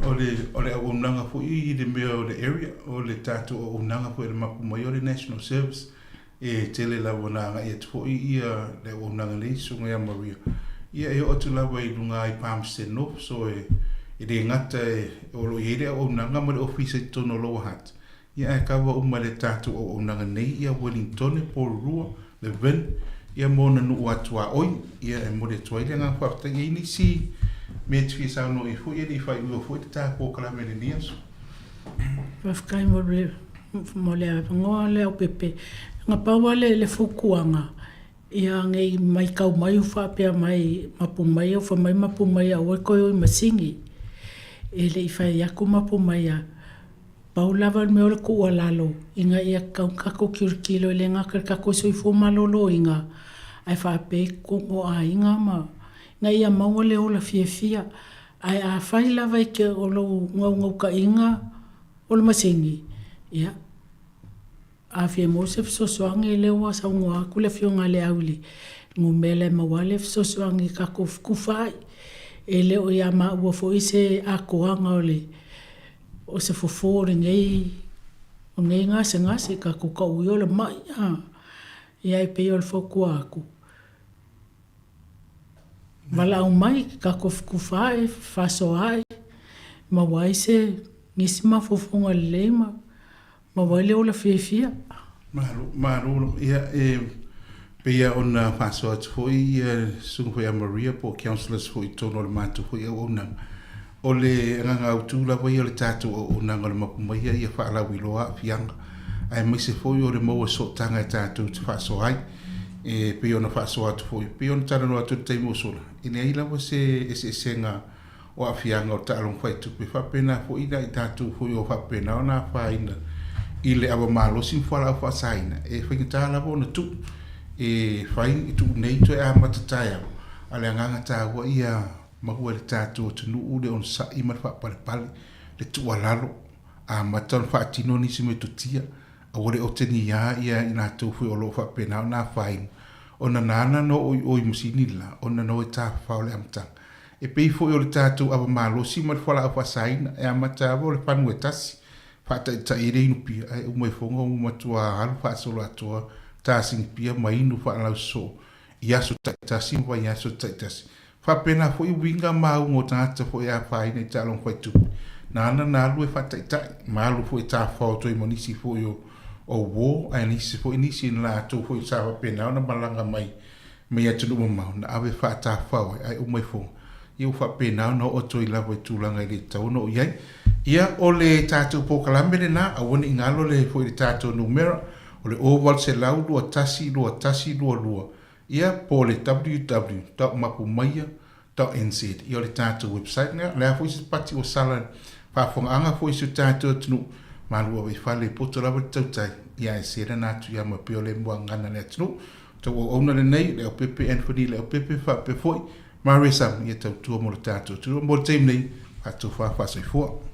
o le au unanga fu i le mea o le area o le tātou o unanga fu e le mapu mai o le National Service e tele la wonanga e tfo ia le wonanga le sunga ya Maria ia e o tu la wai lunga I Palmerston North so e de ngata o lo yere o nanga mo le office to no lo hat ia e ka wa uma le tatu o nanga nei ia Wellington po rua le ven ia mo na nu atua oi ia e mo le toile nga fa ta ni si me tfi sa no e fu ia di fa u fu ta po kala me ni aso va fkai mo le ngole o pepe nga pawale le fukuanga ia ngai mai kau mai ufa pe mai mapu mai ufa mai mapu mai o ko i masingi ele i fai aku mapu mai paulava me o ko lalo inga ia kau kako kilo le nga kako soi fu malolo inga ai fa pe ko o a inga ma nga ia mau le o la fia ai a fai lava ke o lo ngau ka inga o le masingi ia a fie mo se sosoangi le wa sa ngwa ku le fionga le auli ngumele mawale sosoangi ka kufai ele o ya ma wo fo ise a koanga ole o se fofo nei o nei nga se ka ku ka uyo le mai ia i pe o fo ku aku vala o mai ka kufai fa so ai ma wa ise nisima fofonga le ma wale o la fia maru ia pia ona faso atu foi sungu foi a Maria po counselors foi tono le matu foi ona o le ranga utu la foi o le tatu o nanga le mapumaia ia fa la wiloa fianga ai mai se foi o le mo so tanga tatu te faso ai pia ona faso atu foi pia ona tana no atu te mo sola ina ila wo se senga o a fianga o talon foi tu pe fa pena foi ida tatu foi o fa pena ona fa ina ile aba malo sin fala fa saina e fa kita la bona tu e fa in tu nei to a matataia ale nganga ta wa ia mahu le tatu tu nu ule on sa i mar fa pale le tu alalo a matal fa tino ni sime tu tia a wole o teni ia ina tu fu o lo fa pena na fa in ona nana no o musini la ona no ta fa le amta e pe fo o le tatu aba malo sin mar fala fa saina e amata vo le panuetasi fata ta ire inu pia ai o mai fonga o matua alu fa solo atua ta sing pia mai inu fa la so ia so ta sing wa ia so ta fa pena fo i winga ma o ta fo ia fa ina ta long fa tu na lu fa ta ma lu fo ta fa to i monisi fo yo o wo ai ni si fo ni si la to fo sa fa pena na malanga mai me atu no ma na ave fa ta fa ai o mai fo eu fa pena no o to i la vo tu langa i ta no ia Ia o le tātou pōkalame le nā, a wani ingalo le fo i le tātou numera, o le oval se lau lua tasi lua. Ia po le www.mapumaya.nz. Ia o le tātou website nga, lea fo i se pati o sala whafonga fo i se tātou tunu, ma lua wei whale poto lawa tautai. Ia e sera nātu ia ma pio le mua ngana le tunu. Tau o auna le nei, le o pepe Anthony, le o pepe whape foi, ma resam ia tautua mo le tātou tunu. Mo le teim nei, hatu whawhasai fua.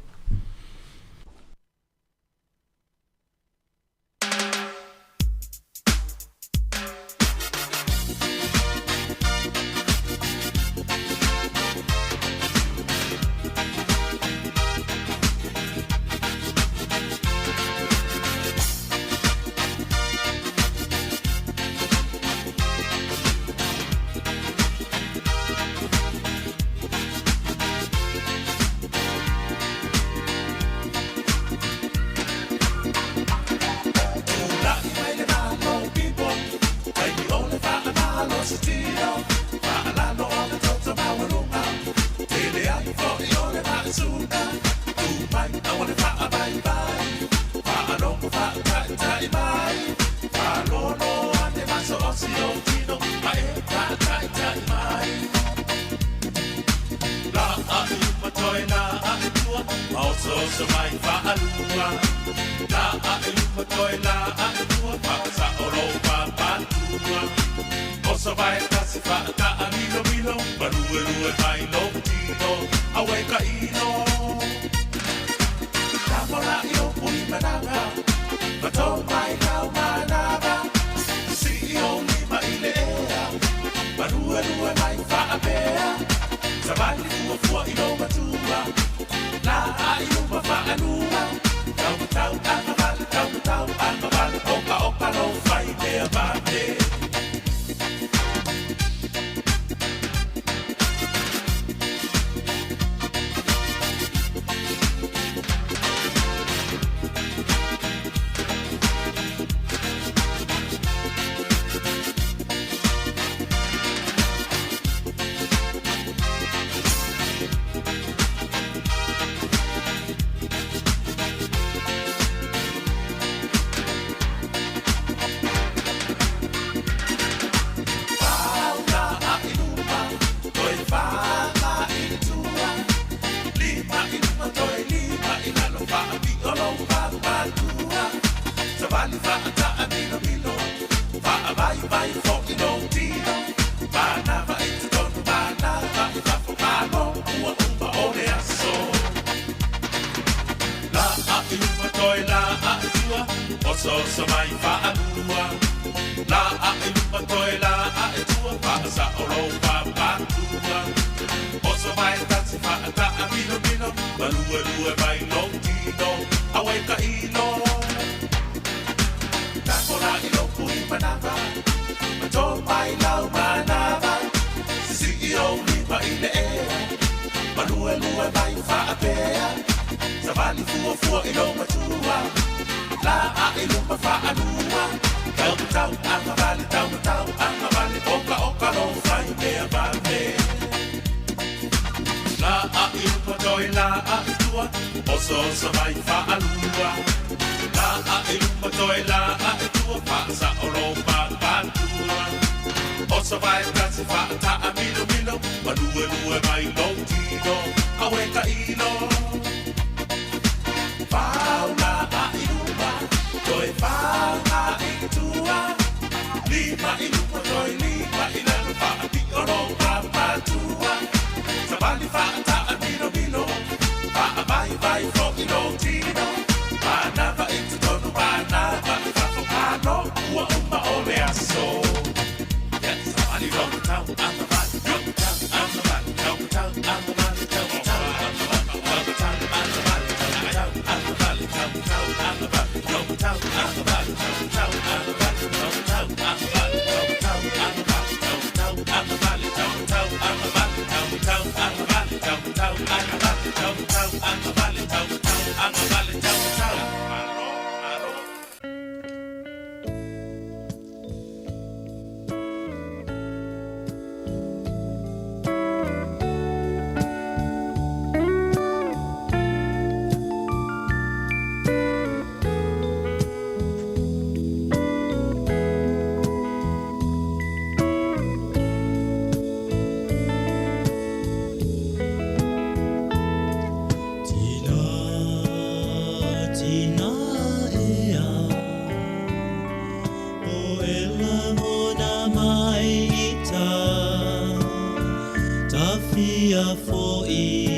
fia fo'i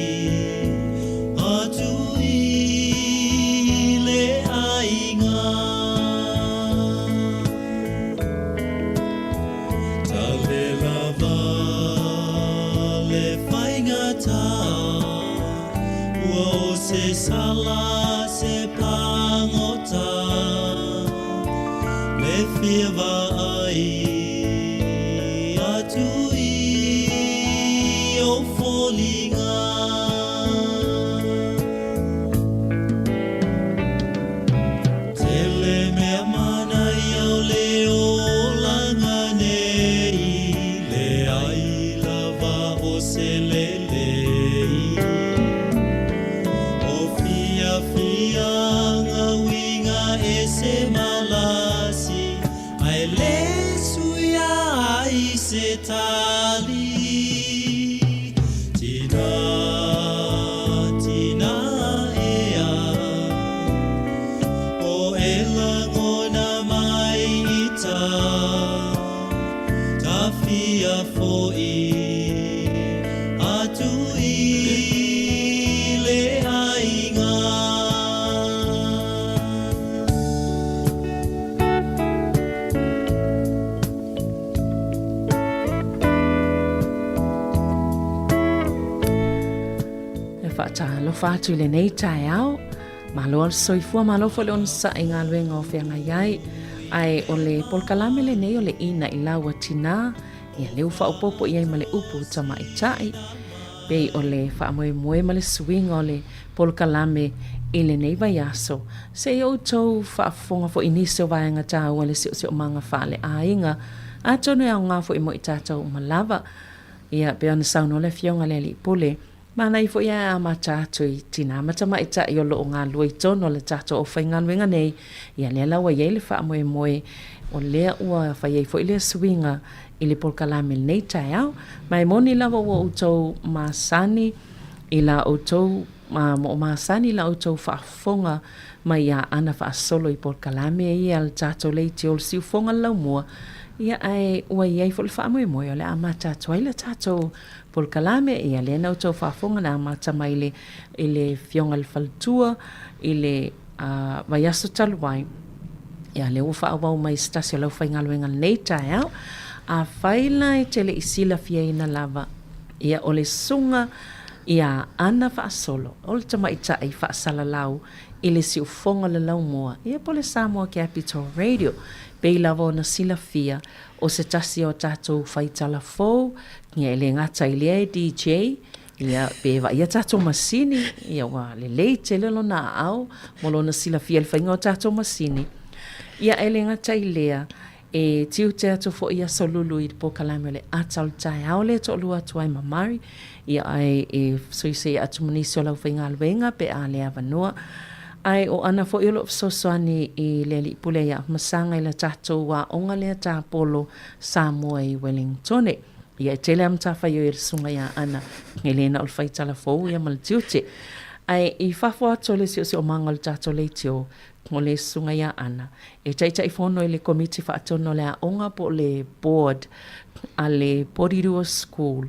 atu I le ainga ta le lava le whainga tā ua o se sala se pangota le fia vai atu I o folinga tele mea mana iau le o langa nei le ai lava o se lelei o fia fia nga winga e se malasi ai le suia ai se tali tina tina ea o ela ngona mai ita ta fia fo'i atu I le ainga Lo fatu le nei tai au malo al soifua malo fo le on sa inga luenga o whianga iai ai o le polkalame le nei o le ina I laua tina ia leu wha upopo iai ma le upu tama I tai pei o le wha moe moe ma le swinga o le polkalame I le nei vai aso se i o tau wha fonga fo inisio vaianga tau o le sio manga wha le ainga a tonu au ngā fo I mo I tātou malava ia pe ana sauno le fionga le li pule mana I fo ia a matatu I tina matama I tai o lo ngā lua I tono le tātou o whainga luenga nei ia le lawa iei le wha moe moe o lea ua whaiei fo I le swinga I le polkalame nei tai au mai moni lawa ua utou masani I la utou mo masani la utou whaafonga mai a ana whaasolo I polkalame ia le tātou leiti o le siu fonga lau mua ia ai ua iei fo le wha moe moe o le a matatu ai le tātou polkalame ia le nau tau whafonga na mata mai le fionga le faltua I le vaiaso taluai ia le ufa awau mai stasio lau whainga luenga nei tai au a whaila I tele I sila fia ina lava ia o le sunga ia ana whaasolo o le tamaita I whaasala lau I le si ufonga le lau mua ia po le Sāmoa Capital Radio pei lava na sila fia o se tasi o tātou whaitala fōu ngia ele ngata I lea DJ ia pewa ia tātou masini ia wa le lei te lelo na au molo na sila fia le whainga o tātou masini ia ele ngata I lea e tiu te atu fo ia solulu I po kalame le atal tai au le to lua tuai mamari ia ai e soise atu manisi o lau whainga alwenga pe a lea vanua ai o ana fo ilo sosoani I le li pule ia masanga I la tātou wa onga lea tāpolo Sāmoa I Wellington ia e tele am tawhai o sunga ia ana Elena o whaitala fōu ia maltiute ai I whafo ato le si o manga o tātou leiti o le sunga ia ana e taita I whono I le komiti whaatono le a onga po le board a le Porirua School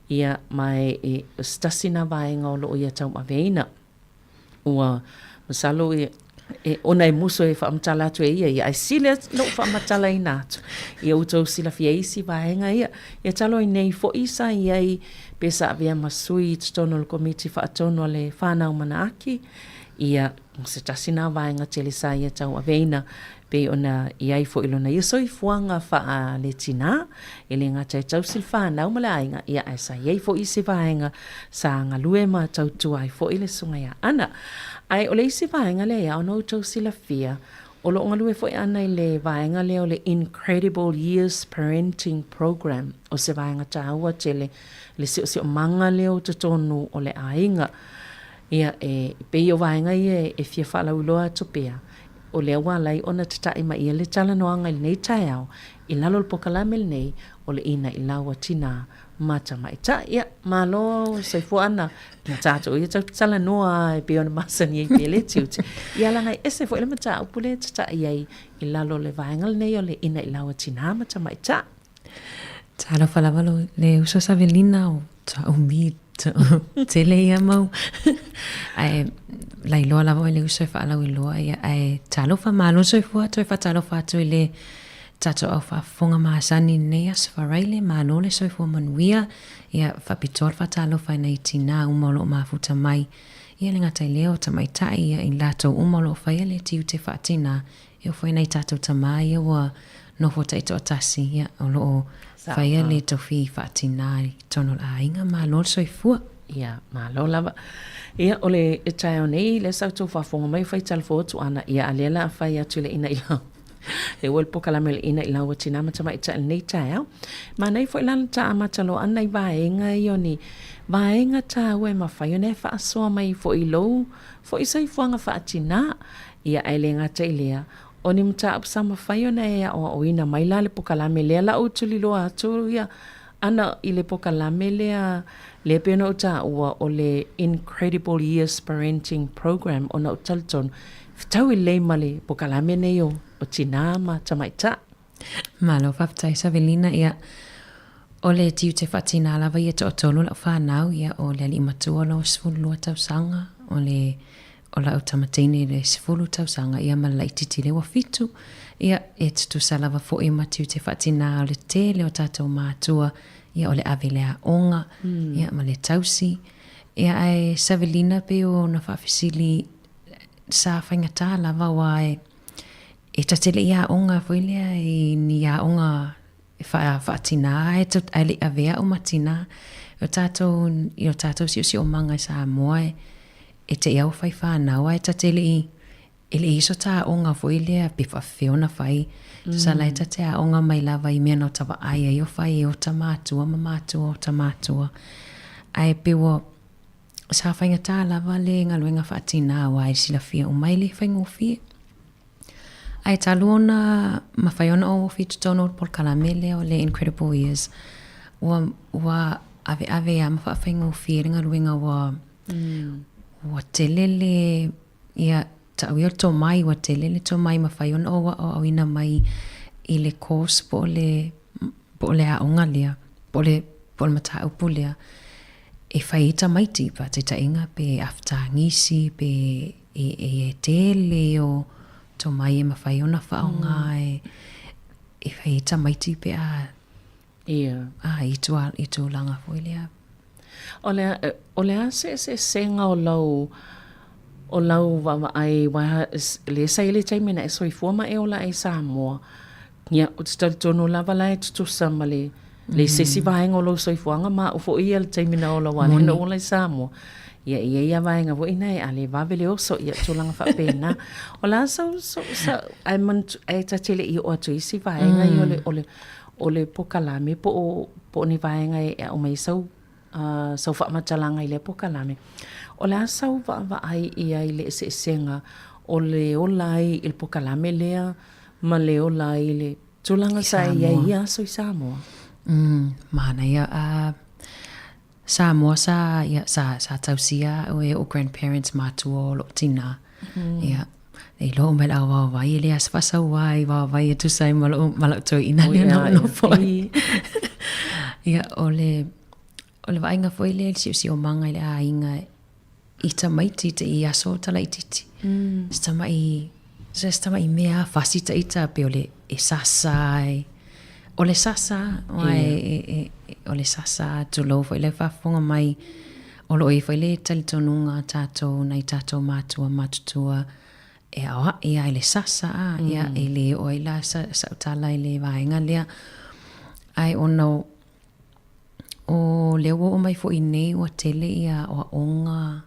ia mai e stasina vaenga o lo ia tau maveina ua masalo e ona e muso e whaamtala atu e ia ai sile lo whaamtala I nātu ia utou sila fia isi vaenga ia talo I nei fo isa iai pesa avea masui tutono le komiti whaatono le whanau manaaki ia se tasina vaenga tele sa ia tau aveina pe ona iai fo ilona ia soi fuanga wha le tina ele ngata e tau sil whanau malainga ia ai sa iai fo isi vaenga sa ngalue ma tau tuai fo ile sunga ia ana ai ole isi vaenga le ia ono tau sila fia o lo ngalue fo ana I le vaenga le o le Incredible Years Parenting Program o se vaenga taua tele le si o manga leo tutonu o le ainga ia e pe o vaenga ia e fia whala uloa topea o le awalai ona tatai ma ia le talanoanga I nei taiao I lalo le pokalame nei o le ina I laua tina mata mai ta ia malo se fuana na tato ia talanoa e pe ona masani e pe le tiuti ia langa ese fo ele mata upule tatai ai I lalo le vaenga nei o le ina I laua tina mata mai ta Talo falava le uso Savelina o umi te le ia mau. Ai lai loa lava le uso fa la loa ia ai talo fa malo so fu to fa talo fa to le tato au fa fonga masani nei as fa raile malo le so fu manuia ia fa pitol fa talo fa nei tina umolo mafuta mai ia le ngata leo tamai tai ia in lato umolo fa ia le tiu te fa tina ia foi nei tato tamai ia wa no fo taito tasi ia o fa ia le tofi fa tina tono la inga malo so fu ia malo lava ia ole e tai nei le sa to fa fonga mai fa tal fo tu ana ia alela fa ia tule ina ia e wol po kala mel ina ila watina ma tama ita nei tai ma nei fo lan ta ma talo ana i vaenga ioni vaenga ta we ma fa yone fa so mai fo ilo fo isai fuanga fa atina ia elenga tailia oni mta apsama fa yone ia o ina mai la le po kala mel la o tuli lo atu ia ana ile po kala mel le pena uta o le Incredible Years Parenting Program ona utalton tau le male po kala mel o tina ma tamaita. Malo faftai Savelina ia ole tiu te fatina lava ia to tolu la whanau ia o le li matua lo sfulu lua tausanga o le o la utamatene le sfulu tausanga ia malai titi le wafitu ia e tu salava fo e matiu te fatina o le te le o tatou matua ia o le avelea onga ia ma le tausi ia ai Savelina pe o na whafisili sa whaingata lava wae e tatele ia onga foilea i ni ia onga whaatina e tu ali avea o matina o tatou si o manga Sāmoa e te iau whai whanau e tatele i ele iso ta onga foilea pe whawhiona whai sa lai tate a onga mai lava i mea no tawa ai e o whai e o tamatua mamatua o tamatua ai pe wo sa whaingata lava le ngaluenga whaatina wa e sila fia o mai le whaingofie ai taluna mawhaiona o fitu tono por kalamele o le Incredible Years wa ave a mawhaingo whiringa ruenga wa telele ia tauia to mai wa telele to mai mawhaiona o awina mai i le course po le a onga lea po le mata upu lea e whaita maiti pa te tainga pe afta ngisi pe e tele o to mai e mawhaiona whaonga e whaita maiti pe a i tu langa fwelea. O lea se senga o lau wawa ai le sa ile taimena e soi fuama e o la e Sāmoa. Ia, o te tono lava la e tutusa ma le sesi vaenga o lau soi fuanga ma o fo ia le taimena o la wane no o la e Sāmoa. Ia vaenga vo ina e ale vavele oso ia tulanga whapena. O la ai tatele i o atu isi vaenga i o le pokalame po ni vaenga e o mai sau whamatalanga i le pokalame. O la sau va ai ia i le senga o le olai il pokalame lea ma le olai le tulanga sa ia so i Sāmoa. Mana ia Sāmoa sa tausia o grandparents matua o lo tina. Ia, e lo me la vai ele as fasa vai e tu sai malo to ina no foi. Ia ole vainga foi le si o manga ile a inga ita maiti te ia so tala ititi. Sta mai mea fasita ita pe ole e sasai. Ole sasa ole sasa tu lo foi le fafonga mai o lo e foi le talitonunga tato nai tato matua matutua e a ia le sasa ia ele o ila sa tala ile vaenga lea ai ono o le o mai foi nei o tele ia o onga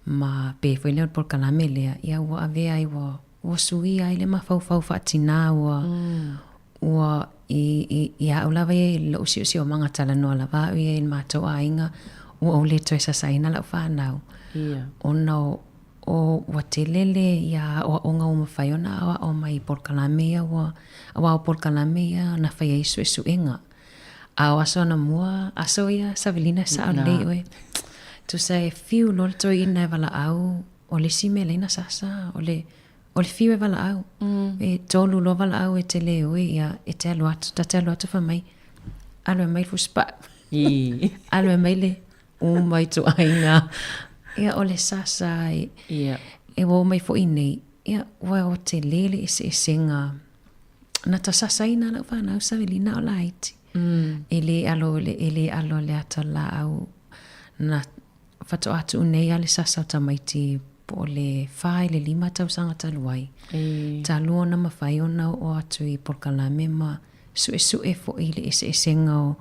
ma pe foi le por kalame lea ia o ave ai o sui ai le mafau fatina o ia o lava e lo si o manga tala no lava e mato ainga o le to esa saina la whanau o no o watelele ia o onga o mawhaiona o mai por kalamea o por kalamea na whai isu inga a o aso na mua aso ia Savelina sa o le tu sai fiu lor to ina vala au o le sime leina sasa o le fiu e vala au e tolu lo vala au e te leo ia e te alu atu fa mai Alo mai fu spa. Alo mai le mai tu ainga. Ia ole sasa e wo mai fo inei. Ia wa o te lele e senga. Na ta sasa ina na fa na Savelina o laiti. Ele alo le atala au na fato atu nei ale sasa tamaiti po le fai le 5 tausanga taluai. Talua na mawhai ona o atu i Porkalame ma sue fo ile ese senga o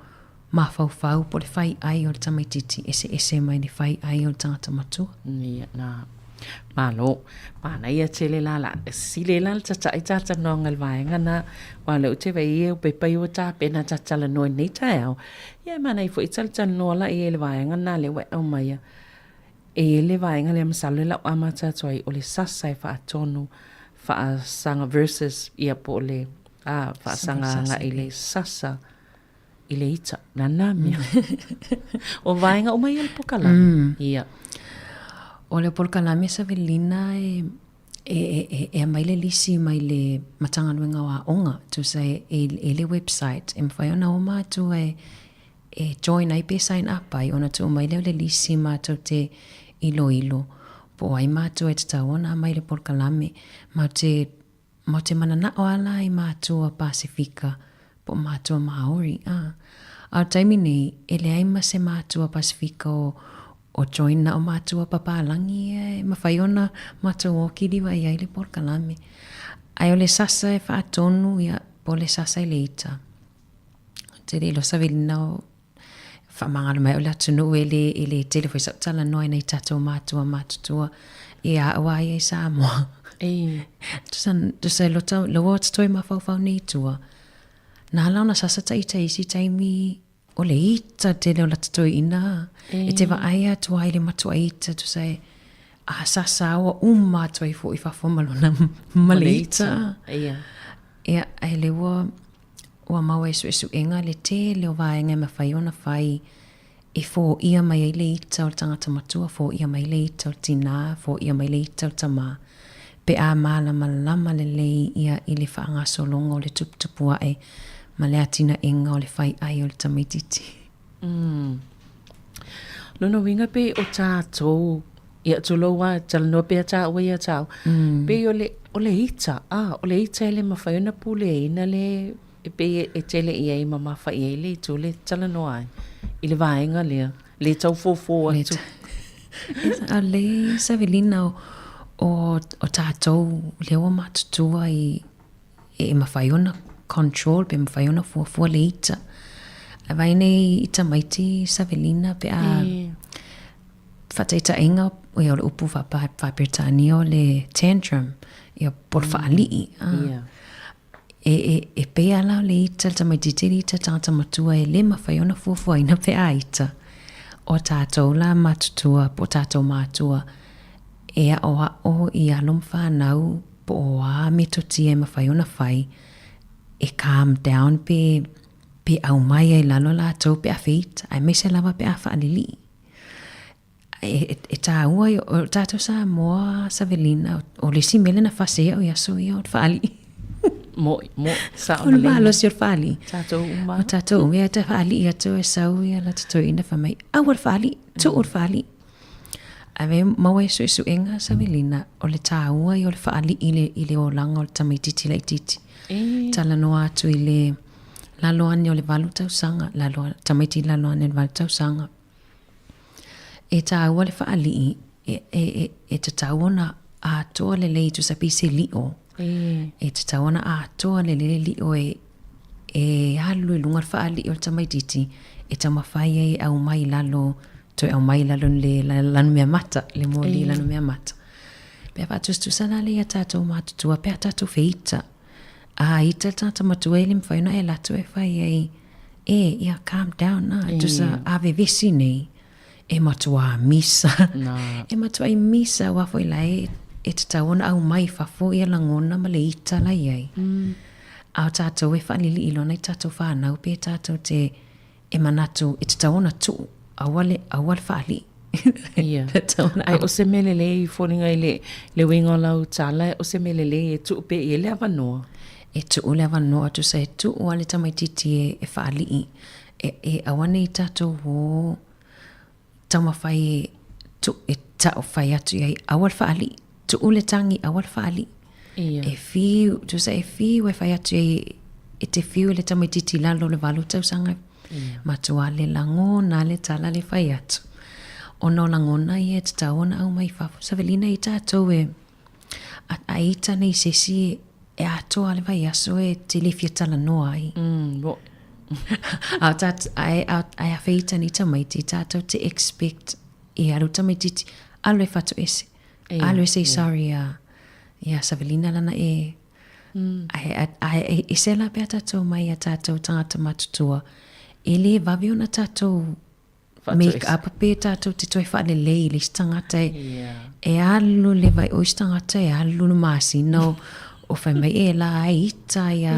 mawhau po le fai ai o le tamaititi ese mai le fai ai o le tangata matua. Na malo mana ia tele la sile la tata ita no ngal vaenga na wala te vai o pe pai o ta pena tata la no nei tao ia mana i fo ital tan no la e le vaenga na le wa o mai e le vaenga le masalo la ama tatoi o le sasa fa atonu fa sanga versus ia po le fa sanga nga ile sasa ile ita na mia o vaenga o mai el pokala ia o le Porkalame Savelina e mai le lisi mai le matanga nuenga wa onga tu say e le website e mwhai ona o mātu e join ai pe sign up ai ona tu mai le lisi mātu te ilo po ai mātu e te taona mai le Porkalame ma te manana o ala i mātu a Pasifika po mātu a Maori a taimi nei e le aima se mātu a Pasifika o join na o mātua papalangi e mawhai ona mātua o kiriwa i aile Porkalame. Ai o le sasa e whaatonu ia po le sasa i le ita. Te re lo Savelina o whamangalo mai o le atunu e le telefoi sautala noa nei tatou mātua mātutua e a awa i Sāmoa. Tu sa lo o tatoi mawhauwhau nei tua. Nā launa sasa ta isi taimi o le ita te leo latatoi ina. E te wa aia tua i le matua ita tu sai a sasa awa matua i fo i whawhamalo na male ita. Ia ai le ua maua esu enga le te leo vaenga ma whai ona whai e fo ia mai ai le ita o tangata matua, fo ia mai le ita o tina, fo ia mai le ita o tama. Pe a malama le lei ia i le whaanga solonga o le tuputupua ma le atina inga o le whai ai o le tamaititi. Lono winga pe o tātou ia tuloa talanoa pe a tāua ia tāu. Pe o le ita, o le ita e le mawhaiona pule ina le pe e tele ia i ma mawhai e le tu le talanoa ai. I le vaenga lea, le tau fōfō atu. A le Savelina o tātou lewa matutua e mawhaiona control pe mawhaiona fuafua le ita. A vai nei ita maiti Savelina pe a whataita inga o ia o le upu whapirtani o le tantrum ia por whaalii. E pe ala le ita ta maiti te ita tangata matua e le mawhaiona fuafua ina pe a ita. O tātou la matutua po tātou mātua e a o i alum whanau po o a metoti e mawhaiona whai e calm down pe au mai e lalo la tau pe a feita ai me se lava pe a whaalili e tā ua o tātou Sāmoa Savelina o le si mele na whasea o yaso ia o whaali mo sa o le malo si o whaali o tātou umea te whaali ia tau e sau ia la tātou ina whamai au o whaali tu o whaali a me maua e su enga Savelina o le tā ua i o le whaali i le o langa o le tamaititi la ititi tala noa atu i le laloani o le walu tausanga, tamaiti laloani o le walu tausanga. E tāua le whaali e te tāuana a toa le lei tu sapi se lio. E te tāuana a toa le lio e halu e lunga whaali o le tamaititi e tamawhai e au mai lalo toi au mai lalo le lanu mea mata, le moli lanu mea mata. Pea whatus tu sana le a tātou mātutua, pea tātou feita. Ita tata matua ele mwhaina e latu e whai ia calm down tu sa ave vesi nei e matua misa e matua i misa wafo ila e te taona au mai fafo ia langona ma le ita la iai au tātou e whanili ilona i tātou whanau pe tātou te e manatu e te taona tu awale whali ai o se melele i whoringa i le winga lau tala o se melele e tu pe i le avanoa e tu ule avanoa tu sa e tu o ale tamaititi e whaalii e awane I tātou o taumawhai e tau whai atu iai awal whaali, tu ule tangi awal whaali. E whiu, tu sa e whiu e whai atu iai e te whiu le tamaititi lalo le walu tausanga. Matua le lango na le tala le whai atu. Ono langona I e te taona au mai whafu. Savelina I tātou e a ita nei sesi e atoa le vai aso e te le fiatala noa ai. Ai a feita ni tamaiti tātou te expect e aru tamaititi alo e whatu ese. Alo ese sorry ia Savelina lana e e se la pea tātou mai a tātou tangata matutua e le vavi ona tātou make up pe tātou te toi whaale lei le tangata e alu le vai o tangata e alu no masino o whai mai e la ai ita ia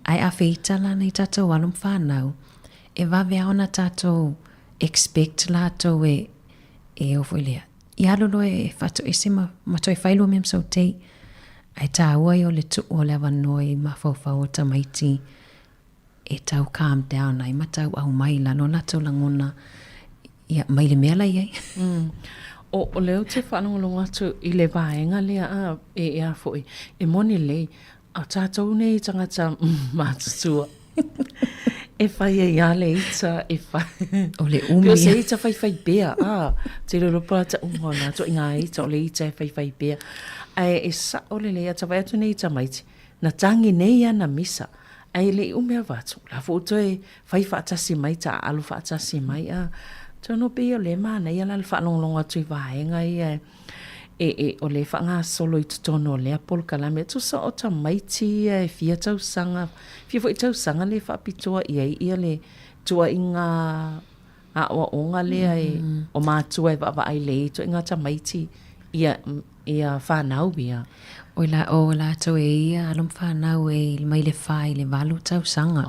ai a feita lana I tātou alum whanau e vavi ona tātou expect lātou e o whailea I alu lo e whatu ese ma toi whailo mem sau tei ai tā ua o le tu o le awanoi ma whawhau o tamaiti e tau calm down ai ma tau au mai la no la tau langona ia mai le mea lai ai. O leo te whanongolonga atu I le vaenga lea e a foi e moni lei a tātou nei tangata mātutua e whai e ia le ita e whai o le umi pio se ita whai bea te lolo pata umona to inga ita o le ita e whai bea ai e sa o le lea ta vai atu nei ta maiti na tangi nei ana misa ai le umea watu la foto e whai whaatasi mai ta alu whaatasi mai tono pe o le mana ia la whanonglonga tui vaenga e o le whanga solo I tutono le apol kalame tu sa o ta maiti e fia tausanga fia fo I tausanga le whapitoa ia le tua inga a o onga le o mātua e wava ai le tu inga ta maiti ia whanau bia o la tau e ia alum whanau e mai le whai le walu tausanga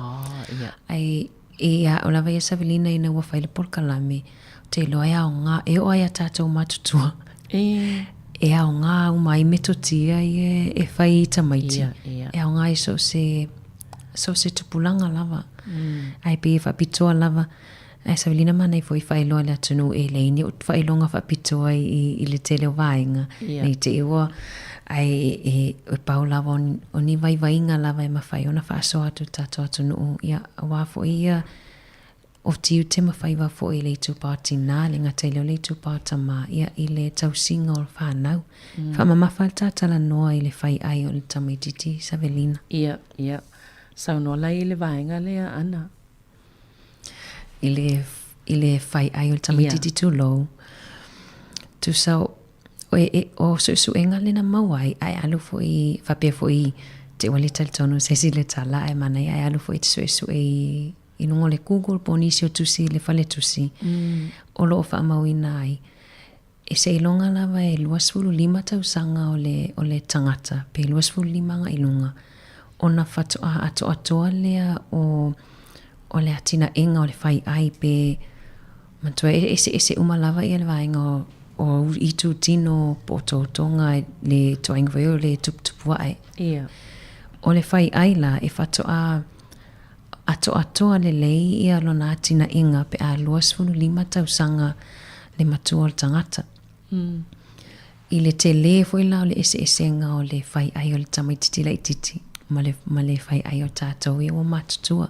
ai ia o la vai Savelina ina ua whai le polkalame te loa o ngā e o ai a tātou matutua e au ngā o mai metotia e whai I tamaiti e au ngā so se tupulanga lava ai pe whapitoa lava ai Savelina mana I foi whai loa le atunu e leini o whai longa whapitoa I le tele o vaenga nei te iwa ai e pau lava o ni vai vainga lava e mawhai ona whaaso atu tātou atunu ia wafo ia o tiu te mawhai wafo I le tu pāti nā le ngata leo le tu pāta mā ia I le tausinga o le whanau whamamawhal tātala noa I le whai ai o le tamaititi Savelina ia sau noa lai I le vaenga lea ana I le whai ai o le tamaititi tu lou tu sau o su enga lena mawai ai alu foi whapea foi te wale talitonu sesi le tala ai mana ai alu foi te su I nungo le Google ponisi o tusi le whale tusi o loo whaamauina ai e se ilonga lava e 25 tausanga o le tangata pe 25 nga ilunga ona whatoa atoa lea o le atina inga o le whai ai pe mantua ese umalava I le vaenga o I tu tino pototonga le toinga veo le tuptupua ai. O le whai ai la e whatoa atoa le lei I alona atina inga pe a 25 tausanga le matua o le tangata. I le te le foi la o le ese nga o le whai ai o le tamaititi la ititi ma le whai ai o tātou I o matutua.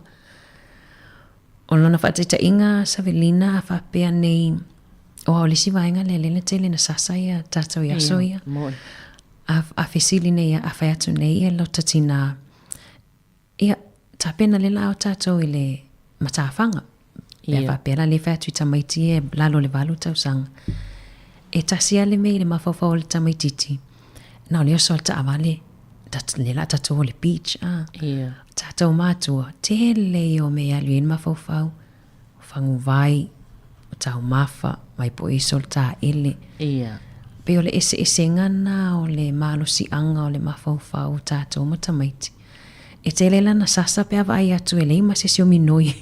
O lona whaatita inga Savelina a whapea nei o le si vaenga le tele na sasa ia tātou I aso ia. A whesili nei a whai atu nei ia lo tatina. Ia tapena le lao tātou I le matawhanga. Ia whapea le whai atu I tamaiti e lalo le walu tausanga. E tasia le mei le mawhawhau le tamaititi. Na o le oso ta awale. Le la tātou o le beach. Tātou mātua. Tele I o mea luin mawhawhau. Whangu vai. O tau mafa. Mai po isol ta ele. Pe o le ese ngana o le malo si anga o le mawhawhau tātou matamaiti. E te lela na sasa pe avai atu e leima se si o minoi.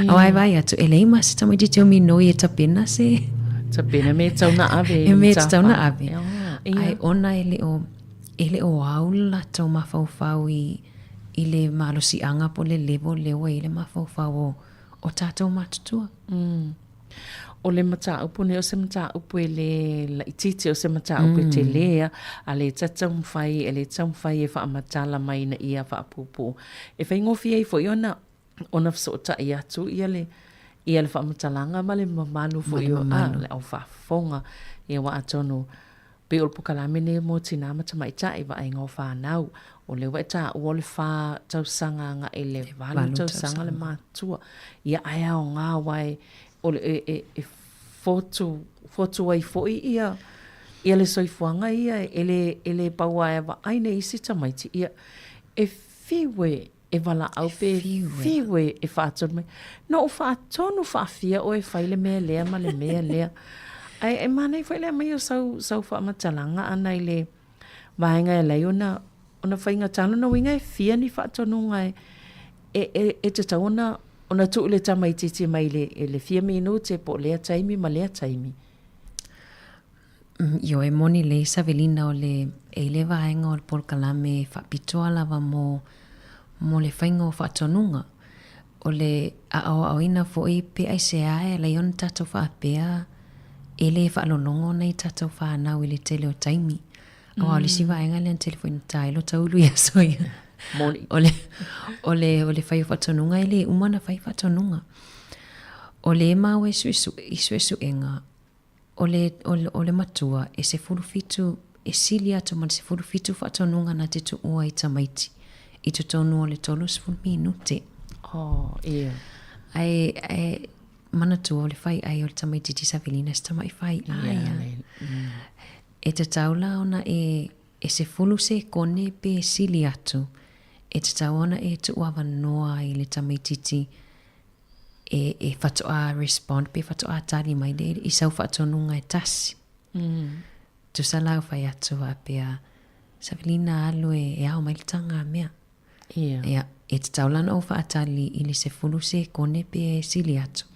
Awai vai atu e leima se tamaiti te o minoi e tapena se. Tapena me tau na ave. E me tau na ave. Ai ona ele o aula tau mawhawhau I le malo si anga po le levo lewa I le mawhawhau o tātou matutua. O le mata upu ne o se mata upu e le la ititi o se mata upu te lea a le tatau mwhai e le tau mwhai e wha amatala mai na ia wha apupu. E whai ngofi ei fo i ona fso ta i atu ia le wha amatalanga ma le mamalu fo i o le au wha fonga ia wa atonu. Pe o pukalamene mo tina mata mai ta i wa ai ngau whanau o le weta o le wha tau sanga nga e le valu tau sanga le matua ia aia o ngā wai o le e fotu ai foi ia le soifuanga ia e le paua e wa aine isi tamaiti ia e fiwe e wala au pe fiwe e whaatonu mai no o whaatonu whaafia o e whaile mea lea ma le mea lea ai mana i whaile mai o sau whaamatalanga ana i le vaenga e lei ona whainga tano na winga e fia ni whaatonu ngai e te tauna ona tu le tamaititi mai le 4 minute po lea taimi ma lea taimi. Io e moni le Savelina o le e le vaenga o le polkalame whapitoa lava mo le whainga o whatonunga. O le ao ina fo i pe ai se ae le yon tato whaapea e le whaalolongo nei tato whanau i le tele o taimi. Au le si vaenga le an telefoni tai lo taulu ia soia. O le whai whatonunga i le umana whai whatonunga. O le mau e su enga. O le matua e se furufitu e sili atu ma se furufitu whatonunga na te tu ua i tamaiti. I tu tonu o le tolu 10 minute. Oh, ia. Ai mana tu o le whai ai o le tamaiti ti Savelina se tamai whai ai. E te taula ona e se fulu se kone pe sili atu. E te tawana e tu ua noa i le tamaititi e whatoa respond pe whatoa tali mai le i sau whatonunga e tasi. Tu salau whai atu a pia Savelina alu e au mai le tanga mea. Ia. E te taulana o whaatali i le se fulu se kone pe sili atu.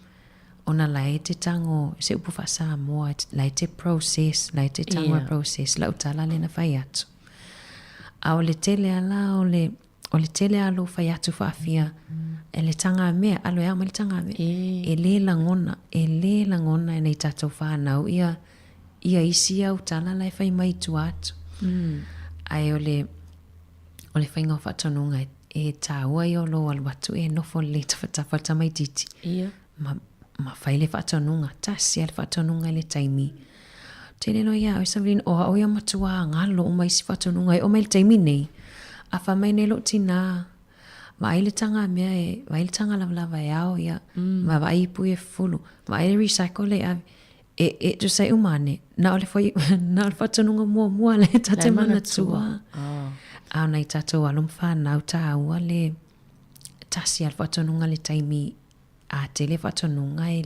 Ona lai te tango se upu wha Sāmoa, lai te process, lai te tango process, lau tala le na whai atu. A o le tele ala o le tele alo whai atu whaafia, e le tanga mea, alo e ama le tanga mea, e le langona e nei tatou whanau, ia isi au tala lai whai mai tu atu. Ai o le whainga whatonunga e tāua i o lo alwatu e nofo le tawhata mai titi. Ia. Ma whai le whatonunga, tasi le whatonunga le taimi. Tele no ia, o Savelina, o ia matua ngalo o mai si whatonunga, o mai le taimi nei. A wha mai nei lo tina, vai le tanga mea e, vai le tanga lava e au ia, ma vai ipu e fulu, vai le recycle le a, e tu sai umane, na o le whatonunga mua le tate mana tua. Au nei tatou alum whanau tāua le tasi al whatonunga le taimi, a te le whatonunga e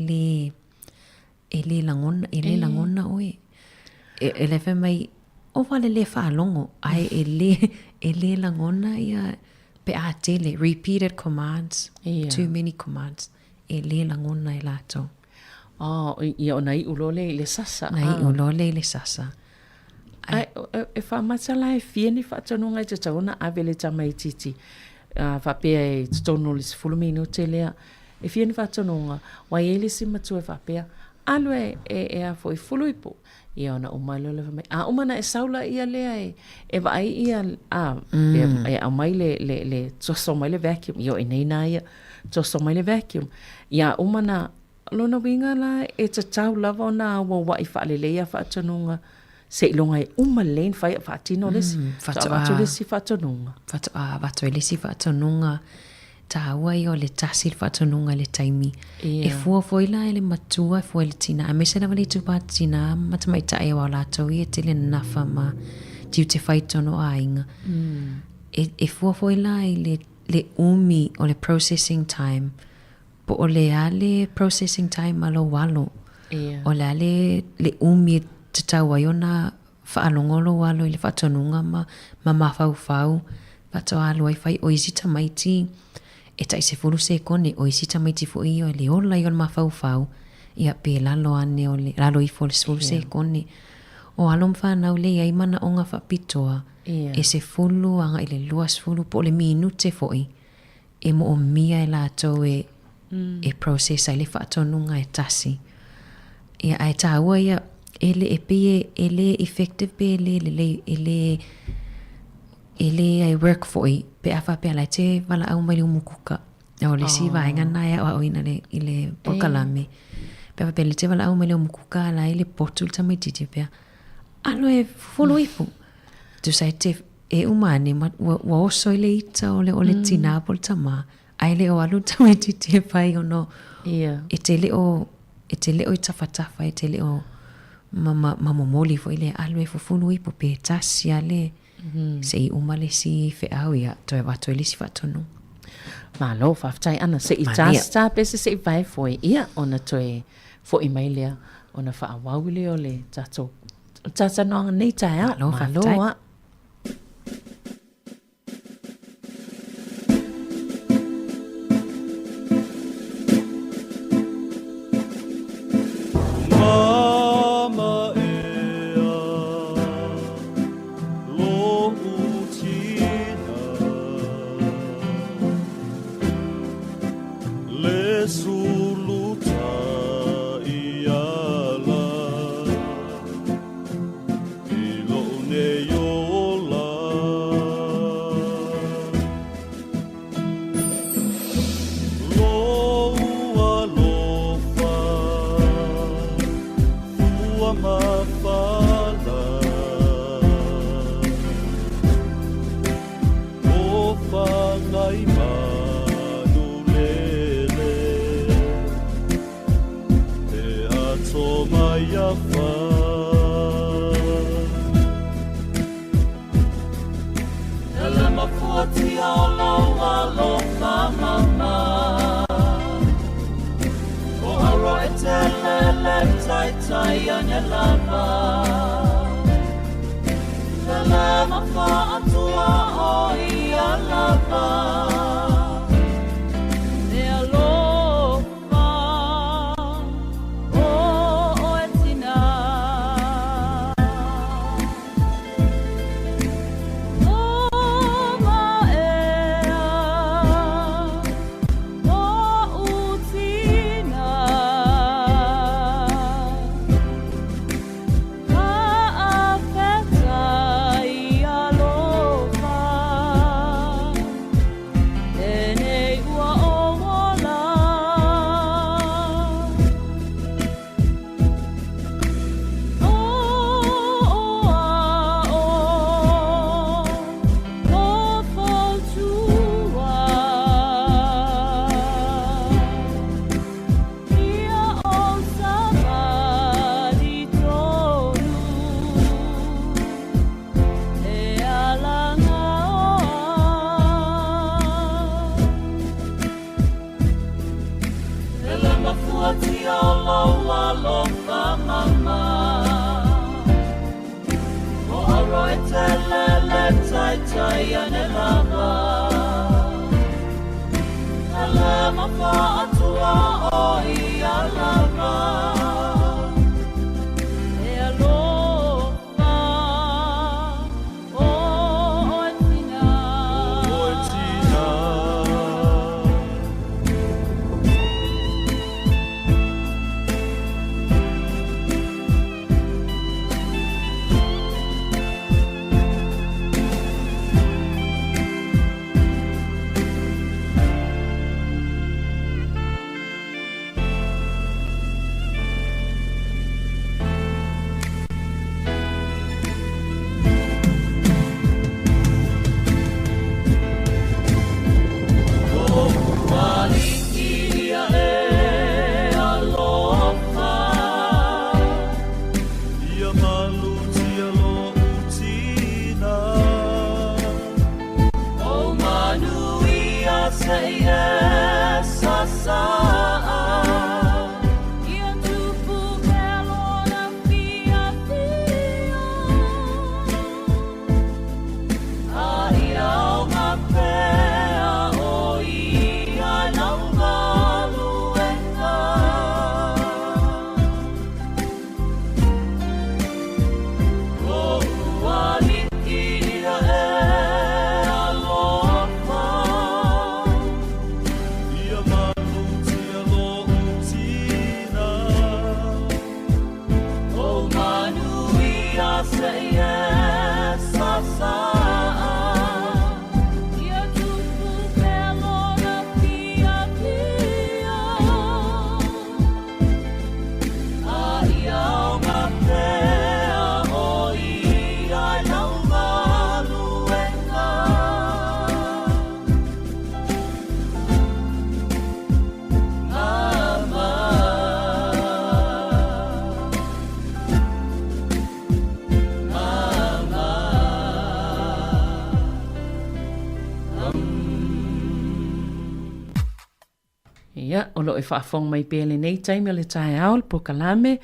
le langona oe. E le wha mai, o wale le whaalongo, ai e le langona ia pe a te le repeated commands, too many commands, e le langona e lato. Ia o nai ulole le sasa. Nai ulole le sasa. E whamatala e whieni whatonunga i te tauna a vele tamaititi. Whapea e tono le 10 minute lea. E whieni whatonunga, wai ele si matu e whapea. Alu e a foi fuluipo. Ia ona umailo le whamai. A umana e saula ia lea e vai ia e a mai le toso mai le vacuum. Ia e neina ia toso mai le vacuum. Ia umana lona winga la e te tau lava o nā wai whaalelea whatonunga. Se ilonga e umalen whai whaatino lesi. Whato lesi whatonunga. Whato lesi whatonunga. Tāua i o le tasi le whatonunga le taimi. E fuafoila e le matua e fua le tina. A mese lawa le tupa tina matamai tae wa lātou i e te le nafa ma tiu te whaitono a inga. E fuafoila i le umi o le processing time. Po o le ale processing time alo walo. O le ale le umi te tau ai ona whaalongolo walo i le whatonunga ma mawhau. Whato alo ai whai o isi tamaiti. E tai se fulu se kone o isi tamaiti fo i o le ola i o le mawhau. Ia pe lalo ane o le lalo i fo le fulu se kone. O alom whanau le ai mana o ngā whapitoa. E se fulu anga i le luas fulu po le minute fo i. E mo o mia e lātou e process ai le whaatonunga e tasi. Ia ai tāua ia ele e pie ele effective pe ele ai work for i pe afa pe ala te wala au mai umukuka. O le si vaenga nai au au ina le ile pokalame. Pe afa pe le te wala au mai umukuka ala ile potul tamititi pe. Alo e folo ipu. Tu sai te e umane wa oso ile ita ole tina pol tama. Ai le o alu tamititi e pai ono. E te le o i tawhatafa e te le o mamomoli fo ile alu e fufunu ipu pe tasi ale se i umale si fe au ia to e wato ili si fatonu. Malo whaftai ana se i tasta pese se i vai fo ia ona to e fo i mailea ona wha awawile o le tato tata noanga nei tae a malo a. Mama ea lo utina le suluta iala ilo ne yola lo alofa mafala o fangai manulele e ato mai afa ele mafuati alo mama o aro etelele tai ane lava ele mafa atua o ia lava e alofa o etina o maea o utina tai ane lava ele mafa atua o ia lava e alofa o etina Ia, o lo e whaafong mai pēle nei taimi o le tae au, po kalame,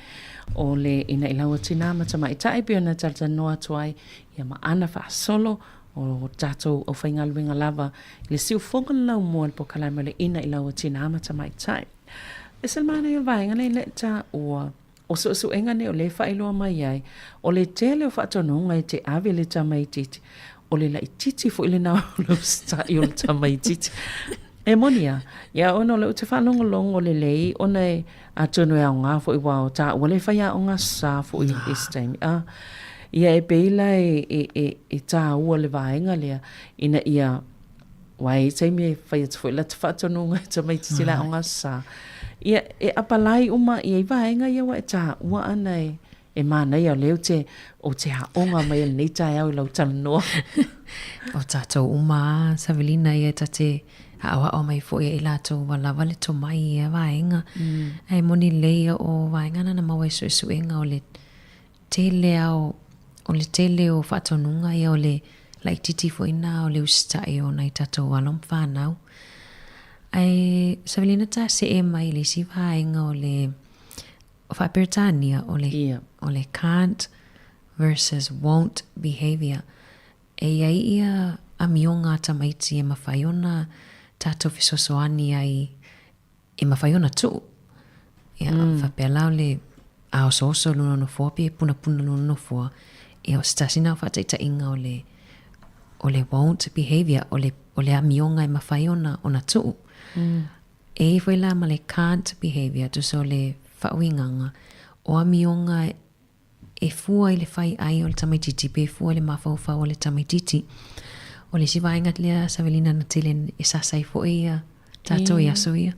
o le ina ilaua tina mata mai tae pio na tarta noa tuai, ia maana whaasolo, o tatou o whaingaluinga lava, le siu whonga lau mua po kalame o le ina ilaua tina mata mai tae. E salmana i o vaenga nei le ta ua, o su enga ne o le whailoa mai ai, o le tele o whaatononga i te awe le ta mai titi, o le la i titi fo ile nao lo sta i o le ta mai titi. E monia, ia ono le te whanongolongo le lei, ona e atono e au ngā fo i wao ta, wale whaia o ngā sā fo i this time. Ia e peila e tā ua le vaenga lea, ina ia wai taimi e whaia te fo i la te whatononga ta mai titi la o ngā sā. Ia e apalai uma ia i vaenga ia wa e tā ua ana e mana ia leo te o te haonga mai le nei tai au i lau talanoa. O tātou uma, Savelina ia tate awa o mai fo i lato walawa le to mai e vaenga. Ai moni leia o vaenga na maua su enga o le tele o le tele o whatonunga ia o le laititi fo ina o le ustai o nai tatou walom whanau. Ai Savelina ta se e mai le si vaenga o le whaperitania o le can't versus won't behavior. E ai ia a mionga tamaiti e mawhaiona tato fisosoani ai e mawhaiona tu. Ia whapelau le ao soso luna no fua pe puna luna no fua. E o stasina o whataita inga o le won't behavior o le a mionga e mawhaiona o na tu. E whaila ma le can't behavior tu so le whauinganga o a mionga e fua i le whai ai o le tamaititi pe fua le mawhauwhau o le tamaititi. O le si vaengat lea Savelina na tele e sasai fo ia tato i aso ia.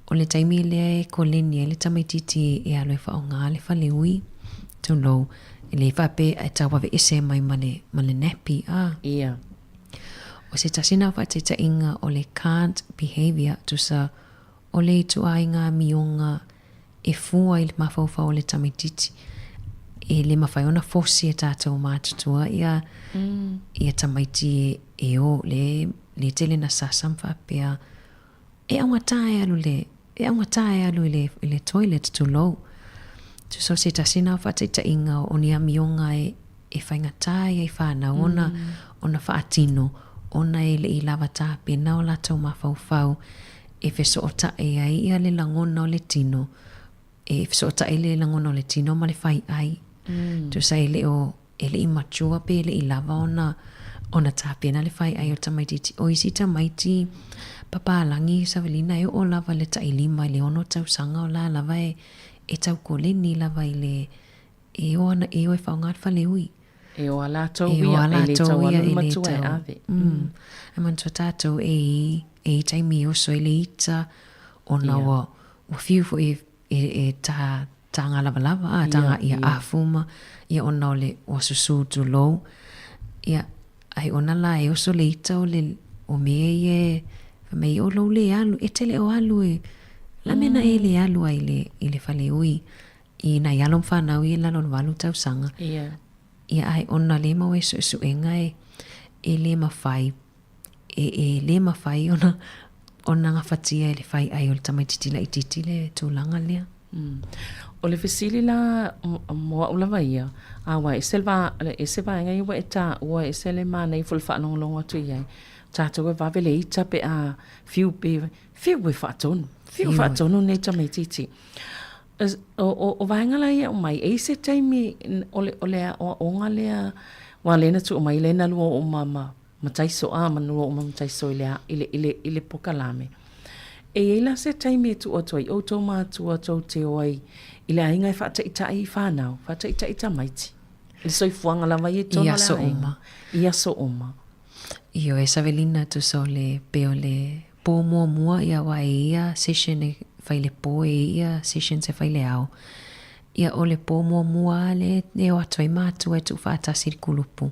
O le taimi lea e koleni e le tamaititi e alo e whao ngā le whale ui. Tu lo e le whape e tawawe ese mai ma le nepi. Ia. O se tasina whateita inga o le can't behavior tu sa o le tu ainga mionga e fua i le mawhauwhau o le tamaititi. E le mawhaiona fosi e tātou mātutua ia tamaiti e o le tele na sasam whapea e aungatai alu i le toilet tu low. Tu so se tasina whateita inga o ni a mionga e whaingatai e whana ona whaatino ona e le i lava tāpe na o latou mawhauwhau e wheso o tae ai ia le langona o le tino e wheso o tae le langona o le tino ma le whai ai. Tu sa ele i machua pe ele i lava ona tāpena le whai ai o tamaititi. O isi tamaiti papalangi Savelina e o lava le tailima le ono tau sanga o la lava e tau koleni lava i le e o e whaongat whale ui. E o ala tau ia e le tau anu matua e ave. E mantua tātou e taimi o so ele ita ona o fiu fo e ta tanga lava tanga ia afuma ia ona ole o susu tu low ia ai ona la e oso leita o le o me o lo le alu e tele o alu e la mena e le alu ai le fale ui i na yalom fana ui la lo valu tau sanga ia ai ona le ma we su enga e le mafai e le mafai ona nga fatia le fai ai o tamaititi la ititi le tulanga lea. O le fesili la moa ulawa ia awa e selva inga iwa e ta ua e sele mana i fulfa nonglongo tu iai tātou e wawele i tape a fiu e whaatonu nei tamaititi o vaenga la ia o mai e se taimi o lea o onga lea wa lena tu o mai lena lua o mataiso manua o mataiso i le pokalame e la se taimi tu o toi o tō mātua tō te oai i le ainga e whaata ita i whanau, whaata ita maiti. Le soifuanga lava i tona Ia so uma. Ia so uma. Io e Savelina tu so le peo le po mua ia wa ia session e fai le po e ia session se fai le au. Ia o le po mua le o atoi mātu e tu whaata sirikulupu.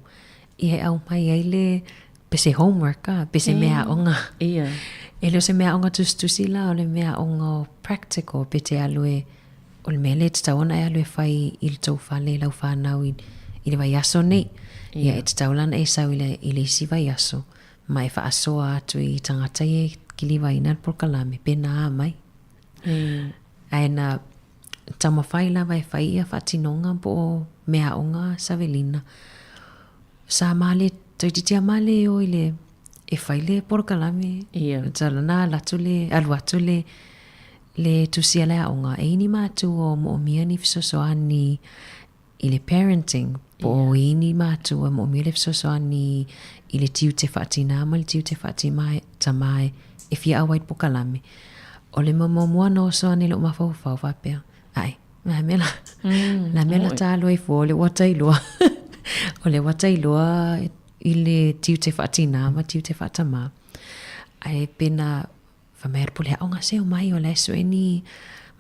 Ia au mai ai le pese homework pese mea onga. Ia. E leo se mea onga tusila o le mea onga practical pe te alue o le mea le te taona e alue fai i le tau whale lau whanau i le vai aso nei. Ia e te taulana e sau i le isi vai aso. Ma e whaasoa atu i tangata e kiliwa ina le porkalame pe na mai. Aina tama whai lava e whai ia whatinonga po mea onga Savelina. Sa male, toititia male o i le e whai le porkalame. Talana alu atu le tusia lea onga. E ini mātu o mo mia ni fisosoani i le parenting. Po ini mātu o mo mia le fisosoani i le tiu te whaatina ma le tiu te whaatimai tamai e fia await porkalame. O le mamamua no soani lo mawhau whapea. Ai, la mela tā loa i fō, le watailoa. O le watailoa i le tiu te whaatina ma tiu te whaatama. Ai pena whamear pule aonga seo mai o le so eni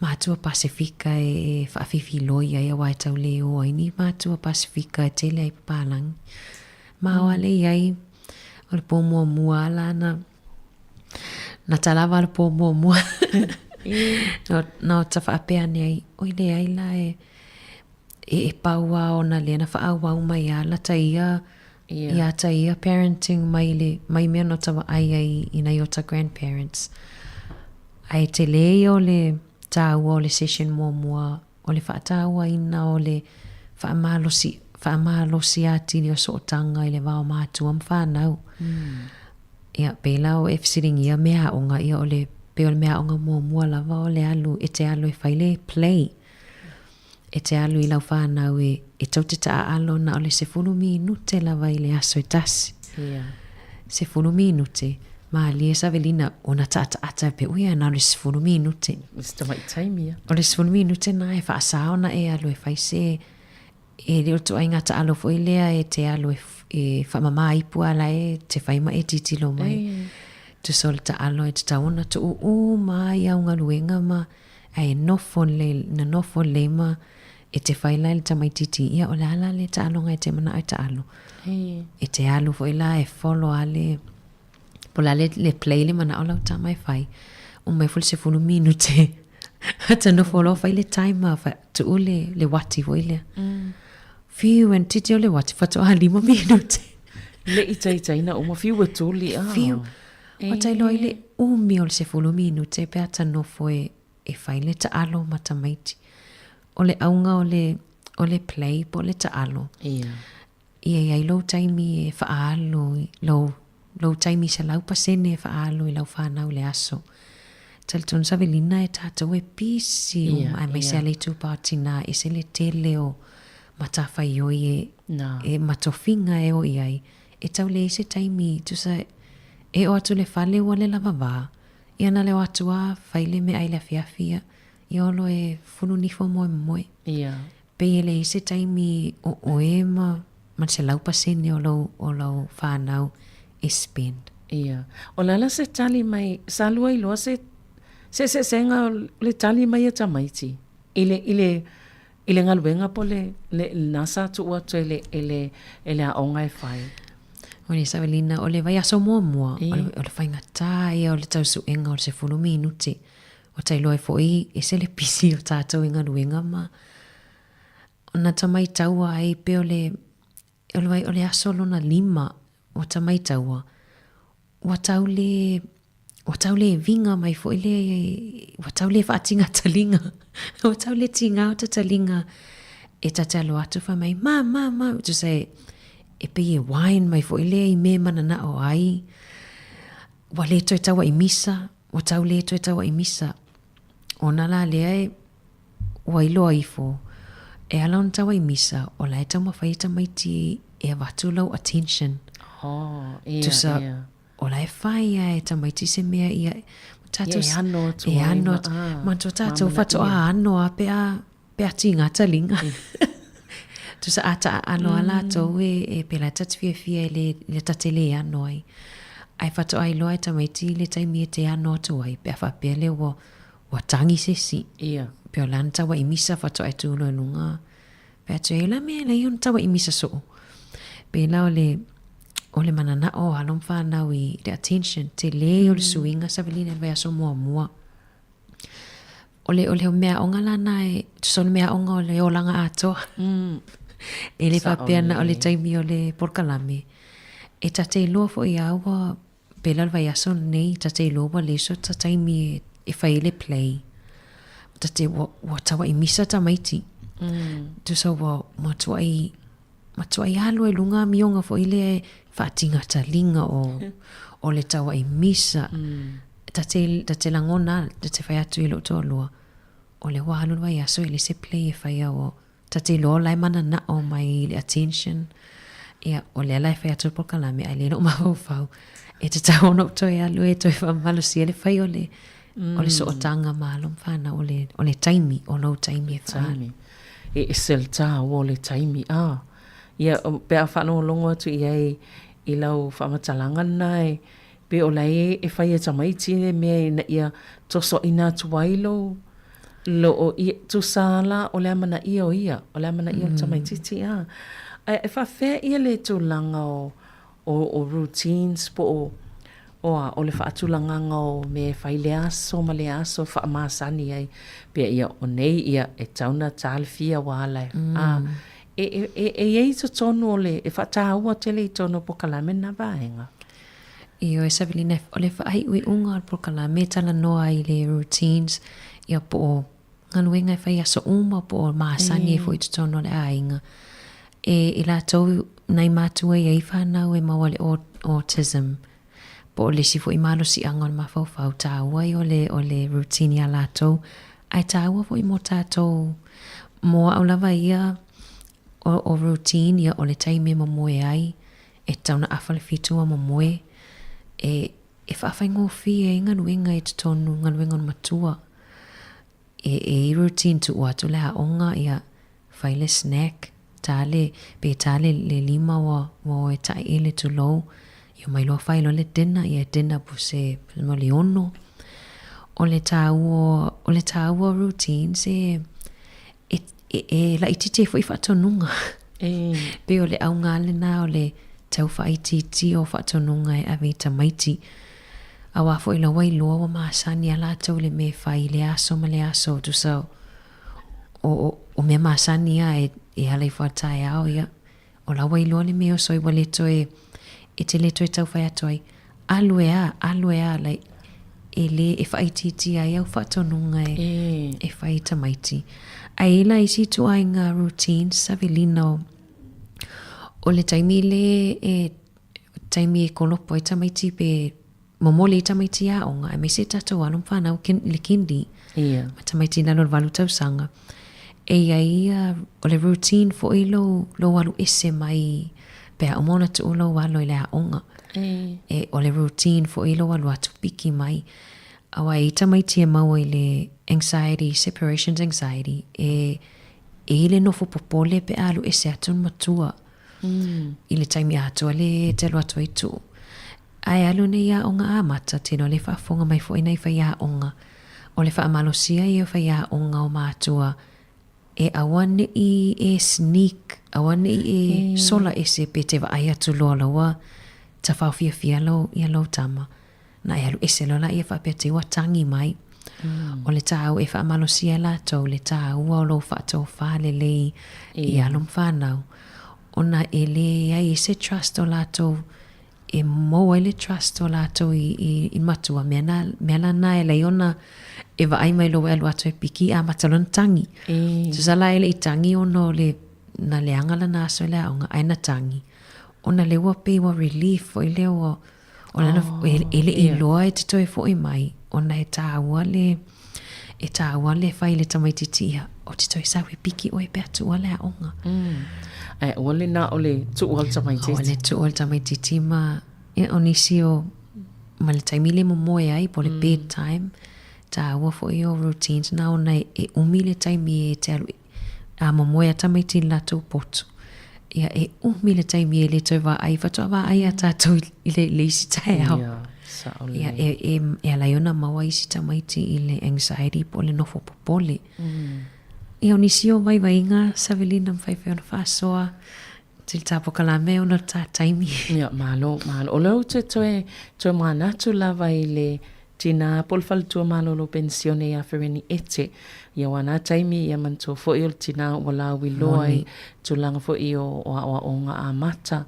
mātua Pasifika e whaafifi loia e awai tau leo ni mātua Pasifika e tele ai papalangi. Māua le iai o le pō mua ala na talawa le pō mua. No ta whaapea nei oi le ai la e paua ona le na whaawau mai ala ta ia ia ta ia parenting mai mea no ta ai ina i o ta grandparents. Ai te le o le tāua o le session mua o le whaataua ina o le whaamalosi ati ni o sootanga i le wao mātua mwhanau. Ia pēla o e fisiringia mea onga ia o le peo le mea onga mua lava o le alu e te alu e whaile play. E te alu i lau whanau e tau te taa alo na o le 10 minute lava i le aso e tasi. 10 minute. Ma lia Savelina ona tata ata pe uia na o le 10 minute. Mr. Mai Taimia. O le 10 minute na e whaasao na e alu e whaise e leo tu ainga ta alo fo ilea e te alu e whamama ipu ala e te whaima e titilo mai. Tu sol ta alo e te tauna tu mai au ngā luenga ma e nofo le ma e te whaila le tamai titi ia o le ala le ta alo ngai te mana ai ta alo. E te alu fo ila e follow ale pola le play le mana o lau tamai whai. O mai ful 10 minute. Hata nofo lo whai le timer tu ule le wati fo ilea. Fiu en titi o le wati whatu a 5 minute. Le itai na uma fiu e tuli. Fiu. O tai loi le umi o le 10 minute pe ata nofo e whai le ta alo matamaiti. O le aunga o le play po le ta alo. Ia iai lau taimi e whaalo lau taimi sa lau pasene e whaalo i lau whanau le aso. Talton Savelina e tātou e pisi ai mai se ale tu pātina e se le tele o matawhai oi e matofinga e o iai. E tau le ise taimi tu sa e o atu le whale o le lava wā. Ia na le o atu a whaile me ai le fiafia. I olo e funu nifo moe. Pe le ise taimi o e ma se lau pasene o lau whanau e spend. O lala se tali mai salua i loa se senga le tali mai e tamaiti. Ile ngaluenga po le nasa tu ua tu ele a onga e whai. O le Savelina, o le vai aso mua. O le whainga tai, o le tau suenga, o le 10 minute. O tai loe fo e se le pisi o tātou i ngaluenga ma. O na tamai taua ai pe o le aso lona 5 o tamai taua. O tau le vinga mai fo o tau le whaatinga talinga. O tau le tinga o ta talinga. E tatalo atu wha mai, ma, tu say, e pe e wine mai fo i me manana o ai. Wa le to e tawa i misa, o tau le to e tawa i misa. O nala lea e wa ilo ai fo. E ala on tawa i misa, o la e tau mawhaita mai ti e watu lau attention. Tu sa, o la e whai e tamaiti se mea ia e ano atu ma to tatou whatu a ano a pe a tinga talinga tu Tu sa ata alo ala to e pela fia le tatele ano ai. Ai fato ai loa tamaiti le taimi te ano tu ai pe fa pele wo tangi sesi. Ia. Pe lan tawa imisa fato ai tu no lunga. Pe tu ela me le yon tawa imisa so. Pe la ole manana o alom fa na wi the attention te le ole suinga sa velina vai so mua. Ole mea onga lana e son mea onga ole olanga ato. Ele fa pena ole taimi ole porkalame. E tate loa fo ia wa pelal vai aso nei tate loa le so taimi e faile play. Tate wa tawa imisa tamaiti. Tu so wa matua i halo e lunga mionga fo ile fatinga talinga o le tawa imisa. Tate langona tate fai atu ilo tolua. O le wahalo vai aso ile se play e fai o tate loa lai mana na o mai le attention. Ia o le lai fai atu pokalame ai le no mahofau. E te tau no toi alu e toi whamalo si ele fai o le so o tanga malom whana o le taimi o no taimi e whana. E sel tā o le taimi Ia pea whano longo atu i lau whamatalanga nai. Pe o lai e whai e tamaiti le mea na ia toso ina tuwailo. Lo o i tu sala o le amana ia o ia. O le amana ia o tamaititi E whawhea ia le tūlanga o routines po o le whaatulanga o me whai le aso ma le aso whaamasani ai. Pea ia o nei ia e tauna tālfia wālai. E to tono le e whataua tele i tono pokalame na vaenga. Io e Savelina o le whaai ui unga al pokalame tala noa i le routines ia po nganuenga e whai aso uma po maasani e fo i tono le ainga. E la tau nai mātua i ai whanau e maua le autism. Po le si fo i malo si angon mawhau tāua i o le routine ia la tau. Ai tāua fo i mo tātou moa au lava ia o routine ia o le taimi momoe ai e tauna awhale fitua momoe e whawhai ngofi e nganuenga e tonu nganuenga on matua e routine tu atu le haonga ia whaile snack tale le lima wa e tai ele tu low ia mai loa whailo le dena ia dena puse mo le ono o le tāua routine se la itite foi fatonunga pe o le aunga le na o le tau fa ititi o fatonunga e ave tamaiti awa foi la wai loa wa masani ala tau le me fai le aso ma le aso tu so o me masani e ale fa tai ao ia o la wai loa le me o soi wale to e te le to e tau fai atoi aluea like ele e fai titi ai au fatonunga e fai tamaiti ai la isi tu ai ngā routine Savelina o le taimi taimi e kolopo e tamaiti pe momole e tamaiti a onga e me se tatou anum whanau le kindi ma tamaiti nalo le walu tausanga e ai o le routine fo i lo walu ese mai pe a umona tu lo walo i le a onga e o le routine fo i lo walu atu piki mai awa i tamaiti e maua i le anxiety, separations anxiety e le nofo popole pe alu e se atun matua i le taimi atua le telo atua i tu ai alu ne ia onga a mata tino le whaafonga mai fo ina i whai a onga o le whaamalosia i o whai a onga o matua e awane i e sneak awane i e sola e se pe te wa ai atu loa lawa ta whaofia fia lo ia lo tama na e alu ese lola ia whapea te watangi mai o le tāu e whaamalosia la tau le tāu o lo whātou whāle lei i alum whānau ona e le ai se trust o la tau e mo le trust o la tau i matua mea na e lei ona e wa ai mai lo e alu atu e piki a matalon tangi so sala e le i tangi ono le na le angala na aso le aonga ai na tangi ona le wape wa relief o i leo ona ele i loa e te toi fo i mai ona e tāua le whai le tamaititia o te toi sawe piki o e pea tua le aonga ai ole na ole tu ol tamaititi ole tu ol tamaititi ma e onisi o ma le taimile mo moe ai po le bedtime tāua fo i o routines na ona e umi le taimi e te alu a mo moe a tamaiti la tau potu ia e umi le taimi e le toi wa ai watoa wa ai a tātou i le isi tai au. Ia e alaiona maua isi tamaiti i le anxiety po le nofo popole. Ia o nisi o vai inga Savelina mwhaiwhai ona whaasoa til tāpo kalame ona tā taimi. Ia, malo. O leo toe manatu lava i le tina polfaltua malolo pensione ia fereni ete. Ia wana taimi ia manto fo i o tina wala wiloa i tulanga fo i o nga a mata.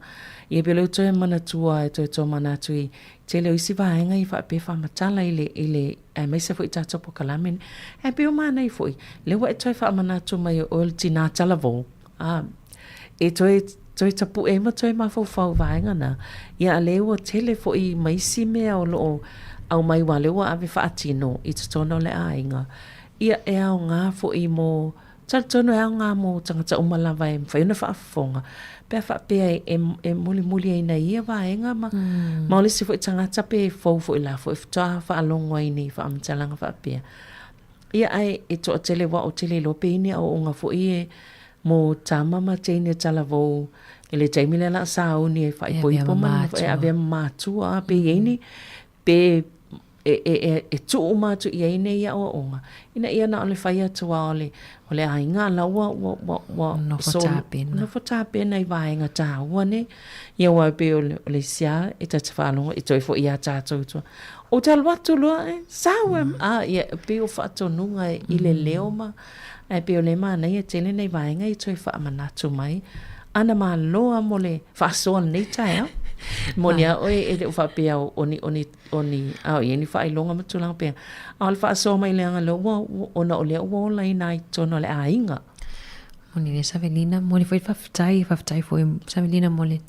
Ia pelo toe manatua e toe manatu i te leo isi vaenga i wha pe wha matala i le meisa fo i tātopo kalamen. E peo mana i fo i. Lewa e toe wha manatu mai o tina talavo. E toe tapu e ma toe mawhau vaenga na. Ia a lewa tele fo i maisi mea o loo au mai wale wa ave whaatino i te tono le ainga. Ia e au ngā fo i mo, tono e au ngā mo tangata umalawa e mwhaiuna whaafonga. Pea whaapea e muli e nei ia waenga ma. Maolisi fo i tangata pe fau fo i la fo i whatoa whaalongwa i ni whaamitalanga whaapea. Ia ai e toa tele wa o tele lope ini au unga fo i e mo tamama teine talavou. Ele taimile la sauni e whaipoipo mana e ave mātua pe ini pe e tu umatu ia ine ia o onga. Ina ia na ole whai atua ole ainga laua no whatapena i vaenga tāua ne. Ia wai pe ole sia e tata whalonga i toi fo ia tātou tua. O te alwatu lua sauem. Ia pe o whatonunga i le leoma. E pe ole mana ia tele nei vaenga i toi whaamanatu mai. Ana maa loa mole whaasoa nei tae au. Monia oi e te whapea oni au ieni whailonga matulanga pea. Au le whaasoa mai leanga lo ona o lea uola i nai tono le ainga. Moni le Savelina, moni foi whaftai foi Savelina mole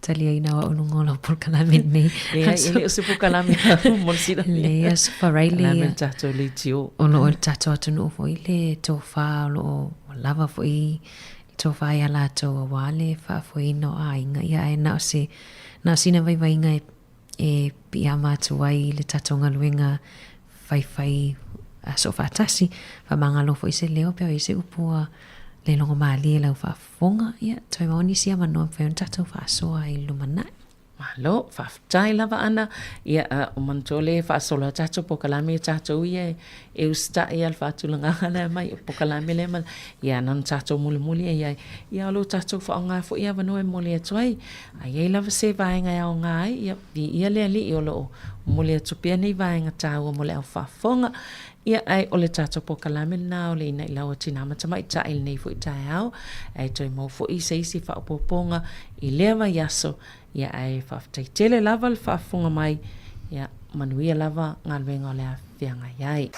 talia ina wa unungola por kalame nei. Ele o se por kalame monsira. Le as farai le. Kalame tato le tio. Ono o tato atunu foi le tofa o lava foi tofa ia la to wale fa foi no ainga ia e na sina vai inga e piama tu ai le tatonga luenga fai so fatasi fa mangalo foi se leo pe se upua le longo mali la fa fonga ia toi moni sia mano fa un tato fa so ai lumana malo fa tai lava ana ia o mantole fa sola tato po kalame tato ia e usta ia fa tulanga ala mai po kalame le mal ia nan tato muli ia lo tato fa nga fo ia vano e moli atoi ai lava se vai nga ia nga ia le ali o lo moli atopia nei vai nga tawo mole au fa fonga ia ai o le tato po kalame na o le ina ila o tina mata mai ta il nei fo i tai au ai toi mo fo i se isi fa poponga i leva yaso ia ai fa tele lava le fa fonga mai ia manuia lava ngalwenga le afianga iai.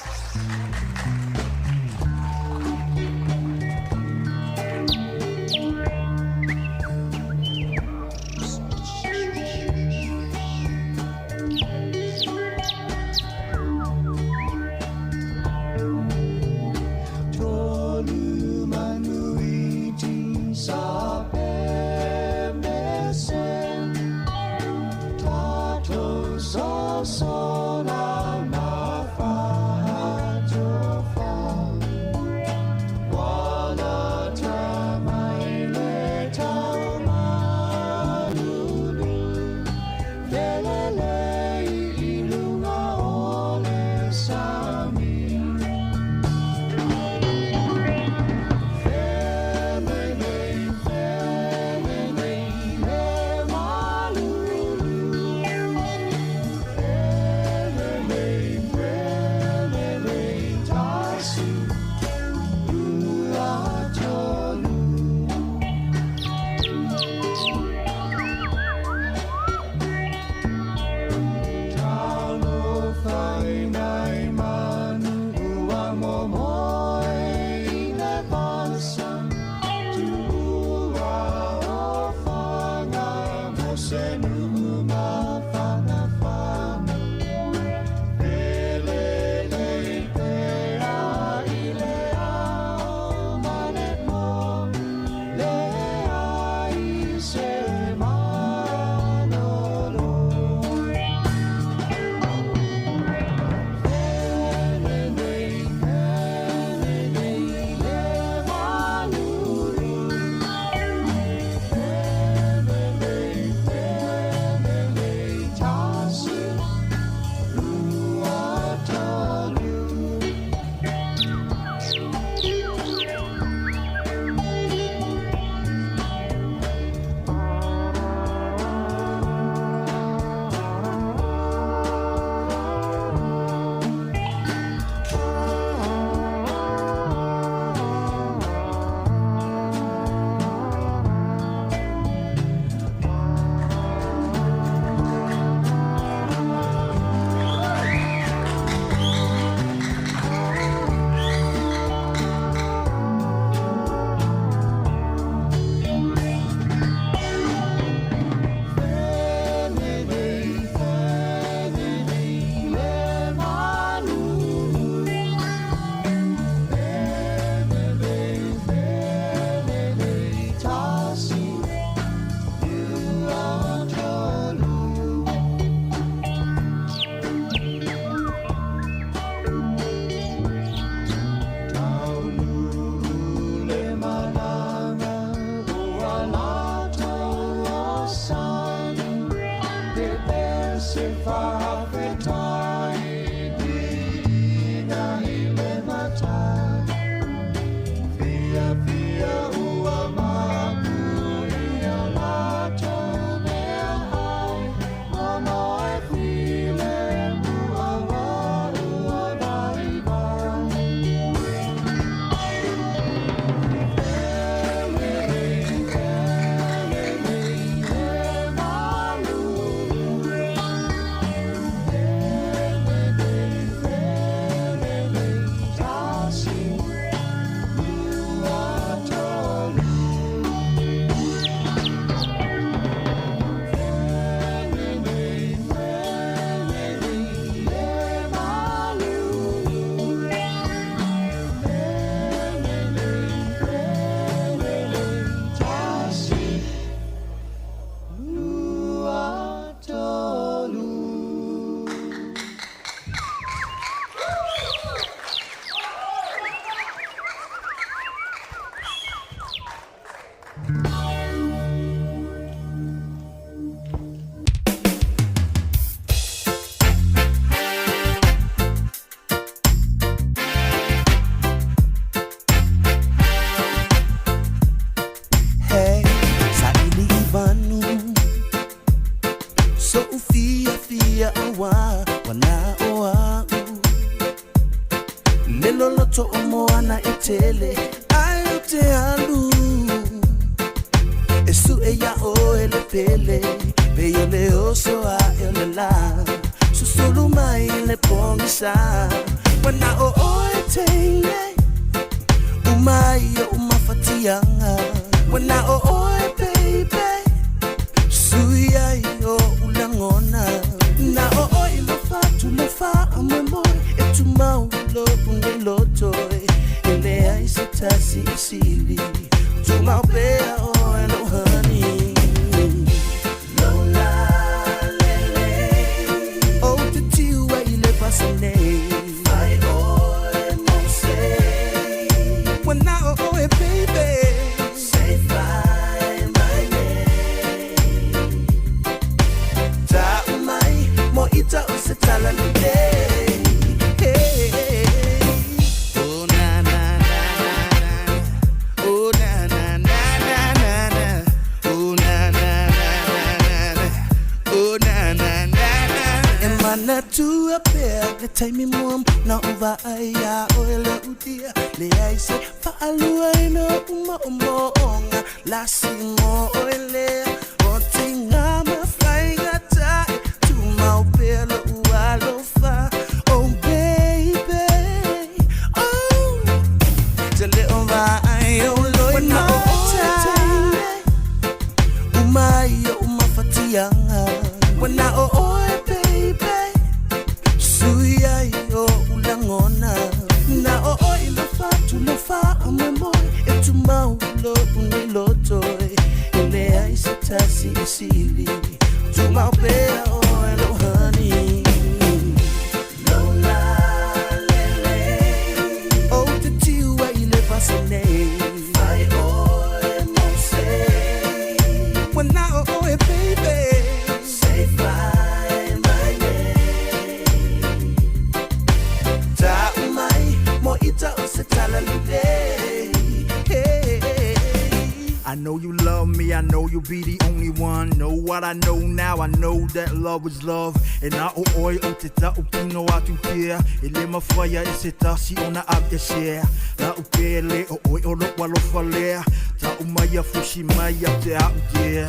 Was love e na o oi o te ta o kino atu kia e le mawhaia e se tasi o na ake share na o pele o oi o lo walo whalea ta o mai a fushi mai a te au kia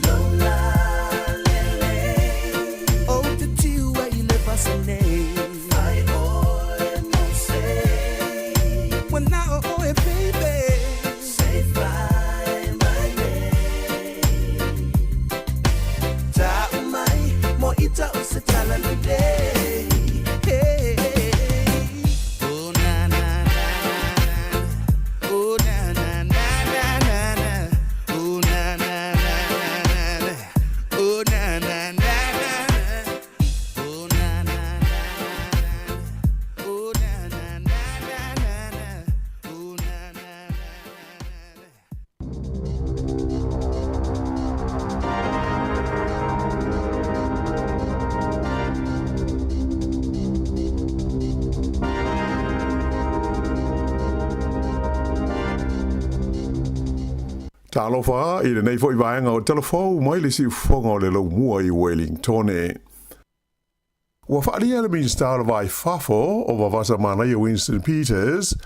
Lola lele o te tiu e i le pasane ai oi mo se when na o oi baby say fly my name ta o mai mo ita o se tala lude oh na na na na oh na na na na na oh na na na na oh na na na oh na na na oh na na na oh na na Talofa i le nei foi vaenga o telefou mai le si fonga o le lau mua i Wellington e. Ua whaalia le minstara vai fafo o wawasa mana i Winston Peters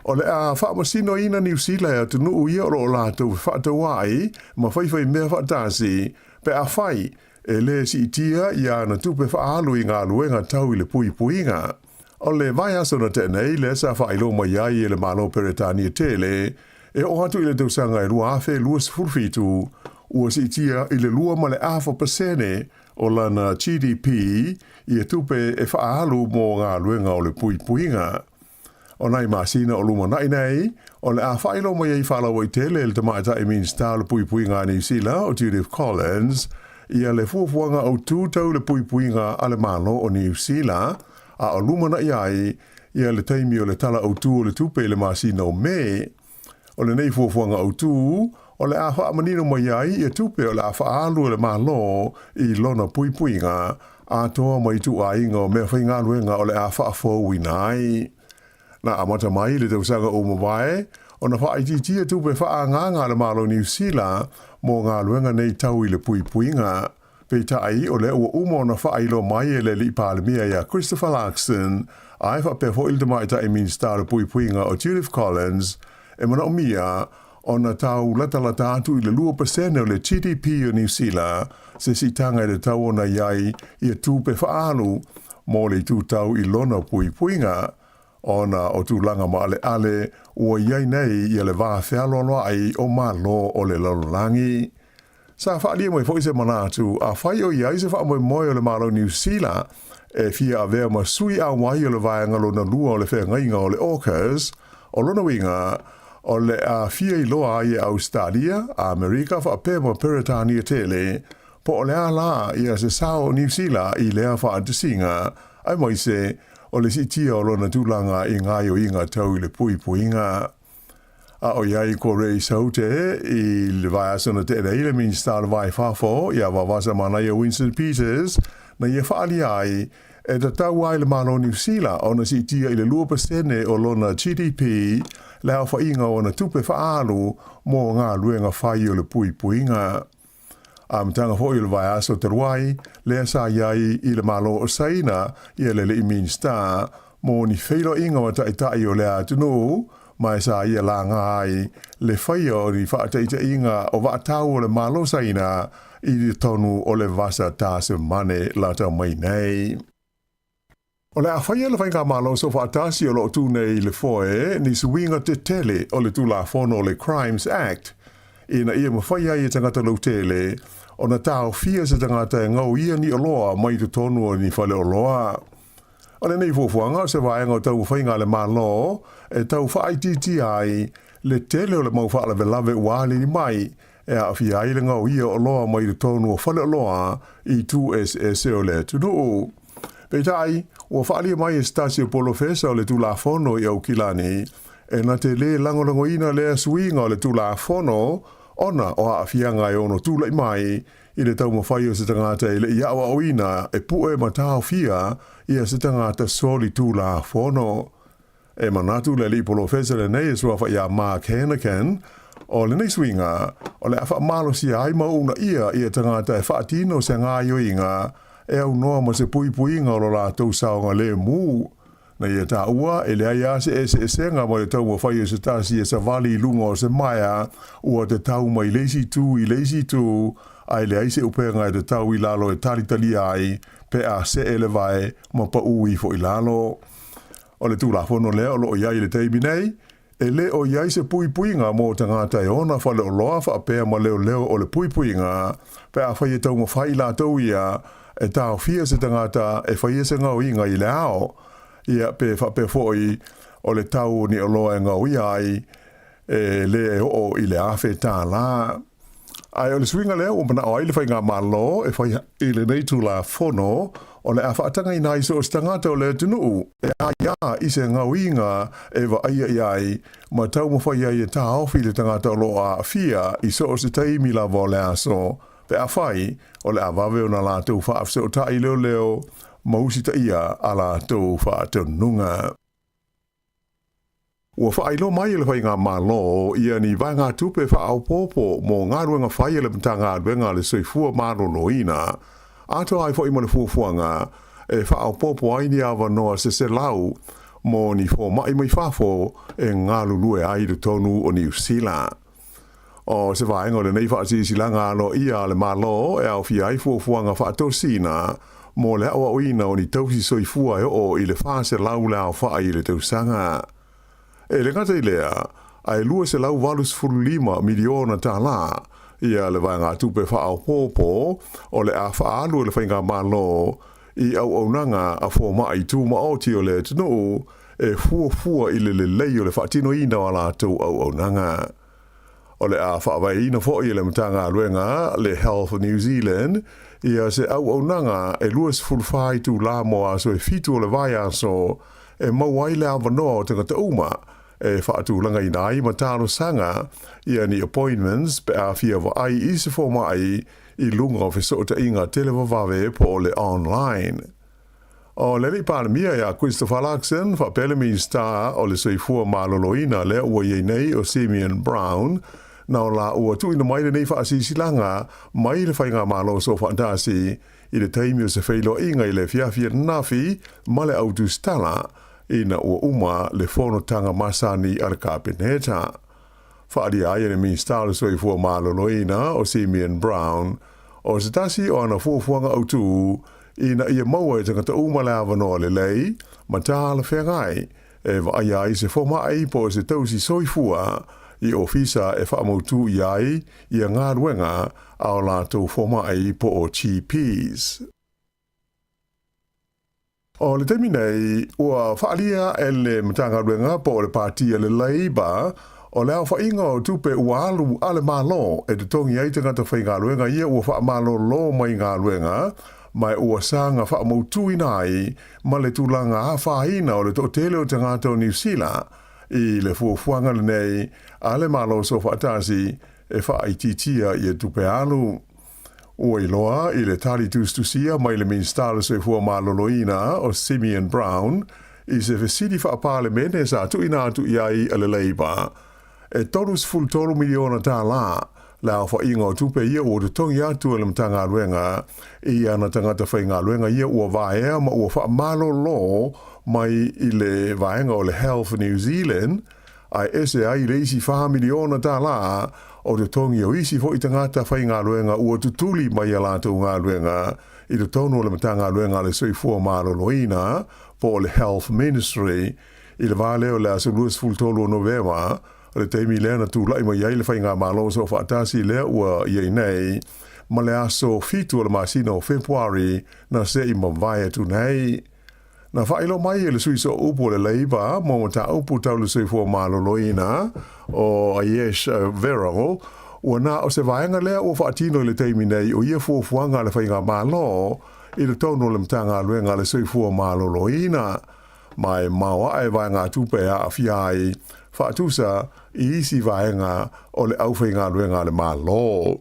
o le a whaamasino ina New Zealand tu nuu ia o lo lātou whaatawai ma whaiwhai mea whaatasi pe a whai e le si itia i ana tupe whaalu i ngā luenga tau i le pui puinga. O le vai asona tenei le sa whailo mai ai e le malo peretani e tele e o hatu i le tausanga e lua awhe lua sifurfitu ua si itia i le lua ma le awha pasene o lana GDP i e tupe e whaalu mō ngā luenga o le pui puinga. O nai masina o luma nai nei, o le a whailo mai ei whalawa i tele le tamaita e minsta le pui puinga New Zealand o Judith Collins i a le fuafuanga o tūtau le pui puinga a le malo o New Zealand a o luma nai ai i a le taimi o le tala o tū o le tupe le masina o me. O le nei fuafuanga o tū, o le a wha manino mai ai ia tupe o le a wha alu le malo I lona pui pui ngā a toa mai tu a inga o mea whai ngā luenga o le a wha fōu I nai. Na amata mai le tausanga o mawai, o na wha ititia tupe wha a ngā le malo New Zealand mō ngā luenga nei tau I le pui pui ngā. Pei tai o le ua umo na wha ailo mai e le li pālemia ia Christopher Larkson, ai wha pe fo ilta mai ta min star pui pui ngā o Judith Collins, e mana o mia, o na tau lata atu I le 2% o le GDP o New Zealand, se si tanga I le tau o na iai ia tupe whaalu, mō le tu tau I lona pui pui ngā, o na o tu langa ma ale, ua iai nei ia le vaa whialoa ai o malo o le lalolangi. Sa whaalia mai fo se manatu, a whai o iai se wha moi o le malo New Zealand, e fia a vea ma sui a wai o le vaiangalo na lua o le whea ngainga o le Orcas, o lona winga, o le a fia I loa I Australia, a Amerika wha pe ma Peritania tele, po o le a la ia se sao New Zealand I lea wha antisinga, ai mai se o le si tia o lona tūlanga I ngai o inga tau I le pui puinga. A o iai ko rei saute I le vai asana te rei le minsta le vai whafo, ia wawasa mana ia Winston Peters, na ia whaali ai, e ta tau ai le malo New Zealand o na si tia I le 2% o lona GDP, le au whainga o na tupe whaalu mō ngā luenga whai o le pui puinga. A mtanga fo I le vai aso te ruai, le sa iai I le malo o saina, ia le le minsta, mō ni whailo inga wa tai o le atunu, mai sa ia la ngai le whai o ni whaataita inga o waatau o le malo saina I le tonu o le vasa tā se mane la tau mai nei. O le a whai le whainga malo so whaatasi o lo tu nei le foe ni suinga te tele o le tula fono le Crimes Act. Ina ia ma whai ai tangata lo tele o na tau fia se tangata e ngau ia ni oloa mai tu tonu o ni whale oloa. O le nei fuafuanga se vaenga o tau whainga le malo e tau whaititi ai le tele o le mau whaala velave wale ni mai e a fi ai le ngau ia o loa mai le tonu o whale loa I 2SS o le tunu. Peitai, o whaali mai e stasi o polo fesa o le tula fono I au kilani e na te le langolango ina le suinga o le tula fono ona o a fianga e ono tula I mai I le tau mawhai o se tangata I le iawa o ina e pu e matao fia ia se tangata soli tula fono. E manatu le li polo fesa le nei e sua wha ia Mark Hannigan o le nei swinga o le awha malo si ai mauna ia tangata e whaatino se ngā yoinga e au noa ma se pui puinga o lo la tau saonga le mu. Na ia ta ua e le aia se senga mo le tau mawhai o se tasi e sa vali lunga o se maia ua te tau mai leisi tu ai le aise upenga e te tau I lalo e talitali ai pe a se ele vai ma pa ui fo I lalo. O le tūla whono lea o lo o iai le teimi nei, e le o iai se pui puinga mō tangata e ona whale o loa wha apea ma leo o le pui puinga, pe a whai e tau ma whai la tau ia, e tau fia se tangata e whai e se ngau inga I le ao, ia pe wha pe fhoi o le tau ni o loa e ngau iai, e le e o I le awhe tā la. Ai o le swinga lea o mana o ai le whai ngā malo, e whai I le nei tūla whono, o le awhaatanga I nai so o stangata o le tunu, e a ia I se ngauinga e wa aia iai, ma tau mo whai ai e tā ofi le tangata o lo a fia I so o se taimi la vo le aso, pe a whai o le awawe o na la tau whaafse o tai leo, mausi ta ia a la tau whaatanunga. Ua whailo mai le whai ngā malo, ia ni vai ngā tupe whaau popo mo ngā ruenga whai le mta ngā ruenga le soifua maro no ina, ato ai fo I mo le fuafuanga, e whaau popo ai ni awa noa se lau, mo ni fo mai mai whafo e ngā lulue ai le tonu o New Zealand. O se vaenga o le nei whaati silanga no ia le malo e au fi ai fuafuanga whaatosina, mo le awa oina o ni tausi soifua e o I le whaase lau le au wha I le tausanga. E le ngata I lea, ai lua se lau valus fululima miliona tā la, ia le vai ngā tupe whaau pōpō, o le a whaalu le whainga malo, I au nanga a fō mai tū ma o ti o le tunu, e fua I le lei o le whaatino ina o la tū au nanga. O le a whaawai ina fo I le mtanga luenga, le Health of New Zealand, ia se au nanga e luas fulfai tū la moa so e fitu o le vai aso, e mauai le awanoa o tangata uma, whaatūlanga i nai ma tāno sanga ia ni appointments pe a fia wa ai i se fō mai i lunga o whesota inga telewa wawe po ole online. O leli pālemia ia Christopher Larkson wha Pelemi Star o le soifua maloloina le ua iei nei o Simeon Brown na o la ua tuina mai le nei wha asisilanga mai le whainga malo so whaantasi i le taimi o se whailo inga i le fiafia nafi ma le autu stala ina ua uma le whonotanga masani ar kapeneta. Whaari aia le Minista le soifua maloloina o Simeon Brown o se tasi o ana fuafuanga autu ina ia maua e tangata umalawa no le lei, ma tāla whengai, e wa ai ai se whomai po se tausi soifua i ofisa e whaamautu i ai i a ngā ruenga ao lātou whomai po o GPs. O le temi nei, ua whaalia e le matanga ruenga po o le pātia le Labour, o leo whainga o tupe ua alu ale malo e te tongi ai tangata whainga ruenga ia ua whaamalo lo mai ngā ruenga, mai ua sanga whaamautu inai ma le tūlanga a whaina o le tōtele o tangata o New Zealand i le fuafuanga le nei a le malo so whaatasi e whaaititia i e tupe alu. Ua iloa i le tari tūstusia mai le Minista le soifua maloloina o Simeon Brown i se fesiti whaapale mene sa tuina atu iai a le Labour e tolus full tolu miliona tā la la fa ingo tupe ia o te tongi atu le mtanga luenga i ana tangata whainga luenga ia ua vaea ma ua wha malo lo mai i le vaenga o le Health New Zealand ai ese ai le isi wha miliona tā la o te tongi o isi fo i tangata whainga luenga ua tutuli mai a lātou ngā luenga i te tono le mtanga luenga le soifua malo loina po le Health Ministry i le vale o le asuluas fultolo o Novema le teimi lena tu lai mai le whainga malo so whaatasi lea ua iei nei, ma le aso fitu le masina o February na se i mawai tu nei. Na whailo mai le suiso upo le Labour, mo ta upo tau le soifua malo loina o Ayesh Verrell, ua na o se vaenga lea ua whaatino le teimi nei o ia fuafuanga le whainga malo i le tono le mtanga luenga le soifua malo loina. Mai maua e vaenga tupe a fiai, whaatusa i isi vaenga o le auwhainga luenga le malo.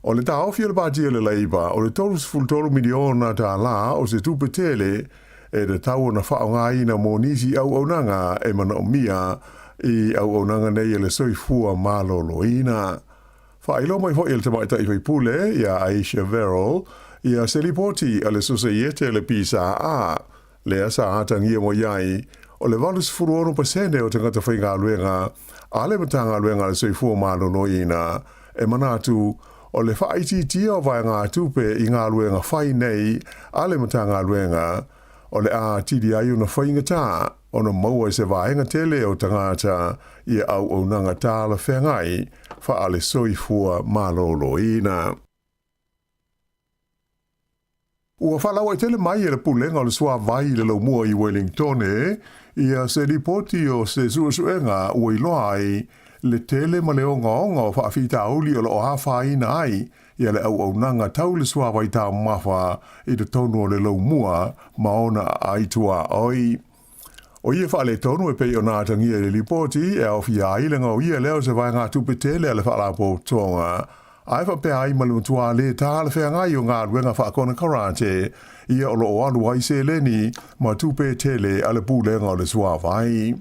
O le tau fia le pātia le Labour, o le tolus fultolu miliona tā la o se tupe tele e le tau na whaonga ina mō nisi au aunanga e mana o mia i au aunanga nei e le soifua malo loina. Whailo mai hoi le tamaita i whaipule i a Aisha Verrell i a selipoti a le sosaiete le pisa a le asa atangia mo iai o le valus furuono pasene o tangata whainga luenga a le matanga luenga le soifua malo loina e manatu o le whaititia o vai ngā tupe i ngā luenga whai nei a le matanga luenga o le a tidi ayu na whainga tā o na maua i se vaenga tele o tangata i au au nanga tāla whengai wha a le soifua malo loina. Ua whalawa i tele mai e le pulenga o le sua vai le lau mua i Wellington i a se ripoti o se suenga ua iloa ai le tele ma le onga o whaafita auli o le o hawha ina ai i a le au au nanga tau le sua vai tā mawha i te tonu o le lau mua maona ai tua oi. O ia wha le tonu e pei o nātangia le ripoti e au fia ailenga o ia leo se vai ngā tupe tele a le whaalapo tonga. Ai wha pēr ai malutua le tā le whea ngai o ngā ruenga whaakona karate ia o lo o alu ai se leni ma tupe tele a le pūlenga o le sua vai.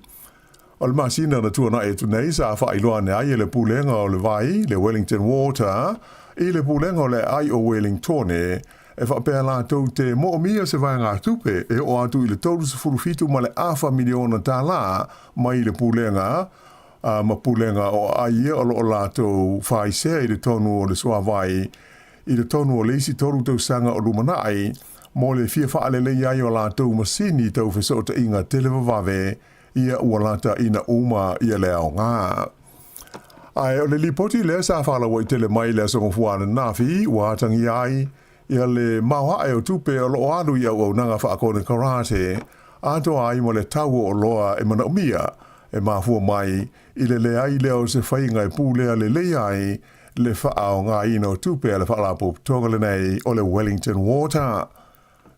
O le masina na tuana e tu nei sa wha iloa ne ai le pūlenga o le vai, le Wellington Water, i le pūlenga o le ai o Wellington e wha pēr la tau te mo mia se vai ngā tupe e o atu i le tolu se furufitu ma le awha miliona tā la mai le pūlenga ma pulenga o aia o lo lato whaisea i le tonu o le sua vai i le tonu o leisi toru tau sanga o lumanai mo le fia whaalele iai o lato masini tau whesota inga telewa vave ia ua lata ina uma ia leo ngā. Ai o le lipoti lea sa whalawa i tele mai lea songo fuana nafi ua atangi ai ia le maua e o tupe o lo alu ia au nanga whaakone karate ato ai mo le tau o loa e mana umia e mafua mai i le ai leo se whainga e pūlea le ai le whaao ngā ina o tupe le whaalapo tonga le nei o le Wellington Water.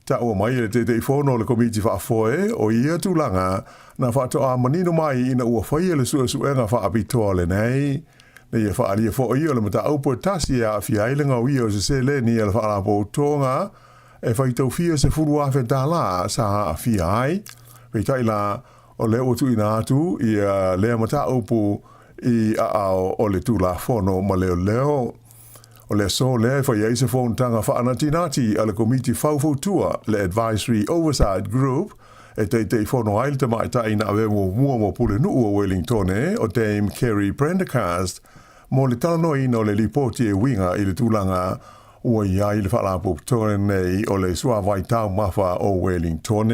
ta o mai le te fono le komiti fa foe o ia tulanga na fa to a manino mai ina ua fai le su enga fa abito le nei ne ia fa ali fo ia le mata au potasi a fia ile nga wi o se le ni le fa la po tonga e fa to fia se furu a fe dala sa a fia ai pe tai la o le o tu ina tu ia le mata au po I a o le tula fono ma leo o le so le fa ia se fon tanga fa anatinati ala komiti fau tua le advisory oversight group e te fono aile te mai ta ina ave mo pule nu o Wellington o Dame Kerry Prendergast mo le tano ina o le lipoti e winga I le tulanga o ia I le fa la po tone nei o le sua vai tau mafa o Wellington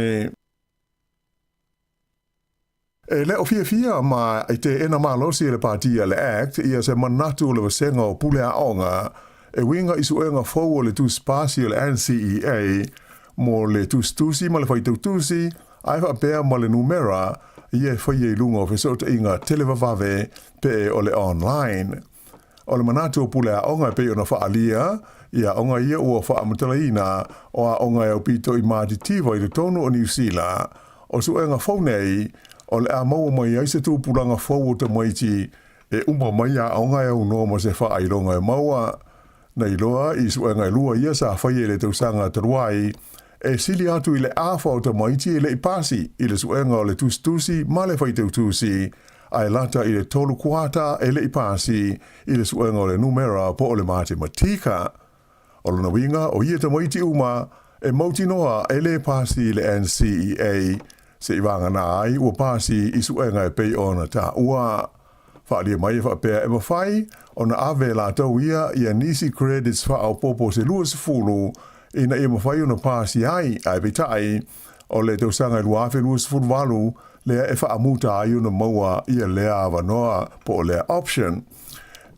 E le o fia ma I te ena malosi le partia le act ia se manatu le wasenga o pule a onga e winga isu enga fau o le tu spasi le NCEA mo le tu stusi ma le fai tusi ai fa pea ma le numera ia fai e lunga o fesota inga televavave pe o le online o le manatu o pule a onga pe ona fa alia ia onga ia ua fa amatalaina o a onga e o pito I maditivo I le tonu o New Zealand o su enga fau nei o le a maua mai ai se tūpuranga fau o te maiti e uma mai a aonga e uno ma se wha aironga e maua. Nei loa I suenga e lua ia sa whai e le tausanga taruai e sili atu I le awha o te maiti e le ipasi I le suenga o le tustusi ma le whai tautusi ai lata I le tolu kuata e le ipasi I le suenga o le numera po o le matematika. O luna winga o ia te maiti uma e mauti noa e le pasi le NCEA se iwanga na ai ua pasi I suenga e pei ona ta ua. Whaalia mai e whapea e mawhai, o na ave la tau ia nisi credits wha au popo se lua se fulu, ina e mawhai o na pasi ai peitai, o le tau sanga lua afe lua se fulu walu, lea e wha amuta ai o na maua ia lea awanoa po o lea option.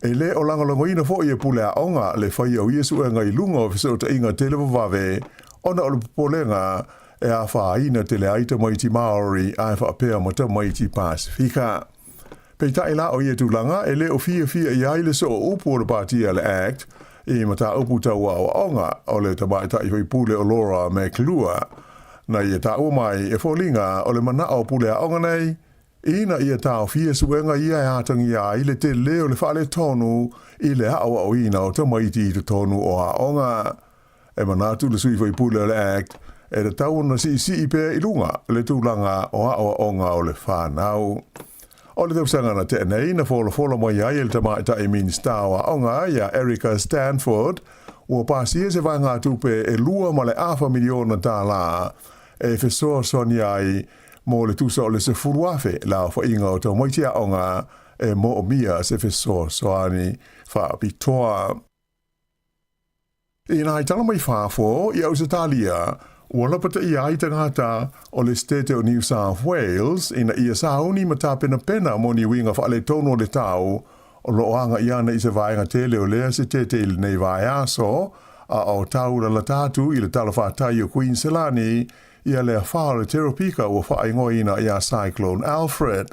E le o langalongo ina fo ia pulea onga le whai au ia suenga I lunga o fisau ta inga telewa vave, ona o le popolenga, e a whaina te le aita maiti Maori ai whaapea ma ta maiti Pasifika. Peitai la o ia tūlanga e le o fia ia I le so o upu o le Partia le Act I mata upu tau a onga o le tamaita I hoi pule o Laura me Klua. Na ia ta mai e fōlinga o le mana o pule a onga nei ina ia tau fia suenga ia e atangi a I le te leo le whaale tonu I le hawa o ina o tamaiti I te tonu o a onga. E manatu le sui hoi pule o le Act e le tau na si I pe I lunga le tūlanga o a onga o le whanau. O le tausanga na te nei na fola mai ai le tamaita I minista o a onga ia Erica Stanford ua pasi e se vai ngā tupe e lua ma le awha miliona tā la e fesoa soni ai mo le tusa o le se furuafe la o inga o tau maiti a onga e mo o mia se fesoa soani wha pitoa. I nai tala mai whafo I au se talia ua lapata I ai tangata o le state o New South Wales ina ia sauni mata pena mo ni winga wha le tono le tau o loanga iana I se vaenga tele o lea se tete il nei vai aso a o tau la tatu I le talawhatai o Queenslandi ia le wha le Teropika ua wha ingoina ia Cyclone Alfred.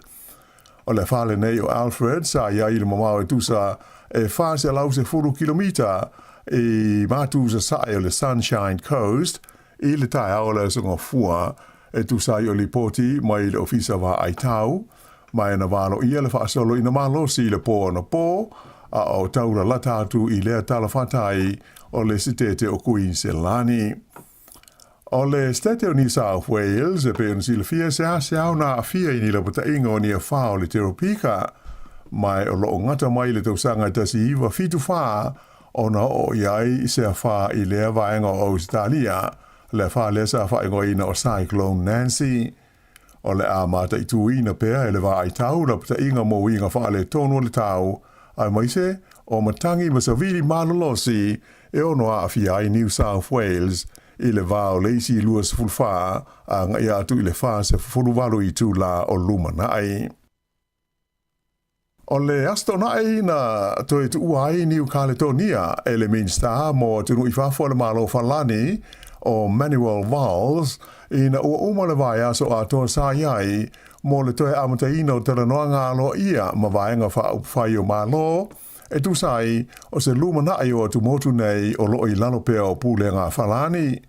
O le wha le nei o Alfred sa ia I le mamau e tusa e wha se lau se 4 kilomita I matusa sae o le Sunshine Coast I le tae ao le songa fua e tu sai o lipoti mai le ofisa wa ai tau, mai na walo ia le whaasolo ina malo si le po na po, a o taura latatu I lea talafatai o le sitete o Queenslandi. O le state o New South Wales e pe on si le fia se au na a fia I ni le pata inga o ni a wha o le Teropika, mai o lo ngata mai le tausanga tasi iwa fitu wha o na o iai se a wha I lea vaenga o Australia, le wha lesa wha ingoina o Cyclone Nancy. O le amata I tuina pea e le wa ai tau la pata inga mo inga wha le tono le tau, ai maise o matangi masavili malolosi e ono a awhia I New South Wales I le vao leisi luas fulfa a ngai atu I le wha se fuluwalu I tu la o lumanai. O le astonai na toi tu uai New Caledonia e le minsta mo tunu I whafo le malo falani o Manuel Valls ina ua uma le vai aso a toa sa iai mo le toe amata ina o tala noa ngalo ia ma vaenga wha upwhai o malo e tu sai o se luma na ai o tu motu nei o loi lalo pea o pule ngā whalani.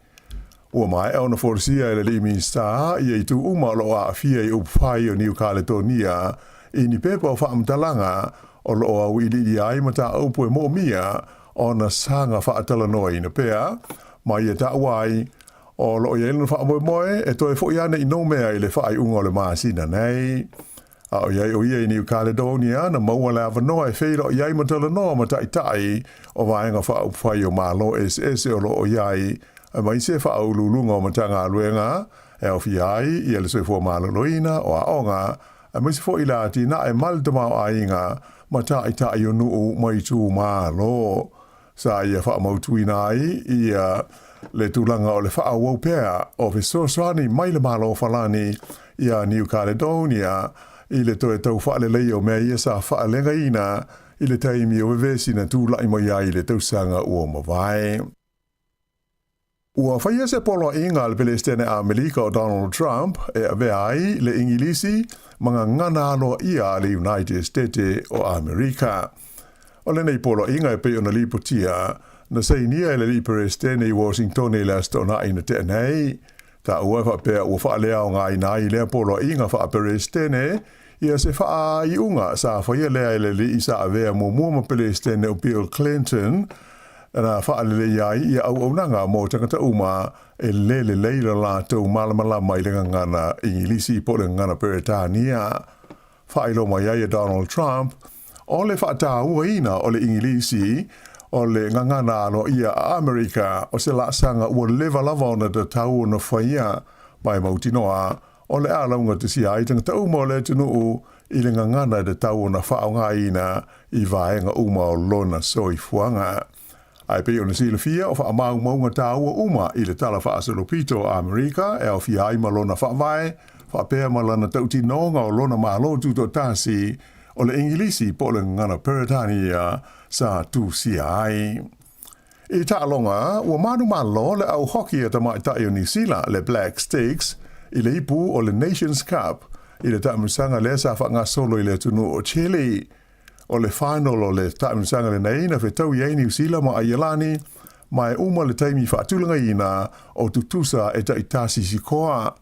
Ua mai au na forsia le li minsta ia I tu uma lo a fia I upwhai o New Caledonia I ni pepa o whaamtalanga o lo a wili ai mata au pue mo mia o na sanga whaatala noa I na pea mai e ta wai o lo ia ilana whaamoe moe e toi fo iana I no mea I le whaai unga o le maasina nei. A o iai o ia I New Caledonia na maua le avanoa e wheira o iai matala noa mata itai o vaenga whaupwhai o malo SS o lo o iai a mai se whaaululunga o matanga aluenga e au fiai I le soifua maloloina o a onga a mai se fo ila ati na e maltamau a inga mata itai o nuu mai tu malo. Sa ia whaamautuina ai ia le tūlanga o le whaawau pēr o Fesoswani mai le malo whalani ia New Caledonia I le toe tau whaalelei o mea ia sa whaalenga ina I le taimi o vevesi na tūlai mo ia I le tausanga ua mawai. Ua whaia se polo inga le Palestine a Amerika o Donald Trump e ave ai le Ingilisi mga ngana alo ia le United States o Amerika. O le nei polo inga e pe o na lipotia na seinia le li Palestine I Washington I la stona ina te nei. Ta ua whapea ua whaalea o ngā ina I lea polo inga wha Palestine ia se wha I unga sa whaia lea le li isa avea mua Palestine o Bill Clinton na whaalele iai ia au nanga mō tangata uma e lele leila la tau malamala mai le ngana Ingilisi po le ngana Peretania. Whailo mai ia Donald Trump o le whaata ua ina o le Ingilisi o le ngangana ano ia Amerika o se la sanga ua leva lava ona da tau na whaia mai mautinoa o le alaunga te si ai tangata uma o le tunuu I le ngangana da tau na whaonga ina I vaenga uma o lona soifuanga. Ai pe ona sila fia o wha mau maunga tāua uma I le tala wha asalopito a Amerika e au fia ai malona wha vai, wha pēr malana tauti nonga o lona malo tuto tāsi o le Ingilisi po le ngana Peretania sa tu si ai. I ta alonga, ua manu malo le au hoki e tamai tai o New Zealand le Black Sticks I le ipu o le Nations Cup I le taamusanga le sa wha ngā solo I le tunu o Chile. O le final o le taamusanga le nei na whetau I New Zealand ma Aialani mai uma le taimi whaatulanga ina o tutusa e taitasi sikoa.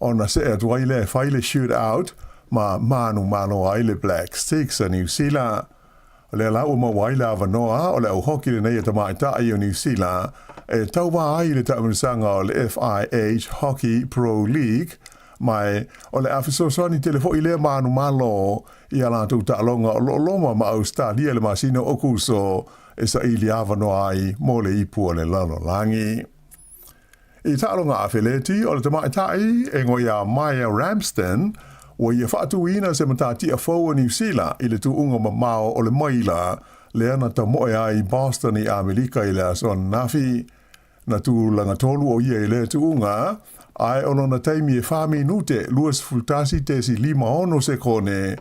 O na se atuai le whaile shootout ma manu ai le Black Sticks a New Zealand. O le lau ma waila avanoa o le au hoki le nei e tamaita ai o New Zealand e tauwa ai le taamusanga o le FIH Hockey Pro League mai o le afisosoni telefo I le manu malo I ala tu ta'alonga o loma ma Australia le masino o kuso e sa ili avanoa ai mo le ipu o le lalolangi. I ta'alonga awheleti o le tamaitai e ngoia Maya Ramsden o ia whaatuina se matati a fau New Zealand I le tuunga mamao o le maila le ana ta moe ai Boston I Amerika I le ason nafi. Na tu langa tolu o ia I le tuunga ai ono na taimi e whami nute luas fultasi te si 5 se kone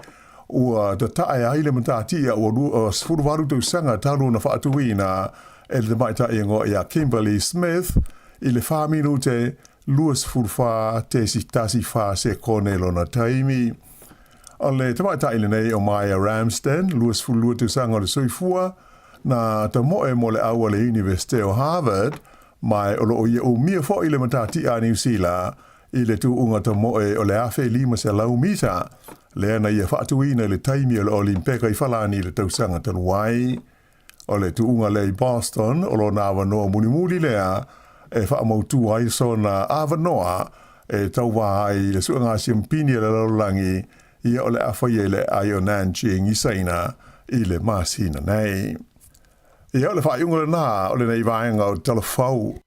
ua ta tae ai le matatia ua sfuruwaru tau sanga talu na whaatuina e le maita I ngo ia Kimberly Smith I le whami nute luas fulfa te si tasi wha se kone lo na taimi. O le tamaita I le nei o Maya Ramsden luas fulua tau sanga le soifua na ta moe mo le aua le University o Harvard mai o lo ia o mia fo I le matati a New Zealand I le tu unga ta moe o le afe 5 se lau mita le ana ia whaatuina le taimi o le Olimpeka I whalani le tausanga tanuai o le tu unga le Boston o lo na avanoa muni lea e whaamautu ai so na avanoa e tauwa ai le suanga siampini le laulangi ia o le awhaie le ai o Nanjing I saina I le masina nei. Ia o le whaaiunga le nā o le nei vaenga o talafau.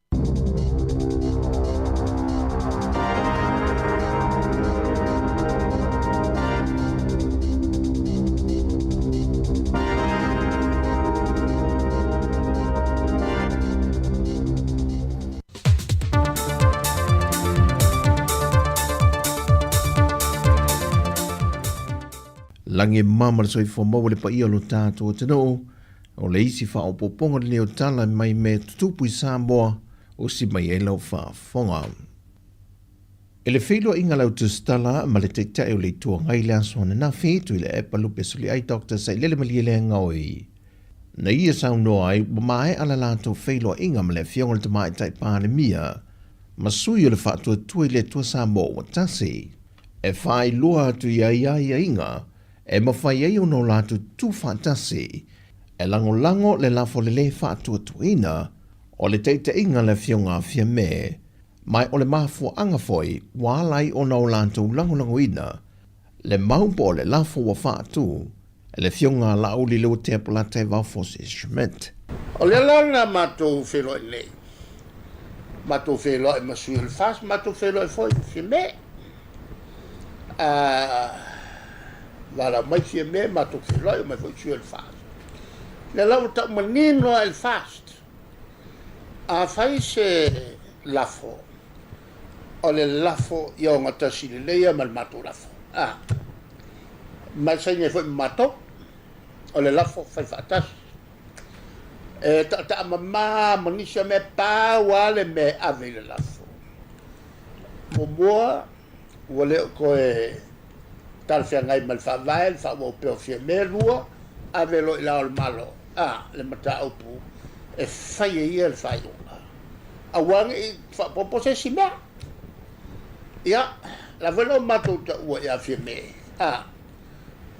Lange mama le soifua mau le pa ia lo tātou tano. O le isi wha o poponga le o tala mai me tutupu I Sāmoa o si mai e lau whaafonga. E le whilo inga lau tu stala ma le teitae o le tua ngai le aswana na whetu I le epa lupe suli ai Dr. Sai lele malie le ngaoi. Na ia sau noa ai wa mai ala lātou whilo inga ma le fionga le tamai tai pāne mia masui o le whaatua tui le tua Sāmoa wa tasi. E whai lua atu ia inga, e mawhai ei ono lātu tu whaatasi, e lango le lafo le le whaatua tuina, o le teite inga le fionga fia me, mai o le mafua angafoi, wālai ona o lātu lango ina, le maumpo le lafo wa whaatu, e le fionga la uli leo te apalate vaufosi instrument. O le lana matou whelo i nei. Matou whelo i masui le fas, matou whelo i foi fia me. Wala mai fia me, matou whelo i mai foi sui le fas. Le lau ta manino il fast. A fai se lafo. O le lafo i o ngata sili leia mal matou lafo. Mai sai ne foi matou. O le lafo fai fatas. Ta mama manisha me pa wale me ave le lafo. Momoa wale ko e tal fia ngai mal fa vai, fa mo pe fia me lua ave lo ila al malo. Le mata opu e fai ia le fai. Awang i fa popo se sima. Ya, la velo matou ta ua ia fia me.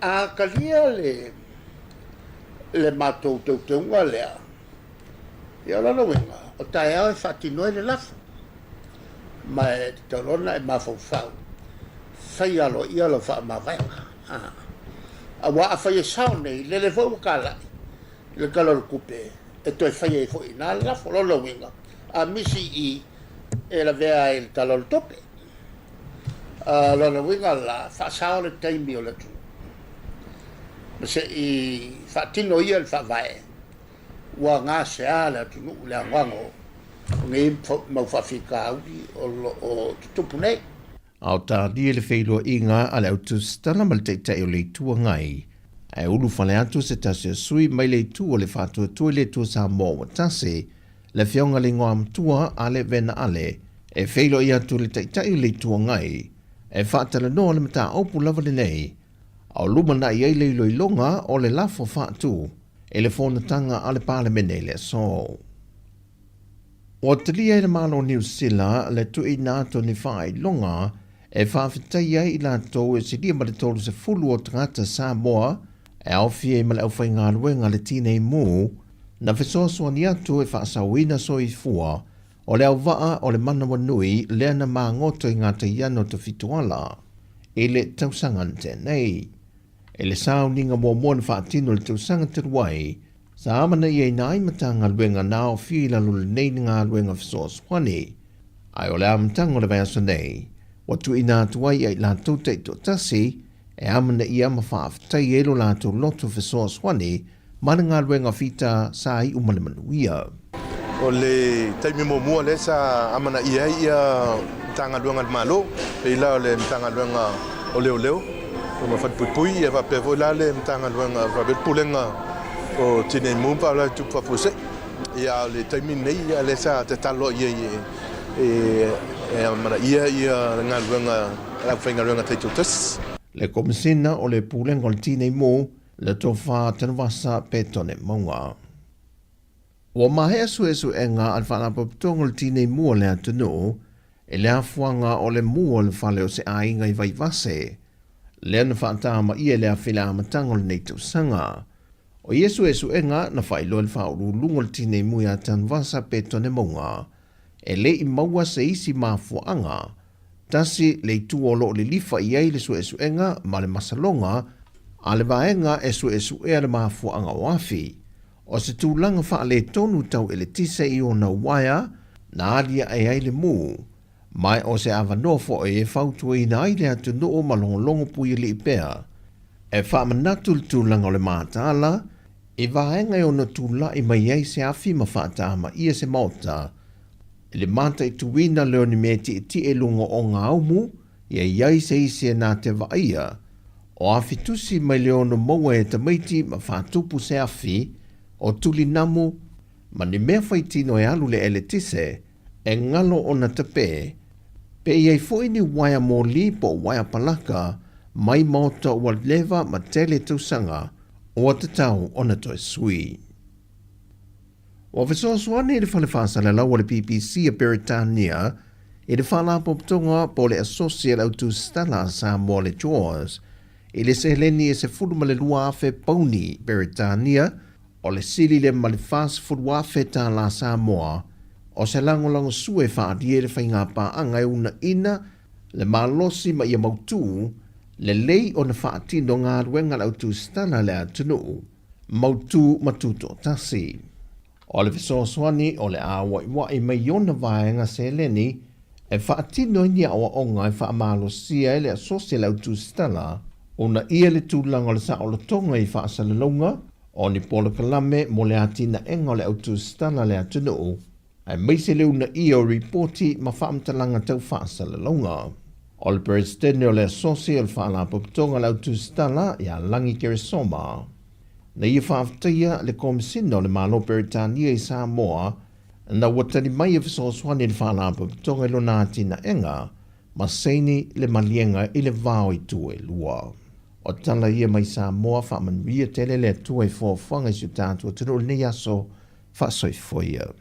Kalia le matou te unga lea. Ia lana wenga, o tae au e whaatinoe le lafo. Ma e te taurona e mawhau. Whai alo ia lo wha mawaenga. A wa a whai e sao nei, le fau wakala. Le kalor kupe, e toi whai e fo ina le lafo, lona wenga. A misi i e la vea e le talor tope. Lona wenga la wha sao le taimi o le tu. Ma se i whaatino ia le wha vae. Wa ngā sea le atunu le anwango ngai mau whawhika auri o tupu nei. Au tā lia le whailua i ngā ale au tu stana ma le teitei o le tua ngai. E ulu whale atu se tasi sui mai le tu o le whātua tui le tua Sāmoa wa tasi, le whionga le ngoa mtua ale vena ale, e whailua i atu le teitei o le tua ngai, e whaatala noa le mata aupu lava le nei, au lumana i eile i loilonga o le lafo whaatu, e le whonatanga ale pālemene le so. O talia e le malo New Zealand le tui nāto ni whai longa e whawhitai ai i lātou e si lia ma le tolu se fulu o tangata Sāmoa e awhie ma le au whai ngā ruenga le tīnei mū na whesoasua ni atu e whaasawina so i fua o le au waa o le manawa nui lea na maa ngoto i ngā te iano te fituala e le tausangan tēnei. E le sao ninga mua mua na whaatino le tausanga te ruai, sa amana i nai matanga luenga nao whila lule nei ngā luenga whasoas whani. Ai o le amatanga o le vaya nei, watu i nā tuai ai lātou teito tasi, e amana i ama whaaftai elo lātou loto whasoas whani, mana ngā luenga whita sa i umane manuia. O le taimi mua le sa amana i ai ia tanga luenga malo, e ila o le tanga luenga o leo. O ma fat pui e va pe vola le mtanga luenga va bet pulenga o tine mumpa la tu fa fose ia le taimi nei ia le sa te talo ia mara ia nga luenga la fenga luenga te tutas le komisina o le pulenga o tine mo le tofa tanwasa petone monga o mahe asu enga al fana poptongo le tine mo le atunu e le afuanga o le mo le fale o se ainga i vai vase Leana whaatama ia lea whila amatanga le nei tausanga. O Yesu enga na whailo le whauru lungo le tine mui a tanwasa petone maunga. E le i maua se isi mafuanga. Tasi le tuolo le lifa i ei le su enga ma le masalonga. A le vaenga su ea le mafuanga wafi. O se tūlanga wha le tonu tau e le tise i o na waia na alia e ai le muu. Mai o se avanofo e whautua i na aile atu noo malongolongo pui li pea. E whaamanatu le tūlanga o le mātala, e vaenga o na tūla i mai ei se afi ma whaatama ia se mauta. E le mata i tuwina leo ni me ti e lungo o ngā umu, ia iai se isi e nā te vaia. O afi tusi mai leo no maua e tamaiti ma whaatupu se afi, o tuli namu, ma ni mea whaitino e alu le ele tise, e ngalo o na tape, pe iei foi ni waia mō li po waia palaka, mai mauta ua lewa ma tele tausanga, o te tau o na toi sui. O fisoaswani le whalewhasa le lau le PPC a Beritania, I le whala popotonga po le Associate Autu Stella Sāmoa le Jaws, I le seheleni e se fulu ma le lua afe pauni Beritania, o le sili le ma le fast fulu afe tā la Sāmoa, o se langolango sue whaadie le whainga pa anga e una ina, le malosi ma ia mautu, le lei o na whaatino ngā ruenga Autu Stella le atunu, mautu matuto tasi. O le visoaswani o le awaiwai mai iona vaenga seheleni, e whaatino ni awa onga e whaamalosia e le Associate Autu Stella, ona ia le tūlanga le sa o le tonga I whaasalalonga, o ni pola kalame mo le atina enga o le Autu Stella le atunu, ai meise le una ia o reporti ma whaamtalanga tau whaasalalonga. O le presidente o le Associate o le whaala paputonga le Autu Stella ia langi kere soma. Na ia whaaftaia le komisina o le malo Beritania I Sāmoa, na watani mai e visoswani le whaala paputonga lo na atina enga, ma seini le malienga I le vao I tue lua. O tala ia mai Sāmoa whaamanuia tele le tue fōwhanga I su tātua tunu le nei aso whaasoifoia.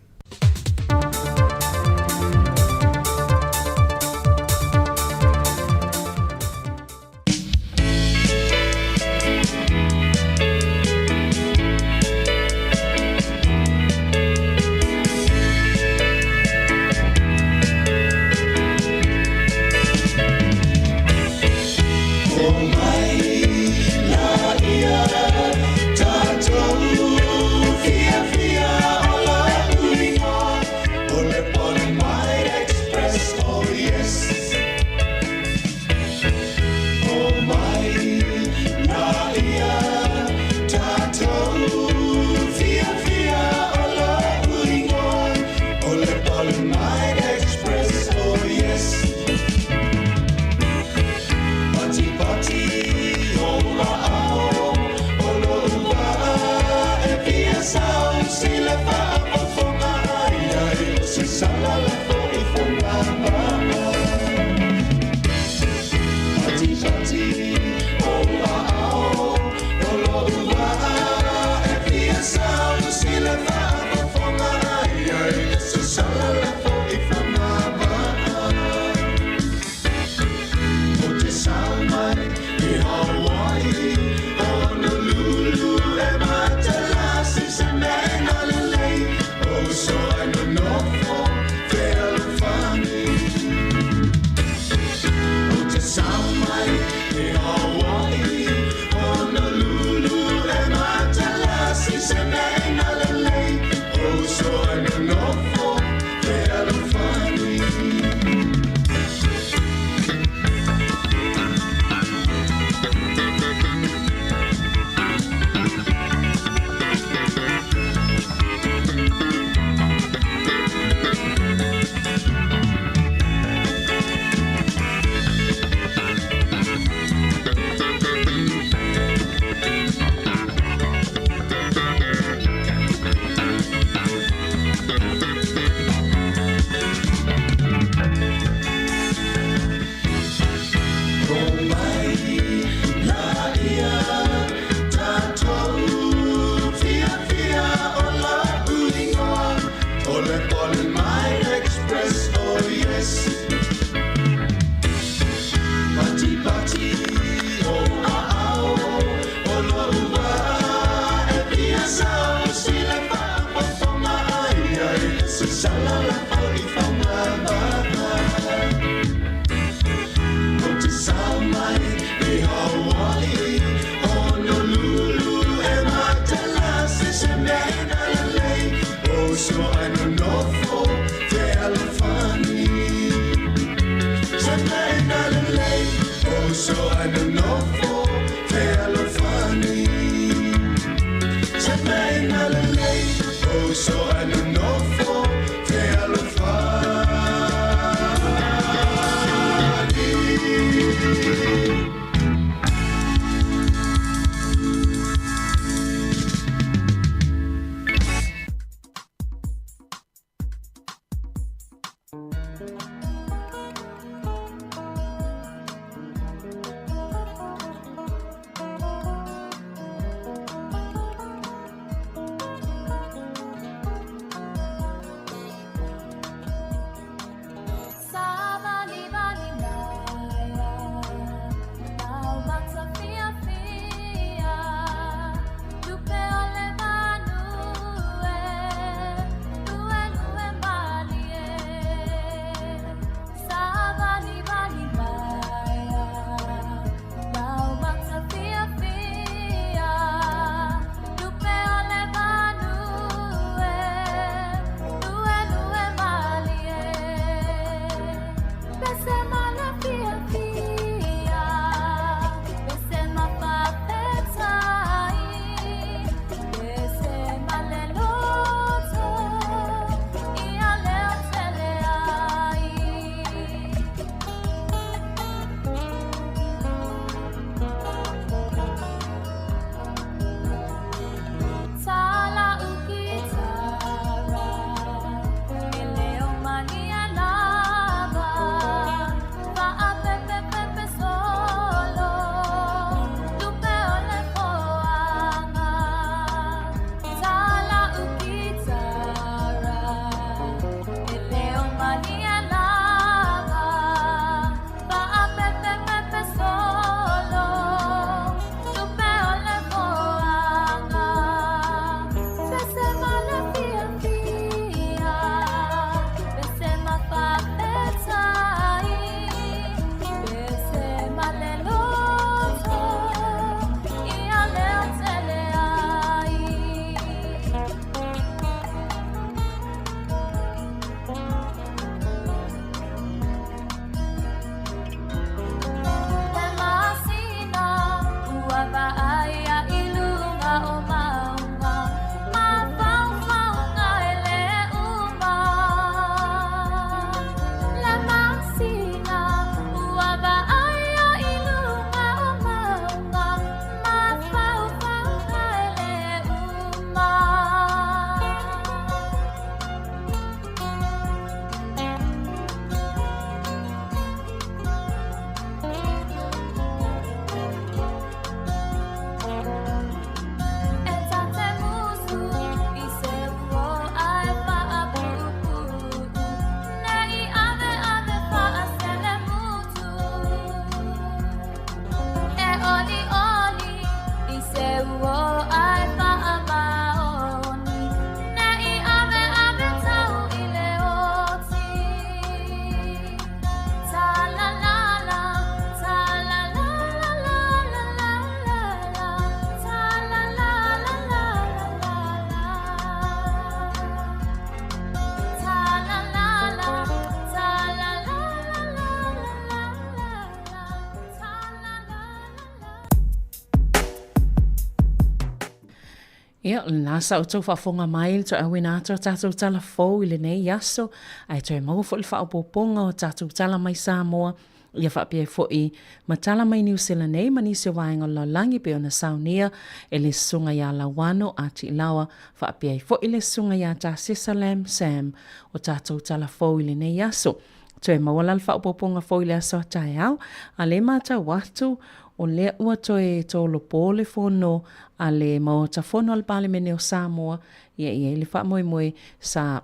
Ia, na sa o tau whaafonga mai, to awina ato tātou tala fōu i le nei yaso, ai toi mau fo i whaapoponga o tātou tala mai Sāmoa, ia whaapia fo i matala mai New Zealand nei, manisi o waenga laulangi pe o na saunia, e le sunga ia lawano a ti lawa, whaapia fo i le sunga ia tā Sisalam Sam, o tātou tala fōu i le nei yaso. Toi mawalal whaapoponga fo i le aso a tai au, a le mata watu, o le ua toe tolo pole fono a le maota fono al pale mene o Sāmoa ia le wha moe moe sa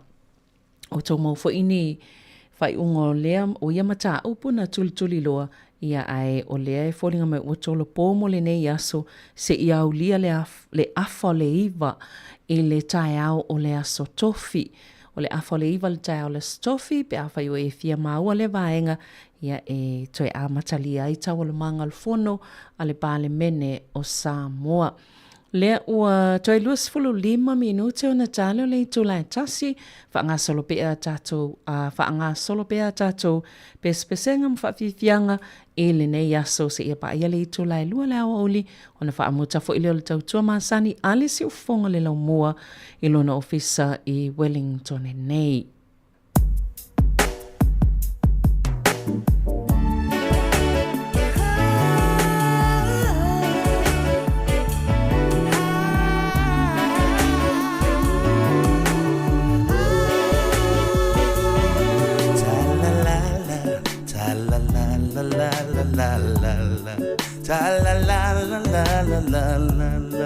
o tō mau fo ini whai ungo lea o ia mata upuna tuli loa ia ai o lea e fōringa mai ua tolo pōmo le nei aso se ia au lia le afa le iwa i le tai au o le aso tofi o le afa le iwa le tai au le stofi pe awhai o e fia maua le vaenga ia e toi a matalia i tau le manga al fono a le pale mene o Sāmoa. Lea ua toi 25 minute o na tale o le itulai tasi, whaanga solo pea tātou, whaanga solo pea tātou, pespesenga mwhawhiwhianga e le nei aso se ia pa ia le itulai lua le awa oli, o na whaamuta fo ile o le tautua maasani ale si ufonga le lau mua i lona ofisa i Wellington e nei. Ta la la la la la la la la.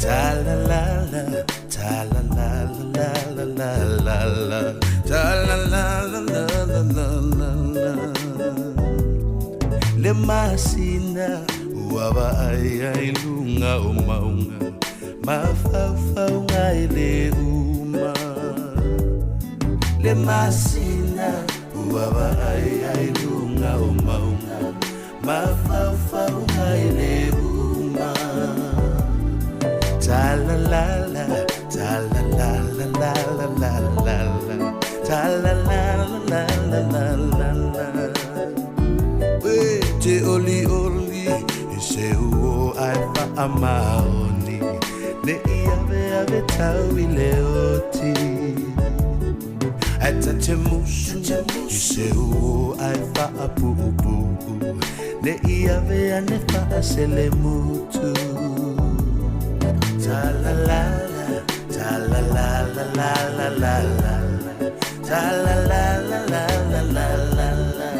Ta la la la, ta la la la la la la la. Ta la la la la la la la. Le masina uava ai lunga o maunga. Ma fa ngai le uma. Le masina uava ai lunga o maunga. Ma fa ngai le uma. Ta la la la, ta la la la la la la la la. Ta la la la la la la la. We te oli e se uo ai fa amaoni. Ne ave tau i le oti. Ata te musu i se uo ai fa apu. Ne ave ane fa se le mutu. Ta la la la, ta la la la la la la la. Ta la la la la la la la la.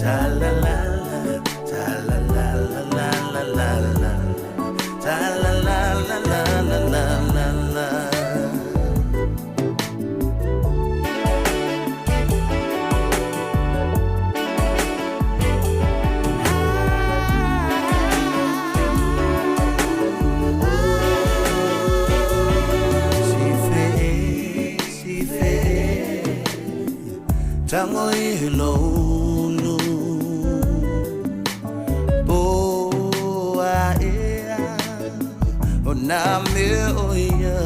Ta la la la, ta la la la la la la la. Ta la la la la la la la la. Tango i lonu Boa ea O na me o ia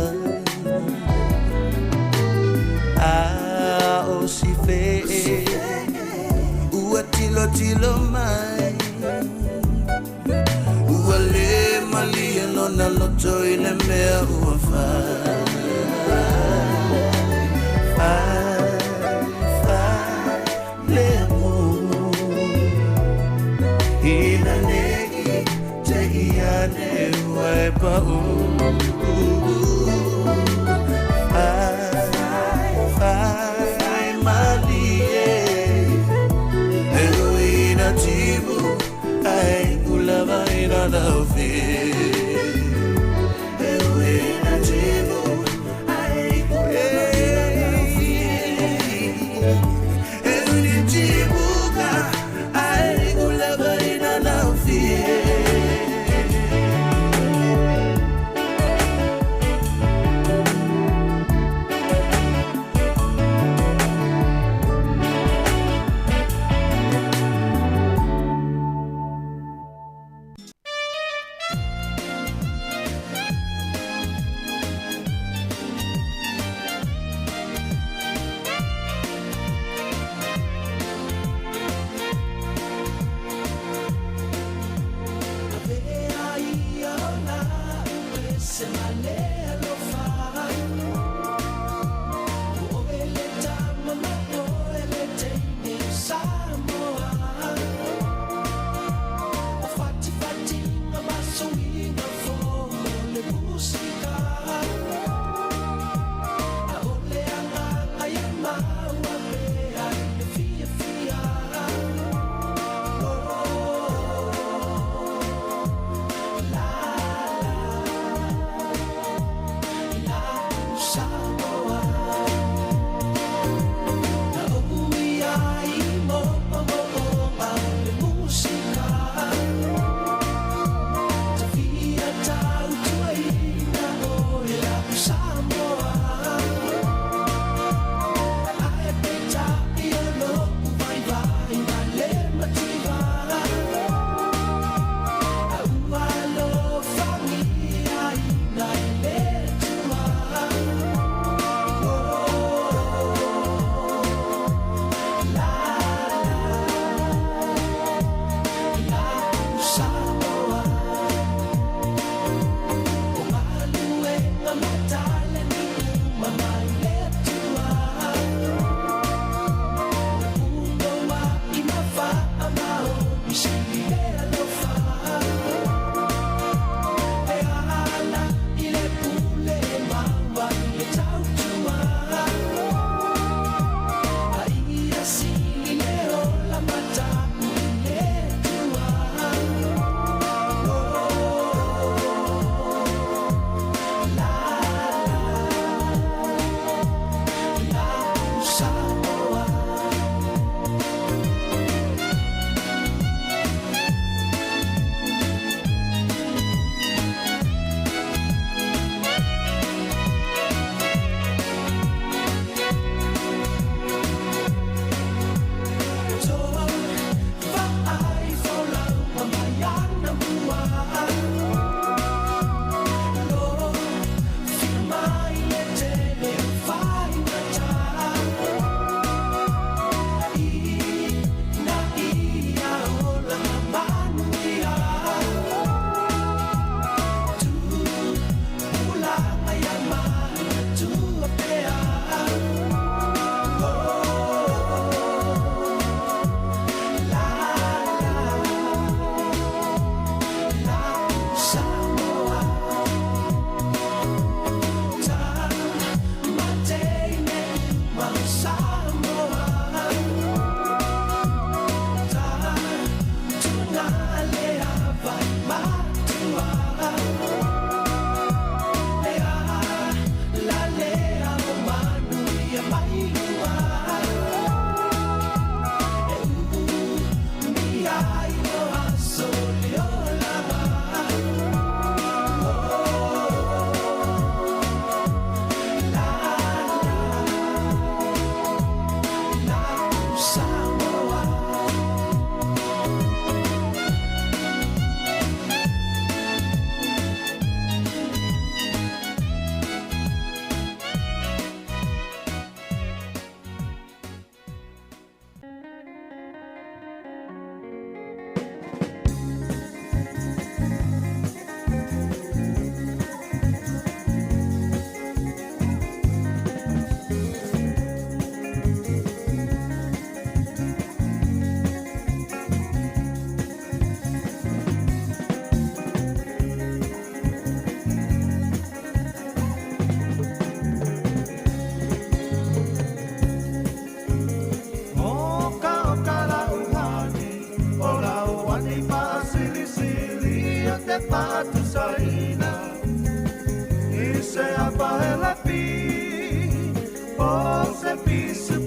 A o si fe Ua tilo mai Ua le malia no na loto i le mea ua fai Ina negi te iane wai pa Fai malie Ina tibu ai ulava ina laufi Ina tibu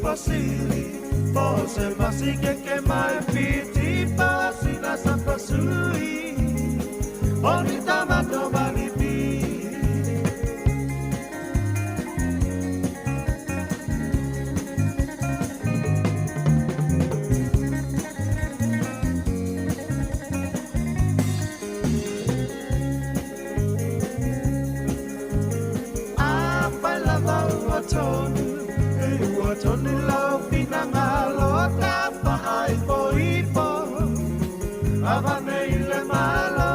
pasili Pose masi que mai piti pasina sa pasui Bonita mato balipi Apa lava uatonu Uatonu lau pinangalo tapa ai poipo Avane ile malo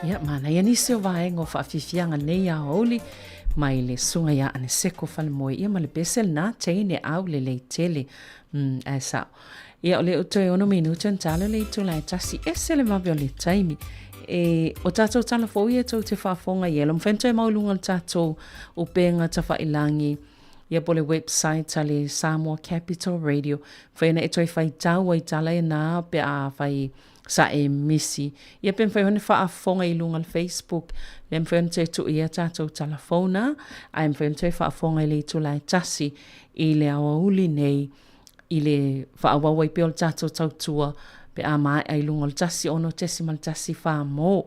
Ia mana ia nisi o vaenga o whaafifianga nei a holi mai le sunga ia ane seko whale moe ia ma le besel na teine au le lei tele ai sao. Ia o le utoe ono minuto an talo le itu lai tasi ese le mabi o le taimi. O tātou tala fo ia tau te whaafonga ia lom whentoe maulunga le tātou o penga ta whailangi ia po le website ta le Sāmoa Capital Radio. Whaina e toi whai tau ai tala e nā pe a whai sa e misi. Ia pen whai hone whaafonga i lunga le Facebook. Le mwhaina te tu ia tātou telefona. Ai mwhaina te whaafonga i le tu lai tasi i le awa uli nei i le whaawawai pe o le tātou tautua pe a mai ai lunga le tasi ono tesi mal tasi whaamo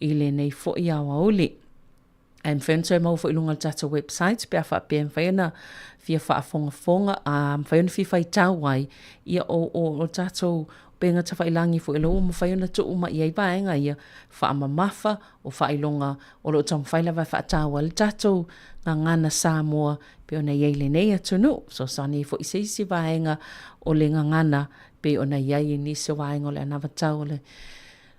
i le nei fo i awa uli. Ai mwhaina te mau fo i lunga le tātou website pe a whaapea mwhaina fia whaafonga a mwhaina fi whai tauai ia o tātou penga ta whailangi fo ilo mo whaiona tu uma i ai vaenga ia whaamamafa o whailonga o lo tong whaila vai whaatawa le tātou ngā ngana Sāmoa pe ona iei le nei atunu. So sani fo isi vaenga o le ngana pe ona iei nisi vaenga o le anavatau o le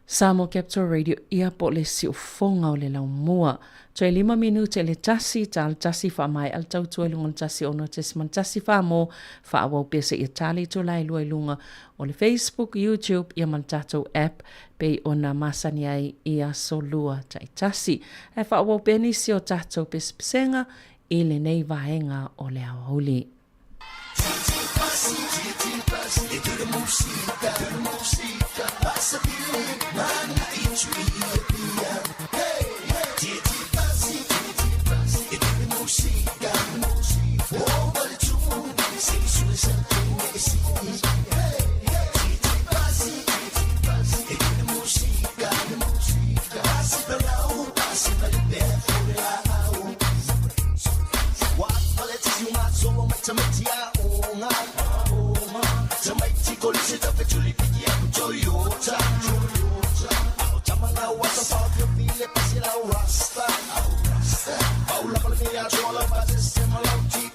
Sāmoa Capital Radio ia po le si ufonga o le laumua. Toi 5 minute le tasi ta al tasi wha mai al tau tua lunga tasi ono tesi man tasi wha mo wha awau pese i tali tu lai lua lunga o le Facebook, YouTube ia man tatou app pe ona masani ai ia solua tai tasi. E wha awau penisi o tatou pesenga i le nei vaenga o le awauli. Toyota what's up off your feet, let me see that rasta. Oh, la polilla, chola, but it's similar to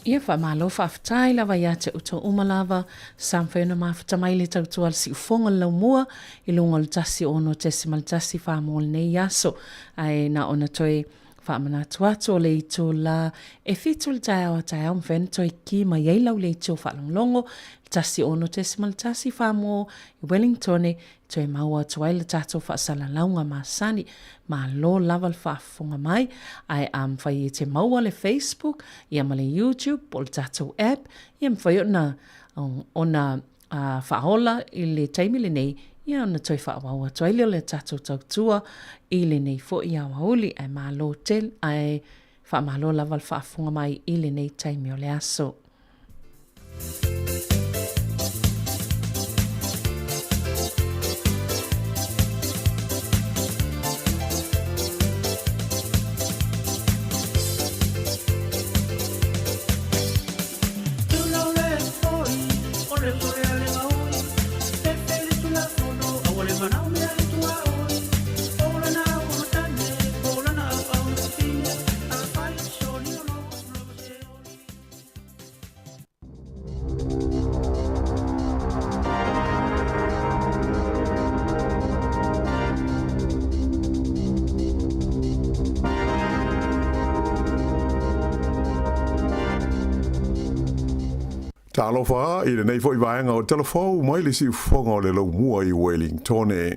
Ia whamalo whaftai lava ia te uto umalava, samwhena mawhatamai le tautua si ufonga lau mua, I lunga le tasi ono tesi mal tasi whamol nei aso, ai na ona toi whamana tuatu o le ito la, e fitu le tai awa tai au mwhena toi ki ma ieilau le ito whalonglongo, tasi ono tesi mal tasi whamol, I Wellington toi maua tuai le tato whaasala launga masani, ma lo lava le whaafunga mai, ai am whai te maua le Facebook, ia ma le YouTube, o le tato app, ia mwhai ona whaola I le taimi le nei, ia ona toi whaawaua tuai leo le tato tautua, I le nei fo I awauli, ai ma lo tel, ai wha ma lo lava le whaafunga mai I le nei taimi o le aso. Ta alofa I le nei fo I vaenga o telefou mai le si fonga o le lau mua I Wellington e.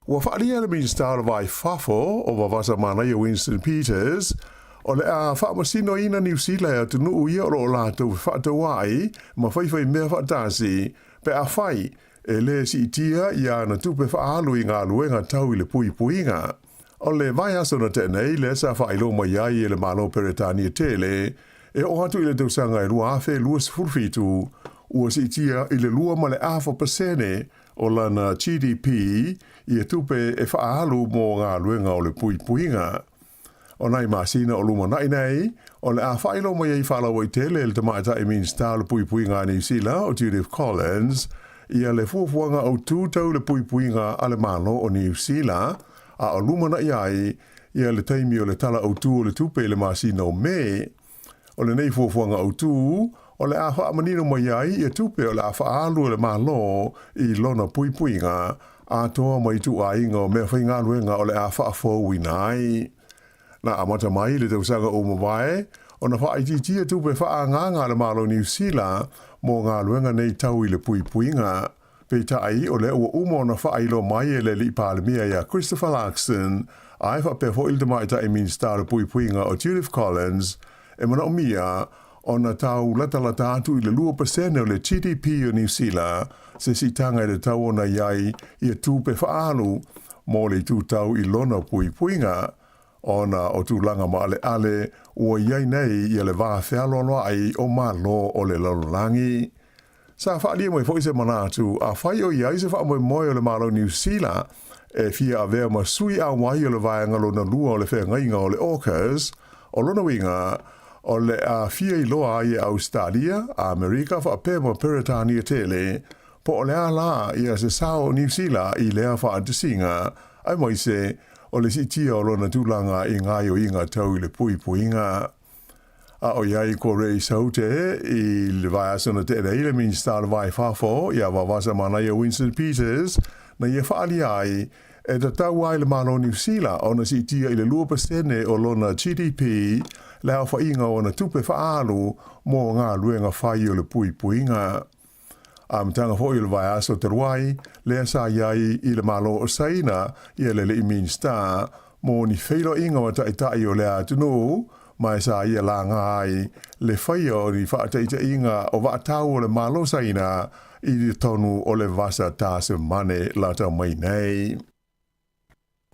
Ua whaalia le minsta o vai fafo o wawasa mana I Winston Peters o le a whaamasino ina New Zealand tunu uia o lo lātou whaatawai ma whaiwhai mea whaatasi pe a whai e le si itia I ana tupe whaalu I ngā luenga tau I le pui puinga. O le vai aso na tenei le sa whailo mai ai e le malo peretania tele e o hatu I le tausanga e lua awhe lua sifurfitu ua si tia I le lua ma le awha pasene o lana GDP I e tupe e whaalu mō ngā luenga o le pui puinga. o nai masina o luma nai nei, o le a whailo mai ei whala wai tele le tamaita e minsta le pui pui ngā New Zealand o Judith Collins, ia le fuafuanga o tūtau le pui pui ngā ale malo o New Zealand, a o luma nai ai, ia le taimi o le tala o tū o le tupe le masina o me, o le nei fuafuanga o tū, o le a wha manino mai ai, ia tupe o le a wha alu le malo i lona pui pui ngā, a toa mai tu a inga o mea whainga luenga o le a wha fōwi nai. Na amata mai le tausanga o mawai, o na wha aitia tupe wha a nganga le malo New Zealand, mō ngā luenga nei tau i le pui pui ngā. Peita ai o le ua umo na wha ailo mai e le li pālemia ia Christopher Larkson, ai wha pefo il te maita e minsta le pui pui ngā o Judith Collins, e mana o mia, o na tau lata atu i le 2% o le GDP o New Zealand, se si tanga i le tau o na iai i a tūpe whaalu, mō le tū tau i lona pui pui ngā, o na o tūlanga ma ale ua iai nei i le vā whialoaloa ai o malo o le lalolangi. Sa whaalia mai fo i se manatu, a whai o iai se wha moi o le malo New Zealand, e fia a vea ma sui a wai o le vāngalo na lua o le whengainga o le orcas, o lona winga, o le a fia i loa ai Australia, a Amerika wha pēma Peretania tele, po o le a la i a se sao New Zealand i lea wha antasinga, ai mai se o le si tia o lona tūlanga i ngai o inga tau i le pui puinga. A o iai ko rei saute i le vai asana te rei le minsta le vai whafo i a wawasa mana i a Winston Peters na i a whaali ai e ta tau ai le malo New Zealand o na si tia i le 2% o lona GDP le au whainga o na tupe whaalu mō ngā luenga whai o le pui puinga. A mtanga fo i le vai aso te ruai le asa iai i le malo o saina i le le minsta mō ni whailo inga wa tai o le atunu mai sa ia la ngai le whaia o ni whaataita inga o waatau o le malo saina i le tonu o le vasa tāse mane lata mai nei.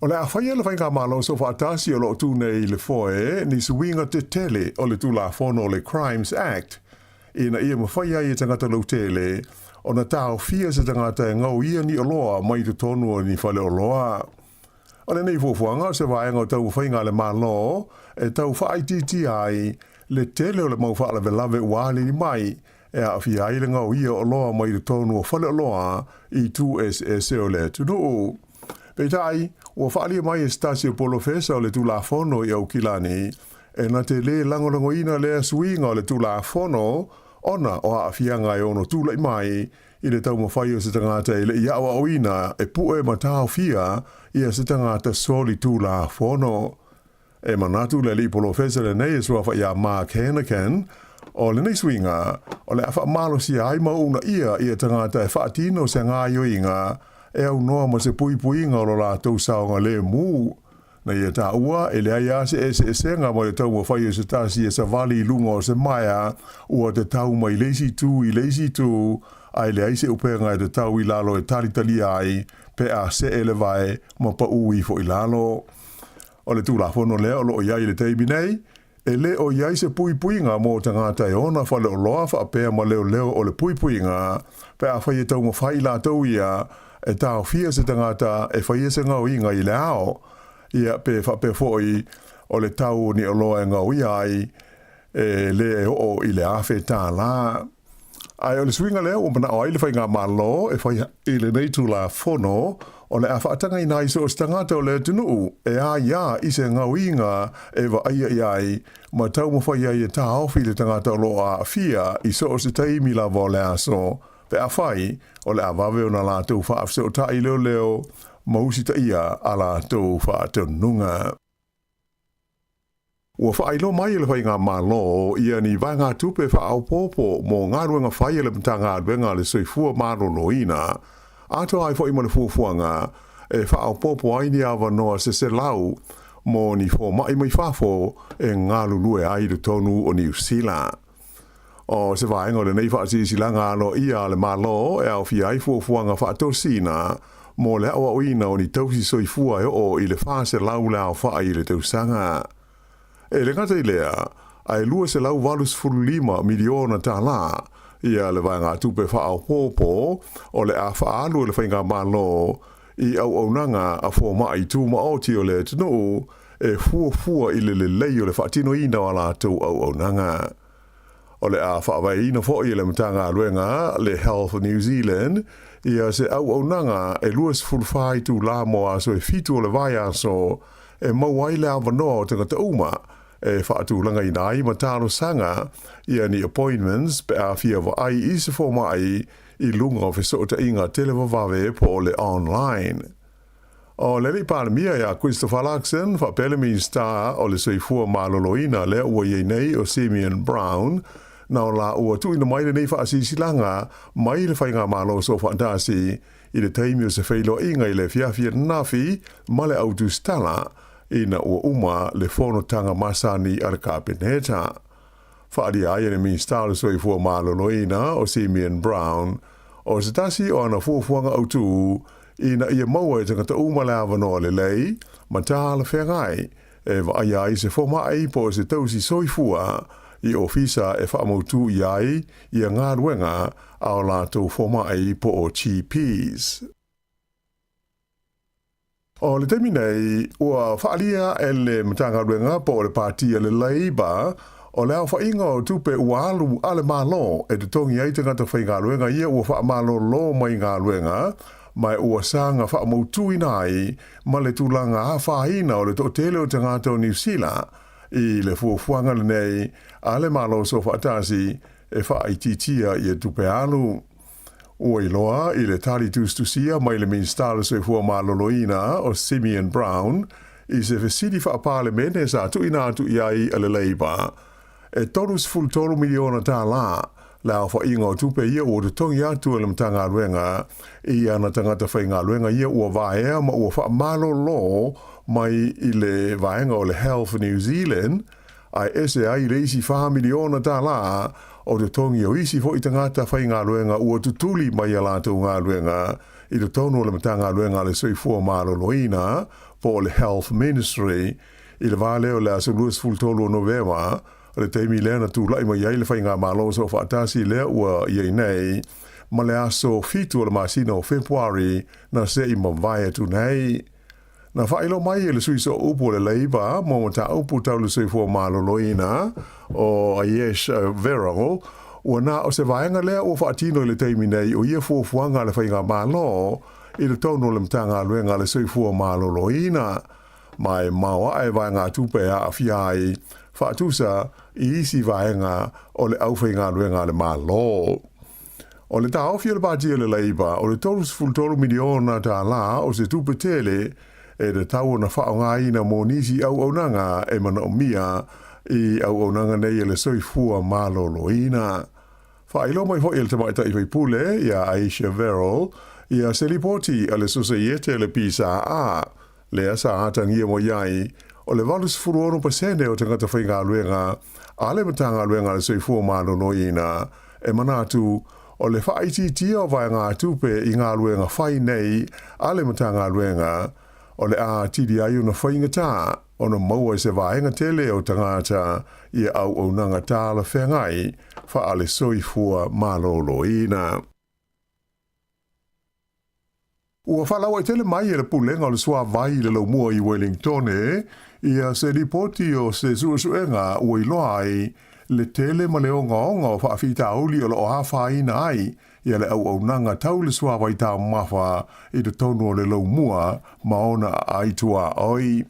O le a whaia le whainga malo so whaatasi o lo tū nei le foe ni suinga te tele o le tūla whono le Crimes Act. Ina ia mawhaia i tangata lau tele o na tāo fia se tangata e ngau ia ni oloa mai te tonu o ni whale oloa. O le nei fuafuanga se vaenga o tau whainga le malo e tau whaititi ai le tele o le mau whaala velave wale ni mai e a fia ai le ngau ia oloa mai te tonu o whale oloa i 2SS o le tunu. Peitai, ua whaalia mai e Stasio Polofesa o le tūla whono i au kilani e na te le langolango ina le suinga o le tūla whono ona o a fianga e ono tūla i mai i le tau mawhai o se tangata i le iawa o ina e pue matao fia i a se tangata soli tūla whono. E manatu le li Polofesa le nei e suafa i a Mark Hannigan o le nei suinga o le awha malo si ai mauna ia i a tangata e whaatino se ngā yoinga e au noa ma se pui pui ngā o la tau saonga le mū. Na ia tā ua, e le aia se senga mo le tau ma whai o se tāsi e sa vali lunga o se maia, ua te tau mai leisi tū, ai le aise upenga e te tau i lalo e talitali ai, pe a se ele vai ma pa ui fo i lalo. O le tūla whono lea o lo o iai le teimi nei, e le o iai se pui pui ngā mō tangata e ona whale o loa wha apea ma leo o le pui pui ngā, pe a whai e tau ma whai la tau ia, e tāo fia se tangata e whai e se ngau inga i le ao, ia pe whape foi o le tau ni o loa e ngau iai, e le e o i le awhe tā la. Ai o le swinga leo, o mana o ai le whai ngā malo, e whai i le neitu la whono, o le a whaatanga i nai so o stangata o le tunu, e a ia i se ngau inga e wa aia iai, ma tau mo whai ai e tā ofi le tangata o loa a fia i so o se taimi la vo le aso, pe a whai, o le a wawe o na la tau whaafse o tai leo, mausi ta ia a la tau whaatanunga. Ua whailo mai le whai ngā malo, ia ni vai ngā tupe whaau popo mō ngā ruenga whai le mta ngā ruenga le soifua maro loina, ato ai whai mo le fuafuanga, e whaau popo ai ni awa noa se lau, mō ni fo mai mai whafo e ngā lulue ai le tonu o New Zealand. O se vaenga o le nei whaatisi langa ano ia le malo e au fi ai fuafuanga whaatosina, mō le awa oina o ni tausi soifua e o i le whaase lau lao wha i le tausanga. E le ngata i lea, ai lua se lau valus fululima miliona tā la, ia le vaenga tupe whaau popo, o le a whaalu le whainga malo, i au nanga a fō mai tū ma o ti o le tunu, e fua i le lei o le whaatino ina o la tau au nanga. O le a whaawai ina fo i le mtanga luenga le Health of New Zealand ia se au nanga e luas fulfai tu la moa so e fitu o le vai aso e mauai le awanoa o tangata uma e whaatu langa i nai ma tāno sanga ia ni appointments pe a fia wa ai i se forma ai i lunga o fesota inga televavawe po le online. O leli palemia ia Christopher Luxon fa pelemi star o le soifua maloloina le ua iei nei o Simeon Brown na o la ua tu ina mai le nei fa asisilanga mai le whainga malo so fantasi i le taimi o se feilo inga i le fiafia nafi ma le autu stala ina ua uma le fono tanga masani ar kabineta. Whaari aia le mi star le soifua maloloina o Simeon Brown o se tasi o ana fuafuanga autu ina ia maua e tangata umalawa no le lei, ma tāla whengai, e wa ai ai se foma ai po se tausi soifua, i ofisa e whaamautu i ai, i a ngā ruenga, ao lātou foma ai po o GPs. O le temi nei, ua whaalia e le matanga ruenga po o le pātia le Labour, o le au whainga o tupe ua alu ale malo, e te tongi ai tangata whainga ruenga, ia ua whaamalo lo mai ngā ruenga, mai ua sanga whaamautu inai, ma le tūlanga a whaina o le tōtele o tangata o New Zealand, i le fuafuanga le nei, a le malo so whaatasi, e whaaititia i e tupe alu. Ua iloa, i le tari tūstusia, mai le minstala so fua maloloina o Simeon Brown, i se fesidi whaapale mene sa tu ina atu iai a le Labour, e torus full tolu miliona tā la, la fa ingo tupe ia o te tongi atu le mtanga ruenga i ana tangata whainga ruenga ia ua vaea ma ua wha malo lo mai i le vaenga o le Health of New Zealand ai ese ai le isi wha miliona tā la o te tongi o isi fo i tangata whainga ruenga ua tutuli mai a lātou ngā ruenga i te tono le mtanga ruenga le soifua malo loina po le Health Ministry i le vale o le asuluas fultolo November le teimi lena tu lai mai ai le whainga malo so whaatasi lea ua iei nei, ma le aso fitu o le masina o February na se i mawai tu nei. Na whailo mai e le suiso upu le Labour, mo ta upu tau le suifua malo loina o Ayesh Vero, ua na o se vaenga lea ua whaatino le teimi nei o ia fuafuanga le whainga malo i le tono le mtanga luenga le suifua malo loina, mai maua e vaenga tupe a fiai, whaatusa i isi vaenga o le auwhainga ruenga le malo. O le tā ofia le pātia le Labour, o le tolus fultolu miliona tā la o se tupe tele e le tau na whaonga ina mō nisi au nanga e mana o mia i au nanga nei e le soifua malo loina. Whailo mai hoi le tamaita i pule ia Aisha Verrill ia se lipoti a le sosaiete le pisa a le asa atangia mo iai o le valus furuono pasene o tangata whainga luenga, a le matanga luenga le soifua malo loina, e manatu o le whaiti tia o vai ngā tupe i ngā luenga whai nei, a le matanga luenga, o le a tidi ai una whainga tā, o na maua se vaenga tele o tangata i au nanga tāla whengai, wha a le soifua malo loina. Ua whalawa i tele mai e le pulenga o le sua vai le lau mua i Wellington ia se ripoti o se suenga ua iloa ai le tele ma le onga o whaafita auli o lo hafa ina ai ia le au nanga tau le sua vai tau mawha i te tonu o le lau mua maona aitua oi.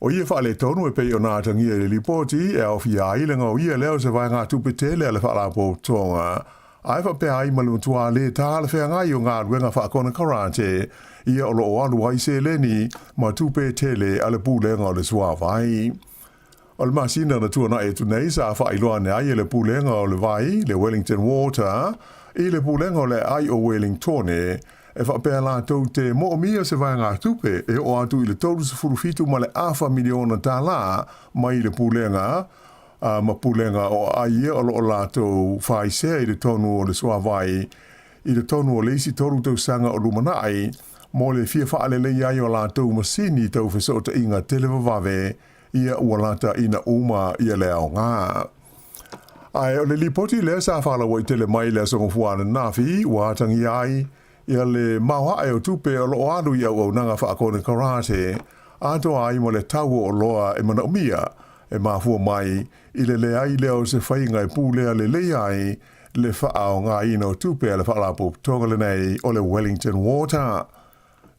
O ia wha le tonu e pei o nātangia le ripoti e au fia ailenga o ia leo se vai ngā tupe tele le whaalapo tonga. Ai wha pēa ai malumatua le tāle whea ngai o ngā ruenga whaakona karate, ia o loo alu ai se leni ma tupe tele ale pūlenga o le sua vai. O le masina na tua na e tu nei sa wha iloa ne ai le pūlenga o le vai, le Wellington Water, i le pūlenga o le ai o Wellington e wha pēa la tau te mo mia se vai ngā tupe e o atu i le tolu se furufitu ma le awha miliona tā la mai le pūlenga, ma pulenga o aia o lo lato whaisea i le tonu o le soa vai, i le tonu o le isi toru tau sanga o lumanai, mo le fia whaalele iai o lato masini tau whesota inga televavave, ia ua lata ina uma ia leo ngā. Ai o le lipoti le sa whalawa i tele mai le songo fuana nafi, ua atangi ai, ia le maua e o tupe o lo alu i au nanga whaakone karate, ato ai mo le tau o loa e mana umia e mafua mai i le ai leo se whainga e pūlea le ai le whaao ngā ino tūpea le whaalapo tonga le nei o le Wellington Water.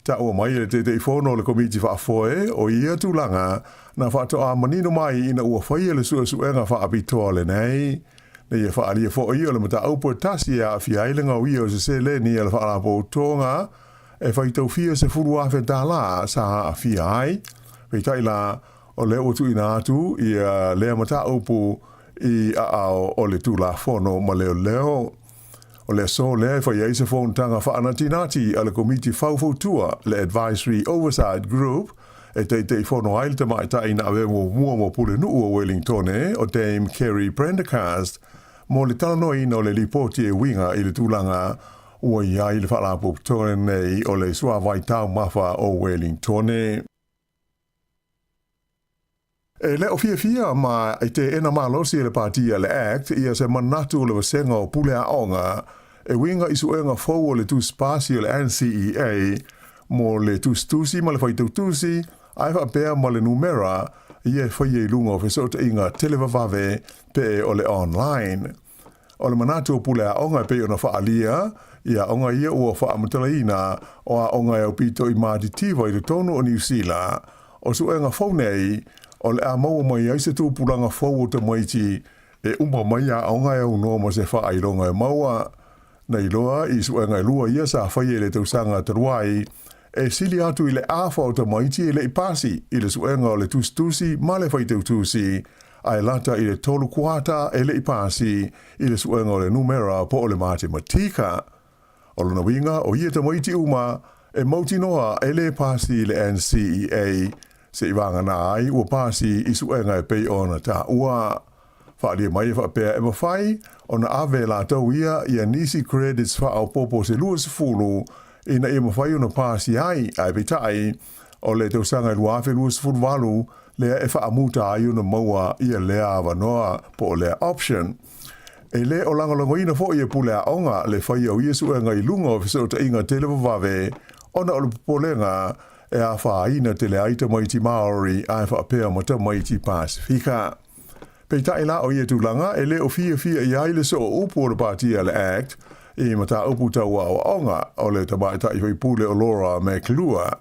Ta ua mai le te whono le komiti whaafoe o ia tūlanga na whaato a manino mai ina ua whaia le sua suenga whaapitoa le nei. Na ia whaalia fo ia le mata aupo tasi a whiailenga o ia o se le ni le whaalapo tonga e whaitau fia se furu awhe dāla sa a whiai. Peitai la o le otu ina atu ia lea mata aupo I ao o le tūla whono ma leo. O le so le whai eise whontanga whaanatinati a le komiti whauwhautua le Advisory Oversight Group e te whono aile te mai tai na awe mua mo pule nuu o Wellington o Dame Kerry Prendergast mo le talano ina o le lipoti e winga I le tūlanga ua iai le whaalapo tōne nei o le sua vai tau mawha o Wellington E leo fia ma I te ena malosi le partia le Act ia se manatu le wasenga o pule a onga e winga isu enga fau o le tu spasi o le NCEA mo le tu stusi ma le whaitau tusi ai whapea ma le numera ia whaia I lunga o fesota inga televavave pe o le online. O le manatu o pule a onga pe o na whaalia ia onga ia ua whaamutalaina o a onga e au pito I maaditiwa I le tonu o New Zealand o su enga fau nei o le a maua mai ai se tūpuranga fau o te maiti e umpa mai a aonga e au noa ma se wha aironga e maua. Nei loa I suenga e lua ia sa whaie le tausanga taruai e sili atu I le awha o te maiti e le ipasi I le suenga o le tustusi ma le whaitau tusi ai lata I le tolu kuata e le ipasi I le suenga o le numera po o le matematika. O luna winga o ia te maiti uma e mauti noa e le pasi le NCEA se iwanga na ai ua pasi isu enga e pei ona ta ua. Whaalia mai e whapea e mawhai, ona ave la tau ia nisi credits wha au popo se lua se fulu, ina e mawhai ona pasi ai betai, o le tausanga I lua awe lua se fulu walu, lea e whaamuta ai ona maua ia lea awanoa po o lea option. E le o langalango ina fo ia pulea onga le whai au ia su enga I lunga o fisota inga televavave, ona o le popolenga, e a whaina te le aita maiti Maori a e whaapea ma ta maiti Pasifika. Peitai la o ia tūlanga e le o fia I aile so o upu o le partia le Act I ma ta upu tau a onga o le tabaita I hoi pule o Laura me Klua.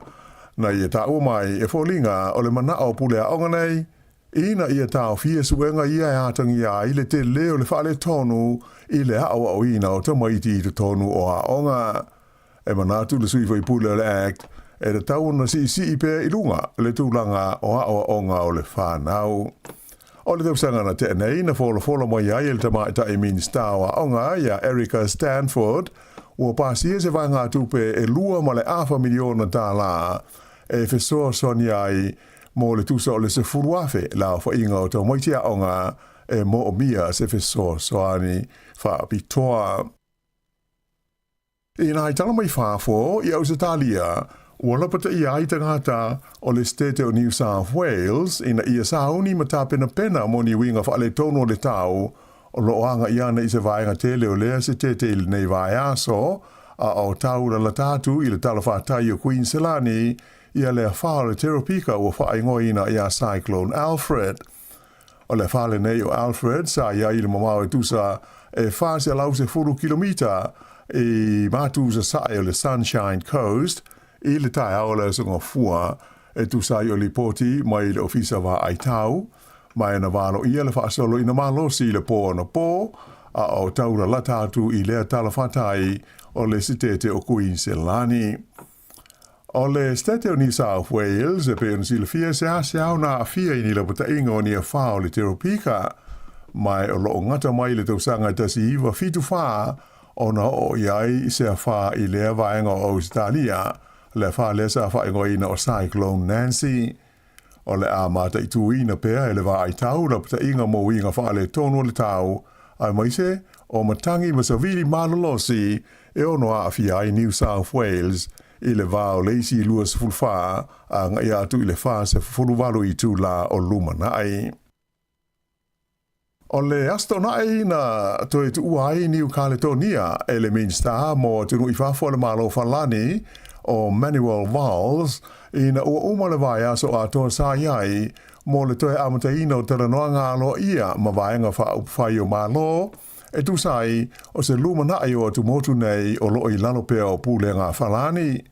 Na ia ta mai e fōlinga o le mana o pule a onga nei ina ia ta o fia suenga ia e atangi a I le te leo le whaale tonu I le hao o ina o ta maiti I te tonu o a onga. E manatu le sui hoi pule o le Act e le tau na si I pe I lunga le tūlanga o a onga o le whanau. O le tausanga na te nei na whola mai ai le tamaita I minsta o a onga ia Erica Stanford ua pasi se vanga tupe e lua ma le awha miliona tāla e fesoa soni ai mo le tusa o le se furuafe la o whainga o tau maiti a onga e mo o mia se fesoa soani whaapitoa. I nai tala mai whafo I au se talia ua lapata I ai tangata o le state o New South Wales ina ia sauni ma tā pena mo ni winga whaale tono le tau o loanga iana I se vaenga tele o lea se tete ili nei vai aso a o tau la tatu I le talawhatai o Queenslandi ia lea whaa le teropika ua whaingoina ia Cyclone Alfred. O le whaale nei o Alfred sa ia I le mamau e tusa e whaa se lau se 4 kilomita I mātusa sae o le Sunshine Coast I le tae aola sunga fua e tu sai o li poti mai le ofisa wa ai tau, mai na wano ia le whaasolo ina malo si le po na po, a o taura la tatu I lea tala whatai o le sitete o Queenslandi. O le state o New South Wales e pe si le fia se au na a fia I ni le pata inga o ni a wha o le teropika, mai o lo ngata mai le tausanga tasi iwa fitu wha o na o iai se a wha I lea vaenga o Australia, le wha lesa wha ingoina o Cyclone Nancy. O le a mata I tuina pea e le wa ai tau la pata inga mo inga wha le tonu le tau, ai maise o matangi masavili malolosi e ono a fia I New South Wales I le wa o leisi lua se fulfa a ngai atu I le wha se fuluwalu I tu la o lumanai. O le astonai na toe tu uai New Caledonia e le minsta mo tunu I whafo le malo falani o Manuel Valls ina ua uma le vai aso a toa sa iai mo le toe amataina o tala noa ngalo ia ma vaenga whai o malo e tu sai o se lumana ai o tu motu nei o loi lalo pea o pūlenga whalani.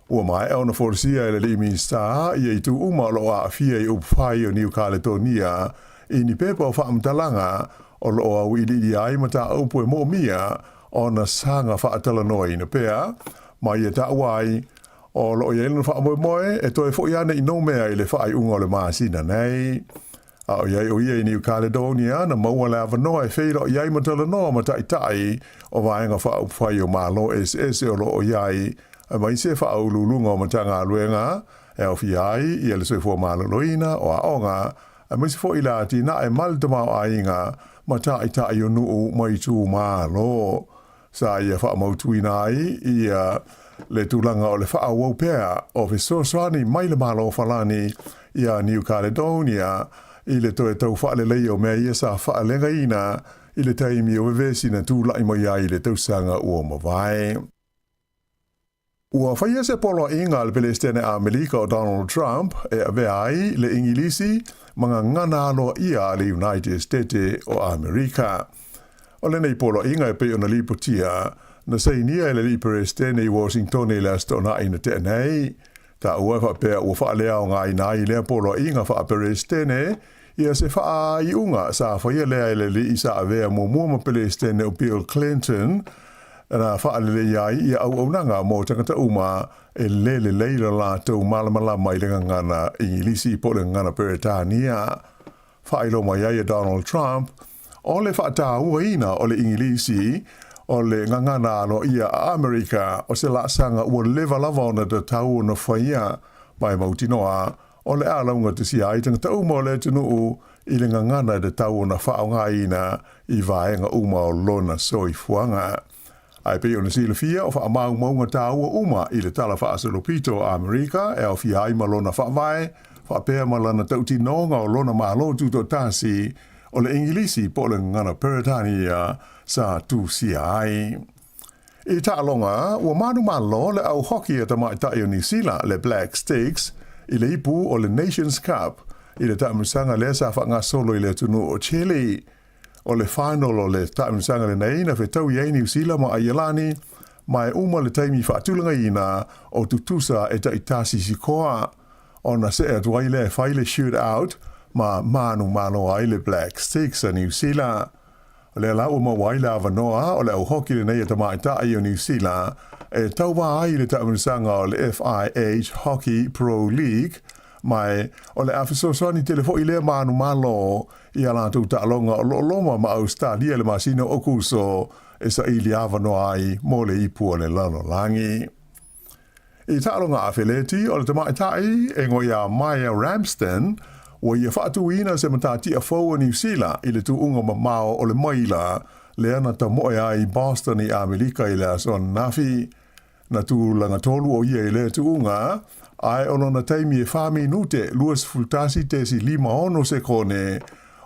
Ua mai au na forsia e le imi sta ia i tu uma lo a fia i upwhai o New Caledonia i ni pepa o whaamtalanga o lo au ili ai mata aupu e mo mia o na sanga whaatala noa ina pea mai e ta wai o lo i elena wha moe e toi fo iana i no mea i le whaai unga o le maasina nei. A o iai o ia i New Caledonia na maua le avanoa e wheira o iai matala noa ma tai o vaenga wha upwhai o malo SS o lo o iai a mai se wha au lulunga o matanga aluenga e au fiai i ele soi fua maloloina o a onga a mai se fo ila ati na e maltama o ainga ma tai o nuu mai tu malo. Sa ia wha mautuina ai ia le tūlanga o le wha au pea o fi soani mai le malo falani ia New Caledonia i le toe tau wha le lei o mea ia sa wha lenga ina i le taimi o vevesi na tūlai mai ai le tausanga ua mawai. Ua whaia se polo inga le pelestene a Amerika o Donald Trump e ave ai le ingilisi mga ngana aloa ia le United States o Amerika. O le nei polo inga e pe o na lipotia na seinia e le li pelestene i Washington e le astona ina te nei. Ta ua wha pea ua wha lea o ngā ina i lea polo inga wha pelestene ia se wha i unga sa whaia lea le li isa avea mo mua pelestene o Bill Clinton na whaalele iai ia au nanga mō tangata uma e lele leila la tau malamala mai le ngana ingilisi po le ngana Peretania. Whailo mai ai Donald Trump o le whaata ua ina o le ingilisi o le ngana no ia a Amerika o se la sanga ua leva lava ona da tau na whaia mai mautinoa o le alaunga te si ai tangata uma o le tunuu i le ngana da tau na whaonga ina i vaenga uma o lona soifuanga. Ai pe ona sila fia o wha mau maunga tāua uma i le tala wha asalopito a Amerika e o fia ai malona wha vai, wha pēr malana tauti nonga o lona malo tuto tāsi o le ingilisi po le ngana Peretania sa tu si ai. I tālonga, ua manu malo le au hoki e tamai tai o New Zealand le Black Sticks i le ipu o le Nations Cup i le taamusanga le sa wha ngā solo i le tunu o Chile. O le final o le taamusanga le nei na whetau iei New Zealand ma Aialani, mai uma le taimi whaatulanga ina o tutusa e taitasi sikoa. O na se e tuai le whaile shoot out ma manu mano ai le Black Sticks a New Zealand. O le lau ma waila avanoa o le au hoki le nei e tamaita ai o New Zealand e tauwa ai le taamusanga o le FIH Hockey Pro League mai o le afisosoni telefo i le manu malo i ala tu ta'alonga o loma ma Australia le masino o kuso e sa ili avano ai mo le ipu o le lalo langi. I ta'alonga a Feleti o le tamaitai e ngoia Maya Ramsden o ia whaatuina se matati a fau New Zealand i le tuunga mamao o le maila le ana ta moe ai Boston i Amerika i le ason nafi na tu langa tolu o ia i le tuunga ai ono na taimi e whami nute luas fultasi tesi 5 se kone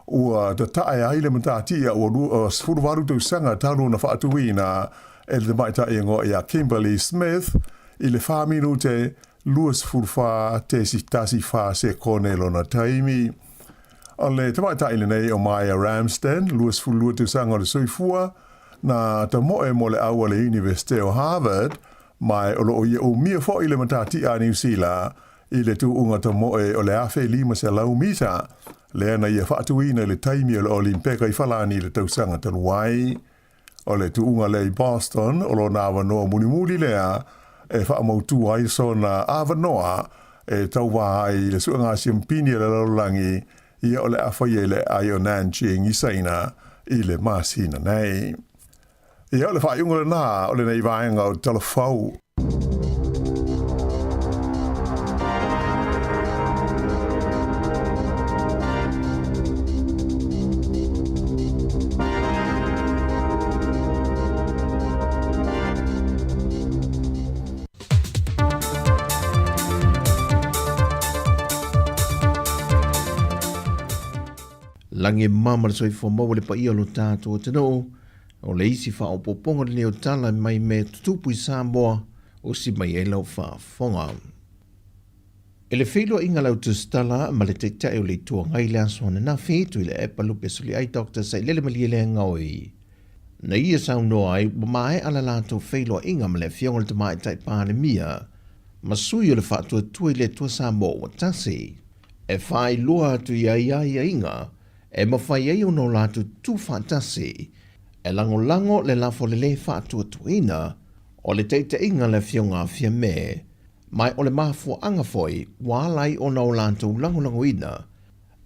ua ta tae ai le matatia ua sfuruwaru tu sanga talu na whaatuina e le maita i ngo ia Kimberly Smith i le whami nute luas fulfa tesi tasi wha se kone lo na taimi. O le tamaita i le nei o Maya Ramsden luas fulua tu sanga o le soifua na ta moe mo le aua le University o Harvard mai o lo ia o mia fo i le matati a New Zealand i le tu unga ta moe o le afe 5 se lau mita le ana ia whaatuina le taimi o le Olimpeka i whalani le tausanga tanuai. O le tu unga le Boston o lo na awanoa munimuli lea e whaamautu ai so na awanoa e tauwa ai le suanga siampini le laulangi ia o le awhaie le ai o Nanjing i saina i le masina nei. Ia o le whaiunga le nā o le nei vaenga o talafau. Lange mama le soifo mau le pa ia lo tātou te no, o le isi wha o poponga le neo tala mai me tutupu i Sāmoa, o si mai e lau whaafonga. E le whilo inga lau tustala ma le teita e o le tua ngai le aswana na whetu i le e palupe suli ai Dr. Sai lele malie le ngaoi. Na ia sau noa ai mai ala lato whilo inga ma le fionga le tamai tai pāne mia ma sui o le whaatua tua i le tua Sāmoa wa tasi. E whai loa atu ia inga e mawhai ei o no lato tu whaatasi e lango le lafo le le whaatua tuina o le teita inga le fionga fia me mai o le mafua anga foi wālai o nau lantou langolangoina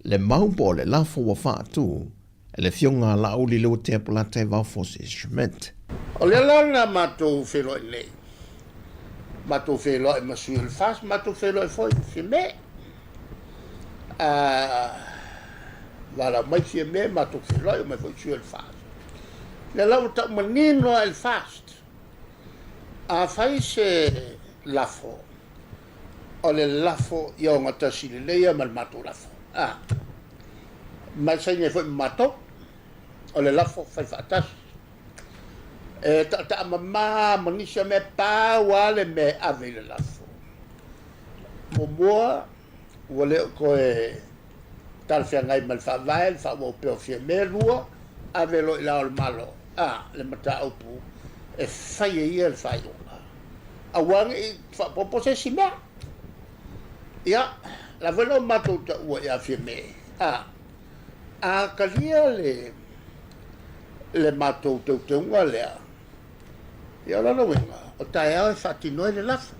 le maupo le lafo wa whaatu e le fionga la uli leo te apolate vau fosi instrument. O le lana matou whelo i nei. Matou whelo i masui le fas, matou whelo i foi fia me. Wala mai fia me matou whelo i mai foi sui le fas. Le lau ta manino il fast. A fai se lafo. O le lafo i o ngata sili leia mal matou lafo. Mai sai ne foi matou. O le lafo fai fatas. E ta mama manisha me pa wale me ave le lafo. Momoa wale ko e tal fia ngai mal fa vai, fa mo pe fia me lua ave lo la o malo. Le mata upu e fai e ia le fai ona. A wang e fa popo se si mea. Ia, la velo matou ta ua ia fia me. A kalia le matou te unga lea. Ia lana wenga, o tae au e whaatinoe le lafa.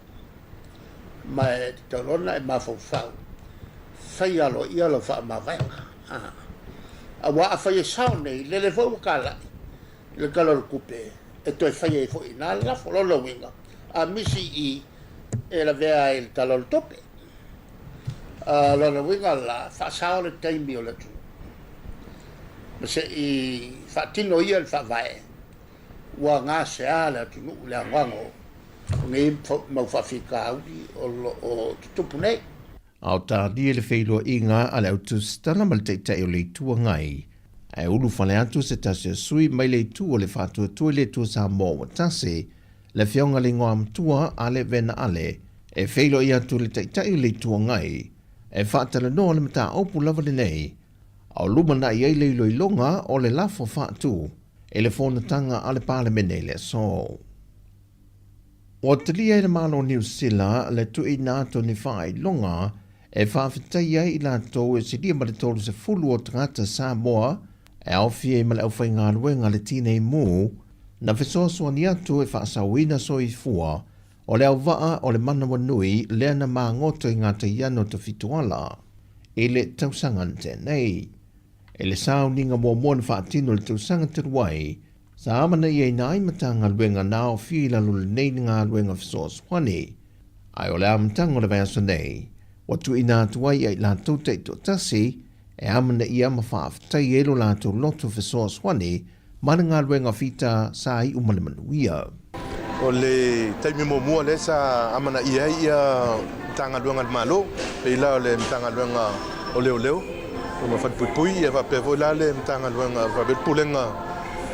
Ma e te taurona e mafau fau. Fai alo ia lo wha mawenga. A wa a fai e sao nei, le fau kala. Le kalor kupe. E toi fai e fo ina la fo lo winga. A misi I e la vea il kalor tope. Lo winga la fa sao le taimi o le tu. Ma se I fa tino ia le fa vai. Wa nga se ala tu nu le wango. Ngi mau fa fika audi o tupu nei. Au tā dia le whilo inga ale au tu stana mal te o le tua ngai. E ulu whale atu se tase sui mai le tu o le whatua tua le tua Sāmoa wa tase, le whionga le ngoam tua ale vena ale, e whilo I atu le teitai o le tua ngai, e whaatala noa le mata opu lava le nei, au lumana I eile ilo ilonga o le lafo whaatu, e le whonatanga ale pāle mene le so. O talia le malo New Zealand le tu I nāto ni whaai longa, e whawhitai ai I lātou e se lia ma le tolu se fulu o tangata Sāmoa, e au fie ma le au whai ngā ruenga le tīnei mū, na whesoasua ni atu e whaasawina so I fua, o le au waa o le manawa nui lea na maa ngoto I ngā te iano to fituala, e le tausangan tēnei. E le sao ninga mua mua na whaatino le tausangan te ruai, sa amana I nai mata ngā ruenga nā o fie la lule nei ngā ruenga whesoaswani, ai o le amatanga le vaya nei, watu I nā tuai ai la tautei to tasi, e amana ia ma whaaftai elo lātou loto whesoaswani, mana ngā ruenga whita sa I umane manuia. O le taimi mo mua le sa amana ia tanga luanga malo, pe ila le tanga luanga o leo. O ma whatpui e whapevo ila le tanga luanga whapepulenga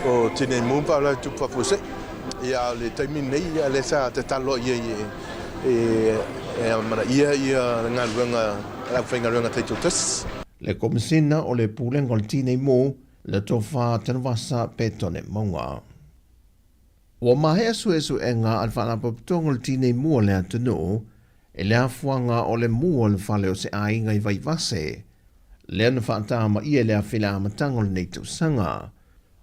o tine mumpa la tupa fuse. Ia le taimi nei ia le sa te talo ia e amana ia ngā luanga la whainga luanga teitu tas. Le komisina o le pulenga o le tīnei mō, le tofa tanawasa petone maunga. Wa mahe asu e ngā al whanapaptonga le tīnei mua le atunu, e le afuanga o le mua le whale o se ainga I vai vase, le ana whaatama ia le awhila amatanga o le neitau sanga.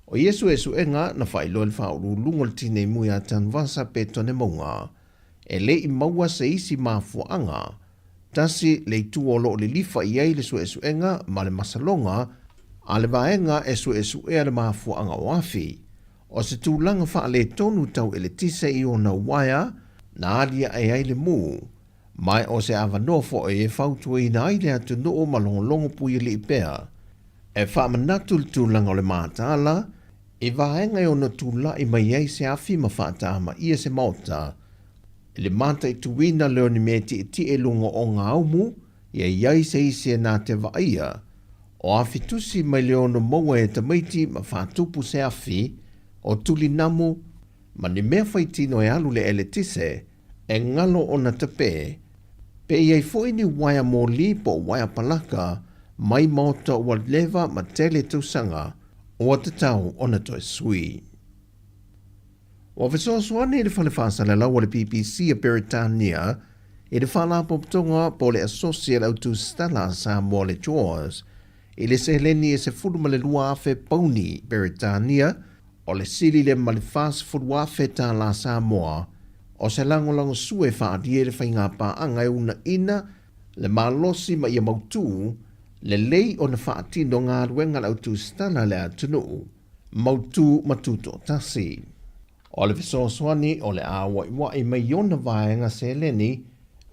O Yesu e ngā na whailo le whauru lunga le tīnei mua tanawasa petone maunga, e le I maua se isi mafuanga, tasi le tuolo le lifa I ai le suesuenga ma le masalonga, a le vaenga e suesuea le mafuanga wafi, o se tūlanga wha le tonu tau e le tise I ona waia, na alia e ai le mū, mai o se avanofo e whautua I na ai le atu noo malongolongo pui li ipea, e wha manatu le tūlanga o le mātala, e vaenga e ona tūla I mai ei se afi ma whaatama ia se mauta, le mata I tuwina leo ni me ti e lunga o ngā aumu, ia iai se isi e nā te vaia, o awhitusi mai leo no maua e tamaiti ma whātupu se afi, o tuli namu, ma ni mea whaitino e alu le ele tise, e ngalo o na tape, pe iei fwoi ni waia mō lipo waia palaka, mai mauta ua lewa ma tele tausanga, o te tau o na toi sui. Wa fesoasoani le whalewhasala lau le PPC a Beritania, i le whalapoputonga po le Associate Autu Stella Sāmoa le Jaws, i le seheleni e se furuma le lua afe pauni Beritania, o le sili le malifas furua afe tā la Sāmoa, o se lango sue whaadie le whainga pa anga e una ina, le malosi ma ia mautu, le lei o na whaatino ngā ruenga Autu Stella le atunu, mautu matuto tasi. O le fesoasoani o le awaiwai mai iona vaenga seheleni,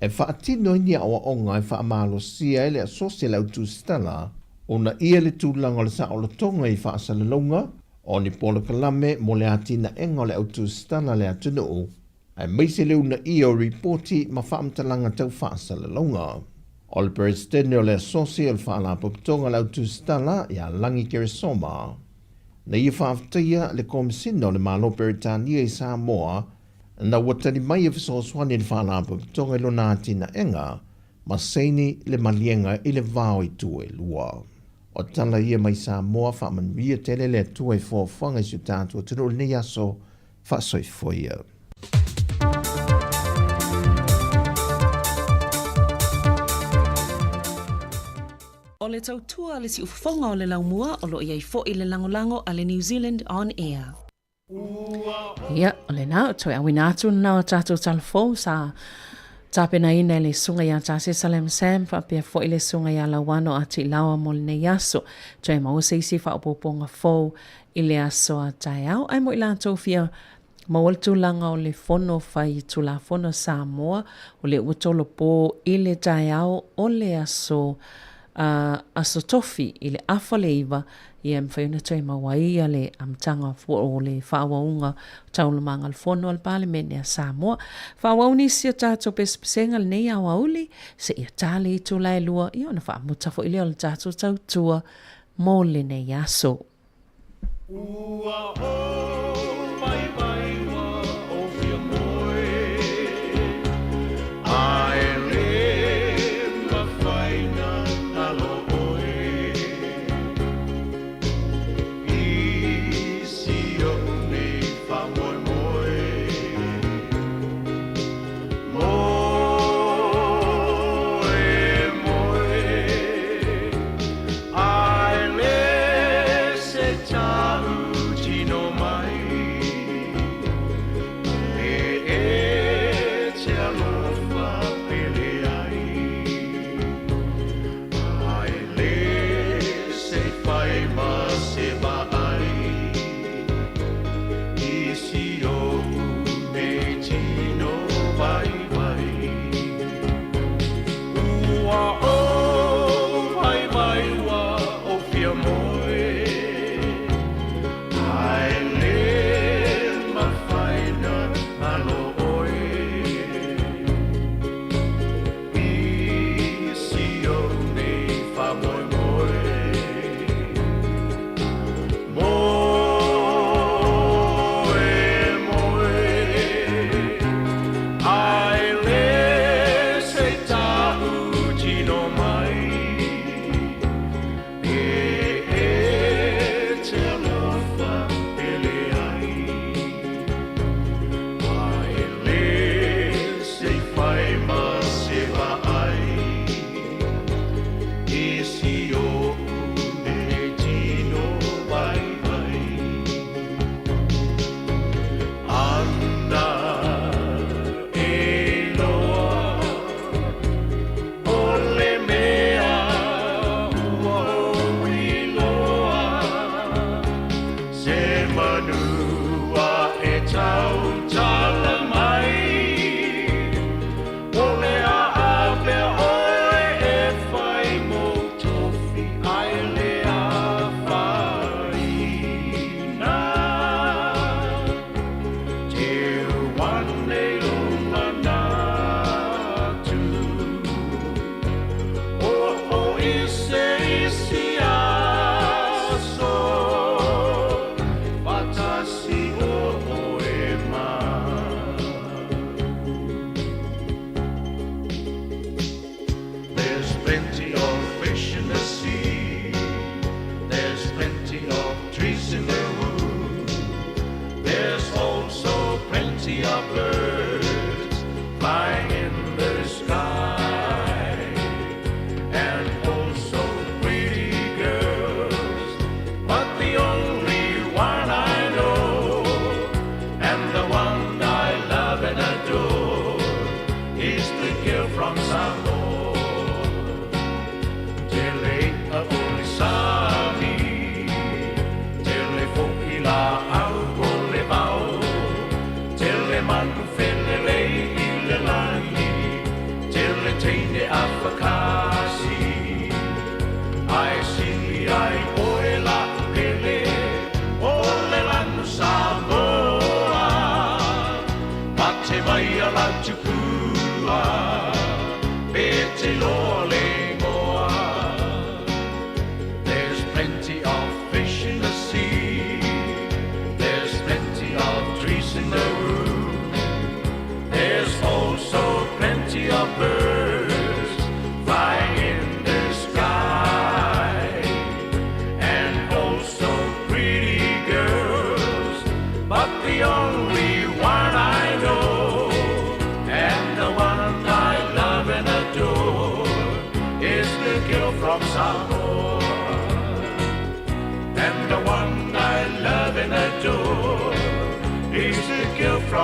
e whaatino inia o onga e whaamalosia e le Associate Autu Stella, o na ia le tūlanga le sa o le tonga i whaasalalonga, o ni pola kalame mo le atina enga le Autu Stella le atunu, ai meise leu na ia o reporti ma whaamtalanga tau whaasalalonga. O le presidente o le Associate o le whaalapoputonga le Autu Stella ia langi kere soma. Na ia whaaftaia le komisino le malo Beritania i Sāmoa, na watani mai e fesoasoani le whaalapoputonga i lona atina enga, ma seini le malienga i le vao i tue lua. O tala ia mai Sāmoa whaamanuia tele le tue fōwhanga i su tātua tunu le aso whaasoifoia. O le tautua le si ufonga o le laumua o lo iai fo i le langolango a le New Zealand on air. Ia, o le nā, toi awina atu na o tātou talfo sa tāpena ina le sunga ia tāse Salem Sam fa pia fo i le sunga ia lawano ati lawa mo le nei aso. Toi mausa isi fa opoponga fo i le aso a tai au. Ai mo i la tofia mawaltu langa o le fono fai tu la fono Sāmoa o le utolo po i le tai au o le aso aso tofi i le afa le iwa i em whaiuna toi mawai a le amtanga o le whawaunga taula manga le fono al palimene a Sāmoa. Whawauni si a tātou pesenga le nei awa uli se ia tāle i tū lai lua i ona whaamutafo i leo le tātou tautua mō le nei aso. Ua o mai mai wa o fia moe ai mai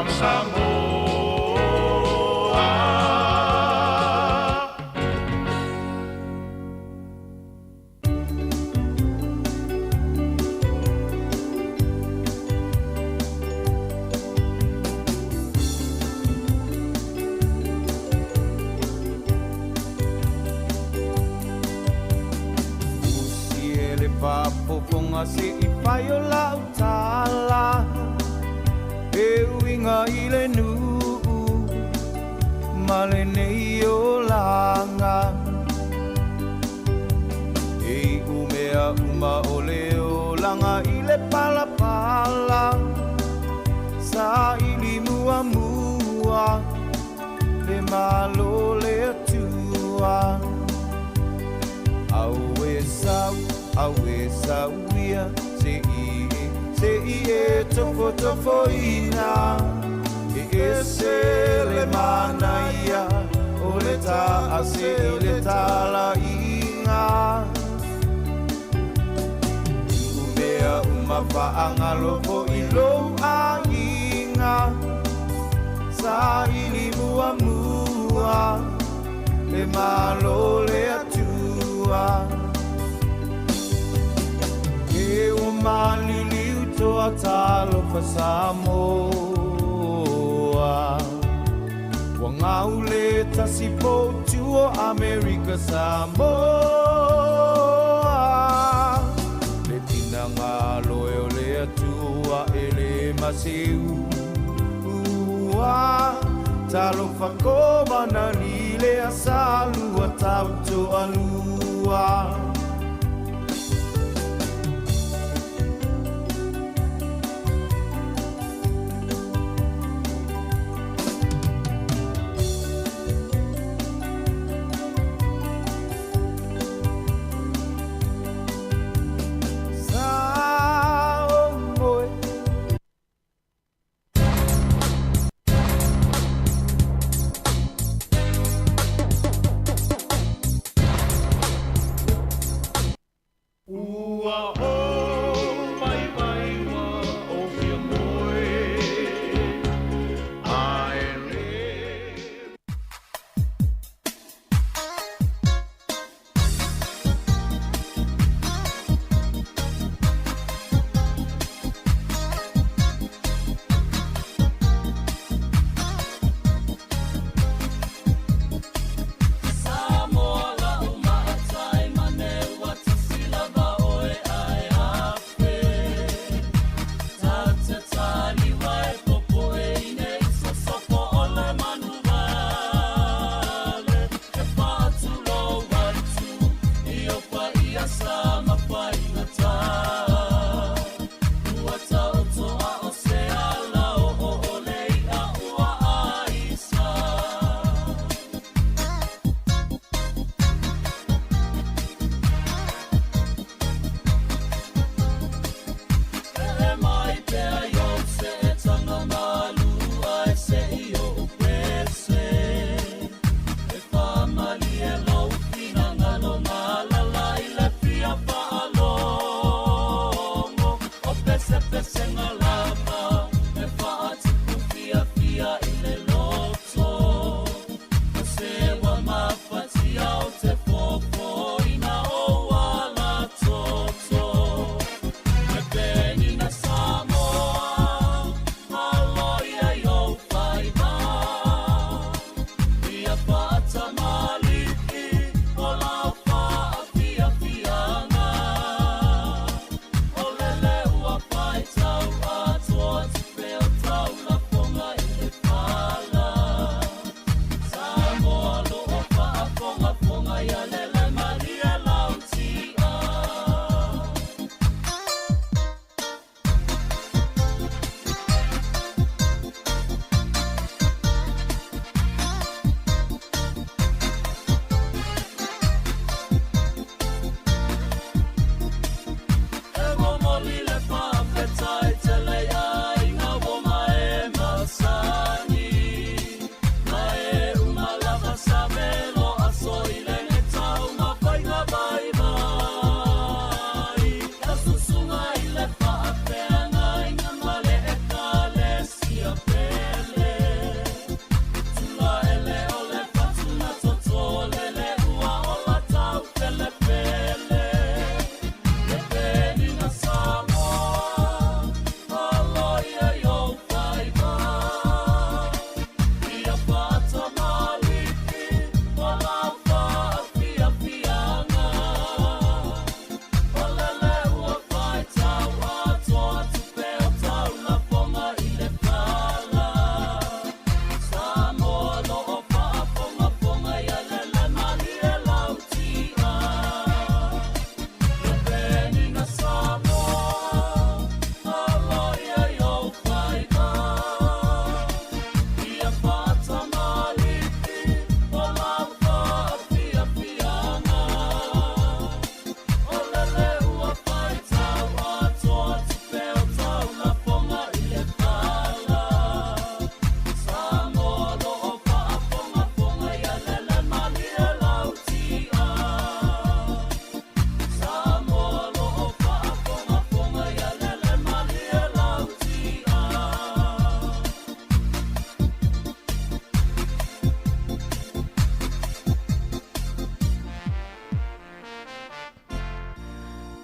from Sāmoa. Papoponga se I whai o lau tāla E uinga I le nuu Ma le nei o langa E umea uma o le o langa I le pala pala Sa I li mua mua Le malo le atua Au e sau Awe sauia se I e tofo ina E se le manaia o le ta a se le tala inga Umea umafaanga loko I lo a inga Sa ili mua le malo le atua E o mali liu toa talo fa Sāmoa Wa ngau le tasi potu o Amerika Sāmoa Le tina ngā loe o le atua e le masiu Talo fa kōmana ni le asalua tau to alua Sāmoa la o maatai mane watu silava oe ai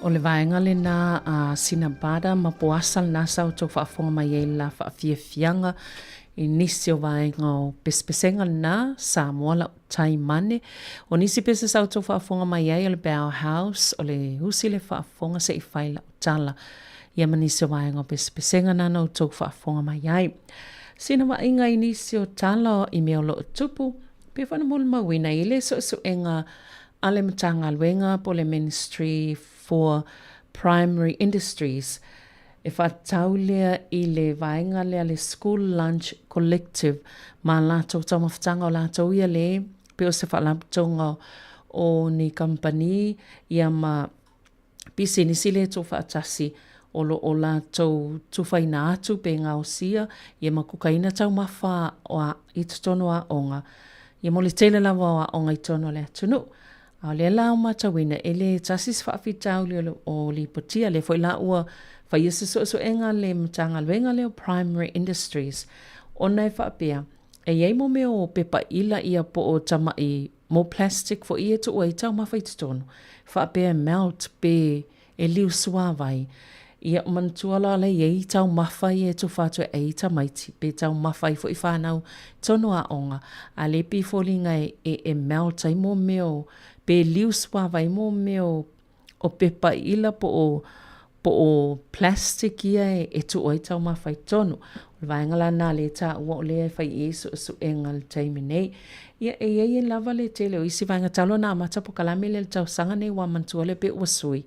O le vaenga le na sinabada ma poasal nasa o tau whaafonga mai e la whaafiafianga i nisi o vaenga o pespesenga na Sāmoa la taimane. O nisi pese sa o tau whaafonga mai e o le Bow House o le husi le whaafonga se i whai la tala. Ia manisi o vaenga o pespesenga na o tau whaafonga mai e. Sina wa inga i nisi o tala i mea o lo tupu. Pe whana mulu mawina i le so enga ale matanga luenga po le Ministry for Primary Industries. E whatau lea i le vaenga lea le School Lunch Collective ma lātou tau mawhatanga o lātou ia le pe o se whalaptonga o ni company ia ma pisi ni sile tō whaatasi o lātou tuwhaina atu pe ngā o sia ia ma kukaina tau mawha o i tutono a onga ia mo le tele lawa a onga i tono le atunu. A le la o matawina e le tasis whaafitau le o li potia le foi la ua whai so enga le mtanga luenga le o Primary Industries. O nei whaapea e iei mo me o pepa ila ia po o tama i mo plastic fo ia tu ua i tau mawhai tutono. Whaapea melt pe e liu suawai. Ia mantuala le iei tau mawhai e tu whātua e i tamaiti pe tau mawhai fo i whanau tono a onga. A le pi fōlinga e melt ai mo me o pe liu suawai mo me o pepa ila po o plastic ia e tu oi tau mawhai tonu. O vaengala nā le tā ua o lea whai e su enga le taimi nei. Ia e lava le tele o isi vaenga talo nā mata po kalame le tau sanga nei wa mantua le pe ua sui.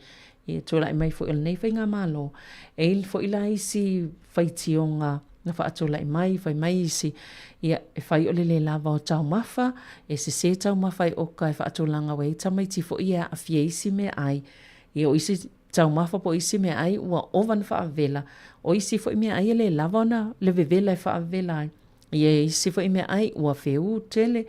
Ia tūla i mai fo il nei whai ngā malo. E il fo ila isi whai tionga na whaatula i mai, whai mai isi. Ia e whai ole le lava o tau mawha, e se tau mawha i oka e whaatulanga wei tamai ti fo ia a fia isi me ai. Ia o isi tau mawha po isi me ai ua ovan whaavela. O isi fo i me ai le lava ona le vevela e whaavela ai. Ia isi fo i me ai ua wheu tele.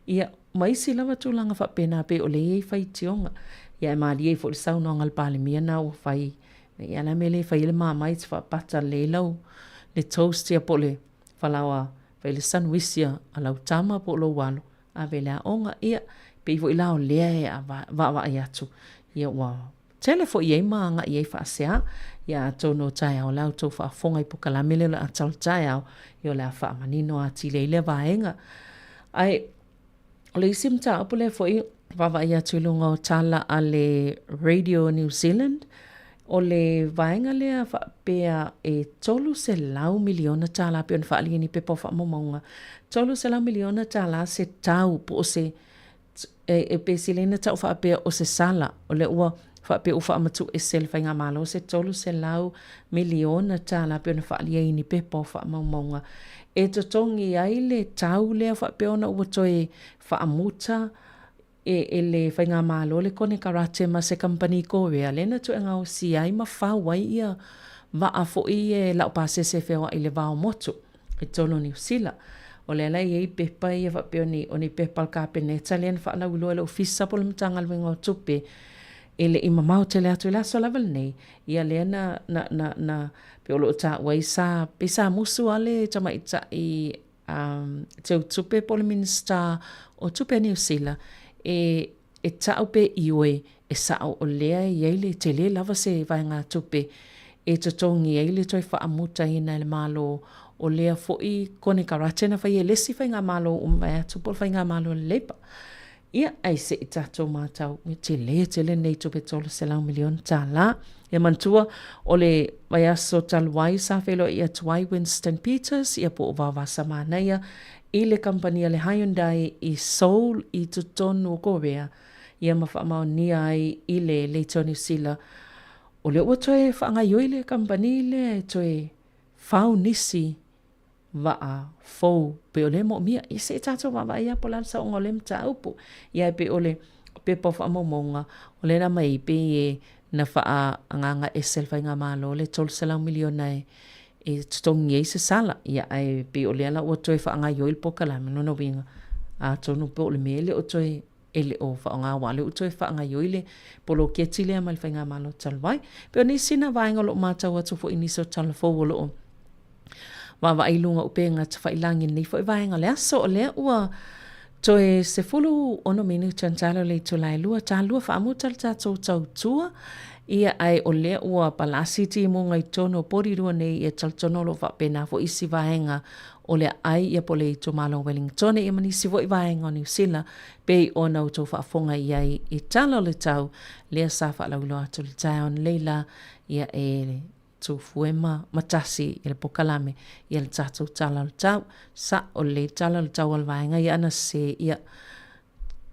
Ia ma isi lava tūlanga whapena pe o le ei whai tionga. Ia e maari e fo le sauna o ngalpale mia na ua whai. Ia la me le whai le mamai ti whapata le lau. Le toast ia po le whalawa whai le sanwisia a lau tama po lo walo. A vele a onga ia pe i fo i lao lea e a wa i atu. Ia ua telefo i eima nga i e whaasea. Ia tono tai au lau tau whaafonga i po kalamele la atal tai au. Ia le a whaamanino a tile i le vaenga. Ai o le isim ta apu le fo i wawa i atu ilunga o tala a le Radio New Zealand. O le vaenga lea whaapea e tolu se lau miliona tala pe on whaali ni pepo whaamomonga. Tolu se lau miliona tala se tau po o se e pe silena tau whaapea o se sala. O le ua whaapea u whaamatu e sel whainga malo se tolu se lau miliona tala pe on whaali ni pepo whaamomonga. E totongi ai le tau lea whaapea ona ua toe whaamuta e le whainga malo le kone karate ma se company Korea. Lena tu e ngau si ai ma whawai ia wa a fo i e lau pase se whewa i le wao motu. E tolo ni usila. O le alai ei pepa i e whapeo ni o ni pepa al kapeneta len wha lau ilo e lau fisa po le mtanga luenga o tupe. E le ima mau te le atu i laso level nei. Ia lena na pe olo ta wai sa pe sa musu ale tama ita i te tupe po le minister o tupe ni usila. E tau pe iwe e sao o lea i eile te le lava se vai ngā tupe e tatongi eile toi whaamuta ina le malo o lea fo i kone karate na whai e lesi whai ngā malo vai atu pol whai ngā malo lepa. Ia ai se i tato mātau te le nei tupe tolo se lau milion tā la. Ia mantua o le vai aso talwai sa whelo i atuai Winston Peters ia po o wawasa mānaia i le kampania le Hyundai i Seoul i tutonu o Korea. Ia ma whaamau ni ai i le tonu sila. O le ua toe whaangaioi le kampani le toe whau nisi waa fau pe o le mo mia. I se tato wawa ia po lansa o ngolem ta upu. Ia pe o le pepa whaamomonga. O le na mai pe e na wha anganga esel whai ngā malo le tol salau miliona e tutongi e se sala. Ia ai pe o le ala ua toe whaangaioi le poka la menono winga. A tonu pe o le mele o toe ele o whaonga wale o toe whaangaioi le polo kia tile a mali whai ngā malo talwai. Pe o ni sina vaenga lo mātau atu fo iniso talafou o lo o. Wawa ilunga upe ngā tawhailangi nei fo i vaenga le aso o lea ua Toe se fulu ono minu chantalo le tulai lua ta lua whaamu talta tau tua ia ai o lea ua palasiti mo ngai tono pori rua nei ia taltono lo whapena fo isi vaenga o lea ai ia pole i tumalo Wellington ia manisi vo i vaenga o New Zealand pe o nau tau whaafonga iai i talo le tau lea sa whaalauloa tu le tau leila ia e tu fuema matasi i le pokalame ia le tatou tala le tau sa o le tala le tau al vaenga ia ana se ia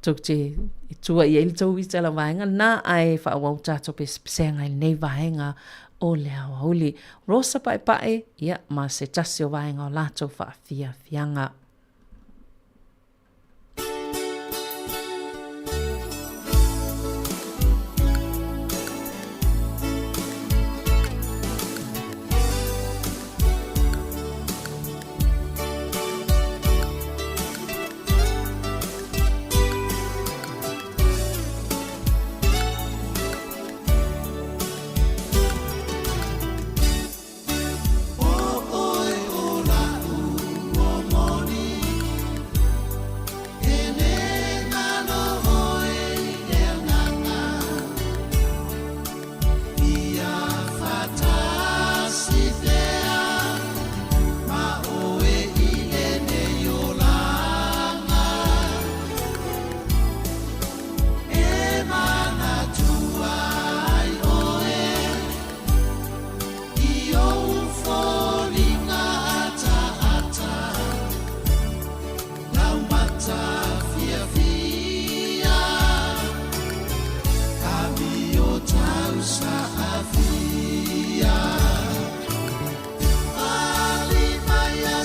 tukte tua ia il tau vita la vaenga na ai whaawau tato pe senga i nei vaenga o le hawauli. Rosa pae ia ma se tasi o vaenga o lato whaafia fianga.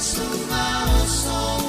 Suma o so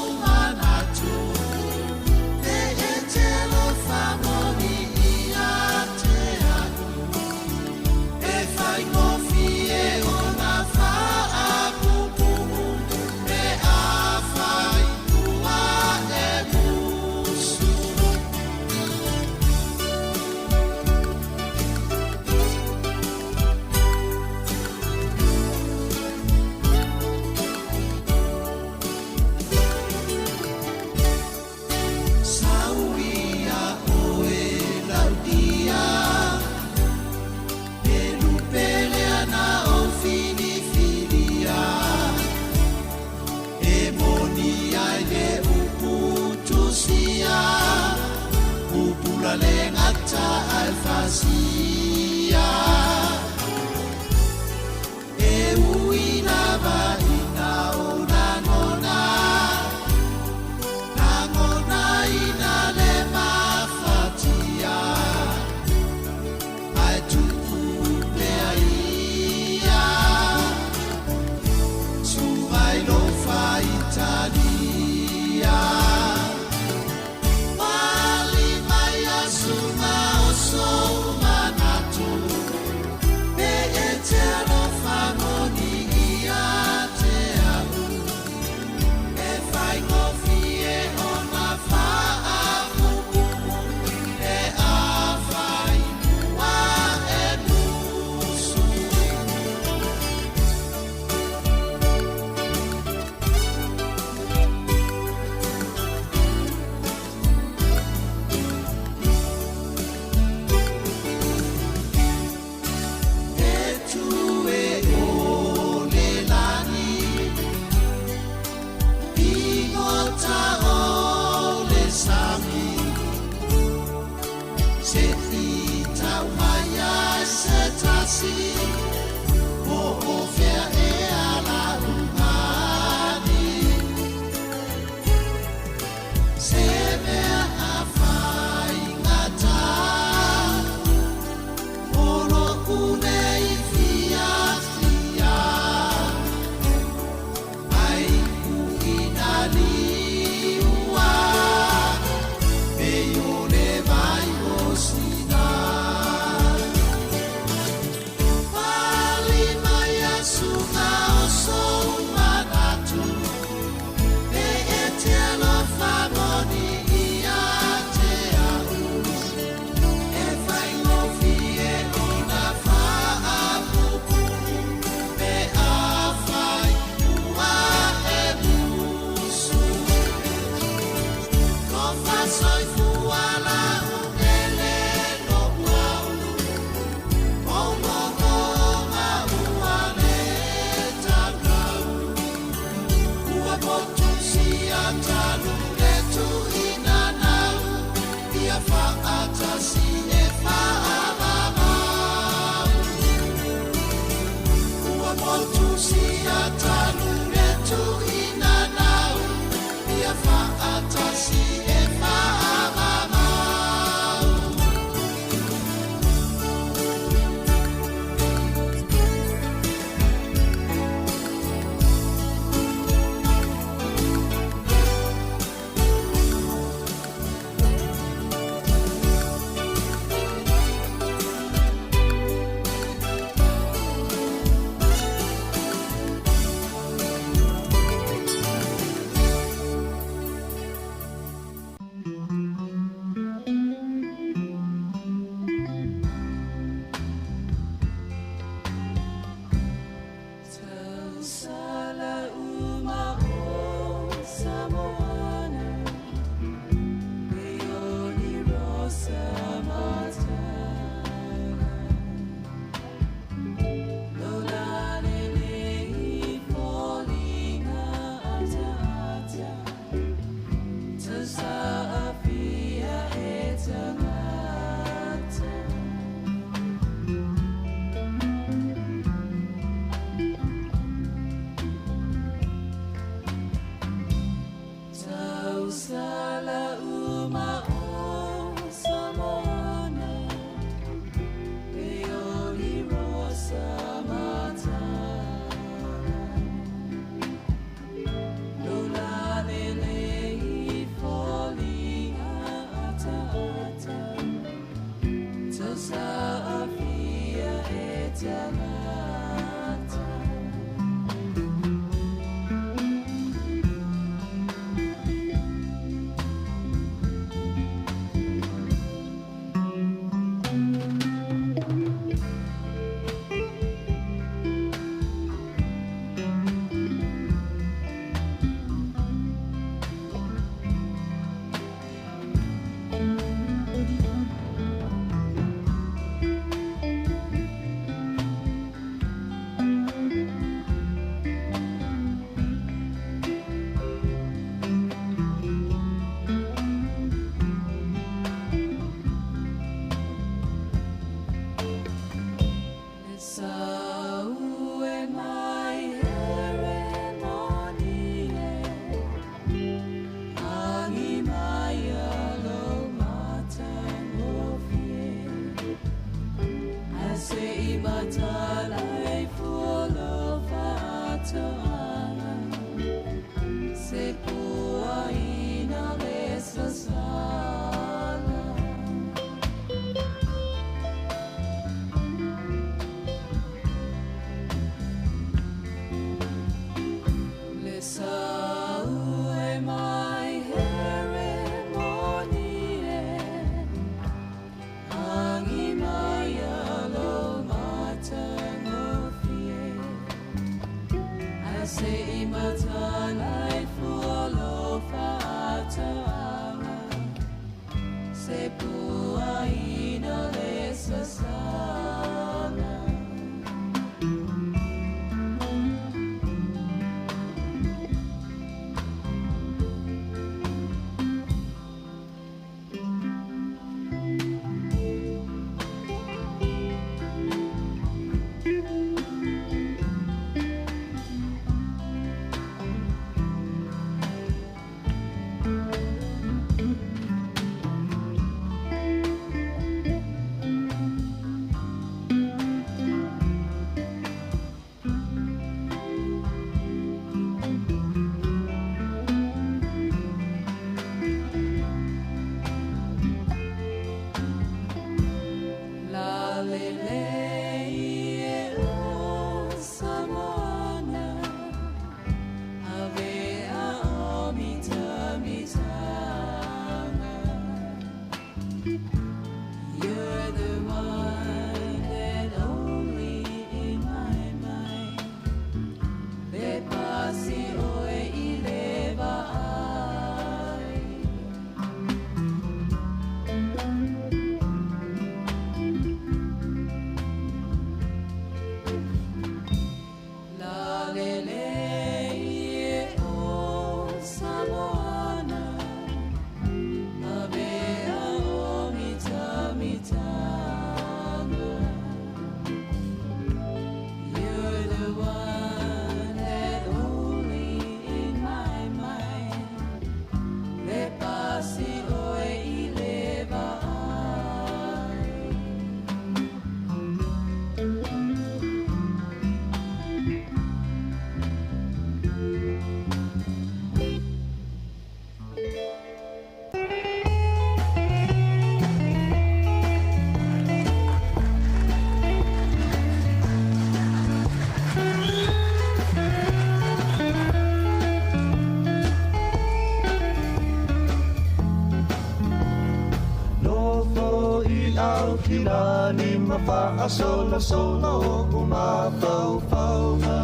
kila ni mafaasola sola o kumapaupauna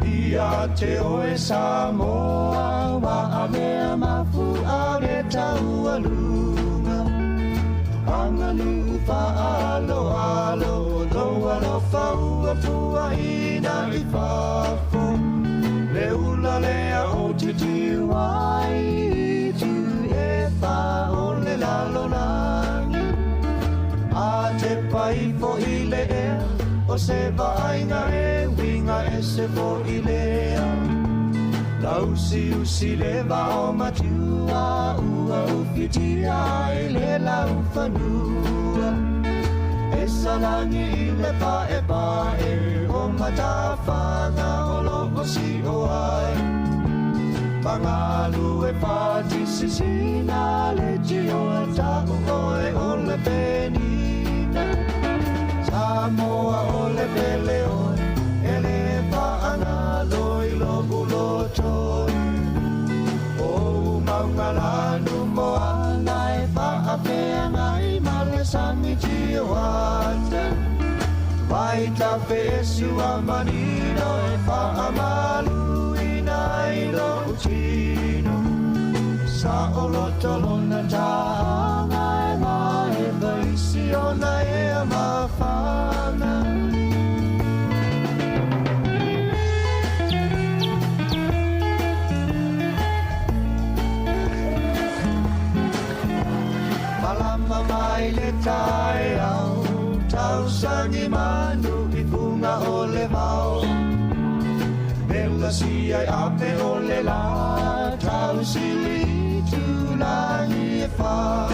Ia te oe Sāmoa wa amea mafu are tau alunga Angalu faalo alo loa lo faua fua ina I fafu Le ula lea o titi wai tu e fa o le lalo langi A te pai fo I le ea O se vainga e winga e se fo I lea Lausi usi le vao matua Ua ufitia I le lau fanua E salangi I le pae pae O matawhanga o loko si o ai Pangalu e pati sisina Le tio e tako koe o le penina Sāmoa o le pele oi E le paanga loi lobu lotoi O maunga lanu moana E whaapea ngai male sangi tio ate Vai ta pesu a manino E whaamalu ina I lo utino Sa o lotolona taanga E mahe vaisi ona e a mawhana Malama mai le tai au Tau sangi mai lanu I funga o le mau Bella si ai ape o le la Tau sili tu langi e wha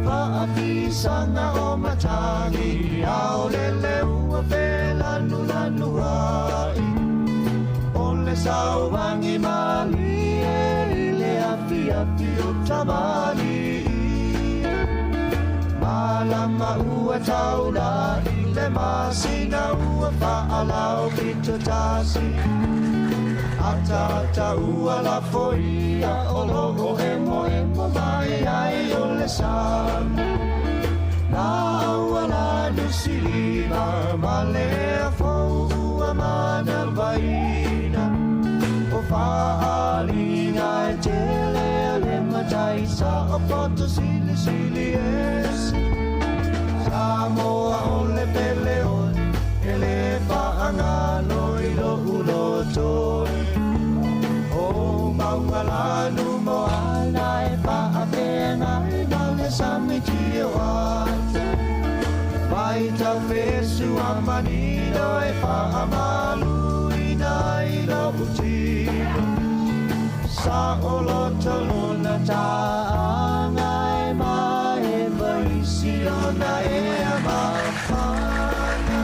Whaafisanga o matangi Ao le leua pe lanu lanu ai O le sauwangi mali I le api api o tamali Malama ua taula I le masina ua whaalau pito tasi Ata ata ua la foia O logo emo emo mai ai o le sam Na ua la nusilima Ma lea fou ua mana vaina O whaalinga e tele le mataisa O poto sili sili esi Sāmoa o le pele oi E le whaangano I lo ulo toi O maungalanu mo ala E whaapenga I male samiti o ate Waita fesu amanino E whaamalu ina I lo utino Sa o lo tolona taanga E mai vaisi ona e amafana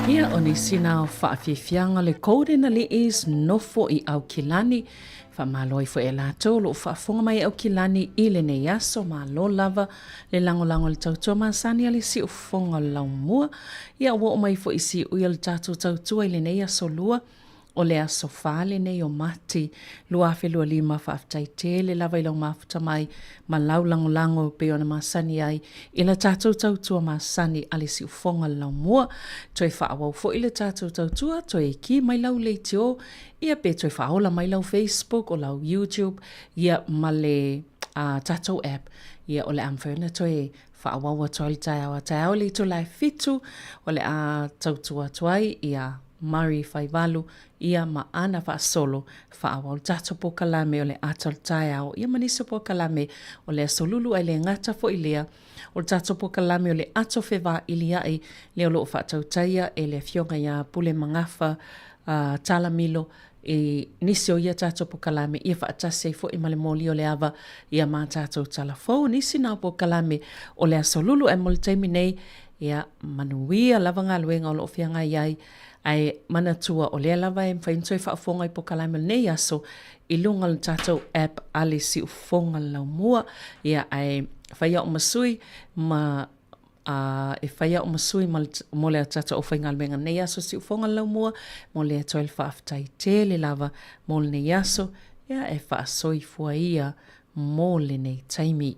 Ia o ni sina o whaafifianga le kore na li is nofo I au kilani Whamaloi fo e lātou lo whaafonga mai au kilani I le nei aso ma lo lava le lango le tautua masani ale si o fonga lau mua. Ia wo o mai fo isi uia le tātou tautua I le nei aso lua o le aso whale nei o mati lua afe lua lima whaaftai te le lava I lau mafuta mai ma lau lango pe ona masani ai I le tātou tautua masani ale si o fonga lau mua. Toi whaawau fo I le tātou tautua toi ki mai lau leiti o ia pe toi whaola mai lau Facebook o lau YouTube ia ma le tātou app ia o le amwhana toi whaawawa toi le tai au le to lai fitu o le tautua toi ia Mari Faivalu ia ma ana fa solo fa awal tato po kalame o le atal tai au ia manisa po kalame o le solulu ai le ngata fo ilea o tato po kalame o le ato feva ilia ai le o lo fa tautaia e le fionga ia pule mangafa talamilo e nisi o ia tato po kalame ia fa atase fo I male moli o le ava ia ma tato talafo nisi na po kalame o le solulu e moltaimi nei ia manuia lavanga luenga o lo fianga iai ai manatua o le lava e mwhaintoi whaafonga I po kalame nei aso I lunga le tātou app ale si ufonga lau mua ia ai whaia o masui ma e whaia o masui mo le tātou o whainga luenga nei aso si ufonga lau mua mo le atoi le whaaftai te le lava mo le nei aso ia e whaasoi fua ia mo le nei taimi.